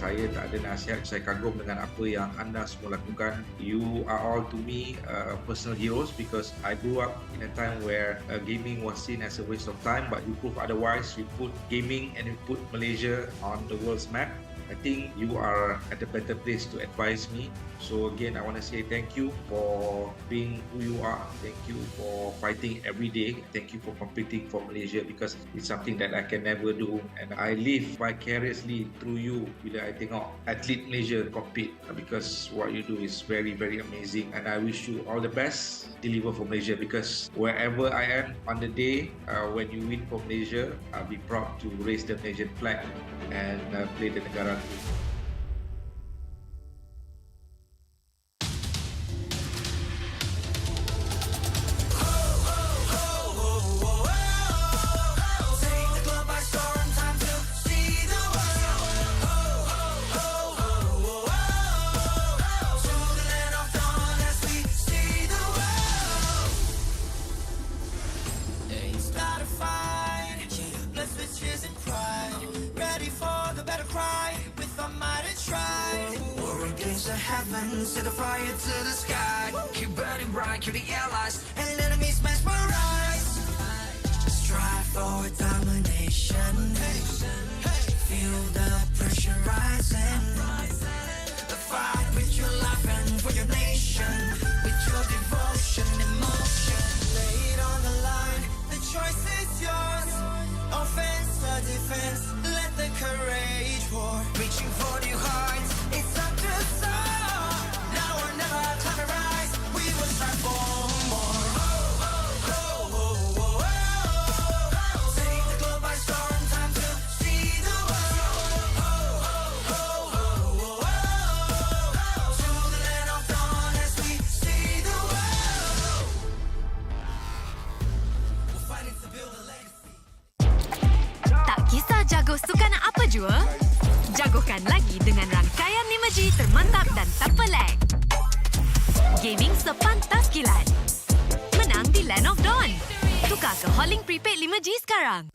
Saya tak ada nasihat, saya kagum dengan apa yang anda semua lakukan. You are all to me personal heroes because I grew up in a time where gaming was seen as a waste of time, but you prove otherwise. You put gaming and you put Malaysia on the world's map. I think you are at a better place to advise me. So again, I want to say thank you for being who you are. Thank you for fighting every day. Thank you for competing for Malaysia because it's something that I can never do. And I live vicariously through you bila I tengok atlet Malaysia compete because what you do is very, very amazing. And I wish you all the best. Deliver for Malaysia because wherever I am on the day when you win for Malaysia, I'll be proud to raise the Malaysian flag and play the negara. Set a fire to the sky. Keep burning bright, kill the allies, and enemies mesmerize. Strive for domination. Feel the pressure rising. Fight with your life and for your nation. With your devotion, emotion. Lay it on the line. The choice is yours. Offense or defense. Let the courage roar. Reaching for new heights. It's up to us. Jago sukan apa jua? Jagokan lagi dengan rangkaian imeji termantap dan tanpa lag. Gaming sepantas kilat. Menang di Land of Dawn. Tukar ke Holling Prepaid 5G sekarang.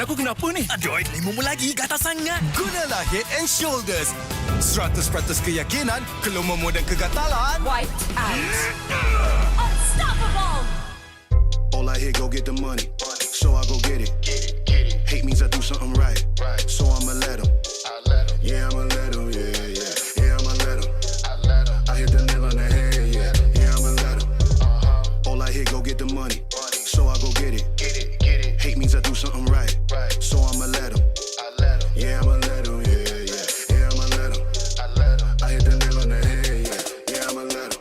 Tangan aku kenapa ni? Aduh, lima lagi, gatal sangat. Gunalah Head and Shoulders. 100% keyakinan, kelumamu dan kegatalan. White out. Unstoppable. All I hear, go get the money. So I go get it. Hate means I do something right. So I'ma let 'em. Yeah, I'ma let 'em. Yeah. Yeah, I'ma let 'em. I hit the nail on the head. Yeah, I'ma let 'em. All I hear, go get the money. So I go get it. Hate means I do something right. So I'ma let 'em. Yeah, I'ma let 'em. Yeah, I'ma let 'em. I hit the nail on the head. Yeah, I'ma let 'em.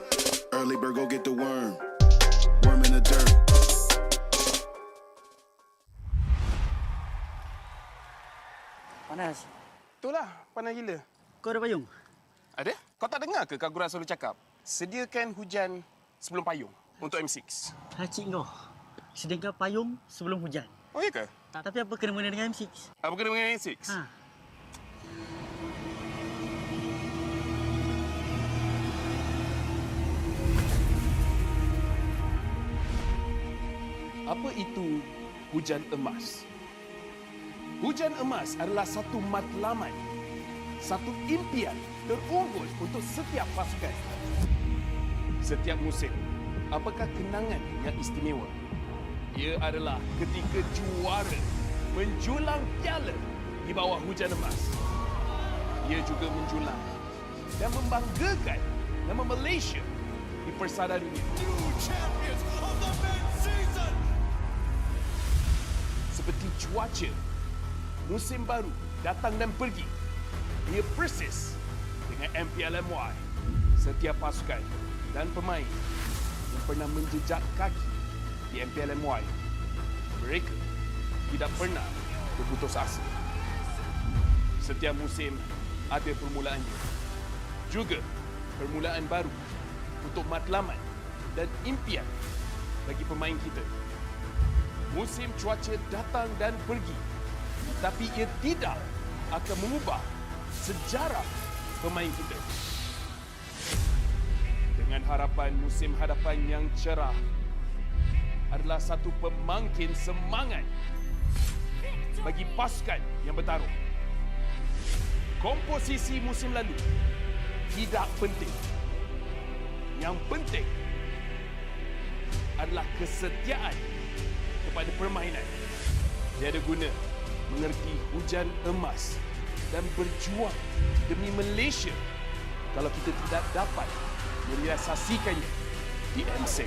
Early bird, go get the worm. Worm in the dirt. Panas. Itulah, panas gila. Kau ada payung? Ada? Kau tak dengar ke Kagura selalu cakap? Sediakan hujan sebelum payung untuk M6. Cik kau. Sediakan payung sebelum hujan. Oh, iya ke? Tapi apa kena-mena dengan M6? Apa kena dengan M6? Apa itu hujan emas? Hujan emas adalah satu matlamat, satu impian terunggul untuk setiap pasukan. Setiap musim, apakah kenangan yang istimewa? Ia adalah ketika juara menjulang piala di bawah hujan emas. Ia juga menjulang dan membanggakan nama Malaysia di persada dunia. Seperti cuaca, musim baru datang dan pergi. Ia persis dengan MPL MY. Setiap pasukan dan pemain yang pernah menjejak kaki di MPL MY, mereka tidak pernah berputus asa. Setiap musim ada permulaannya. Juga permulaan baru untuk matlamat dan impian bagi pemain kita. Musim cuaca datang dan pergi, tapi ia tidak akan mengubah sejarah pemain kita. Dengan harapan musim hadapan yang cerah adalah satu pemangkin semangat bagi pasukan yang bertarung. Komposisi musim lalu tidak penting. Yang penting adalah kesetiaan kepada permainan. Tiada guna mengerti hujan emas dan berjuang demi Malaysia kalau kita tidak dapat merealisasikannya di M6.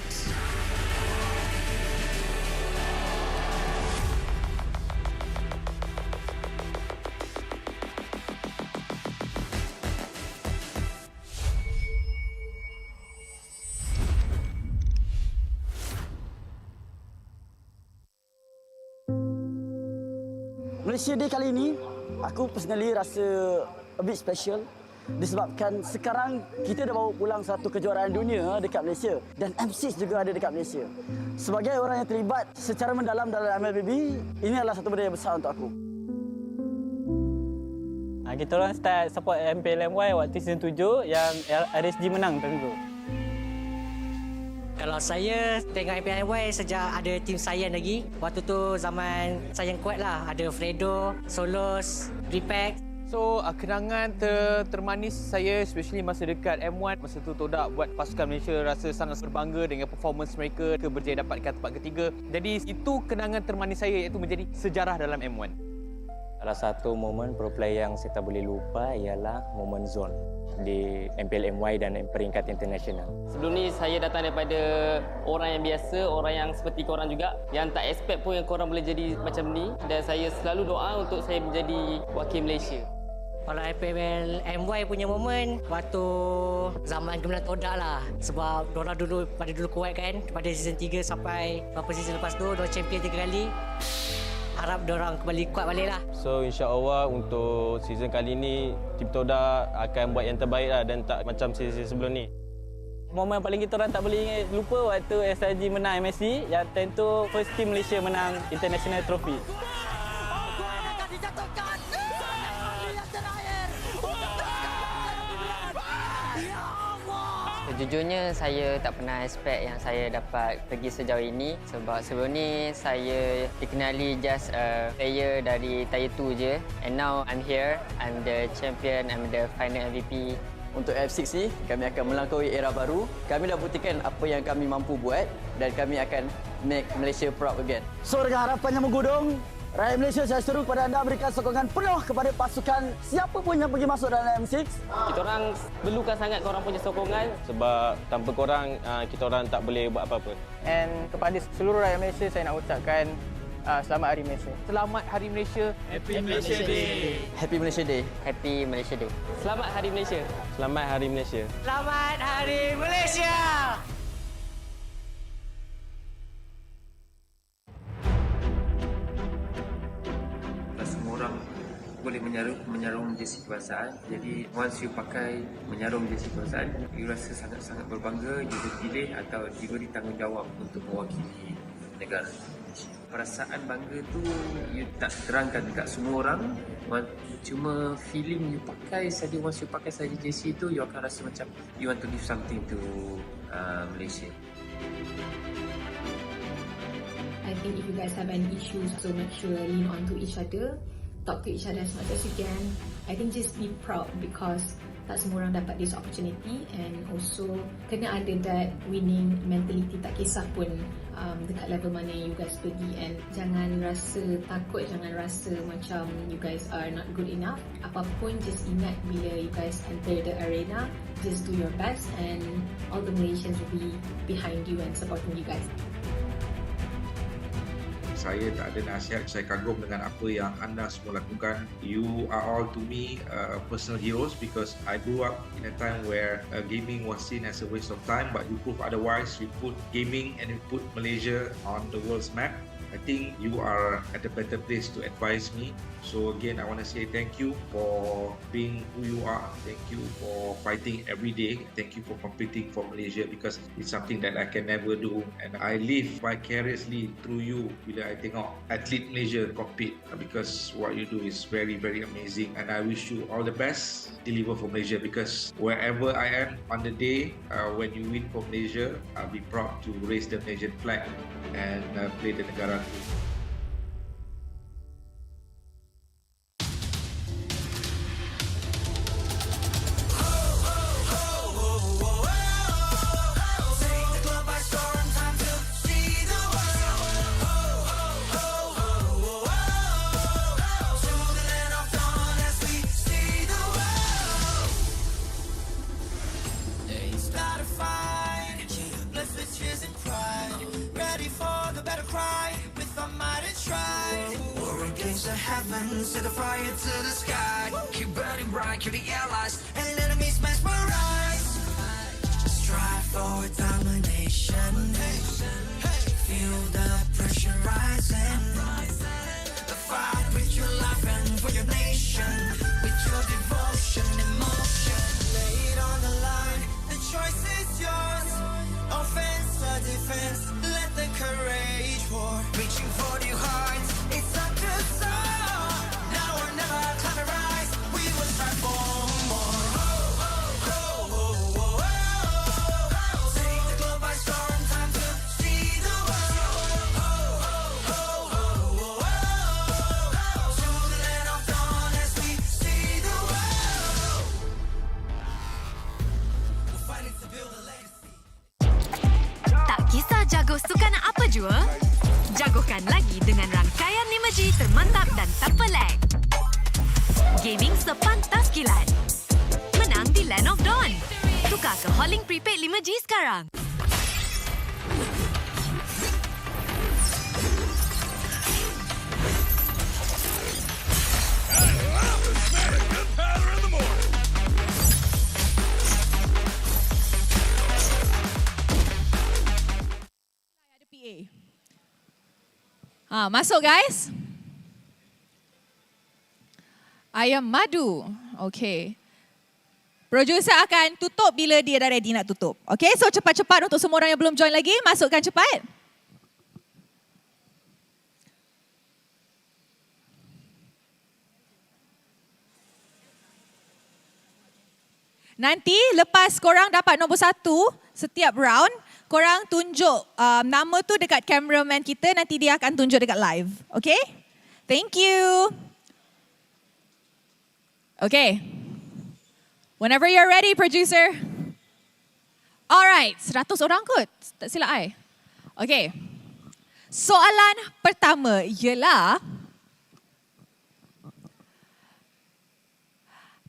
Malaysia Day kali ini, aku personally rasa a bit special disebabkan sekarang kita dah bawa pulang satu kejuaraan dunia dekat Malaysia dan M6 juga ada dekat Malaysia. Sebagai orang yang terlibat secara mendalam dalam MLBB, ini adalah satu benda yang besar untuk aku. Kita orang start support MPL MY waktu season 7 yang RSG menang time tu. Kalau saya tengok MPL sejak ada tim Sayan lagi. Waktu tu zaman Sayan kuat lah. Ada Fredo, Solos, Repack. So, kenangan termanis saya especially masa dekat M1. Masa tu Todak buat pasukan Malaysia rasa sangat berbangga dengan performance mereka ke berjaya dapatkan tempat ketiga. Jadi itu kenangan termanis saya iaitu menjadi sejarah dalam M1. Salah satu momen pro player yang saya tak boleh lupa ialah momen zone di MPL MY dan peringkat internasional. Sebelum ni saya datang daripada orang yang biasa, orang yang seperti korang juga, yang tak expect pun yang korang boleh jadi macam ni, dan saya selalu doa untuk saya menjadi wakil Malaysia. Kalau MPL MY punya momen waktu zaman gemilang Todak lah. Sebab diorang dulu kuat kan, pada season 3 sampai beberapa season lepas tu diorang champion 3 kali. Harap diorang kembali kuat balik lah. So insya-Allah untuk season kali ni tim Todak akan buat yang terbaik lah dan tak macam season sebelum ni. Momen paling kita orang tak boleh lupa waktu SRG menang MSC, yang time tu first team Malaysia menang international trophy. Sejujurnya saya tak pernah expect yang saya dapat pergi sejauh ini sebab sebelum ni saya dikenali just a player dari Tier 2 je, and now I'm here, I'm the champion, I'm the final MVP. Untuk F6 ni, kami akan melampaui era baru. Kami dah buktikan apa yang kami mampu buat dan kami akan make Malaysia proud again. So dengan harapan yang menggudung, rakyat Malaysia, saya seru kepada anda berikan sokongan penuh kepada pasukan siapa pun yang pergi masuk dalam M6. Kita orang perlukan sangat korang punya sokongan. Sebab tanpa korang, kita orang tak boleh buat apa-apa. And kepada seluruh rakyat Malaysia, saya nak ucapkan Selamat Hari Malaysia. Selamat Hari Malaysia. Happy Malaysia Day. Happy Malaysia Day. Happy Malaysia Day. Selamat Hari Malaysia. Selamat Hari Malaysia. Selamat Hari Malaysia. Semua orang boleh menyarum jersey kebangsaan. Jadi once you pakai menyarum jersey kebangsaan, you rasa sangat-sangat berbangga, you dipilih atau diberi tanggungjawab untuk mewakili negara. Perasaan bangga tu you tak terangkan dekat semua orang, cuma feeling you pakai saja. Once you pakai saja jersey tu, you akan rasa macam you want to give something to Malaysia. I think if you guys have any issues, so make sure lean on to each other, talk to each other as much as you can. I think just be proud because tak semua orang dapat this opportunity, and also kena ada that winning mentality, tak kisah pun dekat level mana you guys pergi, and jangan rasa takut, jangan rasa macam you guys are not good enough. Apapun, just ingat bila you guys enter the arena, just do your best and all the Malaysians will be behind you and supporting you guys. Saya tak ada nasihat, saya kagum dengan apa yang anda semua lakukan. You are all to me personal heroes because I grew up in a time where gaming was seen as a waste of time, but you prove otherwise. You put gaming and you put Malaysia on the world's map. I think you are at a better place to advise me. So again, I want to say thank you for being who you are. Thank you for fighting every day. Thank you for competing for Malaysia because it's something that I can never do. And I live vicariously through you bila I tengok atlet Malaysia compete because what you do is very, very amazing. And I wish you all the best. Deliver for Malaysia because wherever I am on the day when you win for Malaysia, I'll be proud to raise the Malaysian flag and play the negara. Set a fire to the sky. Keep burning bright, kill the allies and enemies mesmerize. Strive for domination. Feel the pressure rising. Fight with your life and for your nation. With your devotion, emotion. Lay it on the line. The choice is yours. Offense or defense. Let the courage pour. Reaching for new heights. It's up to us. Jago sukan apa jua? Jagokan lagi dengan rangkaian 5G termantap dan tanpa lag. Gaming sepantas kilat. Menang di Land of Dawn. Tukar ke Holling Prepaid 5G sekarang. Masuk guys. Ayam madu. Okey. Producer akan tutup bila dia dah ready nak tutup. Okey, so cepat-cepat untuk semua orang yang belum join lagi, masukkan cepat. Nanti lepas korang dapat nombor 1 setiap round, korang tunjuk nama tu dekat cameraman kita, nanti dia akan tunjuk dekat live. Okay? Thank you. Okay. Whenever you're ready, producer. Alright, 100 orang kot. Tak silap I. Okay. Soalan pertama ialah,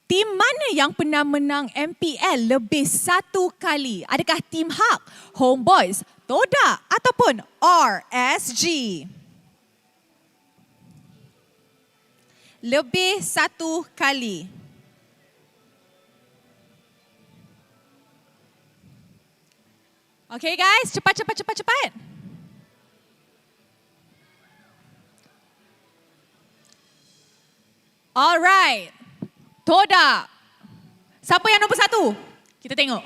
tim mana yang pernah menang MPL lebih 1 kali? Adakah tim Hak, Homeboys, Toda ataupun RSG? Lebih 1 kali. Okay guys, cepat. Alright. Toda. Siapa yang nombor 1? Kita tengok.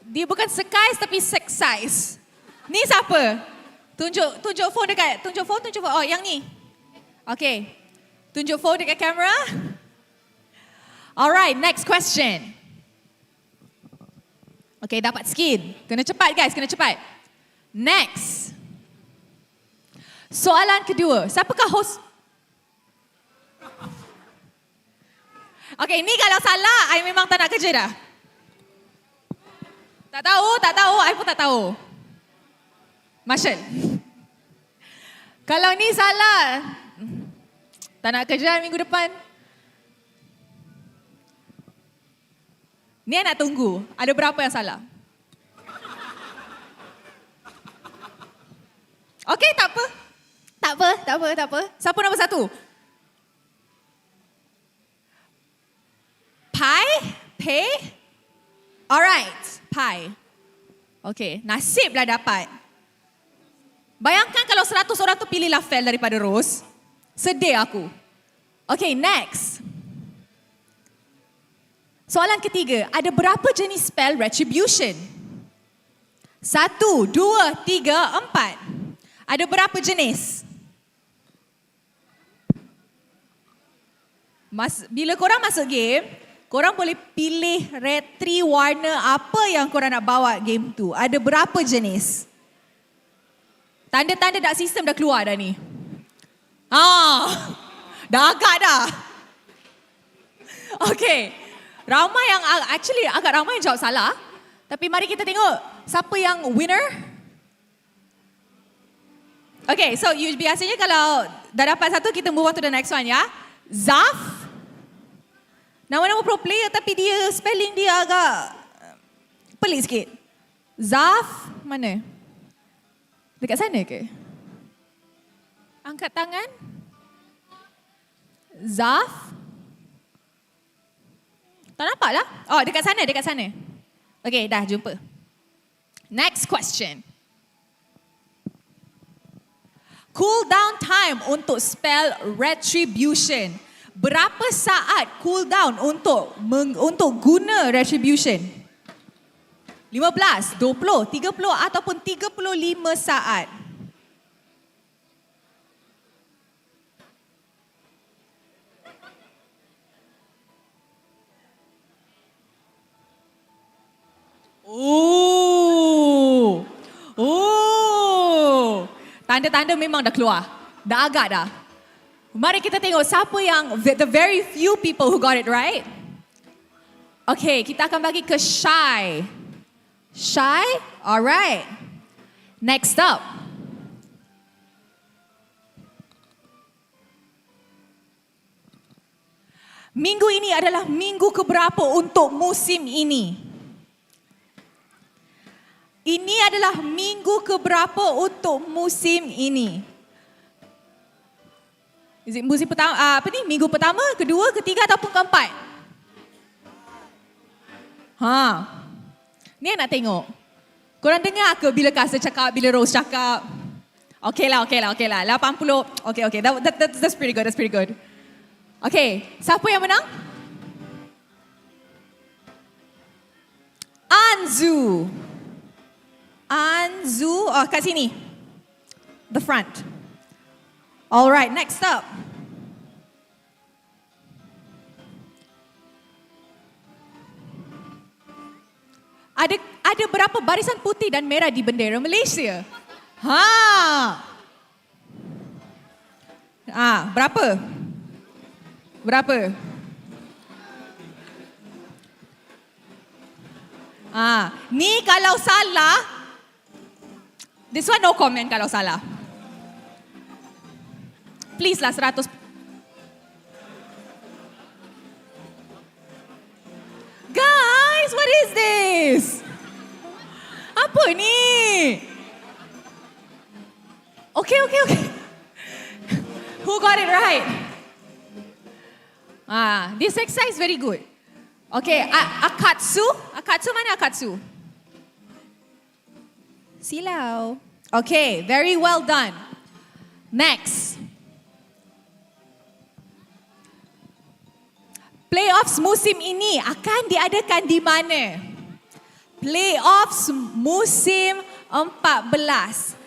Dia bukan sekais tapi seksais. Ni siapa? Tunjuk phone dekat. Tunjuk phone. Oh, yang ni. Okay. Tunjuk phone dekat kamera. Alright, next question. Okay, dapat skin. Kena cepat guys, kena cepat. Next. Soalan kedua. Siapakah host? Okay, ni kalau salah, I memang tak nak kerja dah. Tak tahu. I pun tak tahu. Marshall. Kalau ni salah, tak nak kerja minggu depan. Ni I nak tunggu. Ada berapa yang salah? Okay, tak apa. Siapa nombor 1? Pay? Alright, Pie. Okay, nasiblah dapat. Bayangkan kalau 100 orang tu pilihlah fail daripada Rose. Sedih aku. Okay, next. Soalan ketiga, ada berapa jenis spell retribution? 1, 2, 3, 4. Ada berapa jenis? Bila korang masuk game, korang boleh pilih retri warna apa yang korang nak bawa game tu. Ada berapa jenis? Tanda-tanda dak sistem dah keluar dah ni. Dah agak dah. Okay. Agak ramai yang jawab salah. Tapi mari kita tengok siapa yang winner. Okay, so biasanya kalau dah dapat 1, kita move on to the next one ya. Zaf. Nama-nama pro player tapi dia spelling dia agak pelik sikit. Zaf, mana? Dekat sana ke? Angkat tangan. Zaf. Tak nampak lah. Oh, dekat sana. Okay, dah jumpa. Next question. Cool down time untuk spell retribution. Berapa saat cool down untuk guna retribution? 15, 20, 30 ataupun 35 saat? Tanda-tanda memang dah keluar. Dah agak dah. Mari kita tengok siapa yang the very few people who got it right. Okay, kita akan bagi ke Shy. Shy? Alright. Next up. Minggu ini adalah minggu keberapa untuk musim ini? Ini adalah minggu keberapa untuk musim ini? Musim pertama, minggu pertama, kedua, ketiga ataupun keempat? Ni nak tengok. Korang dengar ke bila Kasa cakap, bila Rose cakap? Okay lah. 80. Okay. That's pretty good. Okay, siapa yang menang? Anzu, kat sini. The front. Alright, next up. Ada berapa barisan putih dan merah di bendera Malaysia? Berapa? Ni kalau salah, this one no comment kalau salah. Please lah 100. Guys, what is this? Apa ni? Okay. Who got it right? This exercise is very good. Okay, Akatsu. Mana Akatsu? Silau. Okay, very well done. Next. Playoffs musim ini akan diadakan di mana? Playoffs musim 14.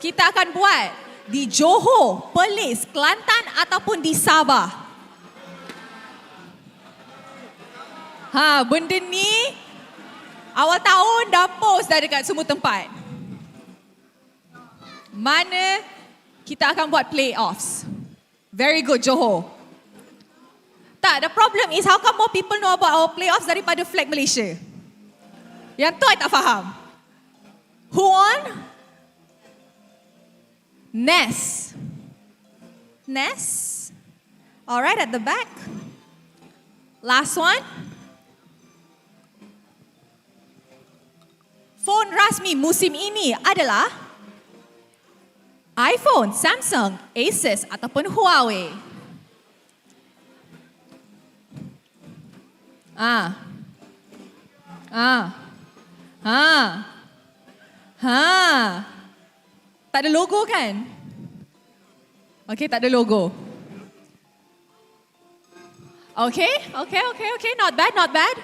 Kita akan buat di Johor, Perlis, Kelantan ataupun di Sabah. Benda ni awal tahun dah post dah dekat semua tempat. Mana kita akan buat playoffs? Very good, Johor. Tak, the problem is how come more people know about our playoffs daripada flag Malaysia? Yang tu I tak faham. Who won? Ness. Alright, at the back. Last one. Phone rasmi musim ini adalah iPhone, Samsung, Asus ataupun Huawei. Tak ada logo kan? Okay, tak ada logo. Okay. Not bad.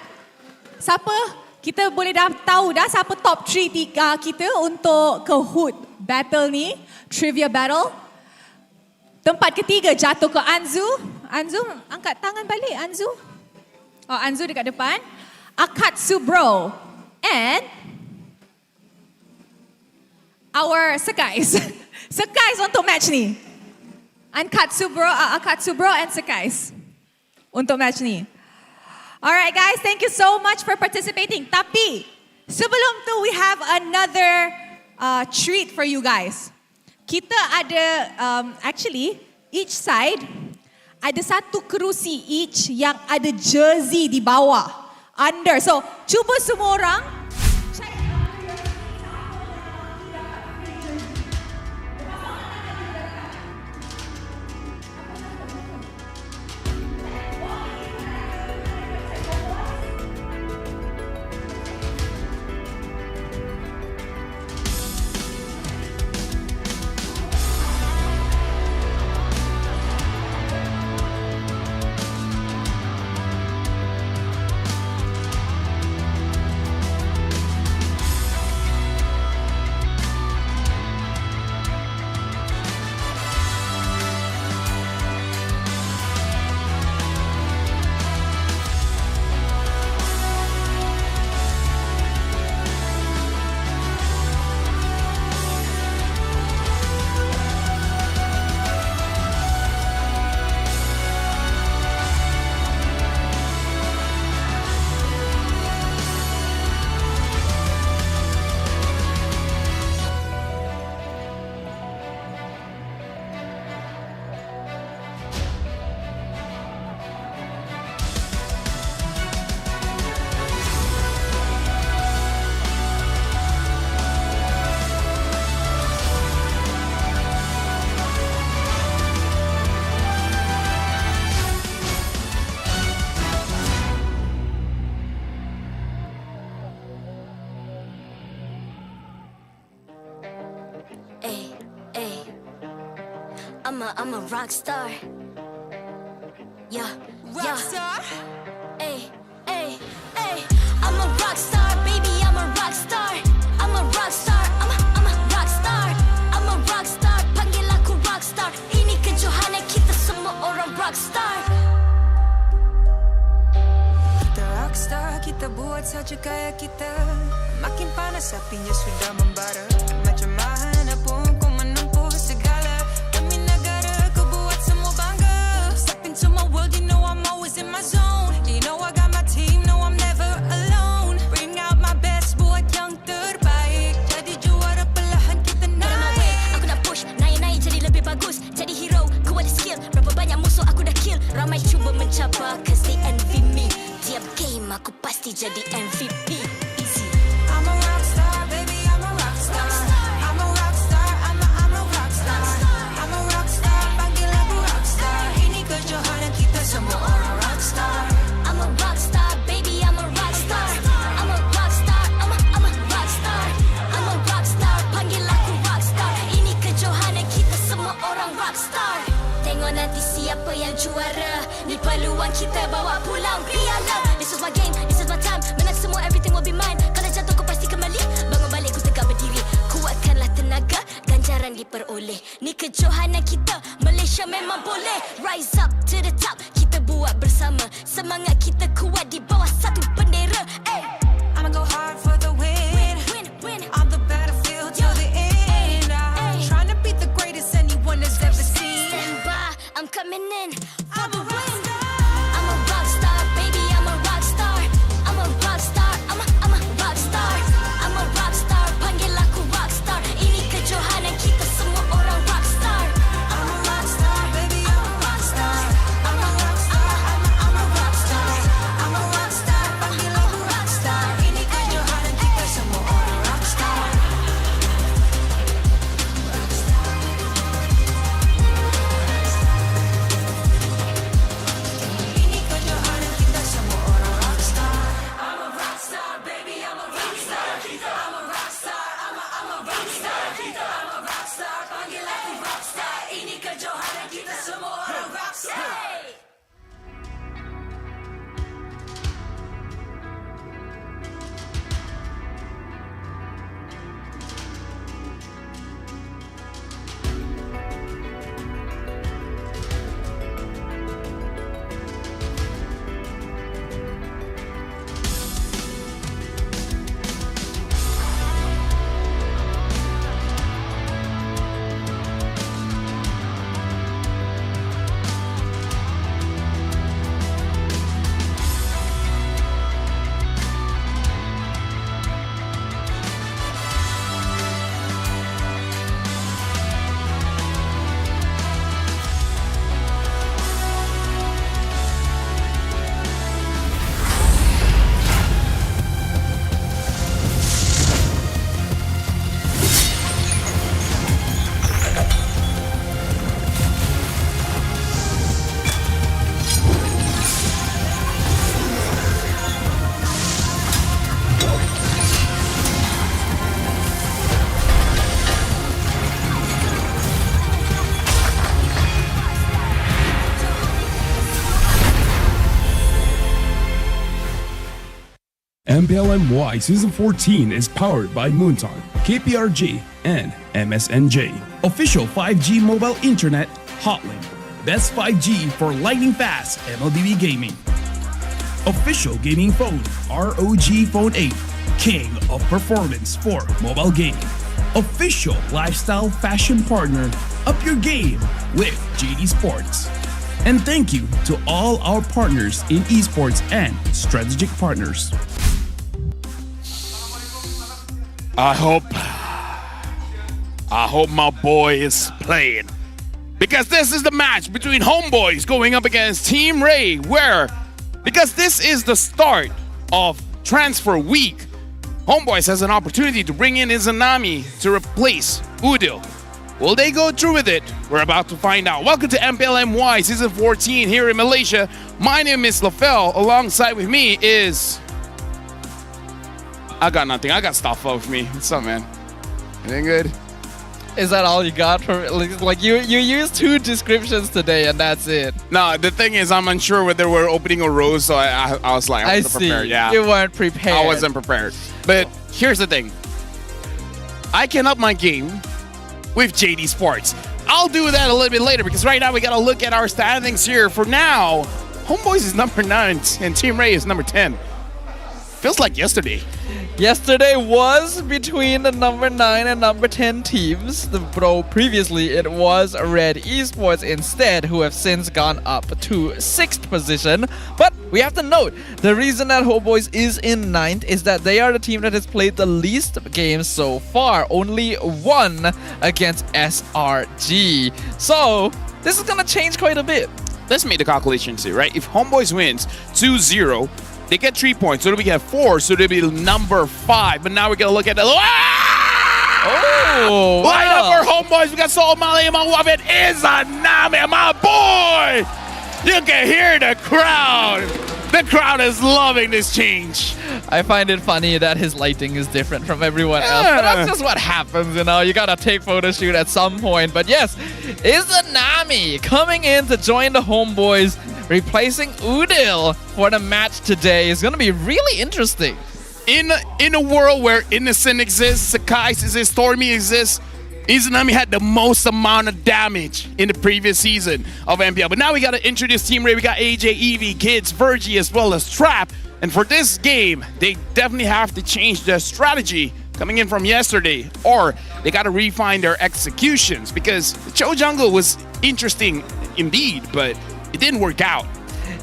Siapa? Kita boleh dah tahu dah siapa top 3 kita untuk Kahoot battle ni. Trivia battle. Tempat ketiga jatuh ke Anzu. Anzu, angkat tangan balik Anzu. Anzu dekat depan. Akatsu Bro. And our Sekais. Sekais untuk match ni. Akatsu Bro and Sekais. Untuk match ni. Alright guys, thank you so much for participating. Tapi, sebelum tu we have another treat for you guys. Kita ada, actually, each side, ada satu kerusi each yang ada jersey di bawah. Under. So, cuba semua orang check. I'm a rock star. Yeah, rock star. Ay. I'm a rock star, baby. I'm a rock star. I'm a rock star. I'm a rock star. I'm a rock star. Panggil aku rock star. Ini kejohanan kita semua orang rock star. Kita rock star. kita buat saja gaya kita. Makin panas apinya sudah membara. Macam mana pun ku menempuh segala. Demi negara ku buat semua bangga. Step into my world, you know I'm always in my zone. You know I got my team, no I'm never alone. Bring out my best, buat yang terbaik. Jadi juara perlahan kita naik. Aku nak push, naik-naik jadi lebih bagus. Jadi hero, ku ada skill. Berapa banyak musuh aku dah kill. Ramai cuba mencabar, cause they envy me. Tiap game aku pasti jadi MVP. Easy. I'm a rock star, baby, I'm a rock star. I'm a rock star, I'm a rock star. I'm a rock star, panggil aku rock star. Ini kejohanan kita semua orang rock star. I'm a rock star, baby, I'm a rock star. I'm a rock star, I'm a rock star. I'm a rock star, panggil aku rock star. Ini kejohanan kita semua orang rock star. Tengok nanti siapa yang juara. Ni peluang kita bawa pulang piala. This is my game, this is my time. Menang semua, everything will be mine. Kalau jatuh kau pasti kembali. Bangun balik ku tegak berdiri. Kuatkanlah tenaga, ganjaran diperoleh. Ni kejohanan kita, Malaysia memang boleh. Rise up to the top, kita buat bersama. Semangat kita kuat di bawah satu bendera. Ay. I'ma go hard for the win. On the battlefield till the end. I'm trying to be the greatest anyone has ever seen. Stand by, I'm coming in for the win. I'm a rock star, baby, I'm a rock star. I'm a rock star, I'm a rock star. I'm a rock star, panggil aku rock star. Ini kejohanan kita semua orang rock star. I'm a rock star, baby, I'm a rock star. I'm a rock star, I'm a rock star. I'm a rock star, panggil aku rock star. Ini kejohanan kita semua orang rock star. Ini kejohanan kita semua orang rock star. I'm a rock star, baby, I'm a rock star. I'm a rock star, I'm a rock star. I'm a rock star, panggil aku rock star. Ini kejohanan kita semua orang rock star. MPL MY Season 14 is powered by Moonton, KPRG, and MSNJ. Official 5G mobile internet hotlink. Best 5G for lightning fast MLBB gaming. Official gaming phone ROG Phone 8, king of performance for mobile gaming. Official lifestyle fashion partner, up your game with JD Sports. And thank you to all our partners in esports and strategic partners. I hope my boy is playing. Because this is the match between Homeboys going up against Team Ray, because this is the start of transfer week, Homeboys has an opportunity to bring in Izanami to replace Udil. Will they go through with it? We're about to find out. Welcome to MPL MY Season 14 here in Malaysia. My name is Lafel. Alongside with me is... I got nothing. I got stuff with me. What's up, man? Anything good? Is that all you got from it? Like you used 2 descriptions today and that's it. No, the thing is I'm unsure whether we're opening a rose, so I was like, I wasn't prepared. Yeah. You weren't prepared. I wasn't prepared. But here's the thing. I can up my game with JD Sports. I'll do that a little bit later because right now we got to look at our standings here. For now, Homeboys is number 9 and Team Ray is number 10. Feels like yesterday. Yesterday was between the number 9 and number 10 teams. Though previously it was Red Esports instead, who have since gone up to 6th position. But we have to note, the reason that Homeboys is in 9th is that they are the team that has played the least games so far. Only 1 against SRG. So this is gonna change quite a bit. Let's make the calculations here, right? If Homeboys wins 2-0, they get 3 points, so we get 4, so they'll be number 5. But now we're gonna look at the line up for Homeboys. We got Sol Mali and Mawabit Izanami, my boy. You can hear the crowd. The crowd is loving this change. I find it funny that his lighting is different from everyone else, but that's just what happens, you know. You gotta take photo shoot at some point. But yes, Izanami coming in to join the Homeboys, replacing Udil for the match today. Is gonna be really interesting. In a world where Innocent exists, Sakai exists, Stormy exists, Izanami had the most amount of damage in the previous season of MPL. But now we gotta introduce Team Ray. We got AJ, Evie, Kids, Virgie, as well as Trap. And for this game, they definitely have to change their strategy coming in from yesterday, or they gotta refine their executions, because the Cho Jungle was interesting indeed, but it didn't work out.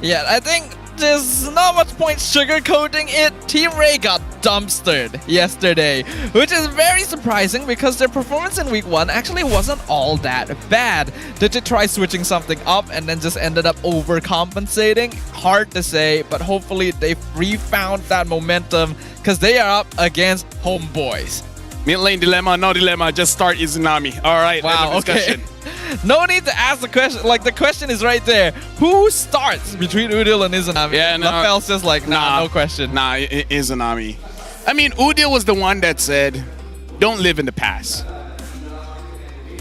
Yeah, I think there's not much point sugarcoating it. Team Ray got dumpstered yesterday, which is very surprising because their performance in week 1 actually wasn't all that bad. Did they try switching something up and then just ended up overcompensating? Hard to say, but hopefully they've refound that momentum because they are up against Homeboys. Mid lane dilemma, no dilemma, just start Izanami. All right, wow, okay. No need to ask the question. Like, the question is right there. Who starts between Udil and Izanami? Yeah, no. LaFell's just like, nah, no question. Nah, Izanami. I mean, Udil was the one that said, don't live in the past.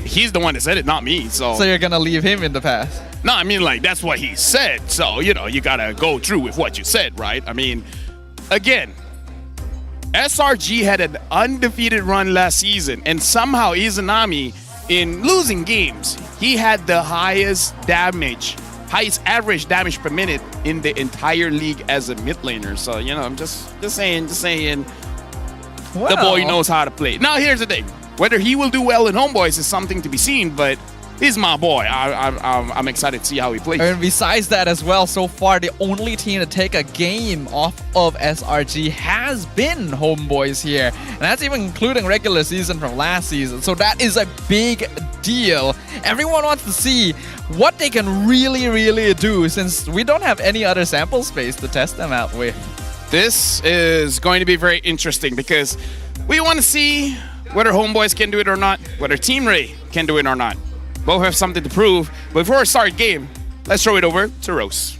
He's the one that said it, not me. So you're going to leave him in the past? No, I mean, like, that's what he said. So, you know, you got to go through with what you said, right? I mean, again, SRG had an undefeated run last season, and somehow Izanami, in losing games, he had the highest average damage per minute in the entire league as a mid laner. So, you know, I'm just saying, wow. The boy knows how to play. Now, here's the thing. Whether he will do well in Homeboys is something to be seen, but he's my boy. I'm excited to see how he plays. And besides that as well, so far the only team to take a game off of SRG has been Homeboys here. And that's even including regular season from last season. So that is a big deal. Everyone wants to see what they can really do, since we don't have any other sample space to test them out with. This is going to be very interesting because we want to see whether Homeboys can do it or not, whether Team Ray can do it or not. Both have something to prove. But before we start game, let's throw it over to Rose.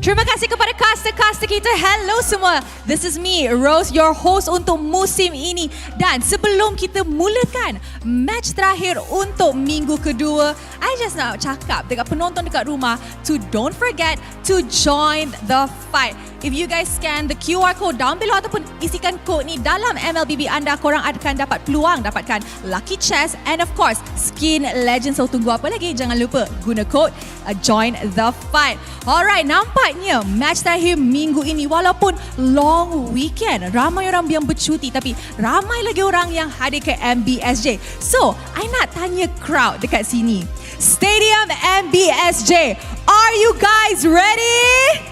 Terima kasih kepada caster-caster kita. Hello semua. This is me, Rose, your host untuk musim ini. Dan sebelum kita mulakan match terakhir untuk minggu kedua, I just nak cakap dekat penonton dekat rumah to don't forget to join the fight. If you guys scan the QR code down below ataupun isikan kod ni dalam MLBB anda, korang akan dapat peluang dapatkan lucky chest and of course skin legend. So tunggu apa lagi? Jangan lupa guna kod join the fight. Alright, nampaknya match terakhir minggu ini, walaupun long weekend, ramai orang yang bercuti, tapi ramai lagi orang yang hadir ke MBSJ. So, I nak tanya crowd dekat sini. Stadium MBSJ, are you guys ready?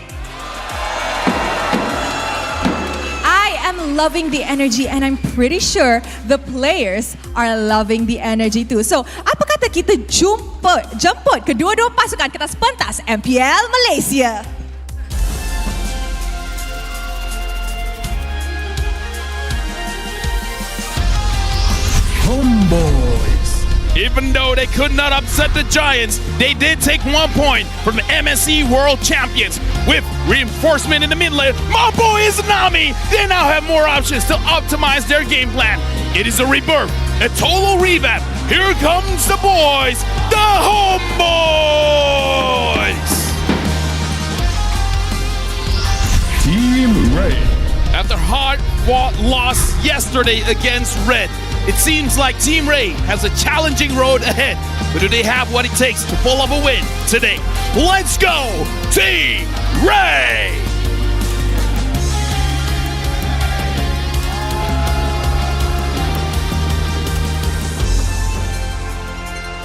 I am loving the energy and I'm pretty sure the players are loving the energy too. So, apa kata kita jemput kedua-dua pasukan ke atas pentas MPL Malaysia? Homeboys. Even though they could not upset the Giants, they did take 1 point from the MSC World Champions with reinforcement in the mid lane. My boy Izanami, they now have more options to optimize their game plan. It is a rebirth, a total revamp. Here comes the boys, the Homeboys! Team Ray. After hard-fought loss yesterday against Red, it seems like Team Ray has a challenging road ahead. But do they have what it takes to pull off a win today? Let's go, Team Ray!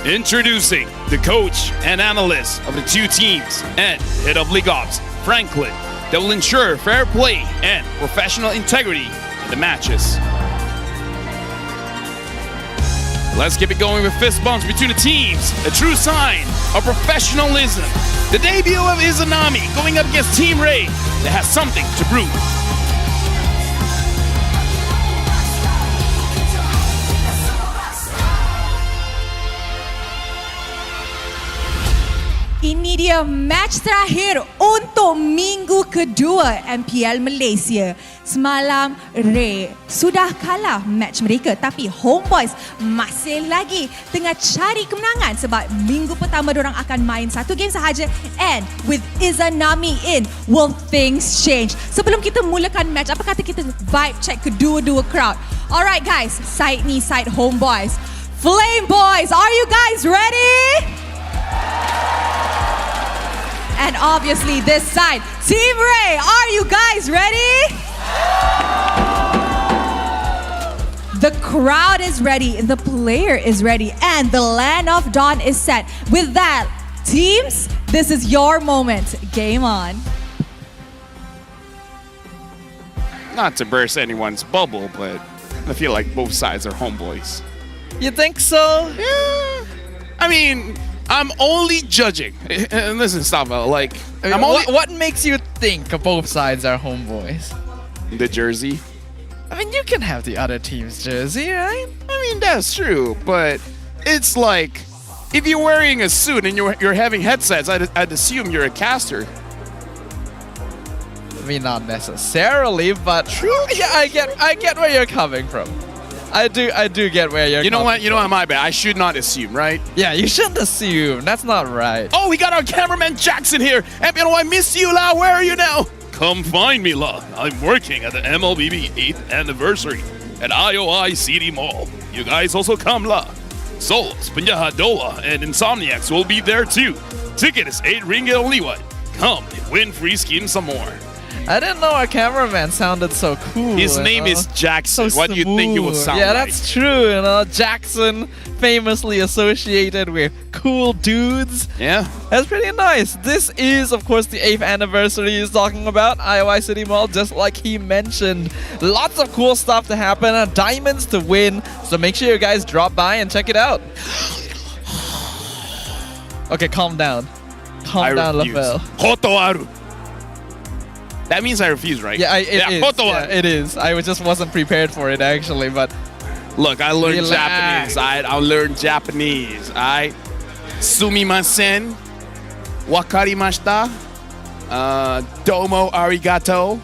Introducing the coach and analyst of the two teams and head of league ops, Franklin, that will ensure fair play and professional integrity in the matches. Let's keep it going with fist bumps between the teams, a true sign of professionalism. The debut of Izanami going up against Team Ray that has something to prove. Ini dia match terakhir untuk minggu kedua MPL Malaysia. Semalam Ray sudah kalah match mereka, tapi Homeboys masih lagi tengah cari kemenangan sebab minggu pertama diorang akan main satu game sahaja, and with Izanami in, will things change? Sebelum kita mulakan match, apa kata kita vibe check kedua-dua crowd? Alright guys, side ni side Homeboys. Flame Boys, are you guys ready? And obviously this side, Team Ray, are you guys ready? The crowd is ready, the player is ready, and the land of dawn is set. With that, teams, this is your moment. Game on. Not to burst anyone's bubble, but I feel like both sides are homeboys. You think so? Yeah. I mean, I'm only judging. And listen, Stava, like, I'm only... What makes you think both sides are homeboys? The jersey. I mean, you can have the other team's jersey, right? I mean, that's true, but it's like, if you're wearing a suit and you're having headsets, I'd assume you're a caster. I mean, not necessarily, but true. Yeah, I get where you're coming from. I do get where you're coming from. You know what? You know what? My bad. I should not assume, right? Yeah, you shouldn't assume. That's not right. Oh, we got our cameraman Jackson here. MPL, I miss you, La. Where are you now? Come find me, La. I'm working at the MLBB 8th anniversary at IOI City Mall. You guys also come, La. Souls, Penjahadoa, and Insomniacs will be there too. Ticket is 8 ringgit only. What? Come and win free skins some more. I didn't know our cameraman sounded so cool. His name is Jackson. So what do you think he will sound yeah, like? that's true. You know, Jackson, famously associated with cool dudes. Yeah. That's pretty nice. This is, of course, the 8th anniversary he's talking about, IOI City Mall, just like he mentioned. Lots of cool stuff to happen, diamonds to win, so make sure you guys drop by and check it out. Okay, calm down. Calm down, LaFell. Hotoaru. That means I refuse, right? Yeah, it is. I just wasn't prepared for it, actually, but... Look, I learned Relax. Japanese, alright? I learned Japanese, alright? Sumimasen. Wakarimashita. Domo arigato.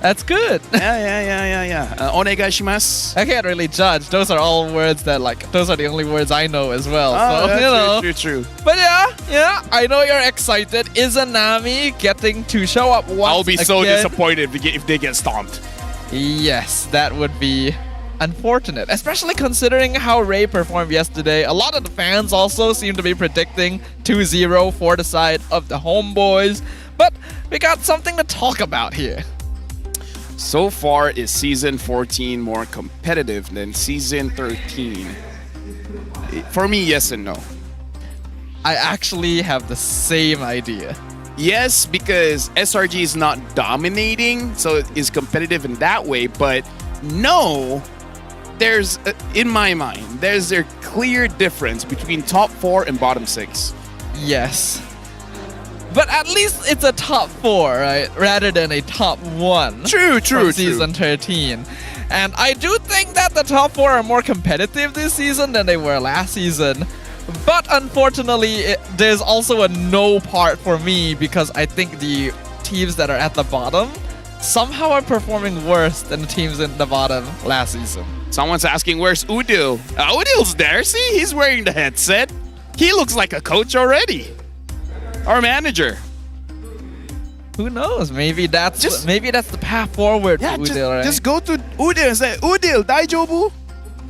That's good. Yeah. Onegaishimasu. I can't really judge. Those are all words that, like, those are the only words I know as well. So, that's you know. True. But yeah, I know you're excited. Izanami getting to show up once I'll be so again. disappointed if they get stomped. Yes, that would be unfortunate, especially considering how Ray performed yesterday. A lot of the fans also seem to be predicting 2-0 for the side of the Homeboys. But we got something to talk about here. So far, is Season 14 more competitive than Season 13? For me, yes and no. I actually have the same idea. Yes, because SRG is not dominating, so it is competitive in that way. But no, there's, in my mind, there's a clear difference between top 4 and bottom 6. Yes. But at least it's a top 4, right? Rather than a top 1. True. Season 13. And I do think that the top 4 are more competitive this season than they were last season. But unfortunately, there's also a no part for me because I think the teams that are at the bottom somehow are performing worse than the teams in the bottom last season. Someone's asking, where's Udil? Udil's there. See, he's wearing the headset. He looks like a coach already. Our manager. Who knows? Maybe that's the path forward for Udil, right? Just go to Udil and say, Udil, daijoubu?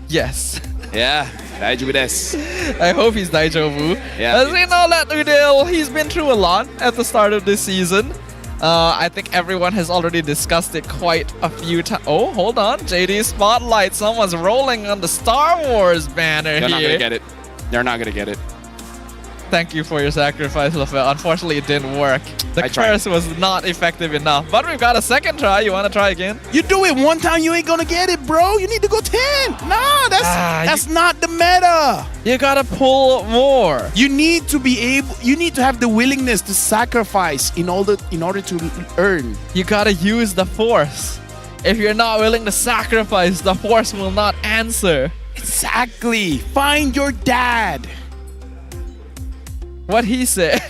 Yes. Yeah, daijoubu desu. I hope he's daijoubu. Yeah. As we know that Udil, he's been through a lot at the start of this season. I think everyone has already discussed it quite a few times. Oh, hold on. JD Spotlight. Someone's rolling on the Star Wars banner here. They're not going to get it. They're not going to get it. Thank you for your sacrifice, Lafel. Unfortunately, it didn't work. The curse was not effective enough. But we've got a second try. You want to try again? You do it one time, you ain't gonna get it, bro. You need to go 10. Nah, that's not the meta. You gotta pull more. You need to be able. You need to have the willingness to sacrifice in order to earn. You gotta use the force. If you're not willing to sacrifice, the force will not answer. Exactly. Find your dad. What he said.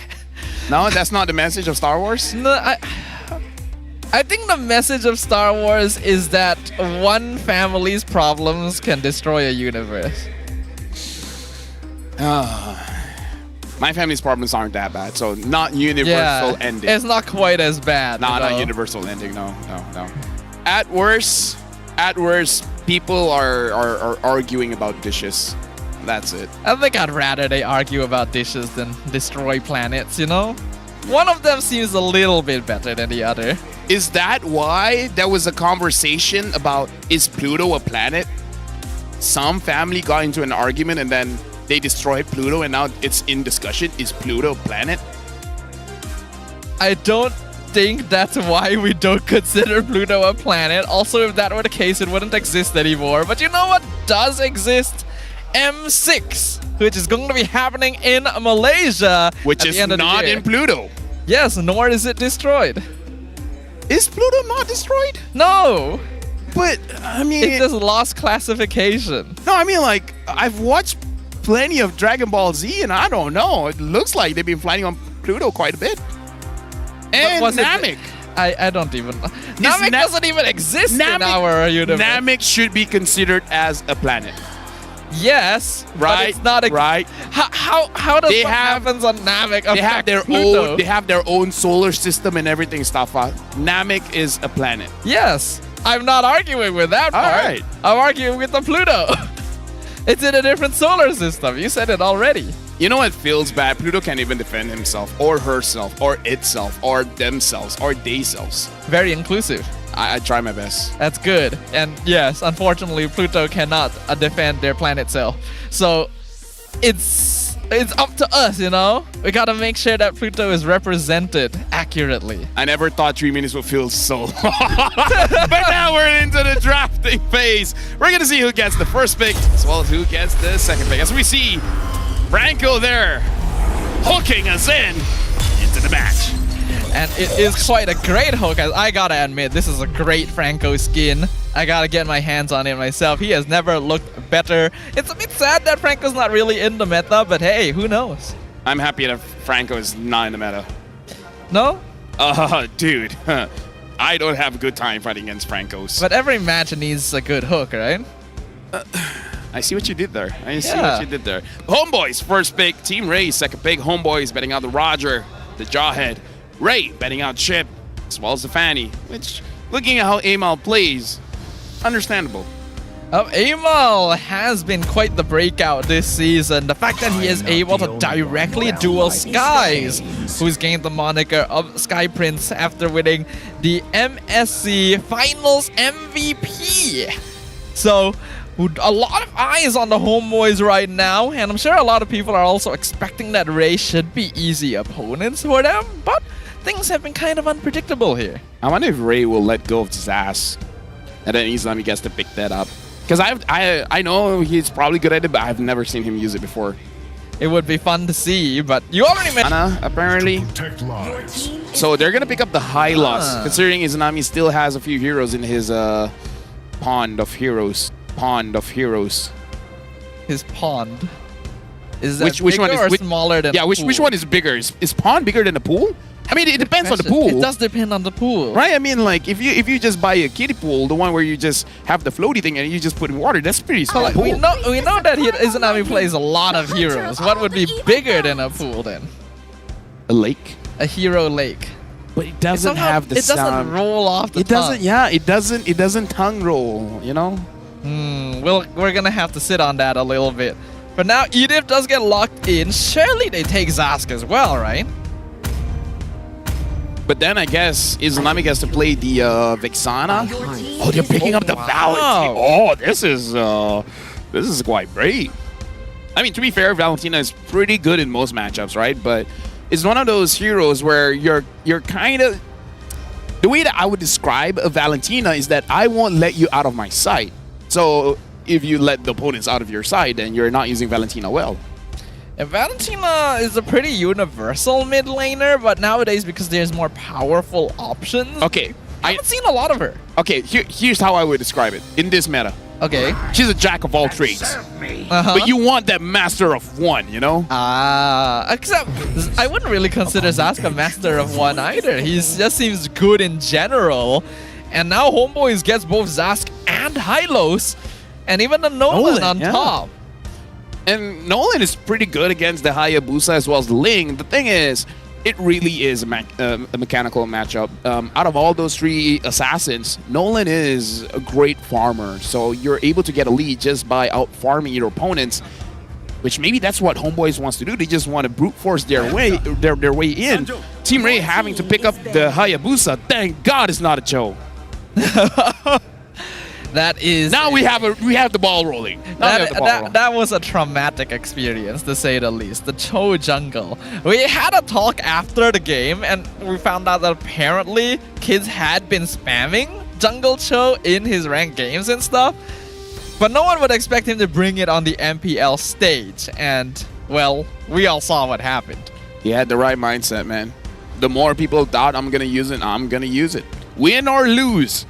No, that's not the message of Star Wars? No, I think the message of Star Wars is that one family's problems can destroy a universe. My family's problems aren't that bad, so not universal ending. It's not quite as bad. No, not universal ending. No. At worst, people are arguing about dishes. That's it. I think I'd rather they argue about dishes than destroy planets, you know? One of them seems a little bit better than the other. Is that why there was a conversation about, is Pluto a planet? Some family got into an argument and then they destroyed Pluto and now it's in discussion. Is Pluto a planet? I don't think that's why we don't consider Pluto a planet. Also, if that were the case, it wouldn't exist anymore. But you know what does exist? M6, which is going to be happening in Malaysia, which is not in Pluto. Yes, nor is it destroyed. Is Pluto not destroyed? No. But I mean, it just lost classification. No, I mean, like, I've watched plenty of Dragon Ball Z, and I don't know. It looks like they've been flying on Pluto quite a bit. And Namek. I don't even know. Namek doesn't even exist in our universe. Namek should be considered as a planet. Yes, right. But it's not right. How does what happens on Namek affect They have their Pluto? own. They have their own solar system and everything. Stuff. Namek is a planet. Yes, I'm not arguing with that part. All right. I'm arguing with the Pluto. It's in a different solar system. You said it already. You know what feels bad? Pluto can't even defend himself, or herself, or itself, or themselves, or theyselves. Very inclusive. I try my best. That's good. And yes, unfortunately, Pluto cannot defend their planet self. So it's up to us, you know? We gotta make sure that Pluto is represented accurately. I never thought 3 minutes would feel so long. But now we're into the drafting phase. We're gonna see who gets the first pick, as well as who gets the second pick. As we see Franco there, hooking us into the match. And it is quite a great hook. I gotta admit, this is a great Franco skin. I gotta get my hands on it myself. He has never looked better. It's a bit sad that Franco's not really in the meta, but hey, who knows? I'm happy that Franco is not in the meta. No? Dude. I don't have a good time fighting against Francos. But every match needs a good hook, right? I see what you did there. Homeboys, first pick. Team Ray, second pick. Homeboys betting out the Roger, the Jawhead. Ray betting out Chip, as well as the Fanny, which, looking at how Amal plays, understandable. Amal has been quite the breakout this season. The fact that he is able to directly duel Skies, who's gained the moniker of Sky Prince after winning the MSC Finals MVP. So, a lot of eyes on the Homeboys right now, and I'm sure a lot of people are also expecting that Ray should be easy opponents for them, but things have been kind of unpredictable here. I wonder if Ray will let go of his ass, and then Izami gets to pick that up. Because I know he's probably good at it, but I've never seen him use it before. It would be fun to see, but you already mentioned... Anna, apparently. So they're going to pick up the high loss, considering Izanami still has a few heroes in his pond of heroes. His pond? Is that which bigger one is or smaller than the pool? Which one is bigger? Is pond bigger than the pool? I mean, it depends on the pool. It does depend on the pool. Right? I mean, like, if you just buy a kiddie pool, the one where you just have the floaty thing and you just put in water, that's pretty small. Like, we know that Izanami plays a lot of heroes. What would be bigger than a pool then? A lake? A hero lake. But it doesn't have the sound. It doesn't roll off the tongue. It doesn't tongue roll, you know? We're gonna have to sit on that a little bit. But now Edith does get locked in. Surely they take Zask as well, right? But then I guess Izanami gets to play the Vexana. Oh, they're picking up the Valid. Oh, this is quite great. I mean, to be fair, Valentina is pretty good in most matchups, right? But it's one of those heroes where you're kind of... The way that I would describe a Valentina is that I won't let you out of my sight. So if you let the opponents out of your sight, then you're not using Valentina well. And Valentina is a pretty universal mid laner, but nowadays, because there's more powerful options, okay, I haven't seen a lot of her. Okay, here's how I would describe it in this meta. Okay. She's a jack of all trades. But you want that master of one, you know? Except I wouldn't really consider Zask a master of one either. He just seems good in general. And now Homeboys gets both Zask and Hylos, and even the Nolan on top. And Nolan is pretty good against the Hayabusa as well as the Ling. The thing is, it really is a mechanical matchup. Out of all those three assassins, Nolan is a great farmer. So you're able to get a lead just by out-farming your opponents, which maybe that's what Homeboys wants to do. They just want to brute force their way in. Team Ray having to pick up the Hayabusa. Thank God it's not a Cho. That is... Now we have the ball rolling. That was a traumatic experience, to say the least. The Cho jungle. We had a talk after the game, and we found out that apparently kids had been spamming jungle Cho in his ranked games and stuff. But no one would expect him to bring it on the MPL stage. And, well, we all saw what happened. He had the right mindset, man. The more people doubt I'm going to use it, I'm going to use it. Win or lose,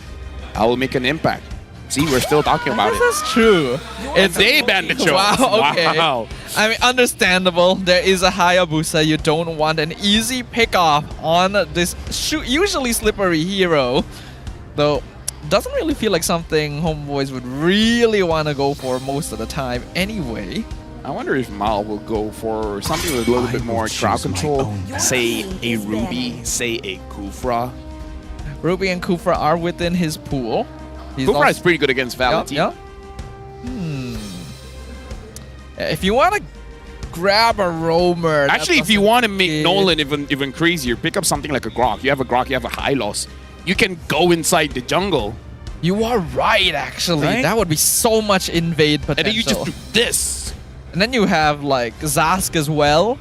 I will make an impact. See, we're still talking about it. That's true. It's a bandit show. Wow, okay. Wow. I mean, understandable. There is a Hayabusa. You don't want an easy pick-off on this usually slippery hero. Though, doesn't really feel like something Homeboys would really want to go for most of the time anyway. I wonder if Mal will go for something with a little bit more crowd control. Say a Ruby, say a Kufra. Ruby and Kufra are within his pool. Kufra is pretty good against Valentina. If you want to grab a roamer... Actually, if you want to make Nolan even crazier, pick up something like a Grok. You have a Grok, you have a Hylos. You can go inside the jungle. You are right, actually. Right? That would be so much invade potential. And then you just do this. And then you have, like, Zask as well.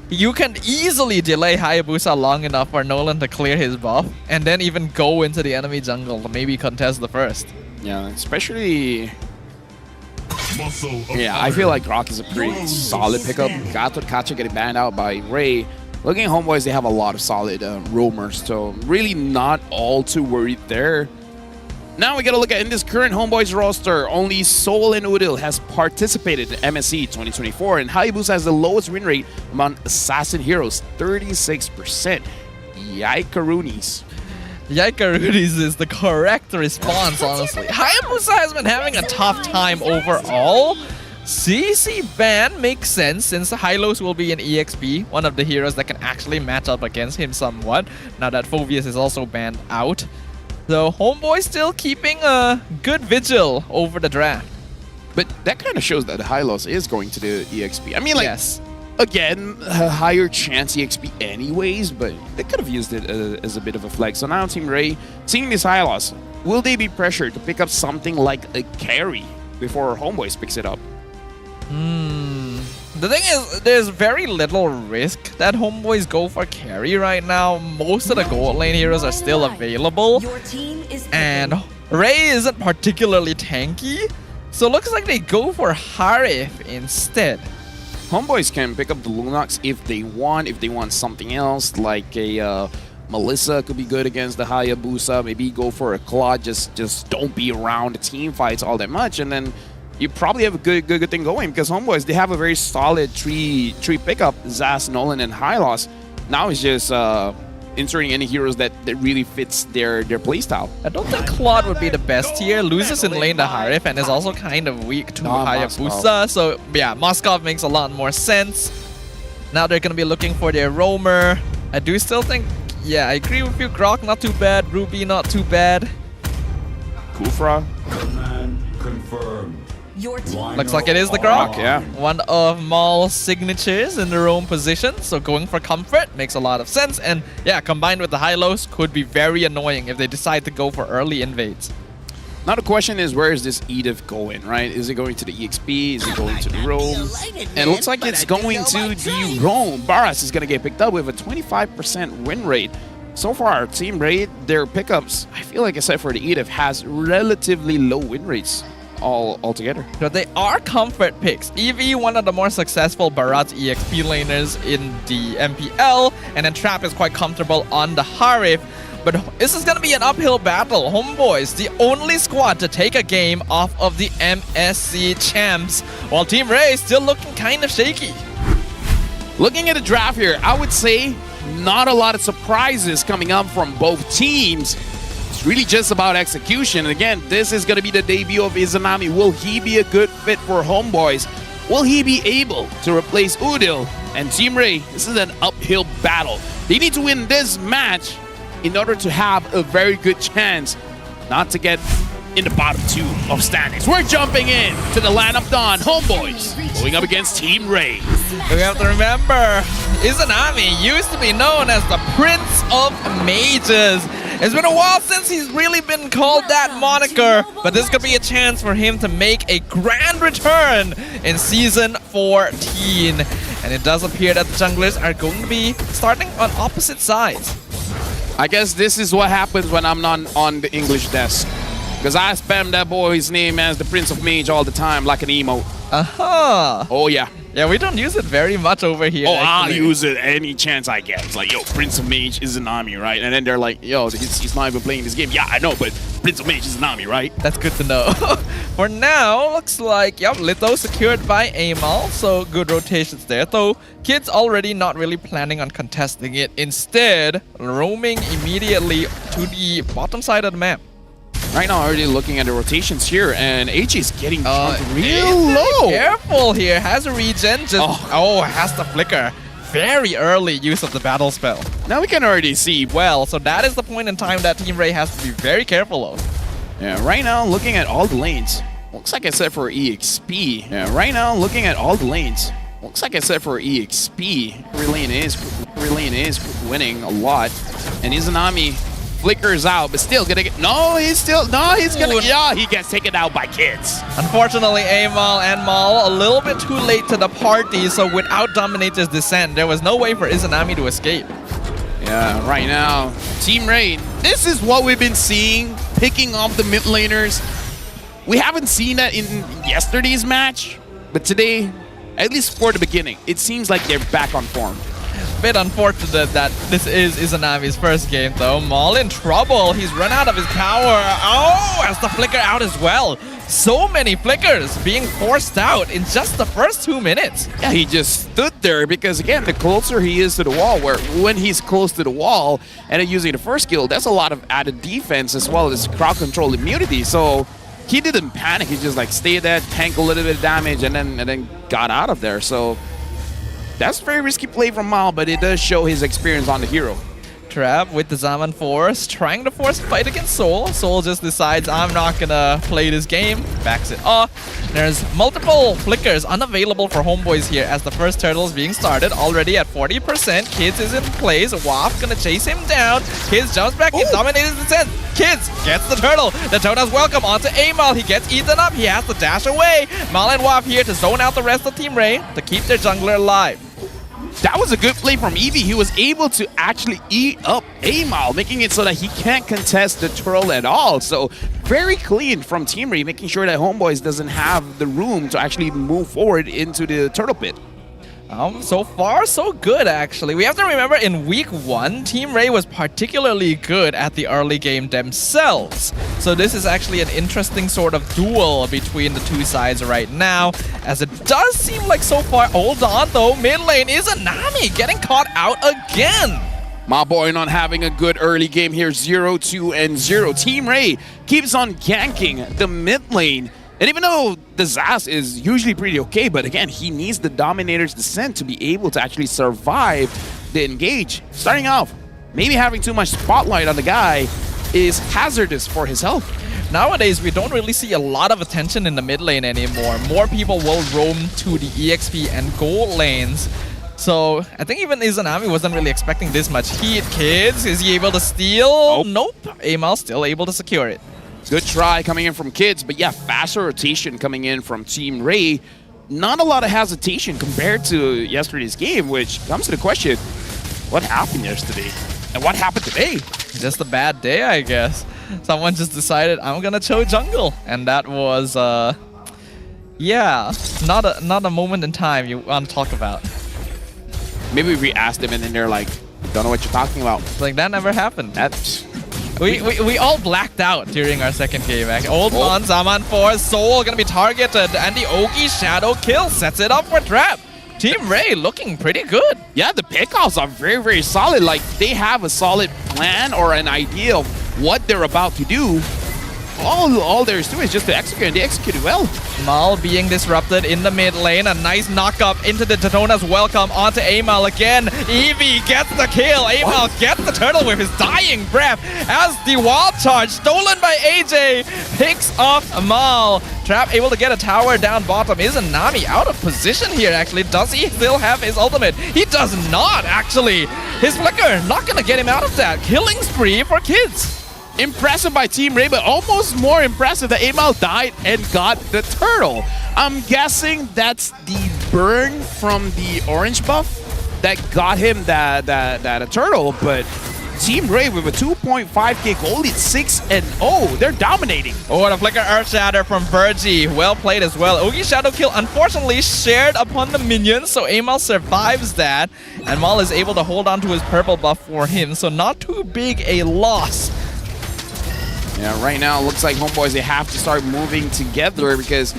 You can easily delay Hayabusa long enough for Nolan to clear his buff, and then even go into the enemy jungle to maybe contest the first. Yeah, especially... Yeah, I feel like Grok is a pretty solid pickup. Gato Kacha getting banned out by Ray. Looking at Homeboys, they have a lot of solid roamers, so really not all too worried there. Now we gotta look at in this current Homeboys roster, only Soul and Udil has participated in MSC 2024, and Hayabusa has the lowest win rate among assassin heroes, 36%. Yikaroonies. Yikaroonies is the correct response, honestly. Hayabusa has been having a tough time overall. CC ban makes sense since Hylos will be an EXP, one of the heroes that can actually match up against him somewhat, now that Phoveus is also banned out. So Homeboy still keeping a good vigil over the draft. But that kind of shows that Hylos is going to the EXP. I mean, like, yes. Again, a higher chance EXP anyways, but they could have used it as a bit of a flex. So now Team Ray, seeing this Hylos, will they be pressured to pick up something like a carry before Homeboys picks it up? The thing is, there's very little risk that Homeboys go for carry right now. Most of the gold lane heroes are still available. And Ray isn't particularly tanky. So it looks like they go for Harif instead. Homeboys can pick up the Lunox if they want something else, like a Melissa could be good against the Hayabusa. Maybe go for a Claw, just don't be around the team fights all that much, and then you probably have a good thing going, because Homeboys, they have a very solid tree pickup, Zaz, Nolan, and Hylos. Now it's just inserting any heroes that really fits their playstyle. I don't think Claude would be the best here. Loses in lane to Harif and is also kind of weak to Hayabusa. So yeah, Moskov makes a lot more sense. Now they're going to be looking for their roamer. I do still think, yeah, I agree with you. Grok not too bad. Ruby not too bad. Kufra. Command confirmed. Looks like it is the Grok. Yeah. One of Maul's signatures in the roam position, so going for comfort makes a lot of sense. And yeah, combined with the Hylos could be very annoying if they decide to go for early invades. Now the question is, where is this Edith going, right? Is it going to the EXP? Is it going to the Rome? And it looks like it's going to the Rome. Barras is going to get picked up with a 25% win rate. So far, Team Raid, their pickups, I feel like except for the Edith, has relatively low win rates altogether. But they are comfort picks. Eevee, one of the more successful Bharat EXP laners in the MPL, and then Trap is quite comfortable on the Harif. But this is going to be an uphill battle. Homeboys, the only squad to take a game off of the MSC champs, while Team Ray is still looking kind of shaky. Looking at the draft here, I would say not a lot of surprises coming up from both teams. It's really just about execution. And again, this is going to be the debut of Izanami. Will he be a good fit for Homeboys? Will he be able to replace Udil? And Team Ray, this is an uphill battle. They need to win this match in order to have a very good chance not to get in the bottom two of standings. We're jumping in to the land of Dawn. Homeboys going up against Team Ray. We have to remember, Izanami used to be known as the Prince of Mages. It's been a while since he's really been called that moniker, but this could be a chance for him to make a grand return in Season 14. And it does appear that the junglers are going to be starting on opposite sides. I guess this is what happens when I'm not on the English desk. Because I spam that boy's name as the Prince of Mage all the time, like an emote. Oh, yeah. Yeah, we don't use it very much over here. Oh, I'll use it any chance I get. It's like, yo, Prince of Mage is Izanami, right? And then they're like, yo, he's not even playing this game. Yeah, I know, but Prince of Mage is Izanami, right? That's good to know. For now, looks like, yep, Litho secured by Amal, so good rotations there. Though, Kids already not really planning on contesting it. Instead, roaming immediately to the bottom side of the map. Right now, already looking at the rotations here, and AJ is getting real low. Careful here, has a regen, just has the flicker. Very early use of the battle spell. Now we can already see. Well, so that is the point in time that Team Ray has to be very careful of. Yeah, right now, looking at all the lanes, looks like except for EXP. Yeah, right now, looking at all the lanes, looks like except for EXP, Relane is winning a lot, and Izanami flickers out, but still gonna get. He's gonna. Yeah, he gets taken out by Kids. Unfortunately, Amal and Mal a little bit too late to the party, so without Dominator's Descent, there was no way for Izanami to escape. Yeah, right now, Team Raid, this is what we've been seeing, picking off the mid laners. We haven't seen that in yesterday's match, but today, at least for the beginning, it seems like they're back on form. Bit unfortunate that this is Izanami's first game though. Maul in trouble. He's run out of his power. Oh, has the flicker out as well. So many flickers being forced out in just the first 2 minutes. Yeah, he just stood there because again, the closer he is to the wall, where when he's close to the wall and then using the first skill, that's a lot of added defense as well as crowd control immunity. So he didn't panic. He just like stayed there, tank a little bit of damage, and then got out of there. So that's a very risky play from Mal, but it does show his experience on the hero. Trap with the Zaman Force, trying to force a fight against Soul. Soul just decides, I'm not gonna play this game, backs it off. There's multiple flickers unavailable for Homeboys here as the first turtle is being started, already at 40%. Kids is in place, Waf gonna chase him down. Kids jumps back in, Dominator's Descent. Kids gets the turtle. The Tona's welcome onto Amal. He gets eaten up, he has to dash away. Mal and Waf here to zone out the rest of Team Ray to keep their jungler alive. That was a good play from Eevee. He was able to actually eat up Amal, making it so that he can't contest the turtle at all. So very clean from Team Ray, making sure that Homeboys doesn't have the room to actually move forward into the turtle pit. So far, so good, actually. We have to remember, in Week 1, Team Ray was particularly good at the early game themselves. So this is actually an interesting sort of duel between the two sides right now, as it does seem like so far, hold on though, mid lane is Izanami getting caught out again. My boy not having a good early game here, 0-2 and 0. Team Ray keeps on ganking the mid lane. And even though the Zaz is usually pretty okay, but again, he needs the Dominator's Descent to be able to actually survive the engage. Starting off, maybe having too much spotlight on the guy is hazardous for his health. Nowadays, we don't really see a lot of attention in the mid lane anymore. More people will roam to the EXP and gold lanes. So I think even Izanami wasn't really expecting this much heat. Kids, is he able to steal? Nope. Amal still able to secure it. Good try coming in from Kids, but yeah, faster rotation coming in from Team Ray. Not a lot of hesitation compared to yesterday's game, which comes to the question, what happened yesterday? And what happened today? Just a bad day, I guess. Someone just decided, I'm gonna chow jungle. And that was, yeah, not a moment in time you want to talk about. Maybe we asked them and then they're like, don't know what you're talking about. Like, that never happened. That's... We all blacked out during our second game. Old on Zaman 4, Soul gonna be targeted, and the Ogi Shadow kill sets it up for Trap. Team Ray looking pretty good. Yeah, the pickoffs are very, very solid. Like, they have a solid plan or an idea of what they're about to do. All there is to it is just to execute, and they executed well. Mal being disrupted in the mid lane. A nice knock up into the Daytona's welcome onto Amal again. Eevee gets the kill. Amal gets the turtle with his dying breath as the wild charge stolen by AJ picks off Mal. Trap able to get a tower down bottom. Is Nami out of position here actually? Does he still have his ultimate? He does not actually. His flicker not gonna get him out of that. Killing spree for Kids. Impressive by Team Ray, but almost more impressive that Amal died and got the turtle. I'm guessing that's the burn from the orange buff that got him that turtle, but Team Ray with a 2.5k goal lead, 6-0. They're dominating. Oh, and a flicker Earth Shatter from Virgie. Well played as well. Ogi Shadow kill unfortunately shared upon the minions, so Amal survives that. And Mal is able to hold on to his purple buff for him, so not too big a loss. Yeah, right now it looks like Homeboys, they have to start moving together because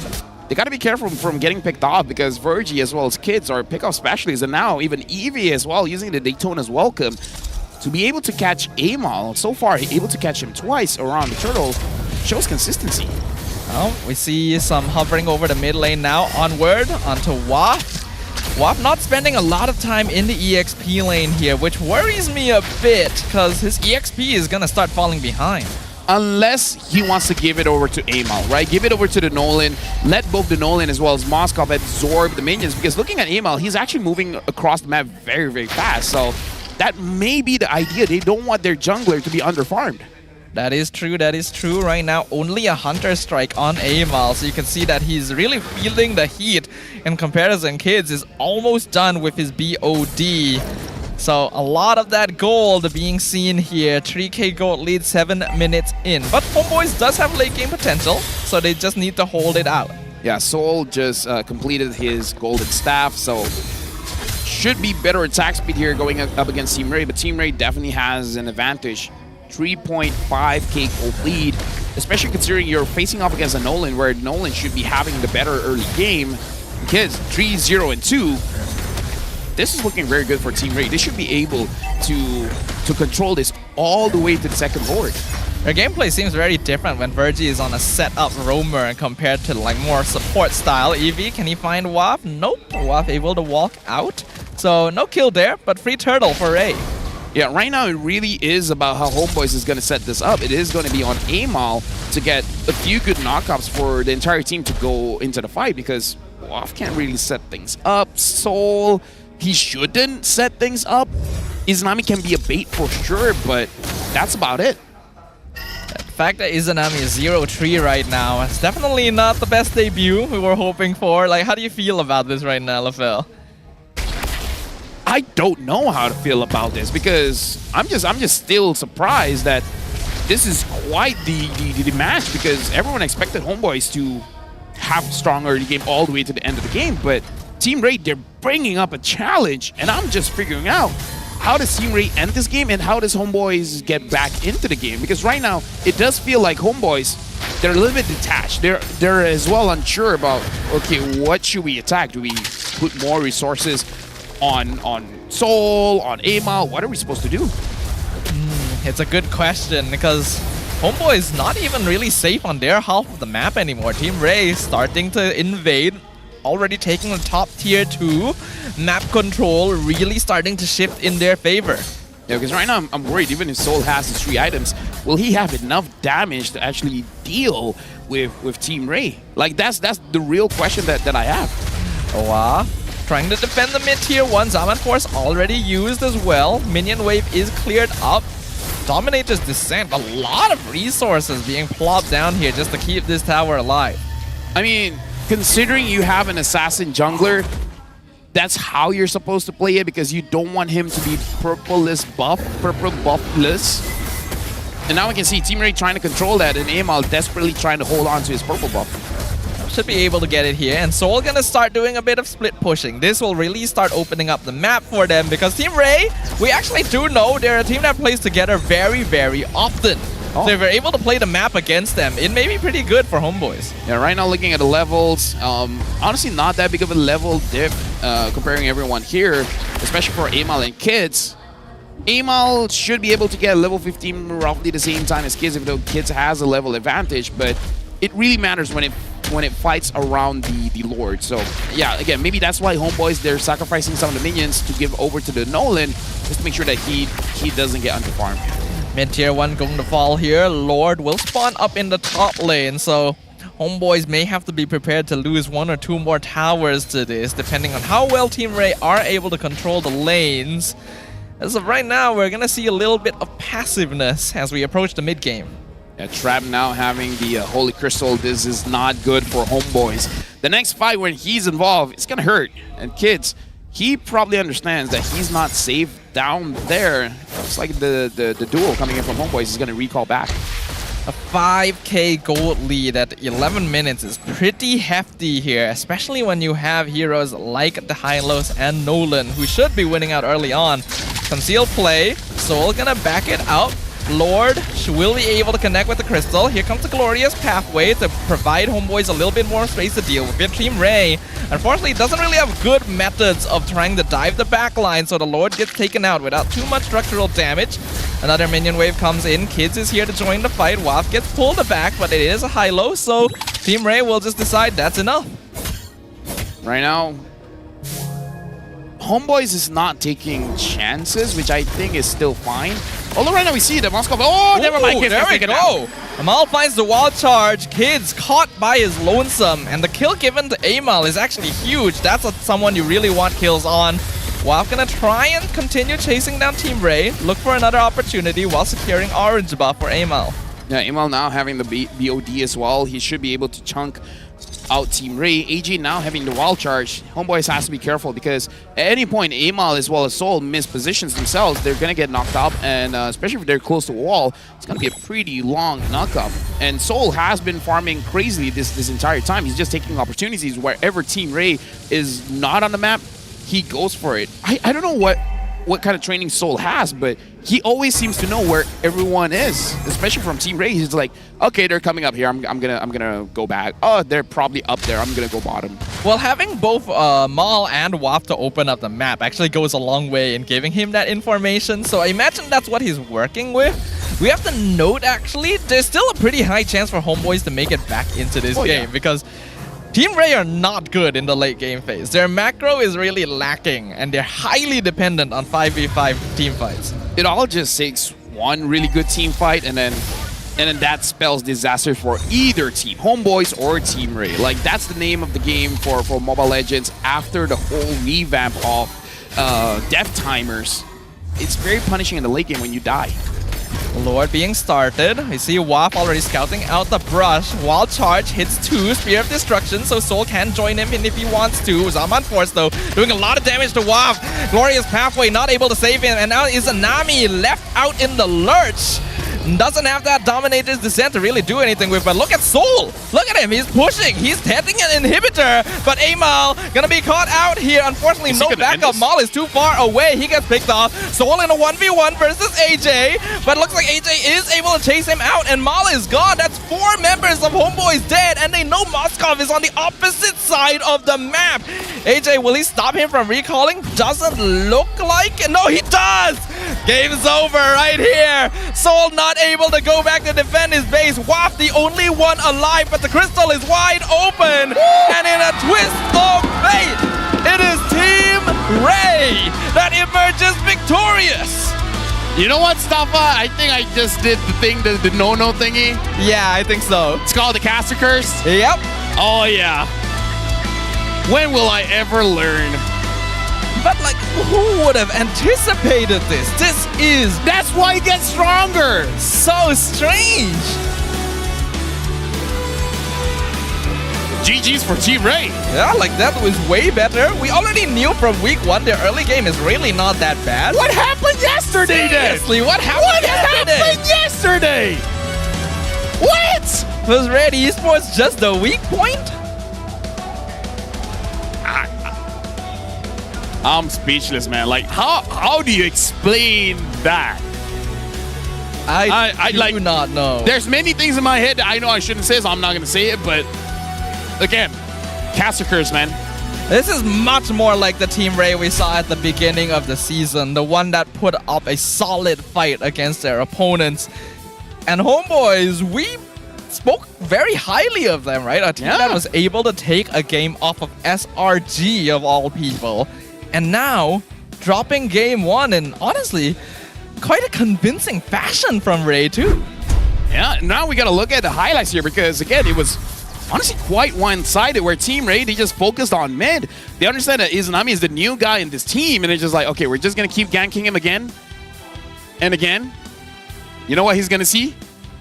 they got to be careful from getting picked off because Virgie as well as Kids are pickoff specialists, and now even Eevee as well using the Daytona's welcome to be able to catch Amal. So far, able to catch him twice around the turtle shows consistency. Well, we see some hovering over the mid lane now. Onward onto Waf. Waf not spending a lot of time in the EXP lane here, which worries me a bit because his EXP is going to start falling behind. Unless he wants to give it over to Amal, right? Give it over to the Nolan. Let both the Nolan as well as Moskov absorb the minions. Because looking at Amal, he's actually moving across the map very, very fast. So that may be the idea. They don't want their jungler to be underfarmed. That is true. That is true. Right now, only a Hunter Strike on Amal. So you can see that he's really feeling the heat. In comparison, Kids is almost done with his BOD. So a lot of that gold being seen here. 3k gold lead 7 minutes in. But Homeboys does have late game potential, so they just need to hold it out. Yeah, Soul just completed his golden staff, so should be better attack speed here going up against Team Ray, but Team Ray definitely has an advantage. 3.5k gold lead, especially considering you're facing off against a Nolan where Nolan should be having the better early game. Kids, 3-0-2. This is looking very good for Team Ray. They should be able to control this all the way to the second board. Their gameplay seems very different when Virgie is on a set-up roamer compared to like more support style. Eevee, can he find Waf? Nope. Waf able to walk out. So no kill there, but free turtle for Ray. Yeah, right now it really is about how Homeboys is going to set this up. It is going to be on Amal to get a few good knockups for the entire team to go into the fight because Waf can't really set things up. Soul, he shouldn't set things up. Izanami can be a bait for sure, but that's about it. The fact that Izanami is 0-3 right now, it's definitely not the best debut we were hoping for. Like, how do you feel about this right now, LaFell? I don't know how to feel about this because I'm just still surprised that this is quite the match because everyone expected Homeboys to have a strong early game all the way to the end of the game, but Team Ray, they're bringing up a challenge, and I'm just figuring out how does Team Ray end this game and how does Homeboys get back into the game? Because right now, it does feel like Homeboys, they're a little bit detached. They're as well unsure about, okay, what should we attack? Do we put more resources on Soul, on Amal? What are we supposed to do? It's a good question because Homeboy is not even really safe on their half of the map anymore. Team Ray starting to invade, already taking the top tier 2. Map control really starting to shift in their favor. Yeah, because right now I'm worried, even if Soul has his 3 items, will he have enough damage to actually deal with Team Ray? Like, that's the real question that I have. Wow. Trying to defend the mid tier 1. Zaman Force already used as well. Minion wave is cleared up. Dominator's Descent. A lot of resources being plopped down here just to keep this tower alive. I mean, considering you have an assassin jungler, that's how you're supposed to play it, because you don't want him to be purple buffless. And now we can see Team Ray trying to control that, and Amal desperately trying to hold on to his purple buff. Should be able to get it here, and Soul gonna start doing a bit of split pushing. This will really start opening up the map for them, because Team Ray, we actually do know they're a team that plays together very, very often. So if we're able to play the map against them, it may be pretty good for Homeboys. Yeah, right now looking at the levels, honestly not that big of a level diff comparing everyone here, especially for Amal and Kids. Amal should be able to get level 15 roughly the same time as Kids, even though Kids has a level advantage, but it really matters when it fights around the Lord. So yeah, again, maybe that's why Homeboys, they're sacrificing some of the minions to give over to the Nolan, just to make sure that he doesn't get underfarmed. Mid-tier 1 going to fall here. Lord will spawn up in the top lane, so Homeboys may have to be prepared to lose 1 or 2 more towers to this, depending on how well Team Ray are able to control the lanes. As of right now, we're going to see a little bit of passiveness as we approach the mid-game. Yeah, Trap now having the Holy Crystal. This is not good for Homeboys. The next fight when he's involved, it's going to hurt. And Kids, he probably understands that he's not safe down there. Looks like the duel coming in from Homeboys is going to recall back. A 5k gold lead at 11 minutes is pretty hefty here, especially when you have heroes like the Hylos and Nolan, who should be winning out early on. Concealed play, Soul gonna back it out. Lord will be able to connect with the Crystal. Here comes the Glorious Pathway to provide Homeboys a little bit more space to deal with. Team Ray, unfortunately, doesn't really have good methods of trying to dive the backline, so the Lord gets taken out without too much structural damage. Another minion wave comes in. Kids is here to join the fight. Waff gets pulled back, but it is a high-low, so Team Ray will just decide that's enough. Right now, Homeboys is not taking chances, which I think is still fine. Although right now we see the Moscow. Oh, never mind. There we go. Amal finds the wall charge. Kids caught by his lonesome. And the kill given to Amal is actually huge. That's someone you really want kills on. Waff gonna try and continue chasing down Team Ray. Look for another opportunity while securing orange buff for Amal. Yeah, Amal now having the BOD as well. He should be able to chunk out Team Ray. AJ now having the wall charge. Homeboys has to be careful, because at any point Amal as well as Soul miss positions themselves, they're gonna get knocked up, and especially if they're close to the wall, it's gonna be a pretty long knock-up. And Soul has been farming crazily this entire time. He's just taking opportunities wherever Team Ray is not on the map. He goes for it. I don't know what kind of training Soul has, but he always seems to know where everyone is, especially from Team Ray. He's like, okay, they're coming up here. I'm gonna go back. Oh, they're probably up there. I'm gonna go bottom. Well, having both Mal and Waff to open up the map actually goes a long way in giving him that information. So I imagine that's what he's working with. We have to note, actually, there's still a pretty high chance for Homeboys to make it back into this game, because Team Ray are not good in the late game phase. Their macro is really lacking, and they're highly dependent on 5v5 team fights. It all just takes one really good team fight, and then that spells disaster for either team, Homeboys or Team Ray. Like, that's the name of the game for Mobile Legends after the whole revamp of death timers. It's very punishing in the late game when you die. Lord being started. We see Waff already scouting out the brush. Wild charge hits 2. Spear of Destruction, so Soul can join him if he wants to. Zaman Force, though, doing a lot of damage to Waff. Glorious Pathway not able to save him, and now Izanami left out in the lurch. Doesn't have that Dominator's Descent to really do anything with, but look at Soul! Look at him, he's pushing, he's hitting an inhibitor, but Amal gonna be caught out here. Unfortunately, no backup. Mal is too far away, he gets picked off. Soul in a 1v1 versus AJ, but it looks like AJ is able to chase him out, and Mal is gone. That's 4 members of Homeboys dead, and they know Moskov is on the opposite side of the map. AJ, will he stop him from recalling? Doesn't look like it. No, he does! Game's over right here. Soul not able to go back to defend his base. Waff the only one alive, but the crystal is wide open. And in a twist of fate, it is Team Ray that emerges victorious. You know what, Staffa? I think I just did the thing, the no-no thingy. Yeah, I think so. It's called the Caster Curse? Yep. Oh, yeah. When will I ever learn? But like, who would have anticipated this? That's why it gets stronger. So strange. GG's for Team Ray. Yeah, like that was way better. We already knew from week 1 their early game is really not that bad. What happened yesterday then? Seriously, what happened yesterday? What? Was Red Esports just the weak point? I'm speechless, man. Like, how do you explain that? I do not know. There's many things in my head that I know I shouldn't say, so I'm not going to say it. But again, Cassacres, man. This is much more like the Team Ray we saw at the beginning of the season. The one that put up a solid fight against their opponents. And Homeboys, we spoke very highly of them, right? A team that was able to take a game off of SRG of all people. And now, dropping game 1 in, honestly, quite a convincing fashion from Ray too. Yeah, now we got to look at the highlights here because, again, it was honestly quite one-sided where Team Ray, they just focused on mid. They understand that Izanami is the new guy in this team, and they're just like, okay, we're just going to keep ganking him again and again. You know what he's going to see?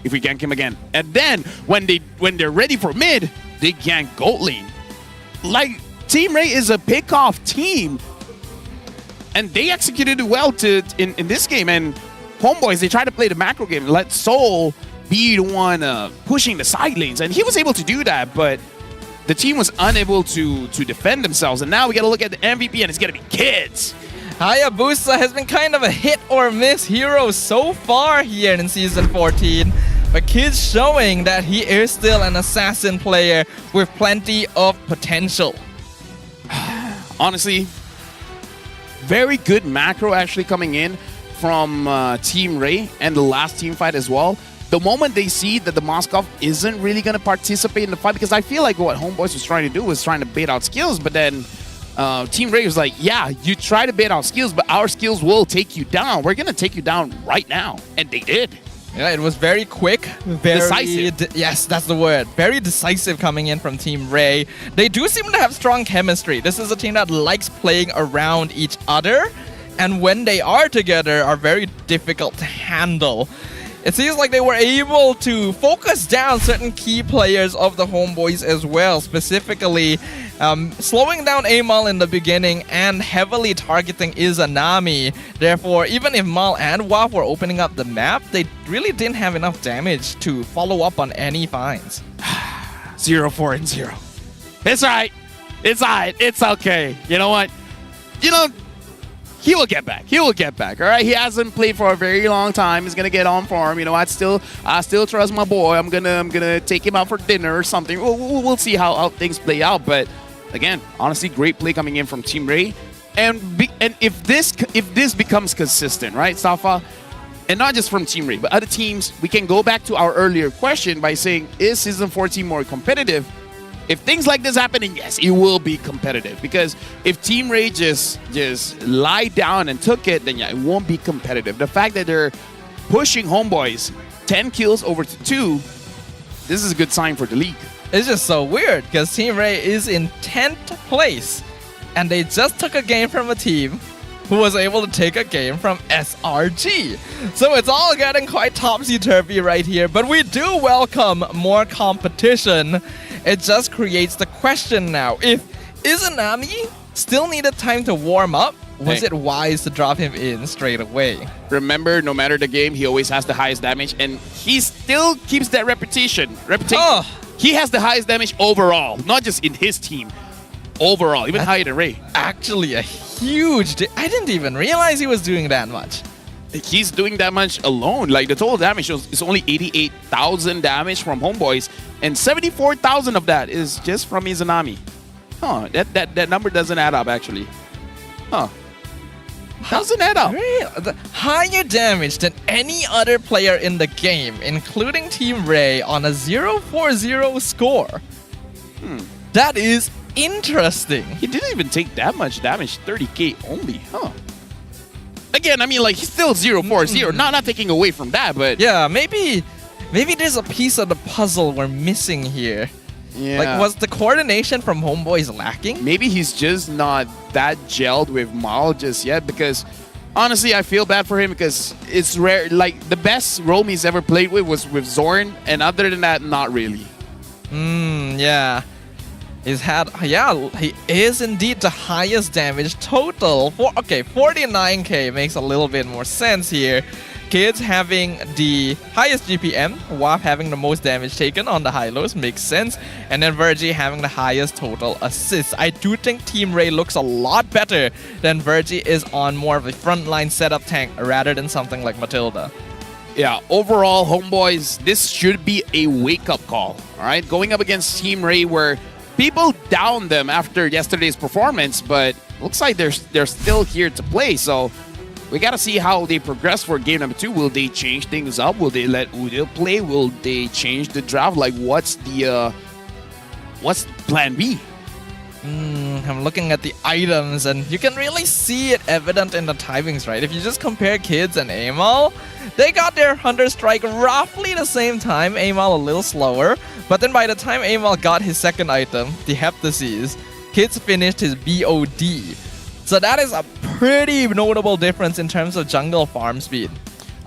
If we gank him again. And then, when they're ready for mid, they gank gold lane. Like, Team Ray is a pick-off team. And they executed it well in this game. And Homeboys, they tried to play the macro game. Let Soul be the one pushing the side lanes. And he was able to do that, but the team was unable to defend themselves. And now we got to look at the MVP, and it's going to be Kids. Hayabusa has been kind of a hit or miss hero so far here in Season 14. But Kids showing that he is still an assassin player with plenty of potential. Honestly, very good macro actually coming in from Team Ray and the last team fight as well. The moment they see that the Moskov isn't really going to participate in the fight, because I feel like what Homeboys was trying to do was trying to bait out skills, but then Team Ray was like, yeah, you try to bait out skills, but our skills will take you down. We're going to take you down right now. And they did. Yeah, it was very quick, very decisive. Yes, that's the word. Very decisive coming in from Team Ray. They do seem to have strong chemistry. This is a team that likes playing around each other, and when they are together, are very difficult to handle. It seems like they were able to focus down certain key players of the Homeboys as well, specifically slowing down Amal in the beginning and heavily targeting Izanami. Therefore, even if Mal and Waf were opening up the map, they really didn't have enough damage to follow up on any finds. 0-4-0. It's alright. It's alright. It's okay. You know what? You know, he will get back. He will get back. All right. He hasn't played for a very long time. He's gonna get on form. You know, I still trust my boy. I'm gonna take him out for dinner or something. We'll see how things play out. But again, honestly, great play coming in from Team Ray. And if this becomes consistent, right, Safa, and not just from Team Ray, but other teams, we can go back to our earlier question by saying, is Season 14 more competitive? If things like this happen, then yes, it will be competitive. Because if Team Ray just lied down and took it, then yeah, it won't be competitive. The fact that they're pushing Homeboys 10 kills over to 2, this is a good sign for the league. It's just so weird because Team Ray is in 10th place and they just took a game from a team who was able to take a game from SRG. So it's all getting quite topsy-turvy right here, but we do welcome more competition. It just creates the question now, if Izanami still needed time to warm up, was it wise to drop him in straight away? Remember, no matter the game, he always has the highest damage, and he still keeps that reputation. He has the highest damage overall, not just in his team. Overall, even higher than Ray. Actually, a huge... I didn't even realize he was doing that much. He's doing that much alone. Like, the total damage is only 88,000 damage from Homeboys, and 74,000 of that is just from Izanami. Huh, that number doesn't add up, actually. Huh. Doesn't add up. Really? Higher damage than any other player in the game, including Team Ray, on a 0-4-0 score. That is interesting. He didn't even take that much damage, 30k only, huh? Again, I mean, like, he's still 0-4-0, not taking away from that, but... Yeah, maybe there's a piece of the puzzle we're missing here. Yeah. Like, was the coordination from Homeboys lacking? Maybe he's just not that gelled with Mal just yet, because honestly, I feel bad for him because it's rare. Like, the best roam he's ever played with was with Zorn, and other than that, not really. Yeah. He is indeed the highest damage total. 49k makes a little bit more sense here. Kids having the highest GPM, WAP having the most damage taken on the high-lows makes sense, and then Virgie having the highest total assists. I do think Team Ray looks a lot better than Virgie is on more of a frontline setup tank rather than something like Matilda. Yeah, overall, Homeboys, this should be a wake-up call, all right? Going up against Team Ray, where people downed them after yesterday's performance, but looks like they're still here to play, so we gotta see how they progress for game number 2. Will they change things up? Will they let Udil play? Will they change the draft? Like, what's plan B? I'm looking at the items, and you can really see it evident in the timings, right? If you just compare Kids and Amal, they got their Hunter Strike roughly the same time, Amal a little slower, but then by the time Amal got his second item, the Hep Disease, Kids finished his BOD. So that is a pretty notable difference in terms of jungle farm speed.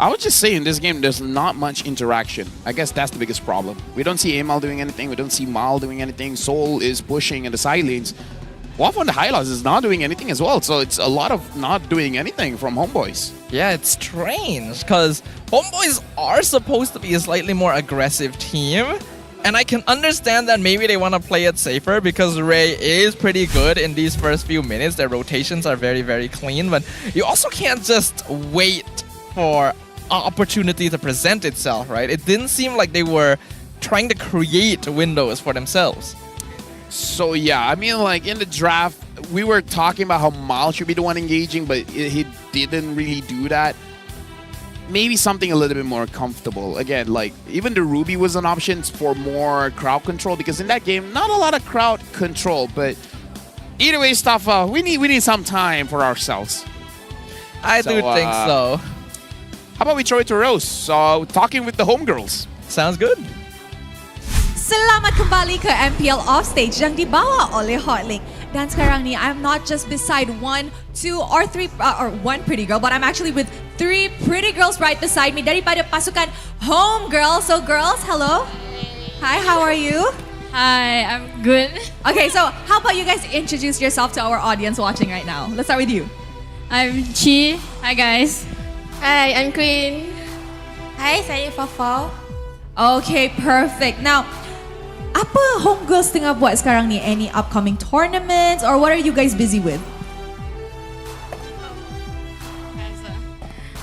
I would just say in this game, there's not much interaction. I guess that's the biggest problem. We don't see Amal doing anything. We don't see Mal doing anything. Soul is pushing in the side lanes. WAP on the Hylos is not doing anything as well. So it's a lot of not doing anything from Homeboys. Yeah, it's strange because Homeboys are supposed to be a slightly more aggressive team. And I can understand that maybe they want to play it safer because Ray is pretty good in these first few minutes. Their rotations are very, very clean. But you also can't just wait for opportunity to present itself, right? It didn't seem like they were trying to create windows for themselves. So yeah, I mean, like in the draft, we were talking about how Mal should be the one engaging, but he didn't really do that. Maybe something a little bit more comfortable. Again, like even the Ruby was an option for more crowd control, because in that game, not a lot of crowd control. But either way, Staffa, we need some time for ourselves. I do think so. How about we throw it to Rose? So talking with the homegirls. Sounds good. Selamat kembali ke MPL Offstage yang dibawa oleh Hotlink. Dan sekarang ni, I'm not just beside one, two, or three, or one pretty girl, but I'm actually with 3 pretty girls right beside me daripada pasukan Homegirls. So girls, hello. Hi, how are you? Hi, I'm good. Okay, so how about you guys introduce yourself to our audience watching right now? Let's start with you. I'm Chi. Hi guys. Hi, I'm Queen. Hi, saya Fafau. Okay, perfect. Now, apa Homegirls tengah buat sekarang ni? Any upcoming tournaments or what are you guys busy with?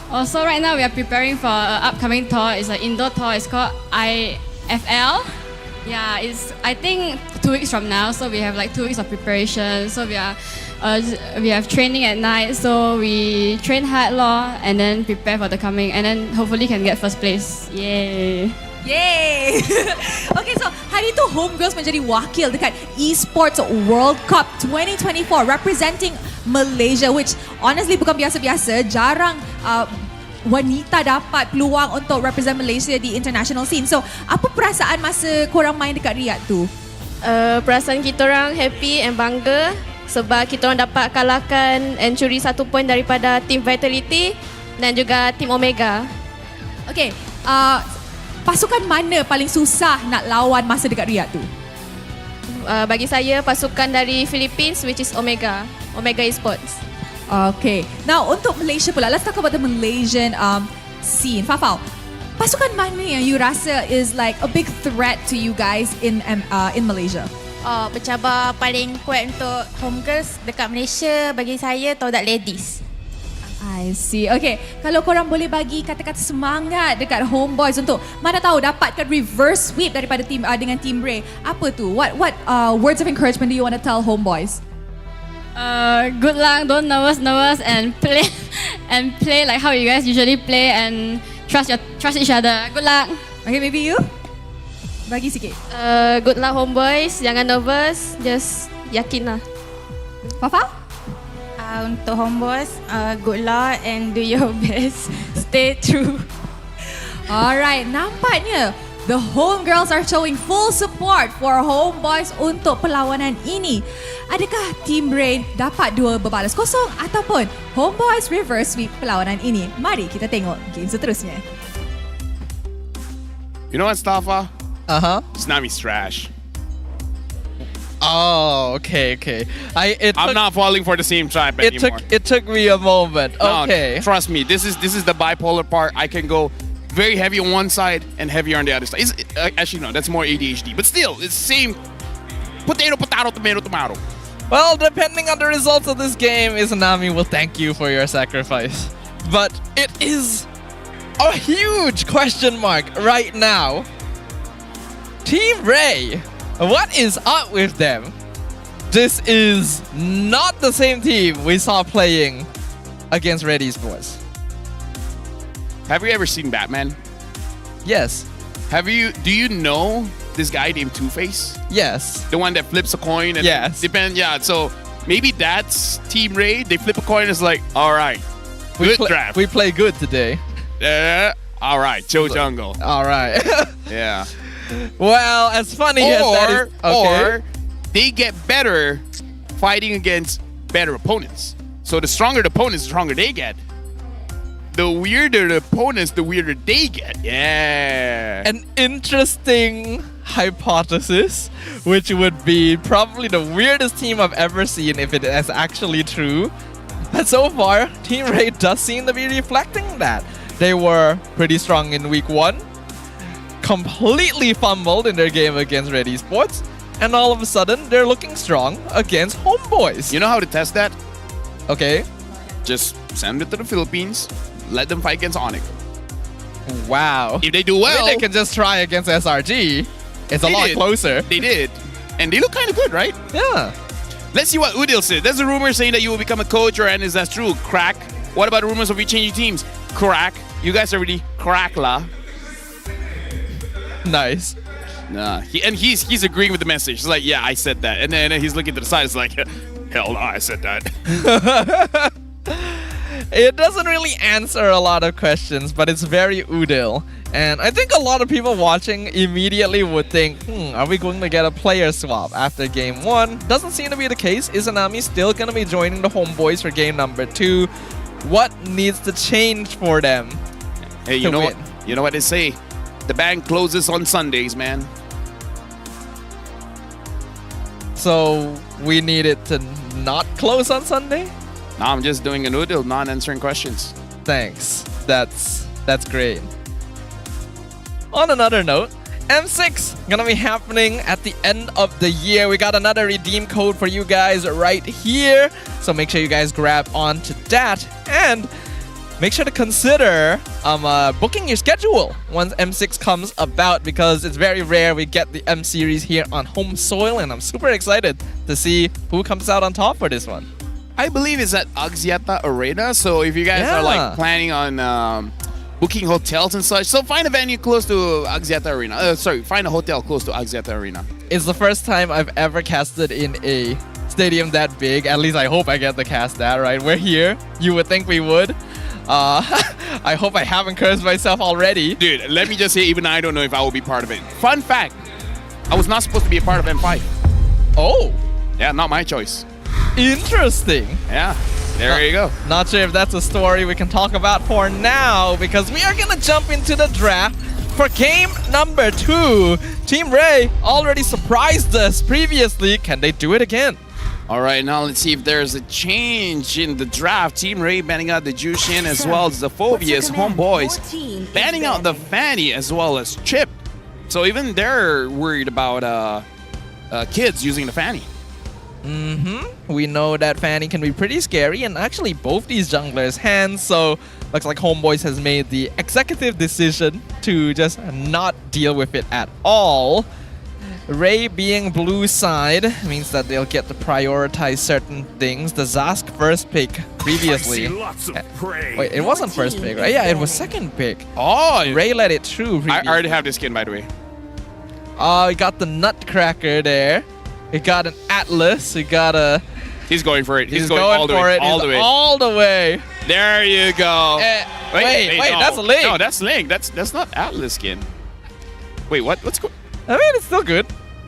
Also, right now we are preparing for an upcoming tour. It's an indoor tour. It's called IFL. Yeah, it's I think 2 weeks from now. So we have like 2 weeks of preparation. So we have training at night. So we train hard and then prepare for the coming, and then hopefully can get first place. Yay! Yay! Okay, so hari itu Homegirls menjadi wakil dekat Esports World Cup 2024 representing Malaysia, which honestly bukan biasa-biasa. Jarang wanita dapat peluang untuk represent Malaysia di international scene. So, apa perasaan masa korang main dekat Riyadh tu? Perasaan kita orang happy and bangga sebab kita orang dapat kalahkan and curi 1 point daripada Team Vitality dan juga Team Omega. Okay, pasukan mana paling susah nak lawan masa dekat Riyadh tu? Bagi saya, pasukan dari Philippines, which is Omega Esports. Okay, now untuk Malaysia pula, let's talk about the Malaysian scene. Fafau, pasukan mana yang you rasa is like a big threat to you guys in Malaysia? Pencabar paling kuat untuk Homegirls dekat Malaysia bagi saya Todak Ladies. I see. Okay, kalau korang boleh bagi kata-kata semangat dekat Homeboys untuk mana tahu dapatkan reverse sweep daripada team dengan Team Ray, apa tu? What words of encouragement do you want to tell Homeboys? Good luck. Don't nervous and play like how you guys usually play and trust each other. Good luck. Okay, maybe you bagi sikit. Good luck Homeboys. Jangan nervous. Just yakin lah. Fafau? Untuk Homeboys, good luck and do your best. Stay true. Alright, nampaknya The homegirls are showing full support for homeboys untuk perlawanan ini. Adakah Team Ray dapat dua berbalas kosong ataupun homeboys reverse sweep perlawanan ini? Mari kita tengok game seterusnya. You know what, Stafa? Uh-huh. Tsunami's trash. Oh, okay. I'm not falling for the same trap anymore. It took me a moment. No, Okay. trust me, this is the bipolar part. I can go very heavy on one side and heavier on the other side. Actually, no, that's more ADHD. But still, it's same potato, tomato. Well, depending on the results of this game, Izanami will thank you for your sacrifice. But it is a huge question mark right now. Team Ray, what is up with them? This is not the same team we saw playing against Red Esports. Have you ever seen Batman? Yes. Do you know this guy named Two-Face? Yes. The one that flips a coin and Yes. Yeah, so maybe that's Team Ray. They flip a coin and it's like, all right, good draft. We play good today. All right, Joe Jungle. All right. Yeah. Well, as funny as that is, okay. Or they get better fighting against better opponents. So the stronger the opponents, the stronger they get. The weirder the opponents, the weirder they get. Yeah. An interesting hypothesis, which would be probably the weirdest team I've ever seen if it is actually true. But so far, Team Ray does seem to be reflecting that. They were pretty strong in week 1, completely fumbled in their game against Red Esports, and all of a sudden, they're looking strong against Homeboys. You know how to test that? Okay. Just send it to the Philippines. Let them fight against Onyx. Wow. If they do well, they can just try against SRG. It's a lot closer. They did. And they look kind of good, right? Yeah. Let's see what Udil said. There's a rumor saying that you will become a coach, and is that true? Crack. What about rumors of you changing teams? Crack. You guys already crack la. Nice. Nah. He's agreeing with the message. He's like, yeah, I said that. And then he's looking to the side. It's like, hell no, I said that. It doesn't really answer a lot of questions, but it's very Udil. And I think a lot of people watching immediately would think, are we going to get a player swap after game 1? Doesn't seem to be the case. Izanami still going to be joining the homeboys for game number 2. What needs to change for them? Hey, you know what? You know what they say? The bank closes on Sundays, man. So we need it to not close on Sunday? No, I'm just doing a Udil, not answering questions. Thanks. That's great. On another note, M6 gonna be happening at the end of the year. We got another redeem code for you guys right here. So make sure you guys grab onto that. And make sure to consider booking your schedule once M6 comes about, because it's very rare we get the M series here on home soil, and I'm super excited to see who comes out on top for this one. I believe it's at Axiata Arena, so if you guys are like planning on booking hotels and such, so find a venue close to Axiata Arena. Find a hotel close to Axiata Arena. It's the first time I've ever casted in a stadium that big. At least I hope I get to cast that, right? We're here. You would think we would. I hope I haven't cursed myself already. Dude, let me just say, even I don't know if I will be part of it. Fun fact, I was not supposed to be a part of M5. Oh. Yeah, not my choice. Interesting. Yeah, there you go. Not sure if that's a story we can talk about for now, because we are going to jump into the draft for game number 2. Team Ray already surprised us previously. Can they do it again? All right, now let's see if there's a change in the draft. Team Ray banning out the Jushin as well as the Phobias. Homeboys banning out the Fanny as well as Chip. So even they're worried about kids using the Fanny. We know that Fanny can be pretty scary, and actually both these junglers' hands, so looks like Homeboys has made the executive decision to just not deal with it at all. Ray being blue side means that they'll get to prioritize certain things. The Zask first pick previously. Wait, it wasn't first pick, right? Yeah, it was second pick. Oh! Ray let it through I already have this skin, by the way. Oh, we got the Nutcracker there. We got an Atlas. We got a... He's going for it. He's going all the way. All the way. There you go. Wait, that's Link. No, that's Link. That's not Atlas skin. Wait, what? What's going? I mean, it's still good.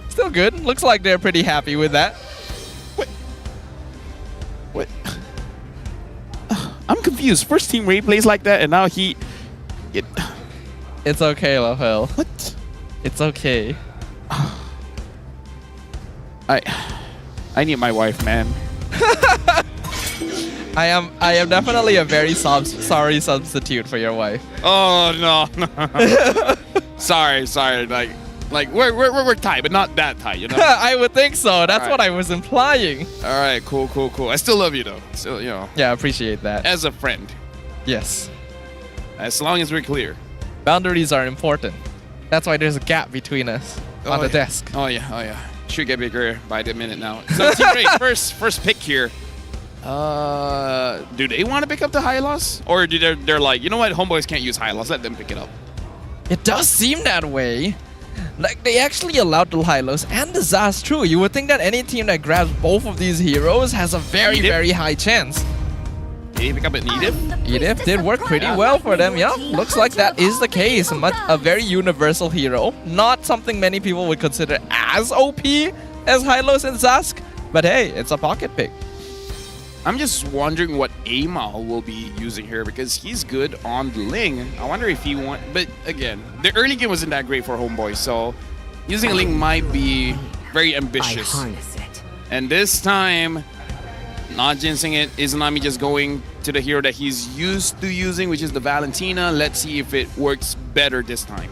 Still good. Looks like they're pretty happy with that. What? I'm confused. First team Ray plays like that, and now he. It's okay, Lafel. What? It's okay. I need my wife, man. I am definitely a very sorry substitute for your wife. Oh no. sorry. Like we're tight, but not that tight, you know. I would think so. That's All right. what I was implying. All right, cool. I still love you though. Still, you know. Yeah, I appreciate that. As a friend. Yes. As long as we're clear. Boundaries are important. That's why there's a gap between us on the desk. Oh yeah. Should get bigger by the minute now. So Team Ray, first pick here. Do they want to pick up the high loss, or do they're like, you know what, homeboys can't use high loss, let them pick it up? It does seem that way. Like, they actually allowed the Hylos and the Zaz too. You would think that any team that grabs both of these heroes has a very high chance. Did he pick up an Edith? Edith did work pretty well for them, yeah. Looks like that is the case. A very universal hero. Not something many people would consider as OP as Hylos and Zask. But hey, it's a pocket pick. I'm just wondering what Amal will be using here, because he's good on the Ling. I wonder if he want. But again, the early game wasn't that great for Homeboy, so using a Ling might be very ambitious. And this time, not jinsing it, Izanami just going to the hero that he's used to using, which is the Valentina. Let's see if it works better this time.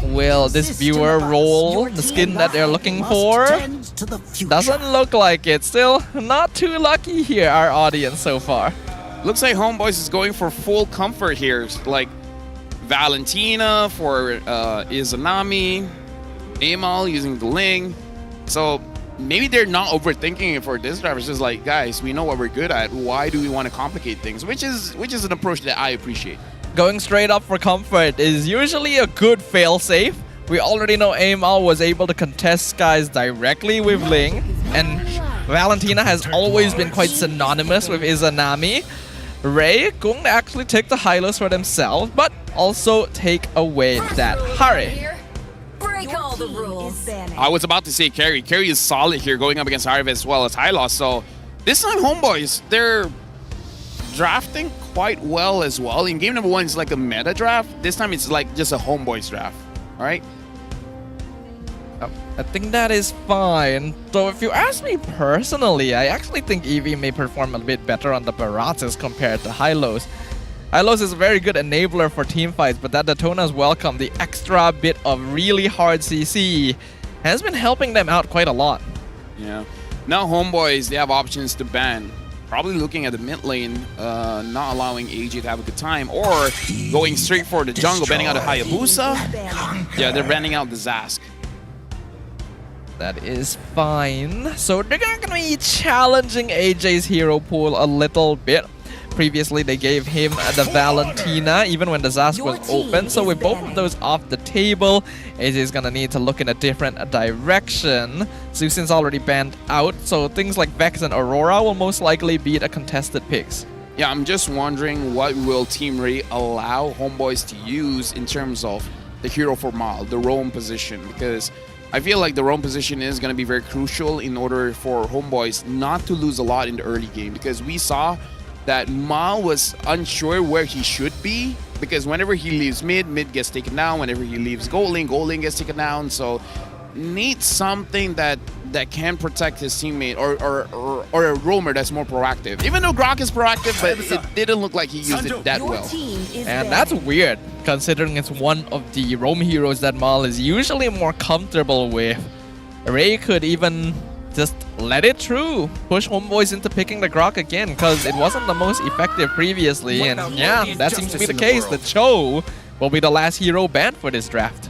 Will this viewer roll the skin that they're looking for? Doesn't look like it. Still not too lucky here, our audience so far. Looks like Homeboys is going for full comfort here. Like Valentina for Izanami, Amal using the Ling. So maybe they're not overthinking it for this driver. It's just like, guys, we know what we're good at. Why do we want to complicate things? Which is an approach that I appreciate. Going straight up for comfort is usually a good failsafe. We already know Amal was able to contest Skies directly with Ling, and Valentina has always been quite synonymous with Izanami. Ray going to actually take the Hylos for themselves, but also take away that hurry. Break all the rules. I was about to say Carry. Carry is solid here going up against Harv as well as Hylos. So this time Homeboys, they're drafting quite well as well. In game number 1, it's like a meta draft. This time it's like just a Homeboys draft. All right? I think that is fine. So if you ask me personally, I actually think Eevee may perform a bit better on the Baratas compared to Hylos. Hylos is a very good enabler for team fights, but that Daytona's welcome, the extra bit of really hard CC, has been helping them out quite a lot. Yeah. Now Homeboys, they have options to ban. Probably looking at the mid lane, not allowing AJ to have a good time, or going straight for the jungle, banning out the Hayabusa. Yeah, they're banning out the Zask. That is fine. So they're going to be challenging AJ's hero pool a little bit. Previously, they gave him the Valentina, even when the Zask was open. So with both of those off the table, AJ is going to need to look in a different direction. Zusin's already banned out, so things like Vex and Aurora will most likely be the contested picks. Yeah, I'm just wondering what will Team Ray allow Homeboys to use in terms of the hero for Mal, the roam position, because I feel like the roam position is going to be very crucial in order for Homeboys not to lose a lot in the early game, because we saw that Mal was unsure where he should be, because whenever he leaves mid gets taken down. Whenever he leaves gold lane gets taken down. So needs something that can protect his teammate, or a roamer that's more proactive. Even though Grok is proactive, but it didn't look like he used it that well. And that's weird, considering it's one of the roam heroes that Mal is usually more comfortable with. Ray could even just let it through, push Homeboys into picking the Grok again, because it wasn't the most effective previously, and yeah, that seems to be the case. The Cho will be the last hero banned for this draft.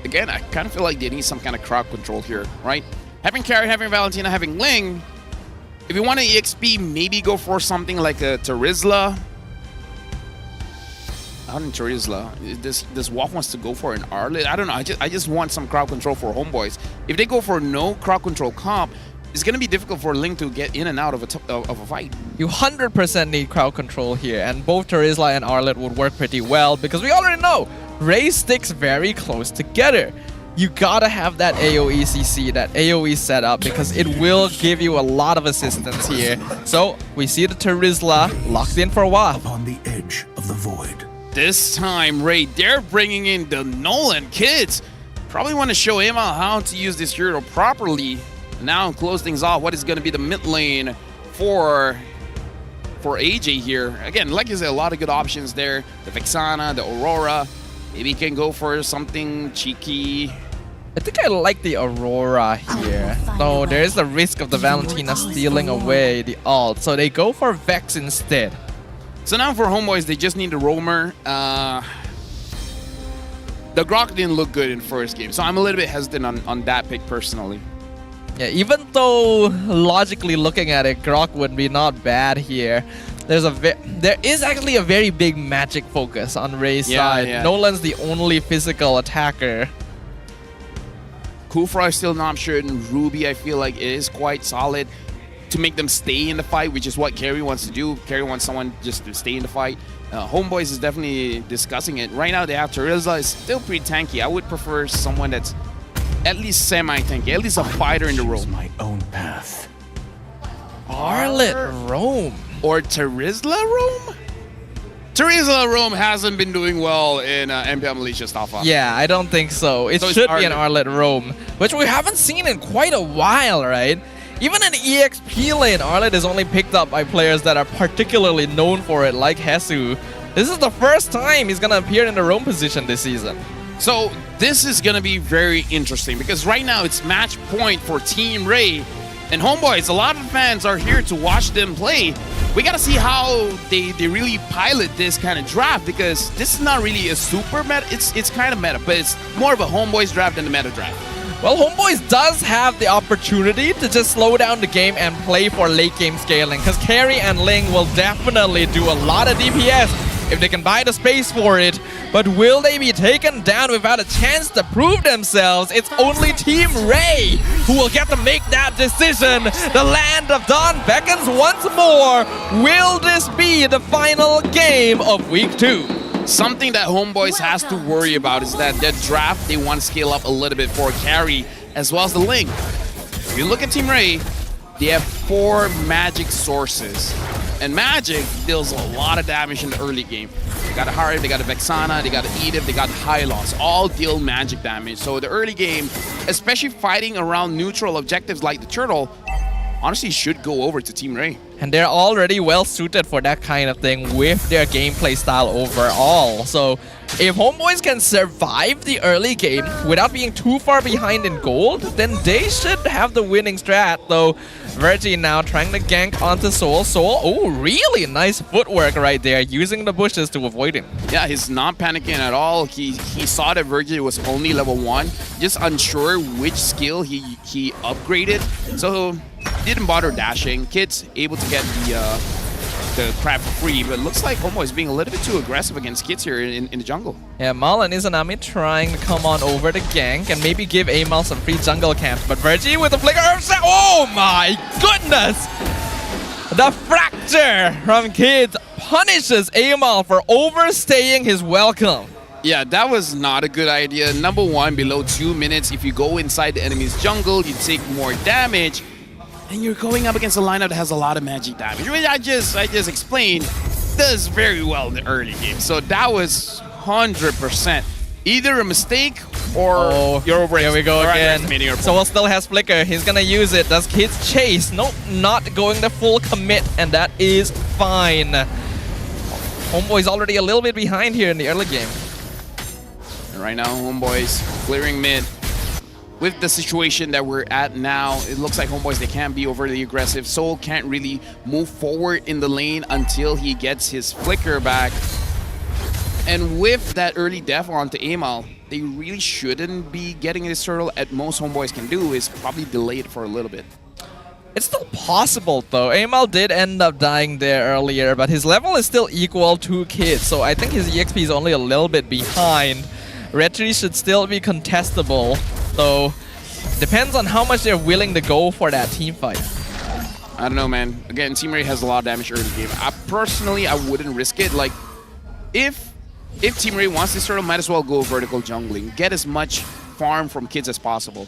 Again, I kind of feel like they need some kind of crowd control here, right? Having Carry, having Valentina, having Ling. If you want to EXP, maybe go for something like a Terizla. Not in Terizla. This Wolf wants to go for an Arlet. I don't know. I just want some crowd control for Homeboys. If they go for no crowd control comp, it's going to be difficult for Ling to get in and out of a fight. You 100% need crowd control here, and both Terizla and Arlet would work pretty well, because we already know Ray sticks very close together. You gotta have that AoE CC, that AoE setup, because it will give you a lot of assistance here. So we see the Terizla locked in for a while. On the edge of the void. This time, Ray, they're bringing in the Nolan kids. Probably want to show Amal how to use this hero properly. Now close things off. What is going to be the mid lane for AJ here? Again, like you said, a lot of good options there. The Vexana, the Aurora. Maybe he can go for something cheeky. I think I like the Aurora here. Though there is the risk of the Valentina stealing away the ult. So they go for Vex instead. So now for Homeboys, they just need the Roamer. The Grok didn't look good in first game. So I'm a little bit hesitant on that pick personally. Yeah, even though logically looking at it, Grok would be not bad here. There is actually a very big magic focus on Ray's side. Yeah. Nolan's the only physical attacker. Kufra is still an option. Ruby, I feel like, is quite solid to make them stay in the fight, which is what Carry wants to do. Carry wants someone just to stay in the fight. Homeboys is definitely discussing it. Right now, they have Terizla. Is still pretty tanky. I would prefer someone that's at least semi-tanky, at least a fighter in the roam. My own path. Arlet Roam. Or Terizla Roam? Terizla Roam hasn't been doing well in MPL Malaysia stuff. Yeah, I don't think so. It should be an Arlet Roam, which we haven't seen in quite a while, right? Even in EXP lane, Arlet is only picked up by players that are particularly known for it, like Hesu. This is the first time he's going to appear in the roam position this season. So this is going to be very interesting because right now it's match point for Team Ray. And Homeboys, a lot of fans are here to watch them play. We got to see how they really pilot this kind of draft because this is not really a super meta. It's kind of meta, but it's more of a Homeboys draft than a meta draft. Well, Homeboys does have the opportunity to just slow down the game and play for late game scaling because Carry and Ling will definitely do a lot of DPS if they can buy the space for it. But will they be taken down without a chance to prove themselves? It's only Team Ray who will get to make that decision. The land of Dawn beckons once more. Will this be the final game of Week 2? Something that Homeboys has to worry about is that their draft, they want to scale up a little bit for Carry as well as the Ling. If you look at Team Ray, they have 4 magic sources. And magic deals a lot of damage in the early game. They got a Harib, they got a Vexana, they got an Edith, they got Hylos. All deal magic damage. So the early game, especially fighting around neutral objectives like the Turtle, honestly should go over to Team Ray. And they're already well suited for that kind of thing with their gameplay style overall. So if Homeboys can survive the early game without being too far behind in gold, then they should have the winning strat. Though Virgie now trying to gank onto Soul. Soul, oh, really nice footwork right there, using the bushes to avoid him. Yeah, he's not panicking at all. He saw that Virgie was only level 1, just unsure which skill he upgraded. So didn't bother dashing. Kid's able to get the crab for free, but it looks like Homo is being a little bit too aggressive against Kids here in the jungle. Yeah, Mal and Izanami trying to come on over to gank and maybe give Amal some free jungle camps, but Virgie with the flicker of set. Oh my goodness! The fracture from Kids punishes Amal for overstaying his welcome. Yeah, that was not a good idea. Number 1, below 2 minutes, if you go inside the enemy's jungle, you take more damage. And you're going up against a lineup that has a lot of magic damage, which I just explained does very well in the early game. So that was 100% either a mistake or you're over. Here we go again. Soul still has flicker. He's gonna use it. Does Kids chase? Nope, not going the full commit, and that is fine. Homeboy's already a little bit behind here in the early game. And right now, Homeboy's clearing mid. With the situation that we're at now, it looks like Homeboys, they can't be overly aggressive. Soul can't really move forward in the lane until he gets his flicker back. And with that early death onto Amal, they really shouldn't be getting this turtle. At most Homeboys can do is probably delay it for a little bit. It's still possible though. Amal did end up dying there earlier, but his level is still equal to Kids, so I think his EXP is only a little bit behind. Retry should still be contestable. So, depends on how much they're willing to go for that team fight. I don't know, man. Again, Team Ray has a lot of damage early game. I wouldn't risk it. Like, if if Team Ray wants this turtle, might as well go vertical jungling. Get as much farm from kids as possible.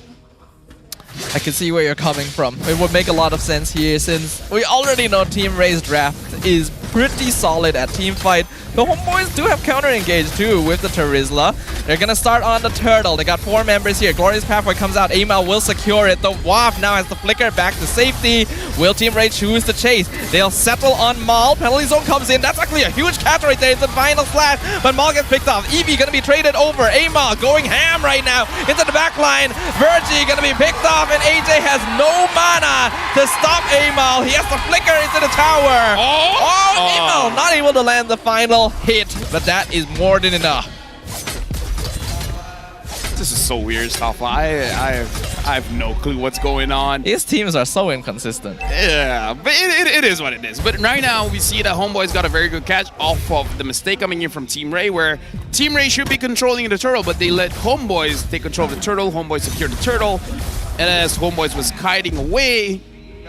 I can see where you're coming from. It would make a lot of sense here since we already know Team Ray's draft is pretty solid at teamfight. The Homeboys do have counter-engage too with the Terizla. They're gonna start on the turtle. They got 4 members here. Glorious Pathway comes out. Amal will secure it. The Waff now has the flicker back to safety. Will Team Ray choose to chase? They'll settle on Maul. Penalty zone comes in. That's actually a huge catch right there. It's the final slash, but Maul gets picked off. Eevee gonna be traded over. Amal going ham right now into the back line. Virgie gonna be picked off, and AJ has no mana to stop Amal. He has to flicker into the tower. Amal not able to land the final hit, but that is more than enough. This is so weird stuff. I have no clue what's going on. His teams are so inconsistent. Yeah, but it is what it is. But right now, we see that Homeboys got a very good catch off of the mistake coming in from Team Ray, where Team Ray should be controlling the turtle, but they let Homeboys take control of the turtle. Homeboys secured the turtle, and as Homeboys was kiting away,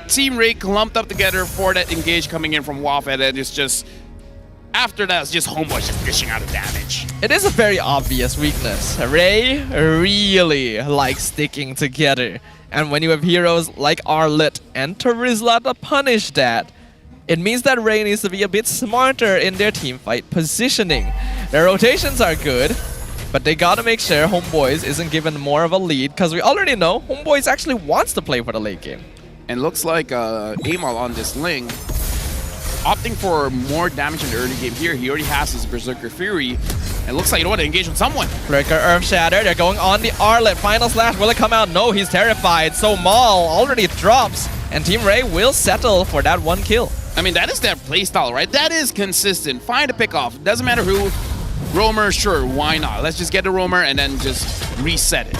Team Ray clumped up together for that engage coming in from Waff, and then it's just... After that, it's just Homeboys just dishing out of damage. It is a very obvious weakness. Ray really likes sticking together. And when you have heroes like Arlet and Terizla to punish that, it means that Ray needs to be a bit smarter in their teamfight positioning. Their rotations are good, but they gotta make sure Homeboys isn't given more of a lead, because we already know Homeboys actually wants to play for the late game. And looks like Amal on this link opting for more damage in the early game here. He already has his Berserker Fury. And looks like you don't want to engage with someone. Flicker, Earth Shatter, they're going on the Arlet. Final slash, will it come out? No, he's terrified. So Maul already drops, and Team Ray will settle for that 1 kill. I mean, that is their playstyle, right? That is consistent. Find a pick off. Doesn't matter who. Roamer, sure, why not? Let's just get the Roamer and then just reset it.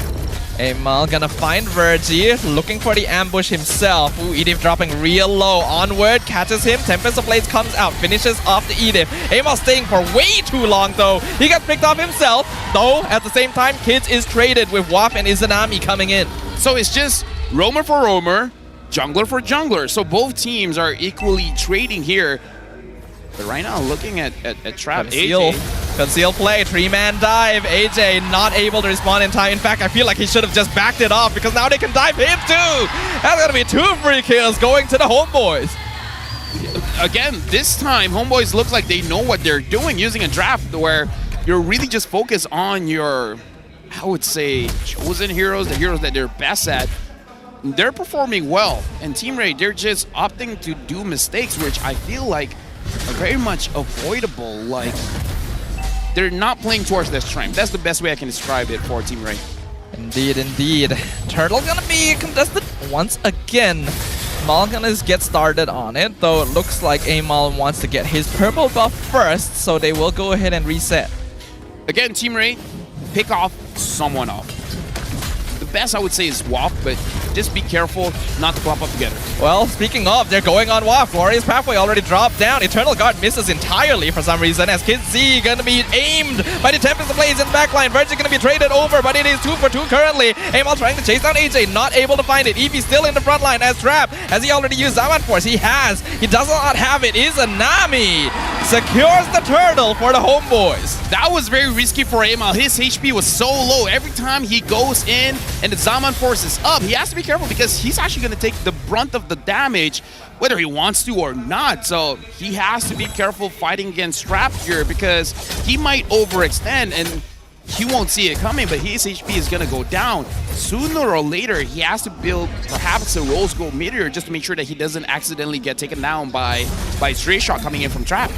Amal gonna find Virgie, looking for the ambush himself. Ooh, Edith dropping real low. Onward, catches him. Tempest of Blades comes out, finishes off the Edith. Amal staying for way too long though. He got picked off himself. Though, at the same time, Kids is traded with Waff and Izanami coming in. So it's just Roamer for Roamer, Jungler for Jungler. So both teams are equally trading here. But right now, looking at Trap, Conceal play, 3-man dive. AJ not able to respond in time. In fact, I feel like he should have just backed it off, because now they can dive him too. That's gonna be 2 free kills going to the Homeboys. Again, this time, Homeboys looks like they know what they're doing, using a draft where you're really just focused on your, I would say, chosen heroes, the heroes that they're best at. They're performing well. And Team Ray, they're just opting to do mistakes, which I feel like are very much avoidable. Like, they're not playing towards their strength. That's the best way I can describe it for Team Ray. Indeed, indeed. Turtle gonna be contested once again. Maul gonna get started on it, though it looks like Amal wants to get his purple buff first, so they will go ahead and reset. Again, Team Ray, pick off someone off. The best I would say is Waff, but just be careful not to clump up together. Well, speaking of, they're going on Waff. Glorious Pathway already dropped down. Eternal Guard misses entirely for some reason, as Kid Z gonna be aimed by the Tempest of Blades in the backline. Virgin gonna be traded over, but it is 2 for 2 currently. Amal trying to chase down AJ, not able to find it. Eevee still in the front line as Trap. Has he already used Zaman Force? He has. He does not have it. Izanami secures the turtle for the Homeboys. That was very risky for Amal. His HP was so low. Every time he goes in and the Zaman Force is up, he has to be careful, because he's actually going to take the brunt of the damage, whether he wants to or not. So he has to be careful fighting against Trap here, because he might overextend and he won't see it coming, but his HP is going to go down. Sooner or later, he has to build perhaps a Rose Gold Meteor just to make sure that he doesn't accidentally get taken down by Stray Shot coming in from Trap.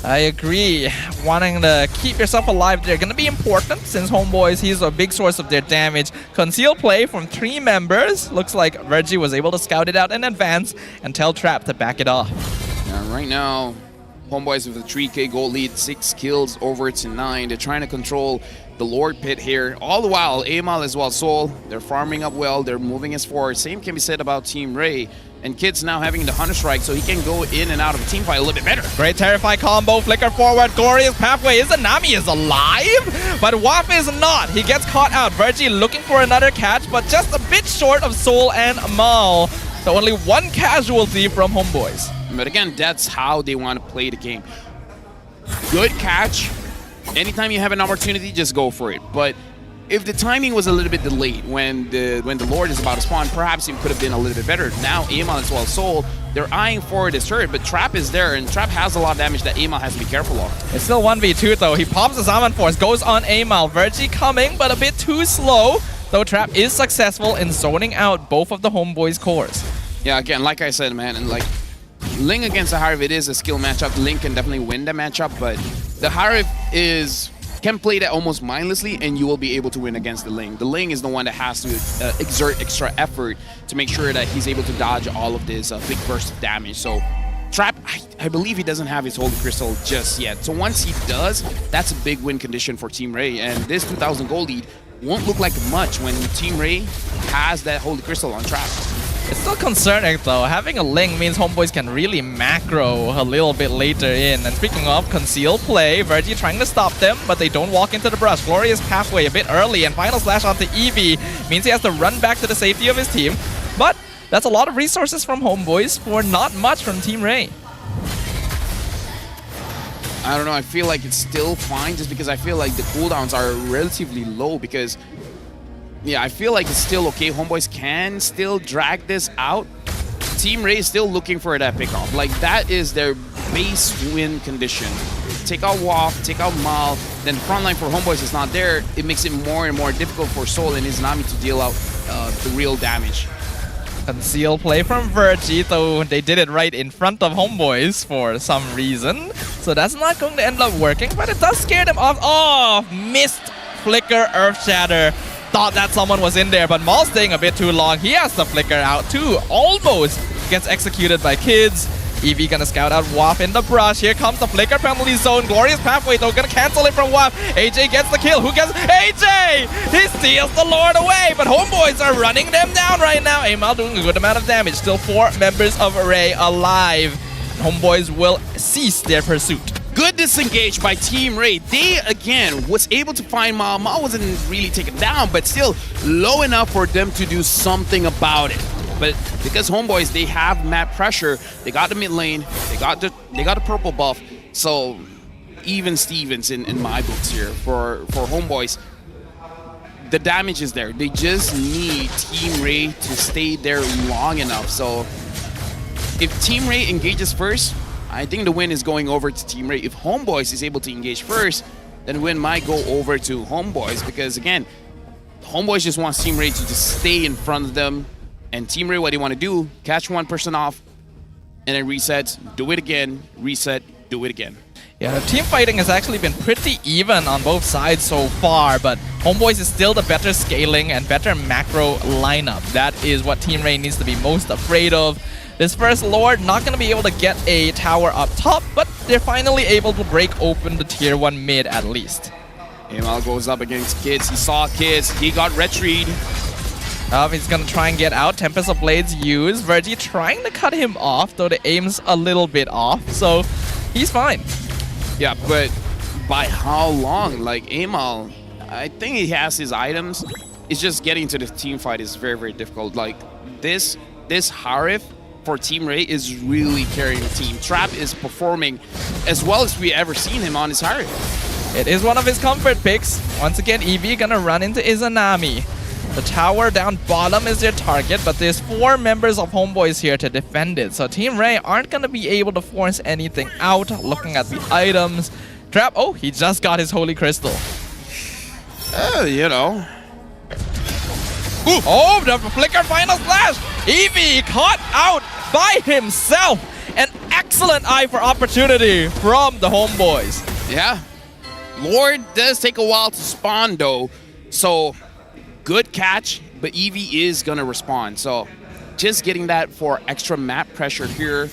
I agree. Wanting to keep yourself alive, they're going to be important, since Homeboys, he's a big source of their damage. Conceal play from 3 members. Looks like Virgie was able to scout it out in advance and tell Trap to back it off. Right now, Homeboys with a 3k gold lead, 6 kills over to 9. They're trying to control the Lord Pit here. All the while, Amal as well, Soul, they're farming up well, they're moving us forward. Same can be said about Team Ray. And Kid's now having the Hunter Strike, so he can go in and out of a team fight a little bit better. Great Terrify combo, flicker forward, Glorious Pathway. Izanami is alive, but Waff is not. He gets caught out. Virgie looking for another catch, but just a bit short of Soul and Maul. So only 1 casualty from Homeboys. But again, that's how they want to play the game. Good catch, anytime you have an opportunity, just go for it. But if the timing was a little bit delayed when the Lord is about to spawn, perhaps it could have been a little bit better. Now Amal as well sold. They're eyeing for this turret, but Trap is there, and Trap has a lot of damage that Amal has to be careful of. It's still 1v2 though. He pops the Zaman Force, goes on Amal. Virgie coming, but a bit too slow. Though Trap is successful in zoning out both of the Homeboys' cores. Yeah, again, like I said, man, and like Ling against the Harif, it is a skill matchup. Ling can definitely win the matchup, but the Harif can play that almost mindlessly, and you will be able to win against the Ling. The Ling is the one that has to exert extra effort to make sure that he's able to dodge all of this big burst of damage. So Trap, I believe he doesn't have his Holy Crystal just yet. So once he does, that's a big win condition for Team Ray, and this 2,000 gold lead won't look like much when Team Ray has that Holy Crystal on Trap. It's still concerning though. Having a Ling means Homeboys can really macro a little bit later in. And speaking of concealed play, Virgie trying to stop them, but they don't walk into the brush. Glorious Pathway a bit early, and final slash onto Eevee means he has to run back to the safety of his team. But that's a lot of resources from Homeboys for not much from Team Ray. I don't know, I feel like it's still fine just because I feel like the cooldowns are relatively low because yeah, I feel like it's still okay. Homeboys can still drag this out. Team Ray is still looking for that pickoff. Like, that is their base win condition. Take out Waff, take out Mal, then the front line for Homeboys is not there. It makes it more and more difficult for Sol and his Nami to deal out the real damage. Conceal play from Virgie, though they did it right in front of Homeboys for some reason. So that's not going to end up working, but it does scare them off. Oh, missed Flicker, Earth Shatter. Thought that someone was in there, but Maul's staying a bit too long. He has to flicker out too. Almost gets executed by Kids. Eevee gonna scout out Waff in the brush. Here comes the flicker penalty zone. Glorious Pathway though, gonna cancel it from Waff. AJ gets the kill. Who gets AJ? He steals the Lord away, but Homeboys are running them down right now. Amal doing a good amount of damage. Still 4 members of Array alive. Homeboys will cease their pursuit. Good disengage by Team Ray. They, again, was able to find Mal. Mal wasn't really taken down, but still low enough for them to do something about it. But because Homeboys, they have map pressure, they got the mid lane, they got the purple buff. So even Stevens in my books here for Homeboys, the damage is there. They just need Team Ray to stay there long enough. So if Team Ray engages first, I think the win is going over to Team Ray. If Homeboys is able to engage first, then the win might go over to Homeboys because, again, Homeboys just wants Team Ray to just stay in front of them. And Team Ray, what they want to do, catch one person off, and then reset, do it again, reset, do it again. Yeah, the team fighting has actually been pretty even on both sides so far, but Homeboys is still the better scaling and better macro lineup. That is what Team Ray needs to be most afraid of. This first Lord not going to be able to get a tower up top, but they're finally able to break open the tier 1 mid at least. Amal goes up against Kids. He saw Kids. He got retreat. He's going to try and get out. Tempest of Blades used. Virgie trying to cut him off, though the aim's a little bit off, so he's fine. Yeah, but by how long? Like, Amal, I think he has his items. It's just getting to the team fight is very, very difficult. Like, this Harif for Team Ray is really carrying the team. Trap is performing as well as we ever seen him on his Harif. It is one of his comfort picks. Once again, Eevee gonna run into Izanami. The tower down bottom is their target, but there's 4 members of Homeboys here to defend it. So Team Ray aren't gonna be able to force anything out. Looking at the items. Trap, oh, he just got his Holy Crystal. You know. Ooh. Oh, the flicker final slash! Eevee caught out by himself! An excellent eye for opportunity from the Homeboys. Yeah. Lord does take a while to spawn though, so good catch, but Eevee is gonna respond. So just getting that for extra map pressure here.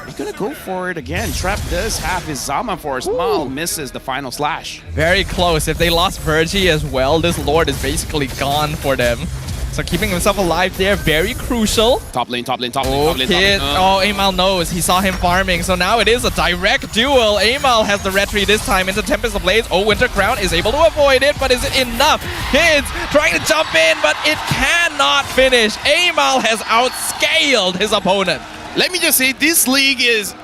He's gonna go for it again. Trap does have his Zaman Force. Mal misses the final slash. Very close. If they lost Virgie as well, this Lord is basically gone for them. So keeping himself alive there, very crucial. Top lane, top lane, top lane, top lane, top lane. Oh, Amal knows. He saw him farming. So now it is a direct duel. Amal has the retreat this time into Tempest of Blades. Oh, Winter Crown is able to avoid it, but is it enough? Kids trying to jump in, but it cannot finish. Amal has outscaled his opponent. Let me just say, this league is,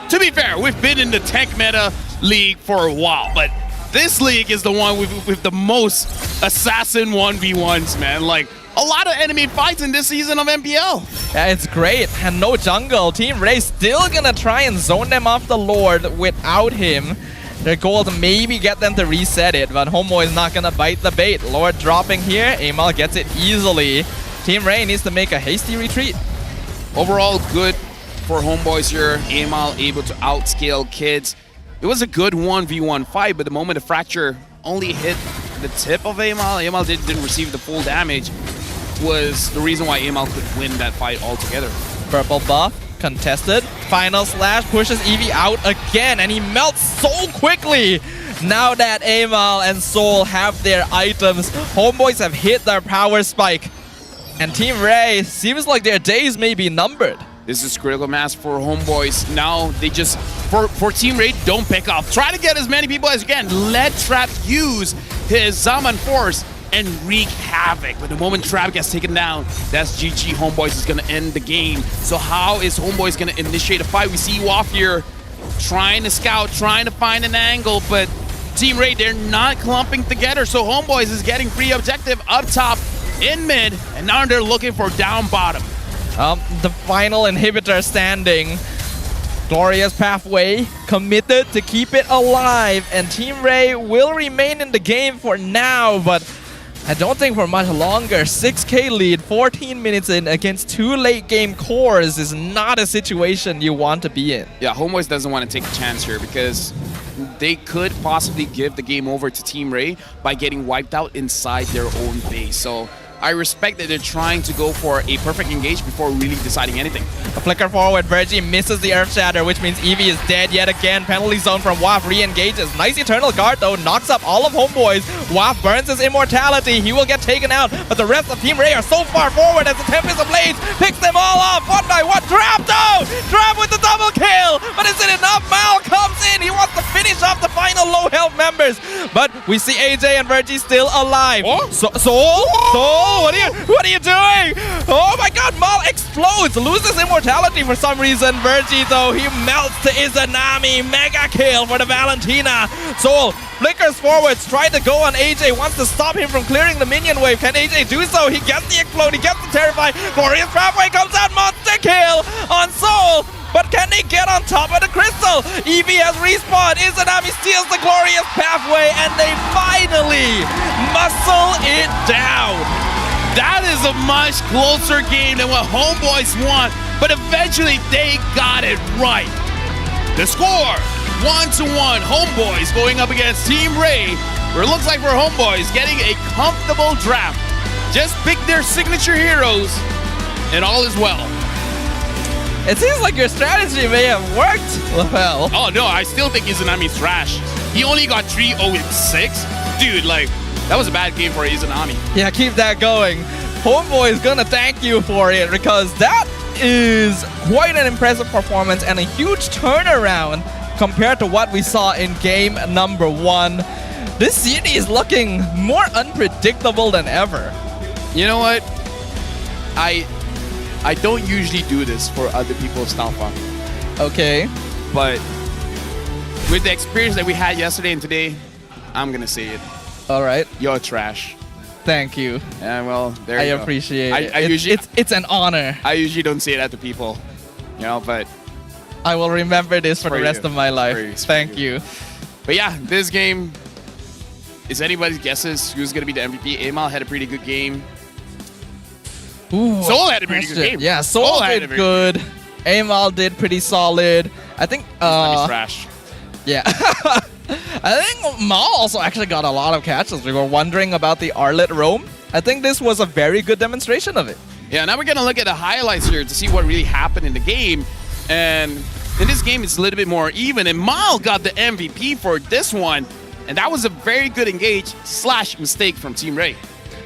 to be fair, we've been in the tank meta league for a while, but this league is the one with the most assassin 1v1s, man. Like, a lot of enemy fights in this season of MPL. Yeah, it's great. And no jungle. Team Ray still gonna try and zone them off the Lord without him. Their goal to maybe get them to reset it, but Homo is not gonna bite the bait. Lord dropping here. Amal gets it easily. Team Ray needs to make a hasty retreat. Overall, good for Homeboys here. Amal able to outscale kids. It was a good 1v1 fight, but the moment the fracture only hit the tip of Amal, Amal didn't receive the full damage, was the reason why Amal could win that fight altogether. Purple buff, contested. Final slash pushes Eevee out again, and he melts so quickly. Now that Amal and Soul have their items, Homeboys have hit their power spike. And Team Ray seems like their days may be numbered. This is critical mass for Homeboys. Now they just, for Team Ray, don't pick off. Try to get as many people as you can. Let Trap use his Zaman Force and wreak havoc. But the moment Trap gets taken down, that's GG. Homeboys is going to end the game. So how is Homeboys going to initiate a fight? We see Waff here trying to scout, trying to find an angle, but Team Ray, they're not clumping together. So Homeboys is getting free objective up top, in mid, and now they're looking for down bottom. The final inhibitor standing. Glorious Pathway committed to keep it alive, and Team Ray will remain in the game for now, but I don't think for much longer. 6k lead, 14 minutes in against 2 late game cores is not a situation you want to be in. Yeah, Homeboys doesn't want to take a chance here because they could possibly give the game over to Team Ray by getting wiped out inside their own base. So I respect that they're trying to go for a perfect engage before really deciding anything. A flicker forward, Virgie misses the Earth Shatter, which means Eevee is dead yet again. Penalty zone from Waff re-engages. Nice Eternal Guard though, knocks up all of Homeboys. Waff burns his immortality, he will get taken out, but the rest of Team Ray are so far forward as the Tempest Ablaze picks them all off. One by one, Trap though! Trap with the double kill! But is it enough? Mal comes in, he wants to finish off the final low health members. But we see AJ and Virgie still alive. Oh. Soul, what are you doing? Oh my god, Mal explodes, loses immortality for some reason. Virgie though, he melts to Izanami. Mega kill for the Valentina. Soul flickers forwards, trying to go on AJ, wants to stop him from clearing the minion wave. Can AJ do so? He gets the explode, he gets the terrify. Glorious Pathway comes out, monster kill on Soul. But can they get on top of the crystal? Eevee has respawned. Izanami steals the Glorious Pathway, and they finally muscle it down. That is a much closer game than what Homeboys want, but eventually they got it right. The score, 1-1, Homeboys going up against Team Ray, where it looks like for Homeboys getting a comfortable draft. Just pick their signature heroes, and all is well. It seems like your strategy may have worked, Lapel. Oh no, I still think Izanami's trash. He only got 3-0-6. Dude, like, that was a bad game for Izanami. Yeah, keep that going. Homeboy is gonna thank you for it because that is quite an impressive performance and a huge turnaround compared to what we saw in game number 1. This city is looking more unpredictable than ever. You know what? I don't usually do this for other people's alpha. Okay. But with the experience that we had yesterday and today, I'm gonna say it. All right. You're trash. Thank you. Yeah, well, there you go. I appreciate it. I usually, it's an honor. I usually don't say that to people, you know, but I will remember this for the rest of my life. Thank you. But yeah, this game is anybody's guesses who's gonna be the MVP. Amal had a pretty good game. Ooh, Soul had a pretty good game. Yeah, Soul did good. Amal did pretty solid. I think trash. Yeah. I think Mal also actually got a lot of catches. We were wondering about the Arlet roam. I think this was a very good demonstration of it. Yeah, now we're gonna look at the highlights here to see what really happened in the game. And in this game, it's a little bit more even. And Mal got the MVP for this one. And that was a very good engage / mistake from Team Ray.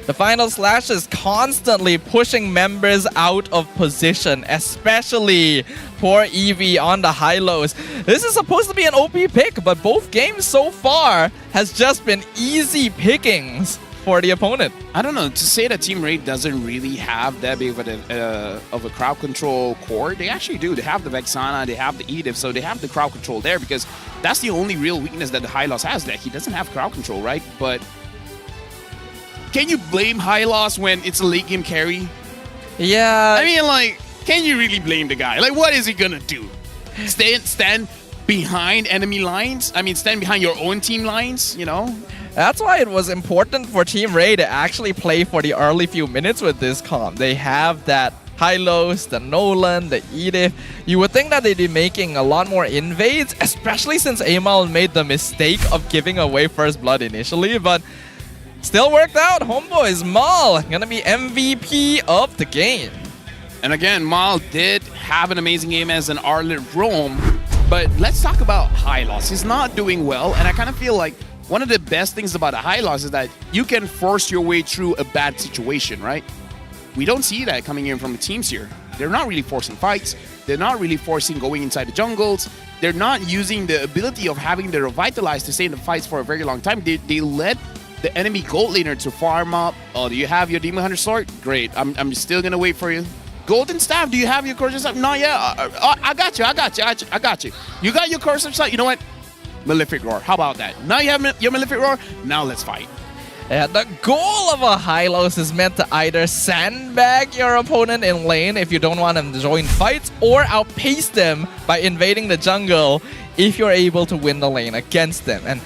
The final slash is constantly pushing members out of position, especially poor Eevee on the high-lows. This is supposed to be an OP pick, but both games so far has just been easy pickings for the opponent. I don't know, to say that Team Raid doesn't really have that big of a crowd control core, they actually do. They have the Vexana, they have the Edith, so they have the crowd control there, because that's the only real weakness that the Hylos has, that he doesn't have crowd control, right? But can you blame Hylos when it's a late game carry? Yeah. I mean, like, can you really blame the guy? Like, what is he gonna do? Stand behind enemy lines? I mean, stand behind your own team lines, you know? That's why it was important for Team Ray to actually play for the early few minutes with this comp. They have that Hylos, the Nolan, the Edith. You would think that they'd be making a lot more invades, especially since Amal made the mistake of giving away first blood initially, but still worked out. Homeboys, Mal, gonna be MVP of the game. And again, Mal did have an amazing game as an Arlet Roam, but let's talk about Hylos. He's not doing well, and I kind of feel like one of the best things about a Hylos is that you can force your way through a bad situation, right? We don't see that coming in from the teams here. They're not really forcing fights. They're not really forcing going inside the jungles. They're not using the ability of having the Revitalize to stay in the fights for a very long time. They let the enemy gold laner to farm up. Oh, do you have your Demon Hunter sword? Great. I'm still going to wait for you. Golden Staff, do you have your Cursor Staff? Not yet. I got you. You got your Cursor Staff? You know what? Malefic Roar. How about that? Now you have your Malefic Roar. Now let's fight. Yeah, the goal of a Hylos is meant to either sandbag your opponent in lane if you don't want them to join fights, or outpace them by invading the jungle if you're able to win the lane against them. And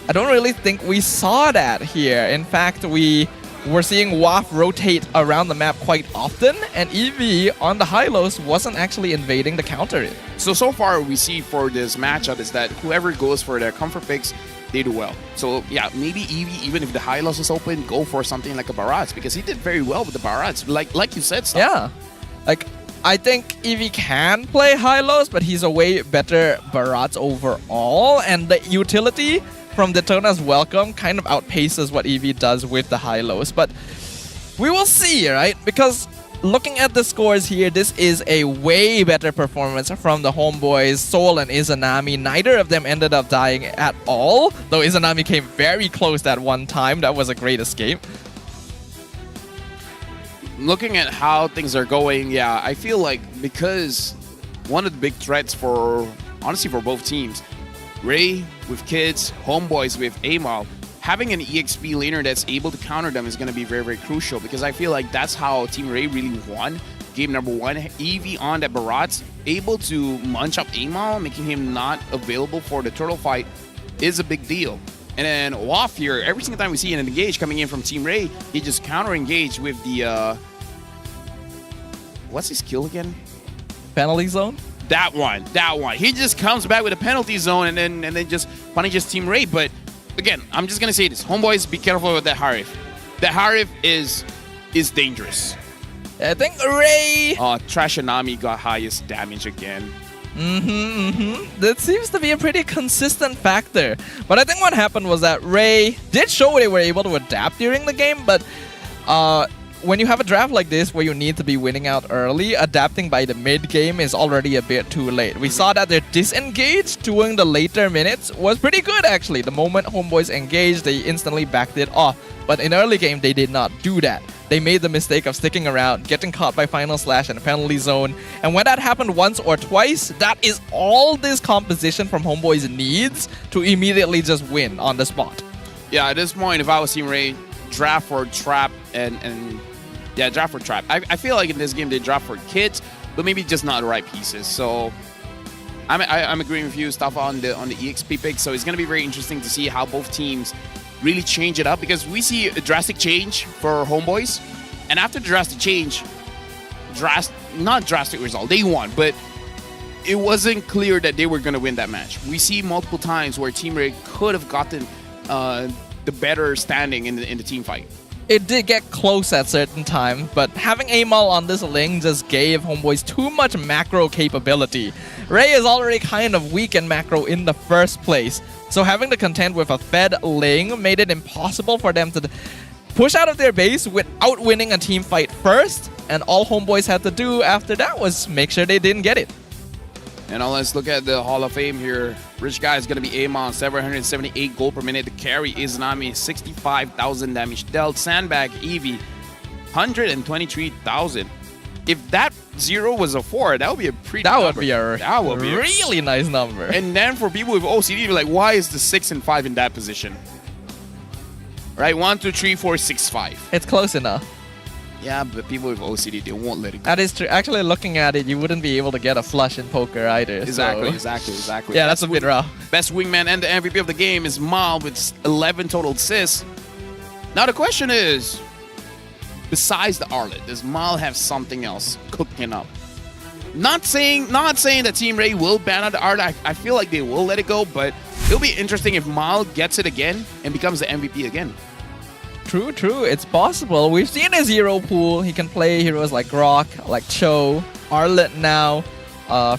I don't really think we saw that here. In fact, we were seeing WAF rotate around the map quite often, and EV on the Hylos wasn't actually invading to counter it. So far we see for this matchup is that whoever goes for their comfort picks, they do well. So yeah, maybe Eevee, even if the Hylos is open, go for something like a Barats, because he did very well with the Barats, like you said. Stuff. Yeah, like I think Eevee can play Hylos, but he's a way better Barats overall, and the utility from Daytona's Welcome kind of outpaces what Eevee does with the Hylos. But we will see, right? Because looking at the scores here, this is a way better performance from the homeboys, Sol and Izanami. Neither of them ended up dying at all, though Izanami came very close that one time. That was a great escape. Looking at how things are going, yeah, I feel like because one of the big threats for, honestly, for both teams, Ray with Kids, homeboys with Amal, having an EXP laner that's able to counter them is going to be very, very crucial, because I feel like that's how Team Ray really won game number one. Eevee on that Barats, able to munch up Amal, making him not available for the turtle fight, is a big deal. And then WAF here, every single time we see an engage coming in from Team Ray, he just counter-engage with the, what's his skill again? Penalty zone? That one. He just comes back with a penalty zone and then just punishes Team Ray. But again, I'm just gonna say this. Homeboys, be careful with that Harif. That Harif is dangerous. I think Ray... Trashanami got highest damage again. That seems to be a pretty consistent factor. But I think what happened was that Ray did show they were able to adapt during the game, but when you have a draft like this where you need to be winning out early, adapting by the mid-game is already a bit too late. We saw that their disengage during the later minutes was pretty good, actually. The moment homeboys engaged, they instantly backed it off. But in early game, they did not do that. They made the mistake of sticking around, getting caught by Final Slash and penalty zone. And when that happened once or twice, that is all this composition from homeboys needs to immediately just win on the spot. Yeah, at this point, if I was Team Ray, draft for Trap and yeah, draft for Trap. I feel like in this game they draft for Kids, but maybe just not the right pieces. So I'm agreeing with you, stuff on the EXP pick. So it's gonna be very interesting to see how both teams really change it up, because we see a drastic change for homeboys, and after the drastic change, not drastic result, they won, but it wasn't clear that they were gonna win that match. We see multiple times where Team Ray could have gotten the better standing in the team fight. It did get close at certain times, but having Amal on this lane just gave homeboys too much macro capability. Ray is already kind of weak in macro in the first place, so having to contend with a fed Ling made it impossible for them to push out of their base without winning a team fight first, and all homeboys had to do after that was make sure they didn't get it. And now let's look at the Hall of Fame here. Rich Guy is going to be Amon, 778 gold per minute. The carry is Nami, 65,000 damage dealt. Sandbag, Eevee, 123,000. If that 0 was a 4, that would be a pretty That number. would be a really nice number. And then for people with OCD, you're like, why is the 6 and 5 in that position? Right? 1, 2, 3, 4, 6, 5. It's close enough. Yeah, but people with OCD, they won't let it go. That is true. Actually, looking at it, you wouldn't be able to get a flush in poker either. Exactly, so. exactly. Yeah, that's a bit rough. Best wingman and the MVP of the game is Mal with 11 total assists. Now the question is, besides the Arlet, does Mal have something else cooking up? Not saying that Team Ray will ban out the Arlet. I feel like they will let it go, but it'll be interesting if Mal gets it again and becomes the MVP again. True. It's possible. We've seen his hero pool. He can play heroes like Rock, like Cho, Arlet now.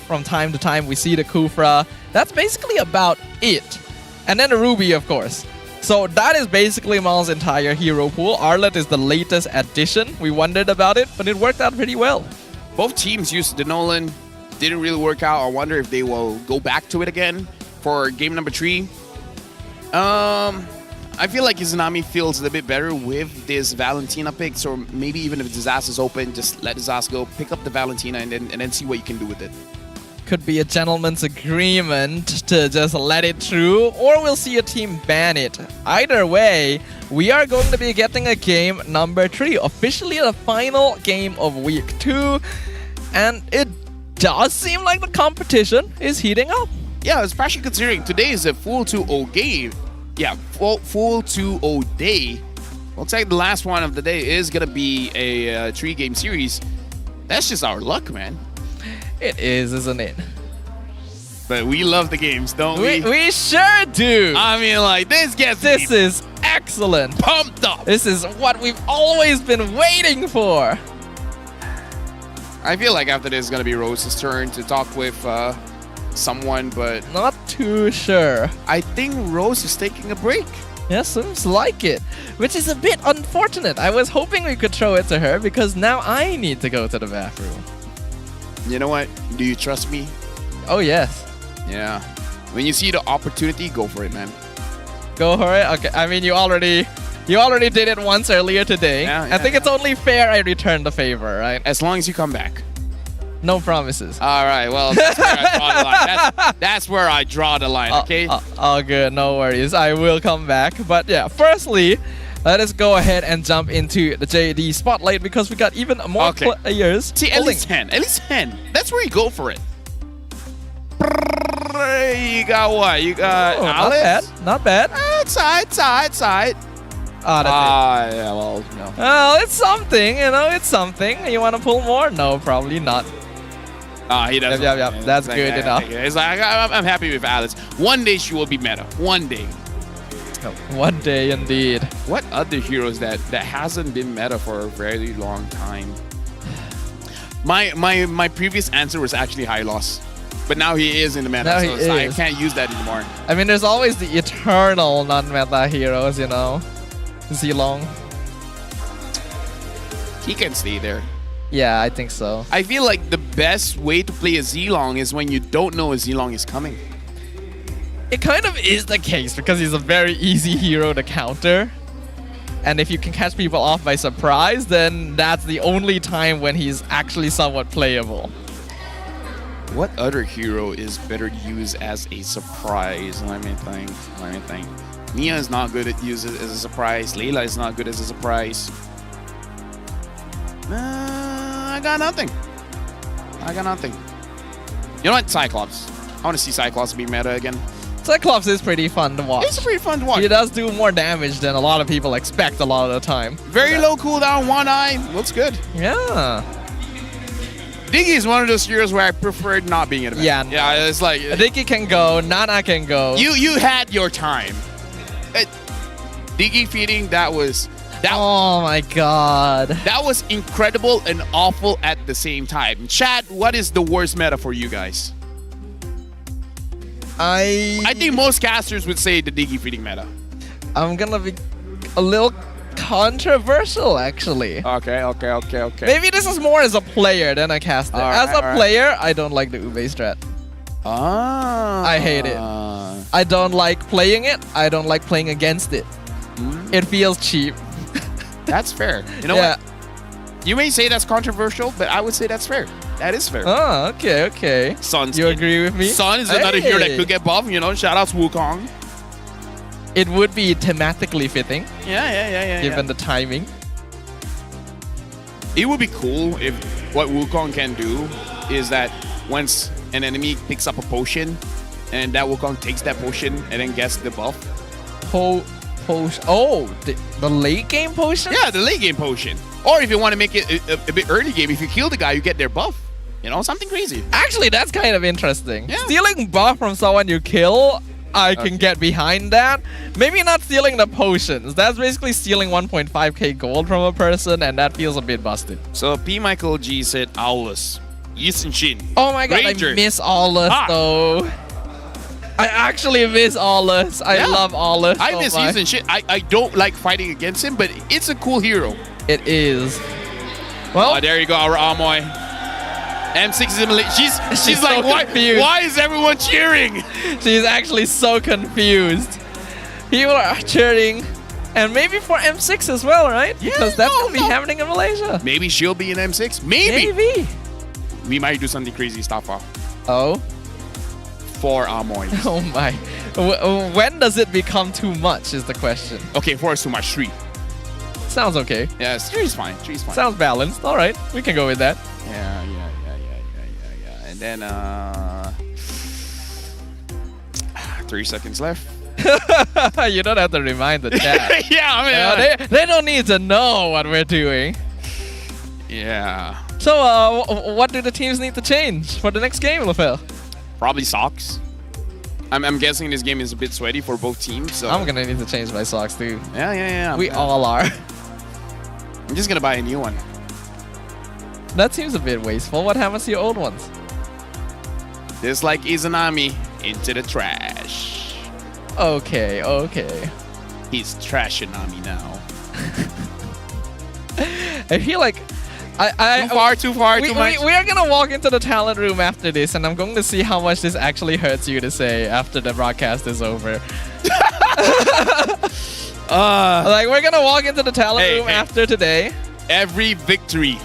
From time to time, we see the Kufra. That's basically about it. And then the Ruby, of course. So that is basically Mal's entire hero pool. Arlet is the latest addition. We wondered about it, but it worked out pretty well. Both teams used the Nolan. Didn't really work out. I wonder if they will go back to it again for game number 3. I feel like Izanami feels a bit better with this Valentina pick, so maybe even if Disaster's open, just let Disaster go, pick up the Valentina, and then see what you can do with it. Could be a gentleman's agreement to just let it through, or we'll see a team ban it. Either way, we are going to be getting a game number 3, officially the final game of week 2, and it does seem like the competition is heating up. Yeah, especially considering today is a full 2-0 game. Yeah, full 2-0 day. Looks like the last one of the day is going to be a 3-game series. That's just our luck, man. It is, isn't it? But we love the games, don't we? We sure do. I mean, like, this is excellent. Pumped up. This is what we've always been waiting for. I feel like after this is going to be Rose's turn to talk with someone, but not too sure. I think Rose is taking a break. Yeah, seems like it, which is a bit unfortunate. I was hoping we could throw it to her because now I need to go to the bathroom. You know what? Do you trust me? Oh, yes. Yeah. When you see the opportunity, go for it, man. Go for it? Okay. I mean, you already did it once earlier today. Yeah, I think it's only fair I return the favor, right? As long as you come back. No promises. All right, well, that's where I draw the line. That's where I draw the line, okay? Oh, good. No worries. I will come back. But yeah, firstly, let us go ahead and jump into the JD spotlight because we got even more players. See, at least 10. At least 10. That's where you go for it. You got what? You got Alice? Not bad. Side. Ah, that's it. Yeah, well, no. Well, it's something, it's something. You want to pull more? No, probably not. He doesn't. Yep. That's good enough. It's like, I'm happy with Alice. One day she will be meta. One day. One day, indeed. What other heroes that hasn't been meta for a very long time? My previous answer was actually Hylos. But now he is in the meta, so it's like, I can't use that anymore. I mean, there's always the eternal non-meta heroes, Zilong. He can stay there. Yeah, I think so. I feel like the best way to play a Zilong is when you don't know a Zilong is coming. It kind of is the case because he's a very easy hero to counter. And if you can catch people off by surprise, then that's the only time when he's actually somewhat playable. What other hero is better used as a surprise? Let me think. Mia is not good at using it as a surprise. Layla is not good as a surprise. I got nothing. You know what? Cyclops. I want to see Cyclops be meta again. Cyclops is pretty fun to watch. It's pretty fun to watch. He does do more damage than a lot of people expect a lot of the time. Very low cooldown, one eye. Looks good. Yeah. Diggy is one of those heroes where I preferred not being in a Yeah, yeah, it's like Diggy can go, Nana can go. You had your time. Diggy feeding, oh my god. That was incredible and awful at the same time. Chat, what is the worst meta for you guys? I think most casters would say the Diggy feeding meta. I'm gonna be a little controversial, actually. Okay. Maybe this is more as a player than a caster. As a player, I don't like the Ube strat. I hate it. I don't like playing it. I don't like playing against it. It feels cheap. That's fair. You know what? You may say that's controversial, but I would say that's fair. That is fair. Oh, okay. Sun's You agree with me? Sun is another hero that could get buffed. You know, shout out to Wukong. It would be thematically fitting. Yeah. Given the timing. It would be cool if what Wukong can do is that once an enemy picks up a potion, and that Wukong takes that potion and then gets the buff. Potion. Oh, the late game potion? Yeah, the late game potion. Or if you want to make it a bit early game, if you kill the guy, you get their buff. You know, something crazy. Actually, that's kind of interesting. Yeah. Stealing buff from someone you kill, I can get behind that. Maybe not stealing the potions. That's basically stealing 1.5k gold from a person, and that feels a bit busted. So P. Michael G said Aulus. Yisun Shin. Oh my god, Ranger. I miss Aulus though. I actually miss Aulus. I love Aulus. I miss Yisun Shin. I don't like fighting against him, but it's a cool hero. It is. Well, there you go, our Amoy. M6 is in Malaysia. She's like, so confused. Why is everyone cheering? She's actually so confused. People are cheering. And maybe for M6 as well, right? Yeah, because that's going to be happening in Malaysia. Maybe she'll be in M6. Maybe. We might do something crazy stuff. Oh? For Amoy. Oh my. When does it become too much is the question. Okay, 4 is too much. 3. Sounds okay. Yeah, 3 is fine. 3 is fine. Sounds balanced. All right. We can go with that. Yeah. And then 3 seconds left. You don't have to remind the chat. Yeah, I mean, they don't need to know what we're doing. Yeah. So, what do the teams need to change for the next game, LaFell? Probably socks. I'm guessing this game is a bit sweaty for both teams. So. I'm gonna need to change my socks too. Yeah. We all are. I'm just gonna buy a new one. That seems a bit wasteful. What happens to your old ones? Just like Izanami, into the trash. Okay. He's trashing-ami now. I feel like too far, too much. We are gonna walk into the talent room after this, and I'm going to see how much this actually hurts you to say after the broadcast is over. Like, we're gonna walk into the talent room after today. Every victory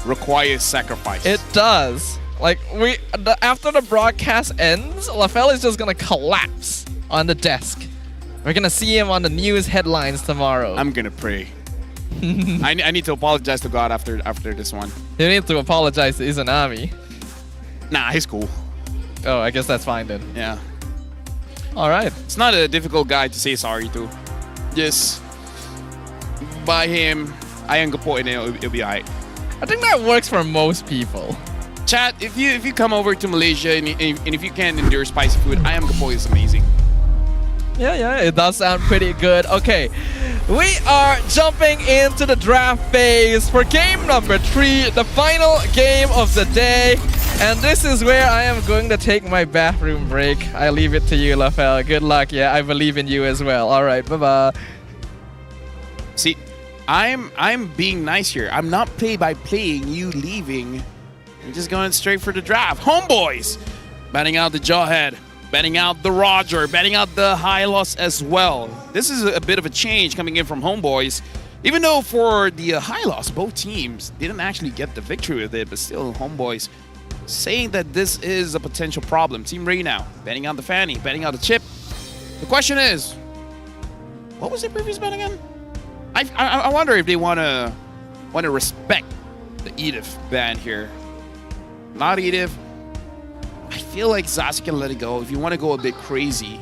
requires sacrifice. It does. Like, after the broadcast ends, LaFell is just gonna collapse on the desk. We're gonna see him on the news headlines tomorrow. I'm gonna pray. I need to apologize to God after this one. You need to apologize to Izanami. Nah, he's cool. Oh, I guess that's fine then. Yeah. All right. It's not a difficult guy to say sorry to. Just buy him ayang gapo and it'll be alright. I think that works for most people. Chat, if you come over to Malaysia and if you can endure spicy food, ayam gapo is amazing. Yeah, it does sound pretty good. Okay, we are jumping into the draft phase for game number 3, the final game of the day. And this is where I am going to take my bathroom break. I leave it to you, LaFell. Good luck. Yeah, I believe in you as well. All right, bye-bye. See, I'm being nice here. I'm not play-by-playing you leaving. I'm just going straight for the draft. Homeboys! Batting out the Jawhead. Batting out the Roger. Batting out the Hylos as well. This is a bit of a change coming in from Homeboys. Even though for the Hylos, both teams didn't actually get the victory with it, but still Homeboys saying that this is a potential problem. Team Ray now, betting out the Fanny, betting out the Chip. The question is, what was their previous bet again? I wonder if they want to respect the Edith ban here. Not Edith. I feel like Zazi can let it go. If you want to go a bit crazy,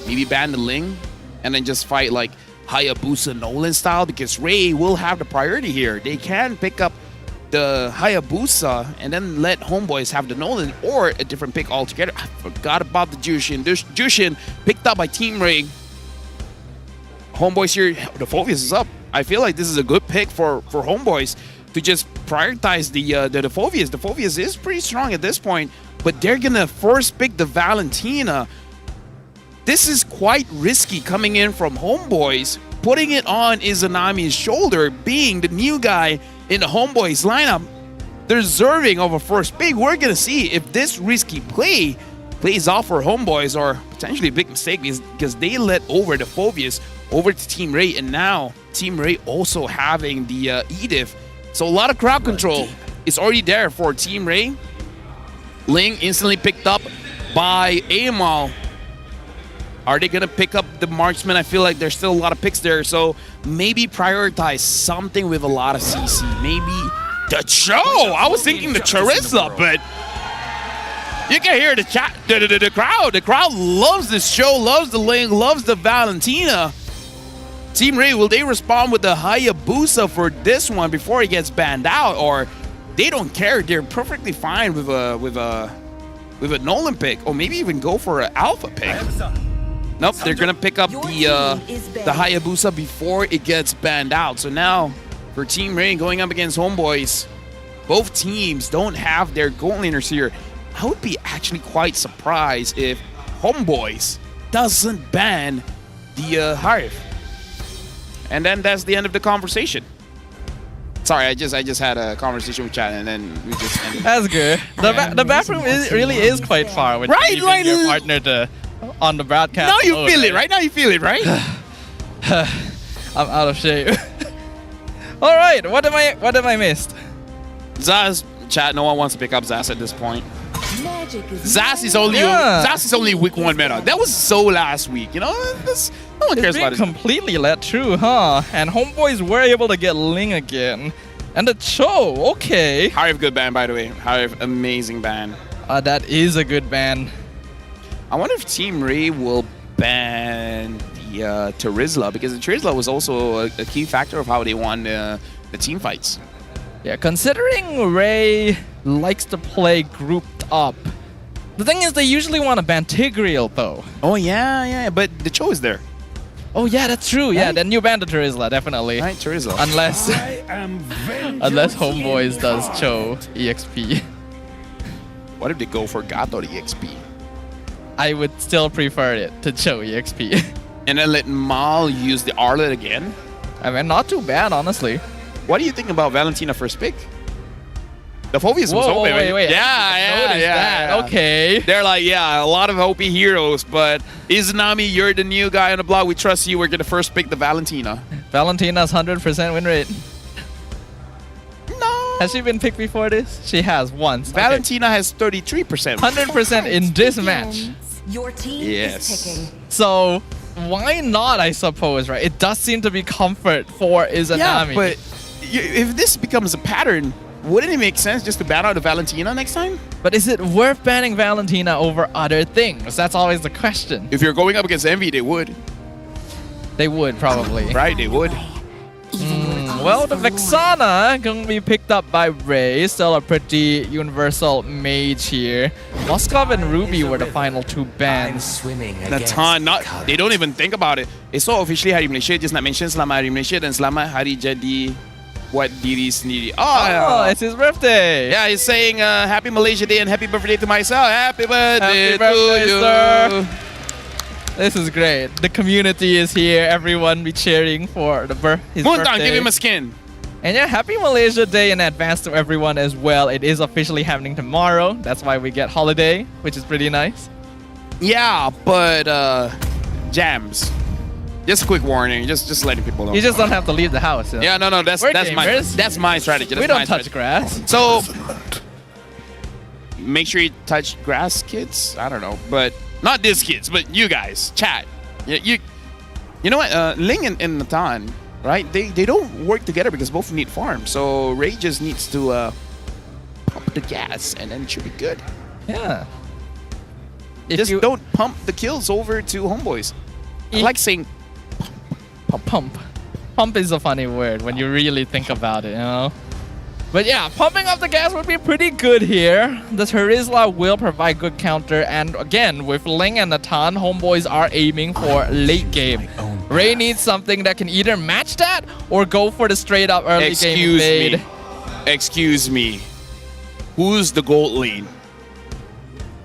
maybe ban the Ling and then just fight like Hayabusa Nolan style, because Ray will have the priority here. They can pick up the Hayabusa and then let Homeboys have the Nolan, or a different pick altogether. I forgot about the Jushin. Jushin picked up by Team Ray. Homeboys here, the Phobius is up. I feel like this is a good pick for Homeboys to just prioritize the Phobius. The Phobius is pretty strong at this point, but they're gonna first pick the Valentina. This is quite risky coming in from Homeboys, putting it on Izanami's shoulder, being the new guy in the Homeboys lineup, deserving of a first pick. We're gonna see if this risky play plays off for Homeboys or potentially a big mistake because they let over the Phobias over to Team Ray, and now Team Ray also having the Edith. So a lot of crowd control is already there for Team Ray. Ling instantly picked up by Amal. Are they going to pick up the marksman? I feel like there's still a lot of picks there, so maybe prioritize something with a lot of CC. Maybe the Cho. I was thinking the Charizla, but you can hear the chat, the crowd. The crowd loves this show, loves the Ling, loves the Valentina. Team Ray, will they respond with the Hayabusa for this one before he gets banned out, or they don't care? They're perfectly fine with a Nolan pick, or maybe even go for an Alpha pick. Nope, they're gonna pick up the Hayabusa before it gets banned out. So now for Team Ray going up against Homeboys, both teams don't have their gold laners here. I would be actually quite surprised if Homeboys doesn't ban the Harif. And then that's the end of the conversation. Sorry, I just had a conversation with chat and then we just ended. That's good. The bathroom really is quite far when leaving like your partner on the broadcast. Now you feel it, right? Now you feel it, right? I'm out of shape. All right, what am I missed? Zaz, chat. No one wants to pick up Zaz at this point. Zaz is only week 1 meta. That was so last week. You know, no one cares about it. Completely let true, huh? And Homeboys were able to get Ling again. And the Cho, okay. Harif, good ban, by the way. Harif, amazing ban. That is a good ban. I wonder if Team Ray will ban the Charizla, because the Charizla was also a key factor of how they won the team fights. Yeah, considering Ray likes to play grouped up, the thing is they usually want to ban Tigreal though. Oh yeah, but the Cho is there. Oh yeah, that's true. Yeah, Right? then you ban the Charizla, definitely. Right, Charizla. Unless Homeboys does Cho EXP. What if they go for Gato EXP? I would still prefer it to Cho EXP. And then let Mal use the Arlet again? I mean, not too bad, honestly. What do you think about Valentina first pick? The Phobias was open. Wait. Yeah. Okay. They're like, yeah, a lot of OP heroes, but Izanami, you're the new guy on the block. We trust you. We're going to first pick the Valentina. Valentina's 100% win rate. No. Has she been picked before this? She has once. Valentina has 33%. 100% in this match. Your team is picking. So why not, I suppose, right? It does seem to be comfort for Izanami. Yeah, but if this becomes a pattern, wouldn't it make sense just to ban out the Valentina next time? But is it worth banning Valentina over other things? That's always the question. If you're going up against Envy, they would. They would, probably. Right, they would. Well, the Vexana going to be picked up by Ray. Still a pretty universal mage here. Moskov and Ruby were the final 2 bans. Nathan, they don't even think about it. Esok officially Hari Malaysia. Just nak mention selamat Hari Malaysia dan selamat hari jadi buat diri sendiri. Oh, it's his birthday. Yeah, he's saying happy Malaysia Day and happy birthday to myself. Happy birthday, Happy birthday, to you. sir. This is great. The community is here. Everyone be cheering for his Moontan, birthday. give him a skin. And yeah, happy Malaysia Day in advance to everyone as well. It is officially happening tomorrow. That's why we get holiday, which is pretty nice. Yeah, but jams. Just a quick warning. Just letting people know. You just don't have to leave the house. You know? Yeah, no. That's my strategy. We don't touch grass. So make sure you touch grass, kids. I don't know, but not this kids, but you guys, chat. You know what? Ling and Nathan, right? They don't work together because both need farm. So Ray just needs to pump the gas, and then it should be good. Yeah. Just don't pump the kills over to Homeboys. I like saying pump. Pump is a funny word when you really think about it, you know? But yeah, pumping up the gas would be pretty good here. The Charizla will provide good counter, and again, with Ling and Nathan, Homeboys are aiming for late game. Ray needs something that can either match that or go for the straight up early game fade. Excuse me. Who's the gold lane?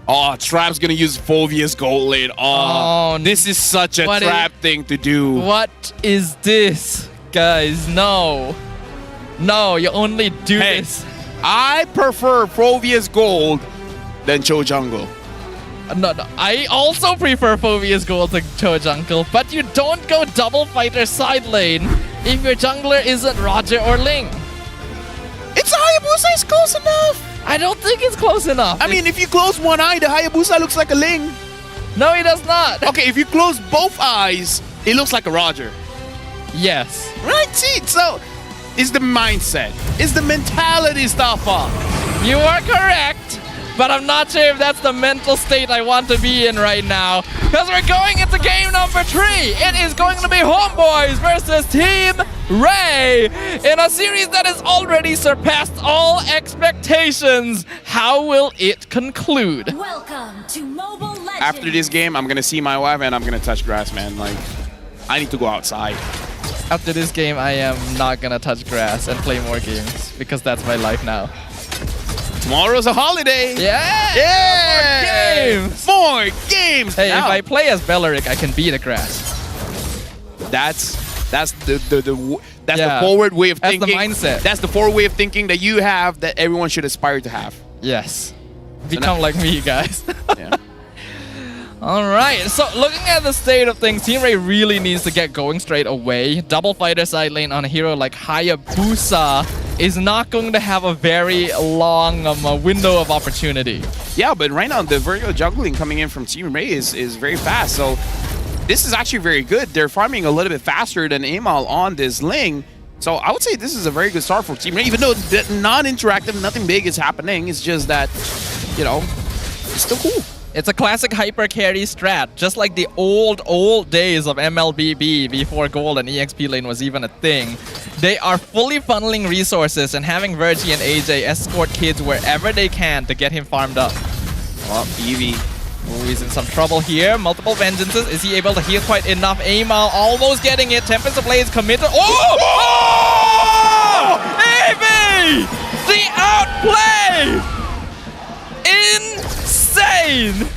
Oh, Trap's gonna use Phobia's gold lane. Oh, this is such a Trap thing to do. What is this? Guys, no. No, you only do this. I prefer Phobia's gold than Cho Jungle. No, I also prefer Phobia's gold to Cho Jungle, but you don't go double fighter side lane if your jungler isn't Roger or Ling. It's Hayabusa is close enough. I don't think it's close enough. I mean, if you close one eye, the Hayabusa looks like a Ling. No, he does not. Okay, if you close both eyes, it looks like a Roger. Yes. Right, see, so it's the mindset. It's the mentality stuff off. You are correct, but I'm not sure if that's the mental state I want to be in right now. Because we're going into game number 3. It is going to be Homeboys versus Team Ray in a series that has already surpassed all expectations. How will it conclude? Welcome to Mobile Legends. After this game, I'm going to see my wife and I'm going to touch grass, man. Like, I need to go outside. After this game, I am not going to touch grass and play more games because that's my life now. Tomorrow's a holiday. Yeah! Yeah! More games! More games! Hey, now, if I play as Belleric, I can be the grass. That's the forward way of thinking. That's the mindset. That's the forward way of thinking that you have that everyone should aspire to have. Yes. Become like me, guys. Yeah. All right, so looking at the state of things, Team Ray really needs to get going straight away. Double fighter side lane on a hero like Hayabusa is not going to have a very long window of opportunity. Yeah, but right now the vertical juggling coming in from Team Ray is very fast. So this is actually very good. They're farming a little bit faster than Amal on this Ling. So I would say this is a very good start for Team Ray, even though non-interactive, nothing big is happening. It's just that, you know, it's still cool. It's a classic hyper carry strat, just like the old days of MLBB before Gold and EXP lane was even a thing. They are fully funneling resources and having Virgie and AJ escort kids wherever they can to get him farmed up. Oh, Eevee. Oh, he's in some trouble here. Multiple vengeances. Is he able to heal quite enough? Amal almost getting it. Tempest of Blaze committed. Oh! Oh! Eevee! The outplay! Insane!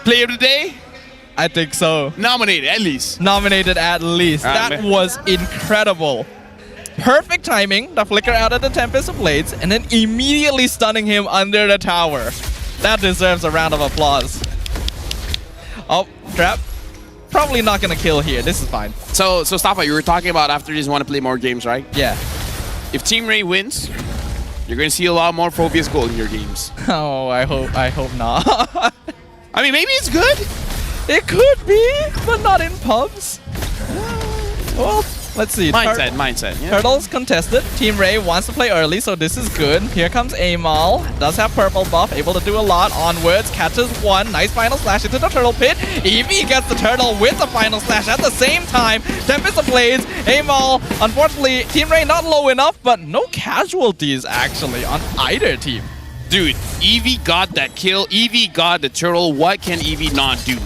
Player of the day? I think so. Nominated, at least. Nominated at least. That was incredible. Perfect timing. The flicker out of the Tempest of Blades and then immediately stunning him under the tower. That deserves a round of applause. Oh, trap. Probably not going to kill here. This is fine. So Stafa, you were talking about after this want to play more games, right? Yeah. If Team Ray wins, you're going to see a lot more Phobia's gold in your games. Oh, I hope not. I mean, maybe it's good. It could be, but not in pubs. Well, let's see. Mindset. Yeah. Turtles contested. Team Ray wants to play early, so this is good. Here comes Amal. Does have purple buff, able to do a lot. Onwards, catches one. Nice final slash into the turtle pit. Eevee gets the turtle with the final slash at the same time. Tempest of Blades. Amal, unfortunately, Team Ray not low enough, but no casualties actually on either team. Dude, Eevee got that kill. Eevee got the turtle. What can Eevee not do?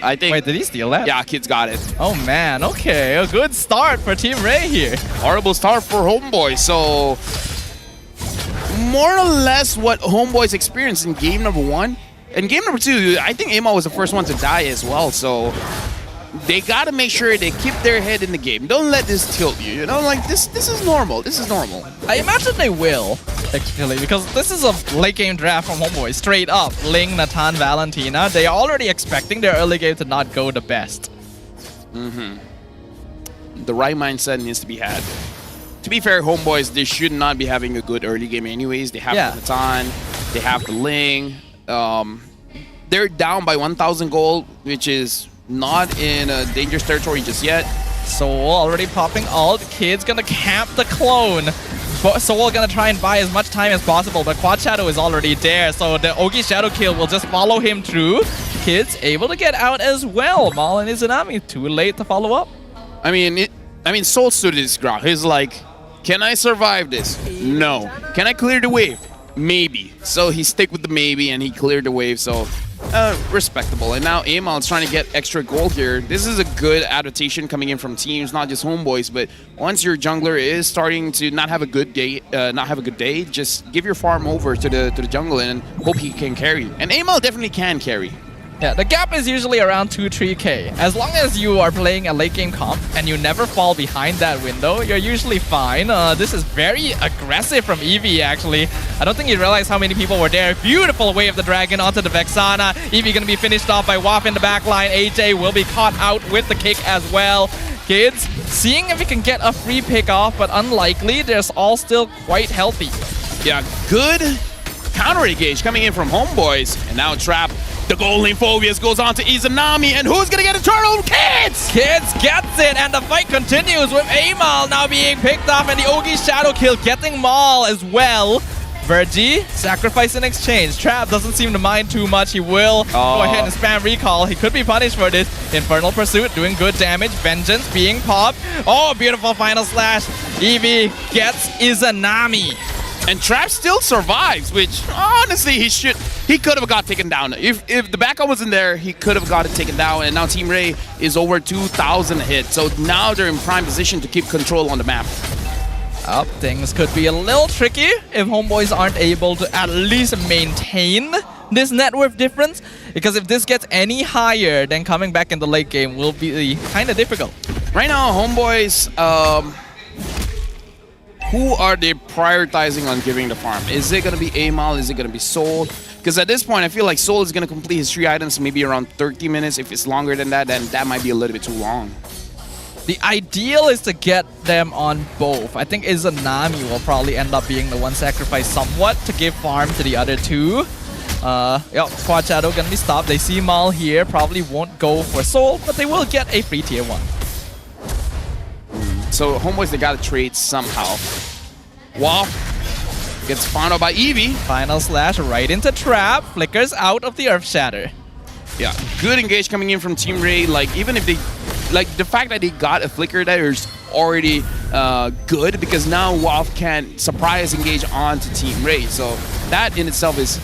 I think... Wait, did he steal that? Yeah, kids got it. Oh man, okay. A good start for Team Ray here. Horrible start for Homeboy. So, more or less what Homeboys experienced in game number 1. And game number 2, I think Amal was the first one to die as well. So, they got to make sure they keep their head in the game. Don't let this tilt you. You know, like this is normal. This is normal. I imagine they will, actually, because this is a late game draft from Homeboy. Straight up, Ling, Natan, Valentina. They are already expecting their early game to not go the best. The right mindset needs to be had. To be fair, Homeboys, they should not be having a good early game anyways. They have the Natan, they have the Ling. They're down by 1,000 gold, which is not in a dangerous territory just yet. Soul already popping ult. Kid's gonna camp the clone. Soul gonna try and buy as much time as possible, but Quad Shadow is already there, so the Ogi Shadow kill will just follow him through. Kid's able to get out as well. Maul and Izanami too late to follow up. I mean, Soul stood his ground. He's like, can I survive this? No. Can I clear the wave? Maybe. So he stick with the maybe and he cleared the wave, so respectable. And now Amal is trying to get extra gold here. This is a good adaptation coming in from teams, not just Homeboys, but once your jungler is starting to not have a good day, just give your farm over to the jungle and hope he can carry. And Amal definitely can carry. Yeah, the gap is usually around 2-3k. As long as you are playing a late game comp and you never fall behind that window, you're usually fine. This is very aggressive from Eevee, actually. I don't think you realize how many people were there. Beautiful Way of the Dragon onto the Vexana. Eevee gonna be finished off by Waff in the back line. AJ will be caught out with the kick as well. Kids, seeing if we can get a free pick off, but unlikely. They're all still quite healthy. Yeah, good counter engage coming in from Homeboys. And now Trap, the gold lane Phobius goes on to Izanami. And who's gonna get a turtle? Kids! Kids gets it, and the fight continues with Amal now being picked off, and the Ogi Shadow Kill getting Maul as well. Virgie, sacrifice in exchange. Trap doesn't seem to mind too much. He will go ahead and spam recall. He could be punished for this. Infernal Pursuit doing good damage. Vengeance being popped. Oh, beautiful final slash. Eevee gets Izanami. And Trap still survives, which honestly he could have got taken down. If the backup wasn't there, he could have got it taken down. And now Team Ray is over 2,000 hit. So now they're in prime position to keep control on the map. Things could be a little tricky if Homeboys aren't able to at least maintain this net worth difference. Because if this gets any higher, then coming back in the late game will be kind of difficult. Right now, Homeboys, who are they prioritizing on giving the farm? Is it going to be Amal? Is it going to be Soul? Because at this point, I feel like Soul is going to complete his 3 items maybe around 30 minutes. If it's longer than that, then that might be a little bit too long. The ideal is to get them on both. I think Izanami will probably end up being the one sacrificed somewhat to give farm to the other two. Quad Shadow gonna be stopped. They see Maul here, probably won't go for Soul, but they will get a free tier 1. So Homeboys, they gotta trade somehow. Waff gets found out by Eevee. Final slash right into Trap, flickers out of the Earth Shatter. Yeah, good engage coming in from Team Ray. Like, even if they, like, the fact that they got a flicker there is already good, because now Waff can surprise engage onto Team Ray. So that in itself is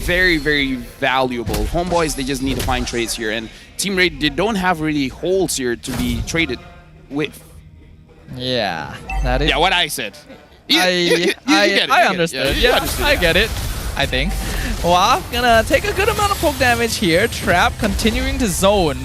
very, very valuable. Homeboys, they just need to find trades here, and Team Ray, they don't have really holes here to be traded with. Yeah, that is. Yeah, what I said. I understood. Yeah, I get it. I think. Waff gonna take a good amount of poke damage here. Trap continuing to zone.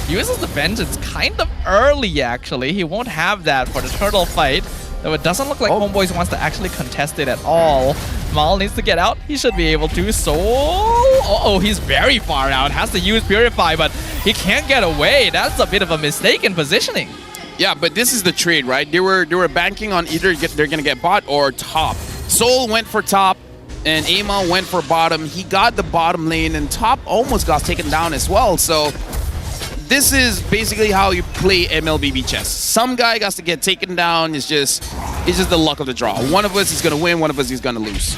Uses the Vengeance kind of early, actually. He won't have that for the turtle fight. Though it doesn't look like Homeboys wants to actually contest it at all. Maul needs to get out. He should be able to. So, he's very far out. Has to use Purify, but he can't get away. That's a bit of a mistake in positioning. Yeah, but this is the trade, right? They were banking on either they're gonna get bot or top. Soul went for top, and Amal went for bottom. He got the bottom lane, and top almost got taken down as well. So this is basically how you play MLBB chess. Some guy has to get taken down. It's just the luck of the draw. One of us is gonna win, one of us is gonna lose.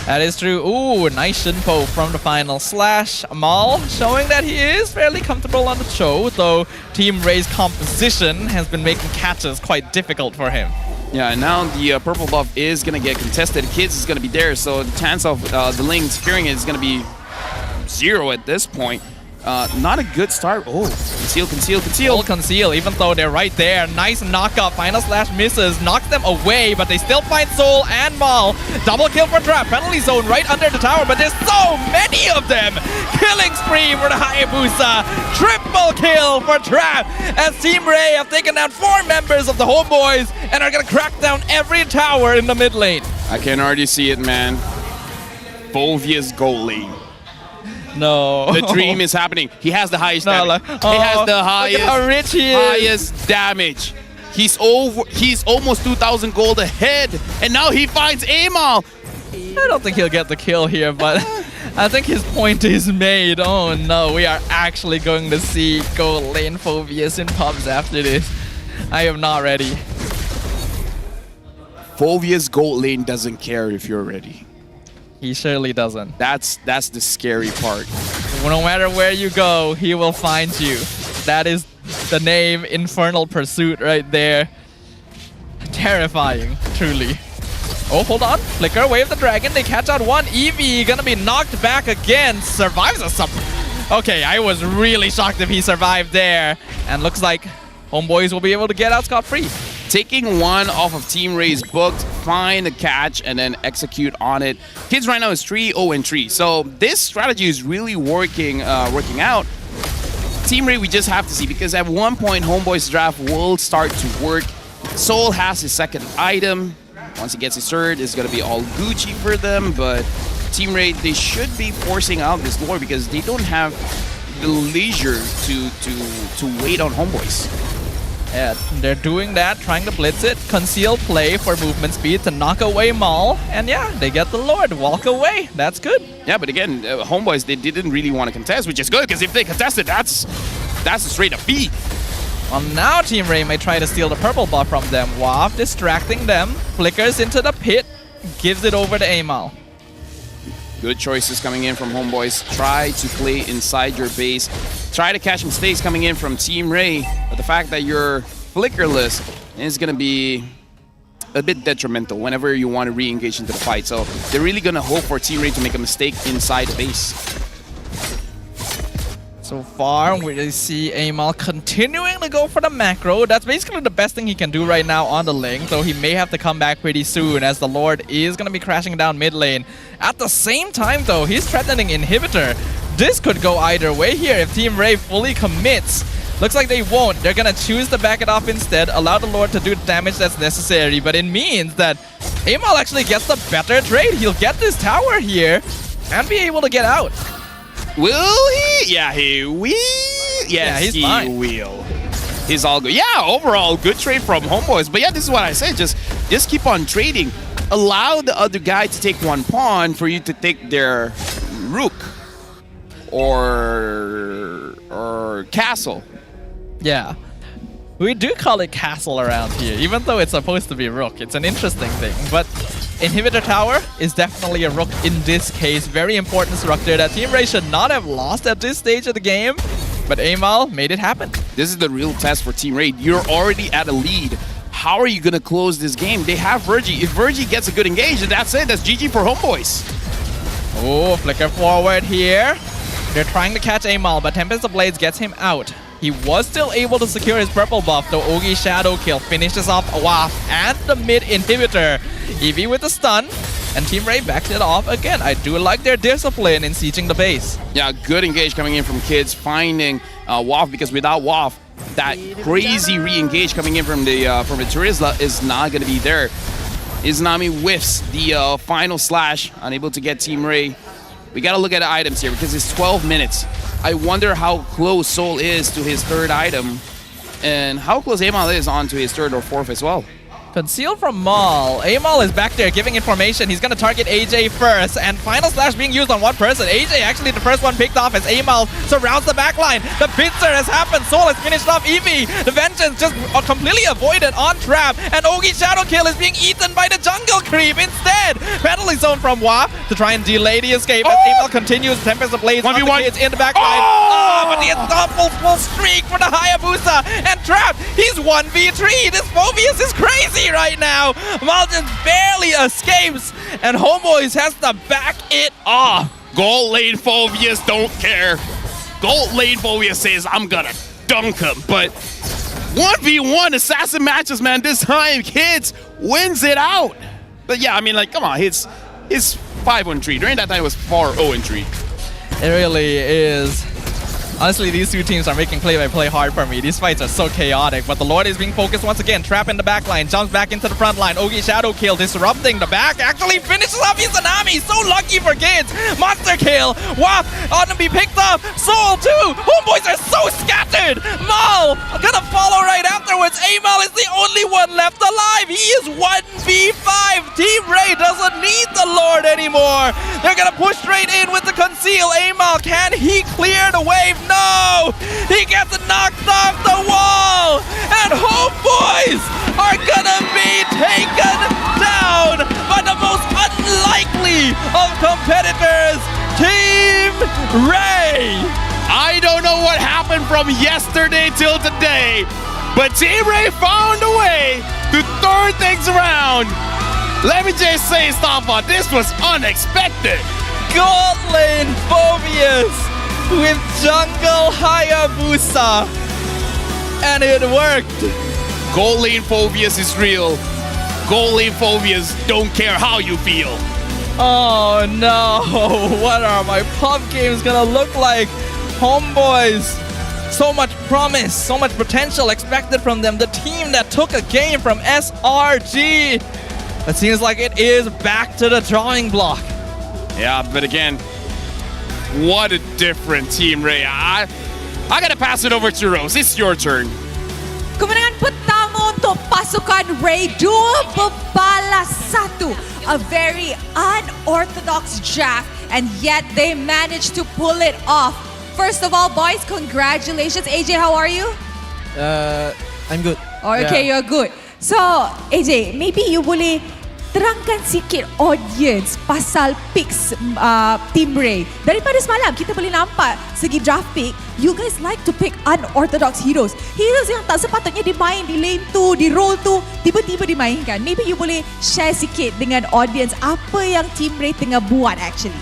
That is true. Ooh, nice Shinpo from the final slash. Maul showing that he is fairly comfortable on the show, though Team Ray's composition has been making catches quite difficult for him. Yeah, and now the purple buff is going to get contested. Kids is going to be there, so the chance of the Ling securing it is going to be 0 at this point. Not a good start. Oh, conceal. All conceal, even though they're right there. Nice knockup. Final slash misses, knocks them away, but they still find Soul and Maul. Double kill for Trap. Penalty zone right under the tower, but there's so many of them. Killing spree for the Hayabusa. Triple kill for Trap, as Team Ray have taken down 4 members of the Homeboys and are gonna crack down every tower in the mid lane. I can already see it, man. Phobius gold lane. No. The dream is happening. He has the highest damage. He has the highest, how rich he is. Highest damage. He's almost 2,000 gold ahead, and now he finds Amal. I don't think he'll get the kill here, but I think his point is made. Oh no, we are actually going to see gold lane Phobius in pubs after this. I am not ready. Phobius gold lane doesn't care if you're ready. He surely doesn't. That's the scary part. No matter where you go, he will find you. That is the name Infernal Pursuit right there. Terrifying, truly. Oh, hold on. Flicker, Wave the Dragon. They catch out one. Eevee gonna be knocked back again. Survives a sub. Okay, I was really shocked if he survived there. And looks like Homeboys will be able to get out scot-free. taking one off of Team Ray's book, find a catch, and then execute on it. Kids right now is 3-0-3. So this strategy is really working out. Team Ray, we just have to see, because at one point, Homeboy's draft will start to work. Soul has his second item. Once he gets his third, it's going to be all Gucci for them. But Team Ray, they should be forcing out this lore because they don't have the leisure to wait on Homeboys. Yeah, they're doing that, trying to blitz it, conceal play for movement speed to knock away Maul, and yeah, they get the Lord, walk away. That's good. Yeah, but again, Homeboys, they didn't really want to contest, which is good, because if they contested, that's a straight up B. Well, now Team Ray may try to steal the purple buff from them. Wav distracting them, flickers into the pit, gives it over to Amal. Good choices coming in from Homeboys. Try to play inside your base. Try to catch mistakes coming in from Team Ray. But the fact that you're flickerless is going to be a bit detrimental whenever you want to re-engage into the fight. So they're really going to hope for Team Ray to make a mistake inside the base. So far, we see Amal continuing to go for the macro. That's basically the best thing he can do right now on the link, though he may have to come back pretty soon as the Lord is going to be crashing down mid lane. At the same time, though, he's threatening Inhibitor. This could go either way here if Team Ray fully commits. Looks like they won't. They're going to choose to back it off instead, allow the Lord to do the damage that's necessary, but it means that Amal actually gets the better trade. He'll get this tower here and be able to get out. Will he? Yeah, he will. Yes, yeah, he's fine. Will. He's all good. Yeah, overall, good trade from Homeboys. But yeah, this is what I said. Just keep on trading. Allow the other guy to take one pawn for you to take their rook or castle. Yeah. We do call it castle around here, even though it's supposed to be rook. It's an interesting thing, but Inhibitor Tower is definitely a rook in this case. Very important structure that Team Ray should not have lost at this stage of the game, but Amal made it happen. This is the real test for Team Ray. You're already at a lead. How are you going to close this game? They have Virgie. If Virgie gets a good engage, then that's it. That's GG for Homeboys. Oh, flicker forward here. They're trying to catch Amal, but Tempest of Blades gets him out. He was still able to secure his purple buff, though Ogi Shadow Kill finishes off Waff and the mid inhibitor. Eevee with the stun, and Team Ray backs it off again. I do like their discipline in sieging the base. Yeah, good engage coming in from Kids, finding Waff, because without Waff, that crazy re-engage coming in from the Turizla is not going to be there. Izanami whiffs the final slash, unable to get Team Ray. We got to look at the items here because it's 12 minutes. I wonder how close Soul is to his third item and how close Amal is onto his third or fourth as well. Concealed from Maul. Amal is back there giving information. He's going to target AJ first, and final slash being used on one person. AJ actually the first one picked off as Amal surrounds the backline. The pincer has happened. Soul has finished off Eevee. The Vengeance just completely avoided on trap, and Ogi Shadow Kill is being eaten by the jungle creep instead. Penalty zone from Wap to try and delay the escape as Amal continues. Tempest of Blades on the Kids in the backline. Oh, but the unstoppable full streak for the Hayabusa, and Trap, he's 1v3. This Phobius is crazy right now. Malton barely escapes, and Homeboys has to back it off. Gold lane Phobius don't care. Gold lane Phobius says, I'm gonna dunk him. But 1v1 assassin matches, man. This time, Kids wins it out. But yeah, I mean, like, come on. It's 5-3. During that time, it was 4-0-3. It really is. Honestly, these two teams are making play-by-play hard for me. These fights are so chaotic, but the Lord is being focused once again. Trap in the back line, jumps back into the front line. Ogi Shadow Kill disrupting the back, actually finishes off Izanami. So lucky for Kids. Monster Kill. Wap ought to be picked up. Soul too. Homeboys are so scattered. Maul gonna follow right afterwards. Amal is the only one left alive. He is 1v5. Team Ray doesn't need the Lord anymore. They're gonna push straight in with the conceal. Amal, can he clear the wave? No! He gets knocked off the wall! And Homeboys are gonna be taken down by the most unlikely of competitors, Team Ray! I don't know what happened from yesterday till today, but Team Ray found a way to turn things around. Let me just say, Stafa, this was unexpected. Gold lane Phobius with jungle Hayabusa, and it worked. Goal lane phobias is real. Goal lane phobias don't care how you feel. Oh no, what are my pub games gonna look like? Homeboys, so much promise, so much potential expected from them. The team that took a game from SRG. It seems like it is back to the drawing block. Yeah, but again, what a different team, Ray. I gotta pass it over to Rose. It's your turn. Kemenangan pertama untuk pasukan Ray 2-1. A very unorthodox draft, and yet they managed to pull it off. First of all, boys, congratulations. AJ, how are you? I'm good. Okay, you're good. So, AJ, maybe you boleh terangkan sikit audience pasal picks Team Ray. Daripada semalam, kita boleh nampak segi draft pick, you guys like to pick unorthodox heroes. Heroes yang tak sepatutnya dimain di lane tu, di role tu, tiba-tiba dimainkan. Maybe you boleh share sikit dengan audience apa yang Team Ray tengah buat actually.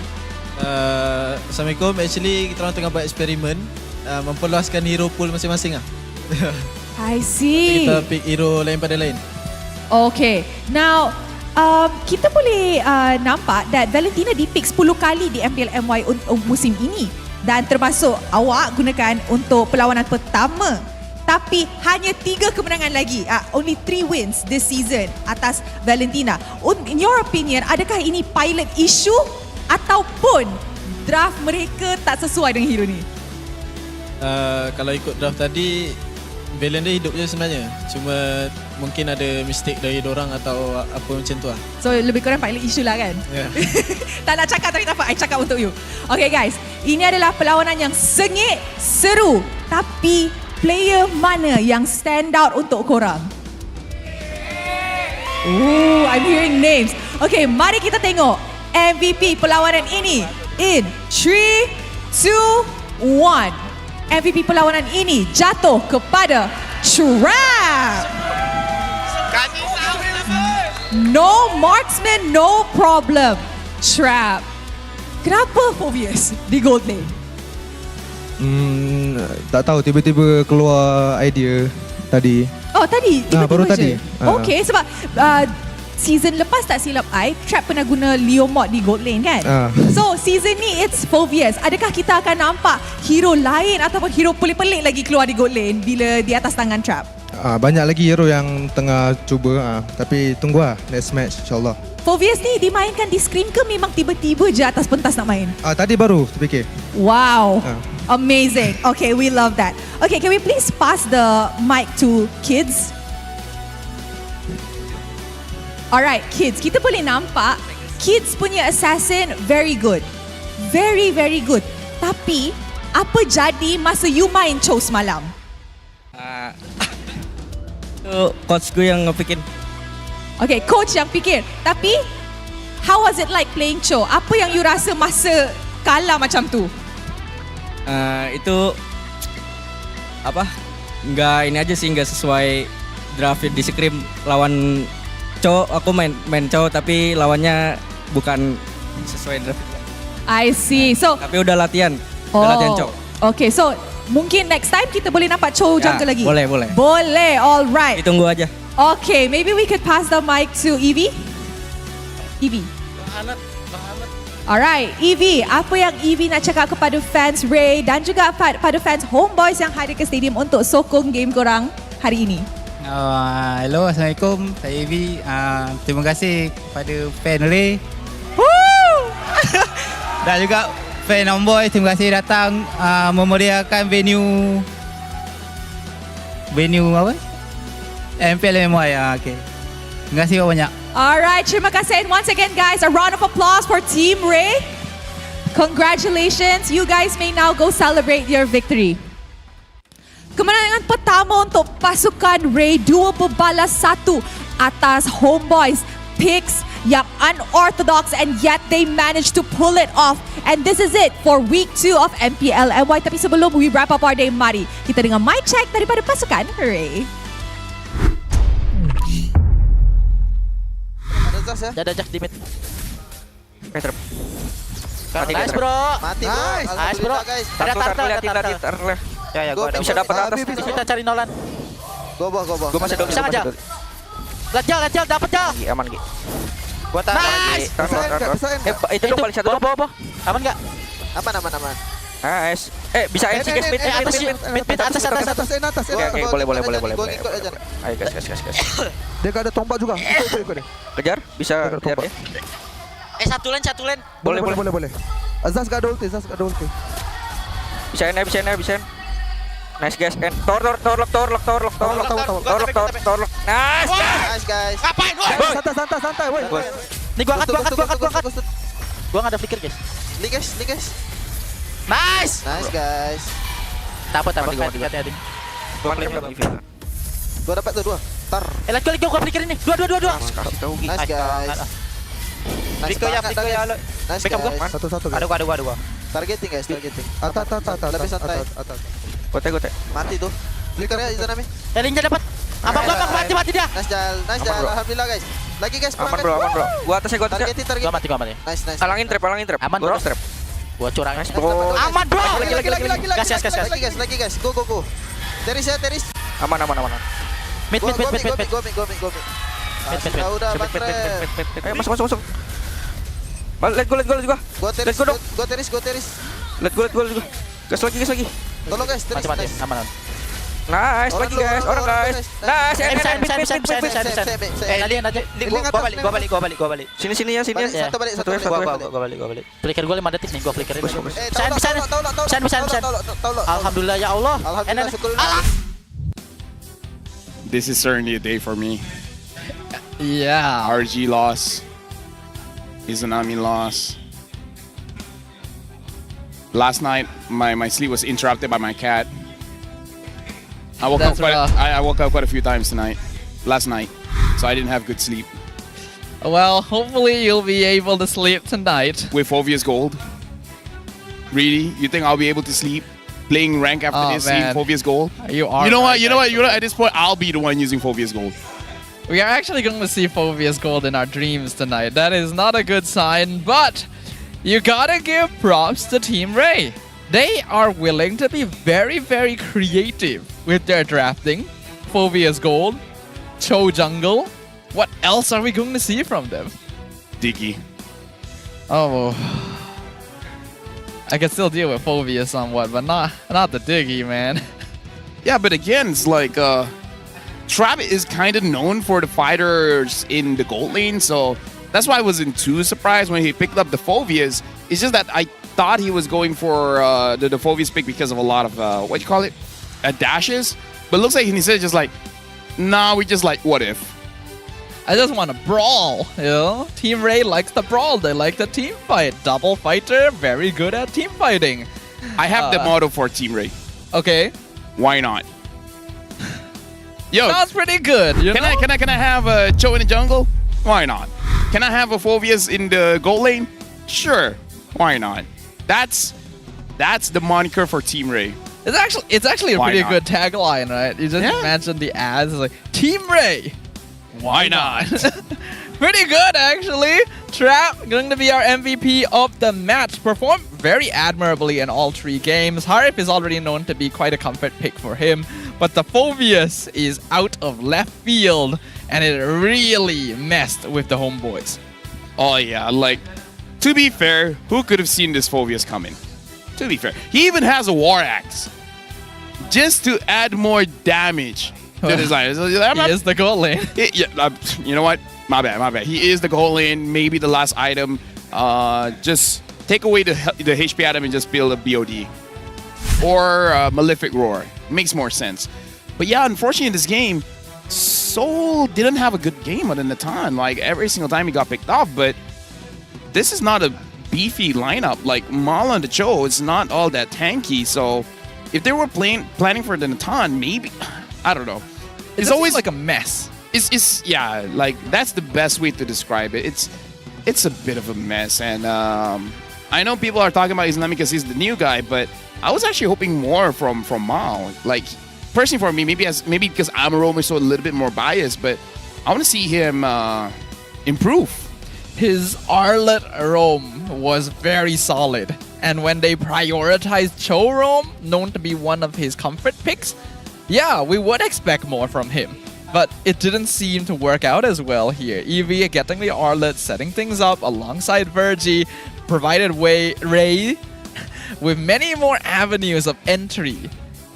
Assalamualaikum. Actually, kita orang tengah buat eksperimen memperluaskan hero pool masing-masing lah. I see. Kita pick hero lain pada lain. Okay. Now, kita boleh nampak that Valentina di-pick 10 kali di MPL MY untuk musim ini. Dan termasuk awak gunakan untuk perlawanan pertama. Tapi hanya 3 kemenangan lagi. Only 3 wins this season atas Valentina. In your opinion, adakah ini pilot issue ataupun draft mereka tak sesuai dengan hero ni? Kalau ikut draft tadi, Valen dia hidup je sebenarnya. Cuma mungkin ada mistake dari dorang atau apa macam tu lah. So lebih kurang pilot issue lah kan? Yeah. Tak nak cakap tapi tak apa, I cakap untuk you. Okay guys, ini adalah perlawanan yang sengit, seru. Tapi player mana yang stand out untuk korang? I'm hearing names. Okay, mari kita tengok MVP perlawanan ini. In 3, 2, 1. MVP perlawanan ini jatuh kepada Trap. No marksman, no problem. Trap. Kenapa Phobius di gold lane? Tak tahu, tiba-tiba keluar idea tadi. Oh tadi? Tiba-tiba baru je? tadi. Okay, sebab season lepas tak silap I, Trap pernah guna Leo mod di gold lane kan? So season ni it's Phobius. Adakah kita akan nampak hero lain ataupun hero pelik-pelik lagi keluar di gold lane bila di atas tangan Trap? Banyak lagi hero yang tengah cuba, tapi tunggulah next match insyaAllah. Phobius ni dimainkan di screen ke memang tiba-tiba je atas pentas nak main? Tadi baru terfikir. Wow, amazing. Okay, we love that. Okay, can we please pass the mic to Kids? Alright, Kids, kita boleh nampak Kids punya assassin very good. Very, very good. Tapi, apa jadi masa you main Cho semalam? Itu coach gue yang ngepikin. Okay, coach yang fikir. Tapi, how was it like playing Cho? Apa yang you rasa masa kalah macam tu? Itu apa? Enggak ini aja sih, enggak sesuai draft di scrim lawan Cho. Aku main Cho tapi lawannya bukan sesuai draft. I see. So tapi udah latihan. Udah latihan Cho. Okay, so mungkin next time kita boleh nampak Cho jungle lagi. Boleh. Boleh, alright. Ditunggu aja. Okay, maybe we could pass the mic to Evie. Evie. Alright, Evie, apa yang Evie nak cakap kepada fans Ray dan juga pada fans Homeboys yang hadir ke stadium untuk sokong game korang hari ini? Hello, Assalamualaikum. Saya Evie. Terima kasih kepada fan Ray. Dan juga fan Homeboys. Terima kasih datang memeriahkan venue apa? MPL MY. Okay. Terima kasih banyak. Alright, terima kasih. And once again guys, a round of applause for Team Ray. Congratulations. You guys may now go celebrate your victory. Kemenangan pertama untuk pasukan Ray 2-1 atas Homeboys. Picks yang unorthodox and yet they managed to pull it off. And this is it for week 2 of MPL MY. Tapi sebelum we wrap up our day, mari kita dengar mic check daripada pasukan Ray. Ada Jack di mid. Nice bro. Mati bro. Nice bro. Ada turtle. Ya, gua ada. Bisa dapat atas. Kita cari Nolan. Go bawah. Gua masih dulu. Bisa aja. Lajal dapat dah. Aman Gi. Gua tahan lagi. Itu balik satu. Bawah. Aman enggak? Aman. Nice. Bisa NC guys, mid atas. Oke, boleh. Ikut aja. Ayo guys. Dia gak ada tombak juga. Ikut deh. Kejar, bisa kejar ya. Satu lane. Boleh. Azaz gak ada ulti. Bisa. Nice guys. Tor lock. Nice guys. Ngapain Santai woi. Nih gua angkat. Gua enggak ada flicker guys. Nih guys. Nice guys. Dapat hati-hati. Gua dapat tuh 2. Tar. Let's go gua flicker ini. 2. Kasih tahu Gi. Nice guys. Flicker ya. Nice Backup gua. Satu. Ada gua. Targeting guys. Atas. Lebih santai. Gote. Mati tuh. Flicker ya Izanami. Linknya dapat. Apa mati dia. Nice jal. Alhamdulillah guys. Lagi guys. Aman bro. Gua atasnya. Target. Gua mati. Nice. Alangin trap. Aman bro. Trap. Gua curang. Bro. Aman bro. Gas. Lagi guys. Go. Teris. Aman. Mid. Go. Mid. Udah baterai. Ayo masuk. Let go juga. Go teris. Let go juga. Gas lagi. Tolong guys, teris. Mati. Aman. Nice lagi guys. Orang guys. Nice. Gua balik. Sini ya. Satu balik. Gua balik. Flicker gua 5 detik nih, gua flickerin. Bisa. Alhamdulillah ya Allah. Alhamdulillah, syukurillah. This is certainly a day for me. Yeah. RG loss. Izanami loss. Last night, my sleep was interrupted by my cat. I woke up quite a few times last night, so I didn't have good sleep. Well, hopefully you'll be able to sleep tonight. With Phobia's gold. Really? You think I'll be able to sleep? Playing rank after this, seeing Phobia's gold? You are. You know what? At this point, I'll be the one using Phobia's gold. We are actually going to see Phobia's gold in our dreams tonight. That is not a good sign, but you gotta give props to Team Ray. They are willing to be very, very creative with their drafting. Phobia's gold, Cho jungle. What else are we going to see from them? Diggy. Oh, I can still deal with Phobia somewhat, but not the Diggy, man. Yeah, but again, it's like Trap is kind of known for the fighters in the gold lane, so that's why I wasn't too surprised when he picked up the Phobias. It's just that I thought he was going for the Phobias pick because of a lot of dashes, but it looks like he said just like, nah, we just like what if. I just want to brawl, you know? Team Ray likes the brawl. They like the team fight. Double fighter, very good at team fighting. I have the motto for Team Ray. Okay. Why not? Yo, sounds pretty good. Can I have a Cho in the jungle? Why not? Can I have a Phobias in the gold lane? Sure. Why not? That's the moniker for Team Ray. It's actually a pretty good tagline, right? You just imagine the ads like Team Ray. Why not? Pretty good, actually. Trap going to be our MVP of the match. Performed very admirably in all 3 games. Harif is already known to be quite a comfort pick for him, but the Phobias is out of left field, and it really messed with the homeboys. Oh yeah, like, to be fair, who could have seen this Phobias coming? To be fair, he even has a War Axe just to add more damage. He is the gold lane. You know what? My bad. He is the gold lane. Maybe the last item. Just take away the HP item and just build a BOD. Or Malefic Roar. Makes more sense. But yeah, unfortunately in this game, Soul didn't have a good game on Natan. Like, every single time he got picked off. But this is not a beefy lineup. Like, Mal and the Cho is not all that tanky. So if they were planning for the Natan, maybe... I don't know. It's always like a mess. It's like that's the best way to describe it. It's a bit of a mess, and I know people are talking about Izanami because he's the new guy, but I was actually hoping more from Mao. Like, personally for me, maybe because I'm a roamer, so a little bit more biased, but I want to see him improve. His Arlet roam was very solid, and when they prioritized Cho roam, known to be one of his comfort picks, yeah, we would expect more from him. But it didn't seem to work out as well here. Evie getting the Arlet, setting things up alongside Virgie, provided Ray with many more avenues of entry.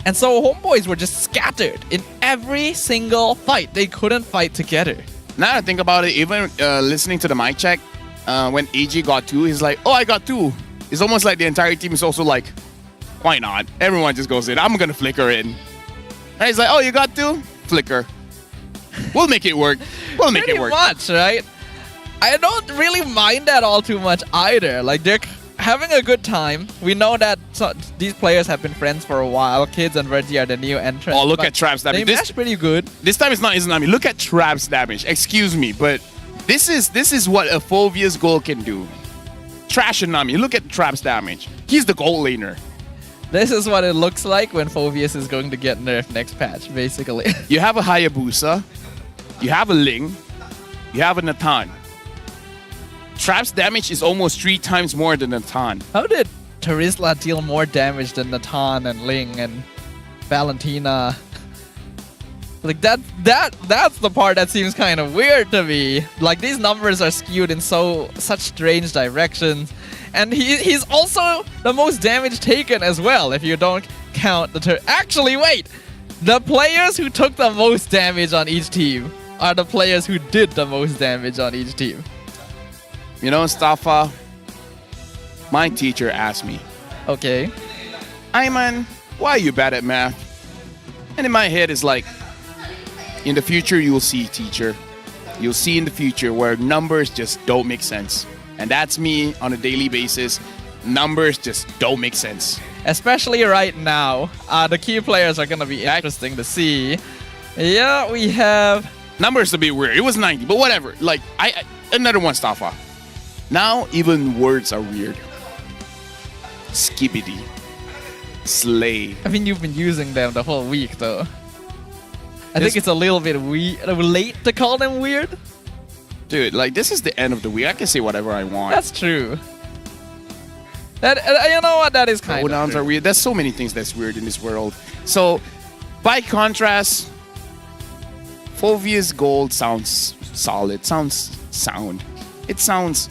And so Homeboys were just scattered in every single fight. They couldn't fight together. Now I think about it, even listening to the mic check, when AJ got 2, he's like, oh, I got 2. It's almost like the entire team is also like, why not? Everyone just goes in. I'm going to flicker in. And he's like, oh, you got 2? Flicker. We'll make it work. We'll make it work. Pretty much, right? I don't really mind that all too much either. Like, they're having a good time. We know that these players have been friends for a while. Kids and Virgie are the new entrants. Oh, look at Trap's damage. They mesh pretty good. This time it's not Izanami. Look at Trap's damage. Excuse me, but this is what a Phoveus goal can do. Trash Nami. Look at Trap's damage. He's the goal laner. This is what it looks like when Phoveus is going to get nerfed next patch, basically. You have a Hayabusa. You have a Ling. You have a Natan. Trap's damage is almost 3 times more than Natan. How did Terizla deal more damage than Natan and Ling and Valentina? Like that's the part that seems kind of weird to me. Like, these numbers are skewed in such strange directions. And he's also the most damage taken as well, if you don't count the Actually, wait! The players who took the most damage on each team are the players who did the most damage on each team. You know, Stafa, my teacher asked me, okay, Ayman, why are you bad at math? And in my head it's like, in the future you will see, teacher. You'll see in the future where numbers just don't make sense. And that's me on a daily basis. Numbers just don't make sense. Especially right now. The key players are going to be interesting to see. Yeah, we have... Numbers a bit weird. It was 90, but whatever. Like, another one, Stafa. Now, even words are weird. Skibbity. Slay. I mean, you've been using them the whole week, though. I think it's a little bit late to call them weird. Dude, like, this is the end of the week. I can say whatever I want. That's true. That you know what? That is kind of pronouns are weird. There's so many things that's weird in this world. So, by contrast, Phoveus Gold sounds solid. Sounds sound. It sounds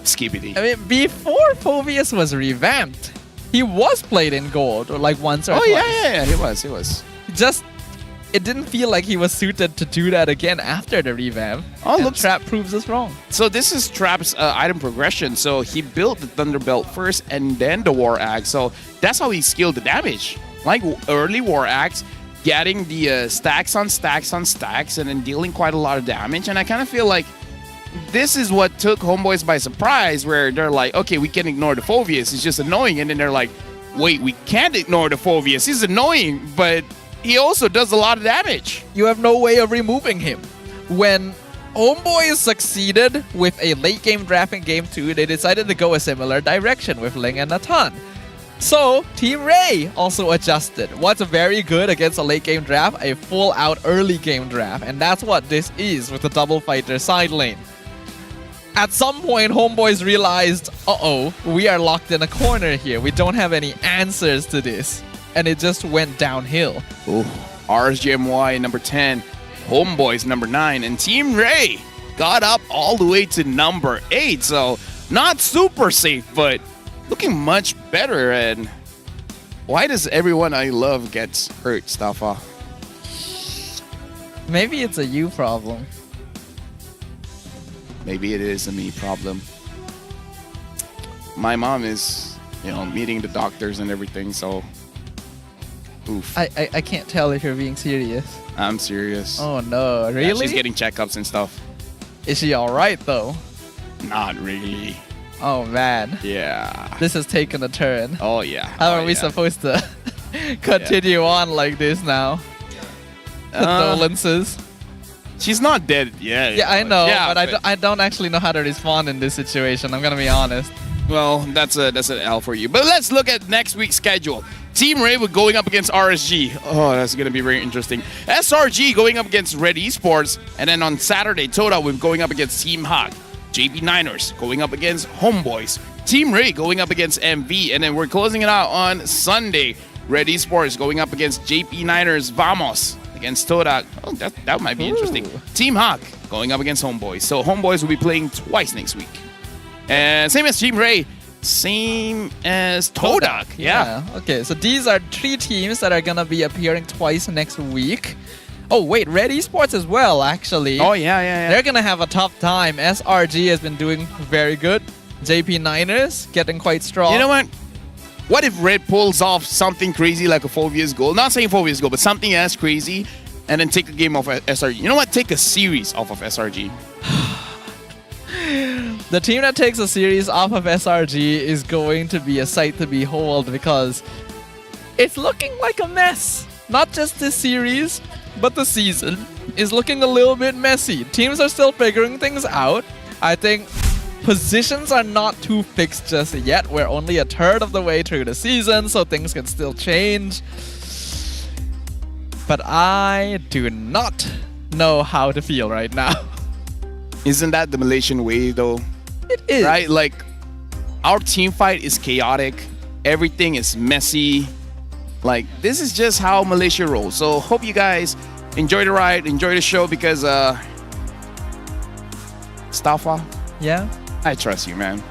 skibbity. I mean, before Phoveus was revamped, he was played in gold, or like once or twice. Yeah, he was. Just, it didn't feel like he was suited to do that again after the revamp. Oh, and look, Trap proves us wrong. So this is Trap's item progression. So he built the Thunderbelt first and then the War Axe. So that's how he scaled the damage. Like early War Axe, getting the stacks on stacks on stacks and then dealing quite a lot of damage. And I kind of feel like this is what took Homeboys by surprise, where they're like, okay, we can ignore the Phoveus. It's just annoying. And then they're like, wait, we can't ignore the Phoveus. He's annoying, but he also does a lot of damage. You have no way of removing him. When Homeboys succeeded with a late game draft in game 2, they decided to go a similar direction with Ling and Natan. So, Team Ray also adjusted. What's very good against a late game draft? A full out early game draft. And that's what this is with the double fighter side lane. At some point, Homeboys realized, uh-oh, we are locked in a corner here. We don't have any answers to this. And it just went downhill. Ooh, RSGMY number 10, Homeboys number 9, and Team Ray got up all the way to number 8. So not super safe, but looking much better. And why does everyone I love get hurt, Stafa? Maybe it's a you problem. Maybe it is a me problem. My mom is, meeting the doctors and everything, so... Oof. I can't tell if you're being serious. I'm serious. Oh no, really? Yeah, she's getting checkups and stuff. Is she alright though? Not really. Oh man. Yeah. This has taken a turn. Oh yeah. How are we supposed to continue on like this now? Condolences. She's not dead yet. Yeah, I know, but I don't actually know how to respond in this situation. I'm gonna be honest. Well, that's an L for you. But let's look at next week's schedule. Team Ray going up against RSG. Oh, that's going to be very interesting. SRG going up against Red Esports. And then on Saturday, Toda will going up against Team Hawk. JB Niners going up against Homeboys. Team Ray going up against MV. And then we're closing it out on Sunday. Red Esports going up against JP Niners. Vamos against Todak. Oh, that might be interesting. Team Hawk going up against Homeboys. So Homeboys will be playing twice next week. And same as Team Ray, same as Todak. Yeah. Okay, so these are 3 teams that are gonna be appearing twice next week. Oh wait, Red Esports as well, actually. Oh yeah. They're gonna have a tough time. SRG has been doing very good. JP Niners getting quite strong. You know what? What if Red pulls off something crazy like a 4 years goal? Not saying 4 years goal, but something as crazy, and then take a game off SRG. You know what? Take a series off of SRG. The team that takes a series off of SRG is going to be a sight to behold because it's looking like a mess. Not just this series, but the season is looking a little bit messy. Teams are still figuring things out. I think positions are not too fixed just yet. We're only a third of the way through the season, so things can still change. But I do not know how to feel right now. Isn't that the Malaysian way though? It is. Right? Like, our team fight is chaotic. Everything is messy. Like, this is just how Malaysia rolls. So hope you guys enjoy the ride, enjoy the show, because Stafa, yeah, I trust you, man.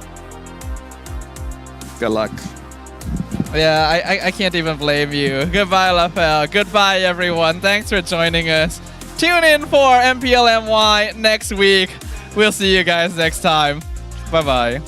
Good luck. Yeah, I can't even blame you. Goodbye, LaFell. Goodbye, everyone. Thanks for joining us. Tune in for MPL MY next week. We'll see you guys next time. Bye-bye.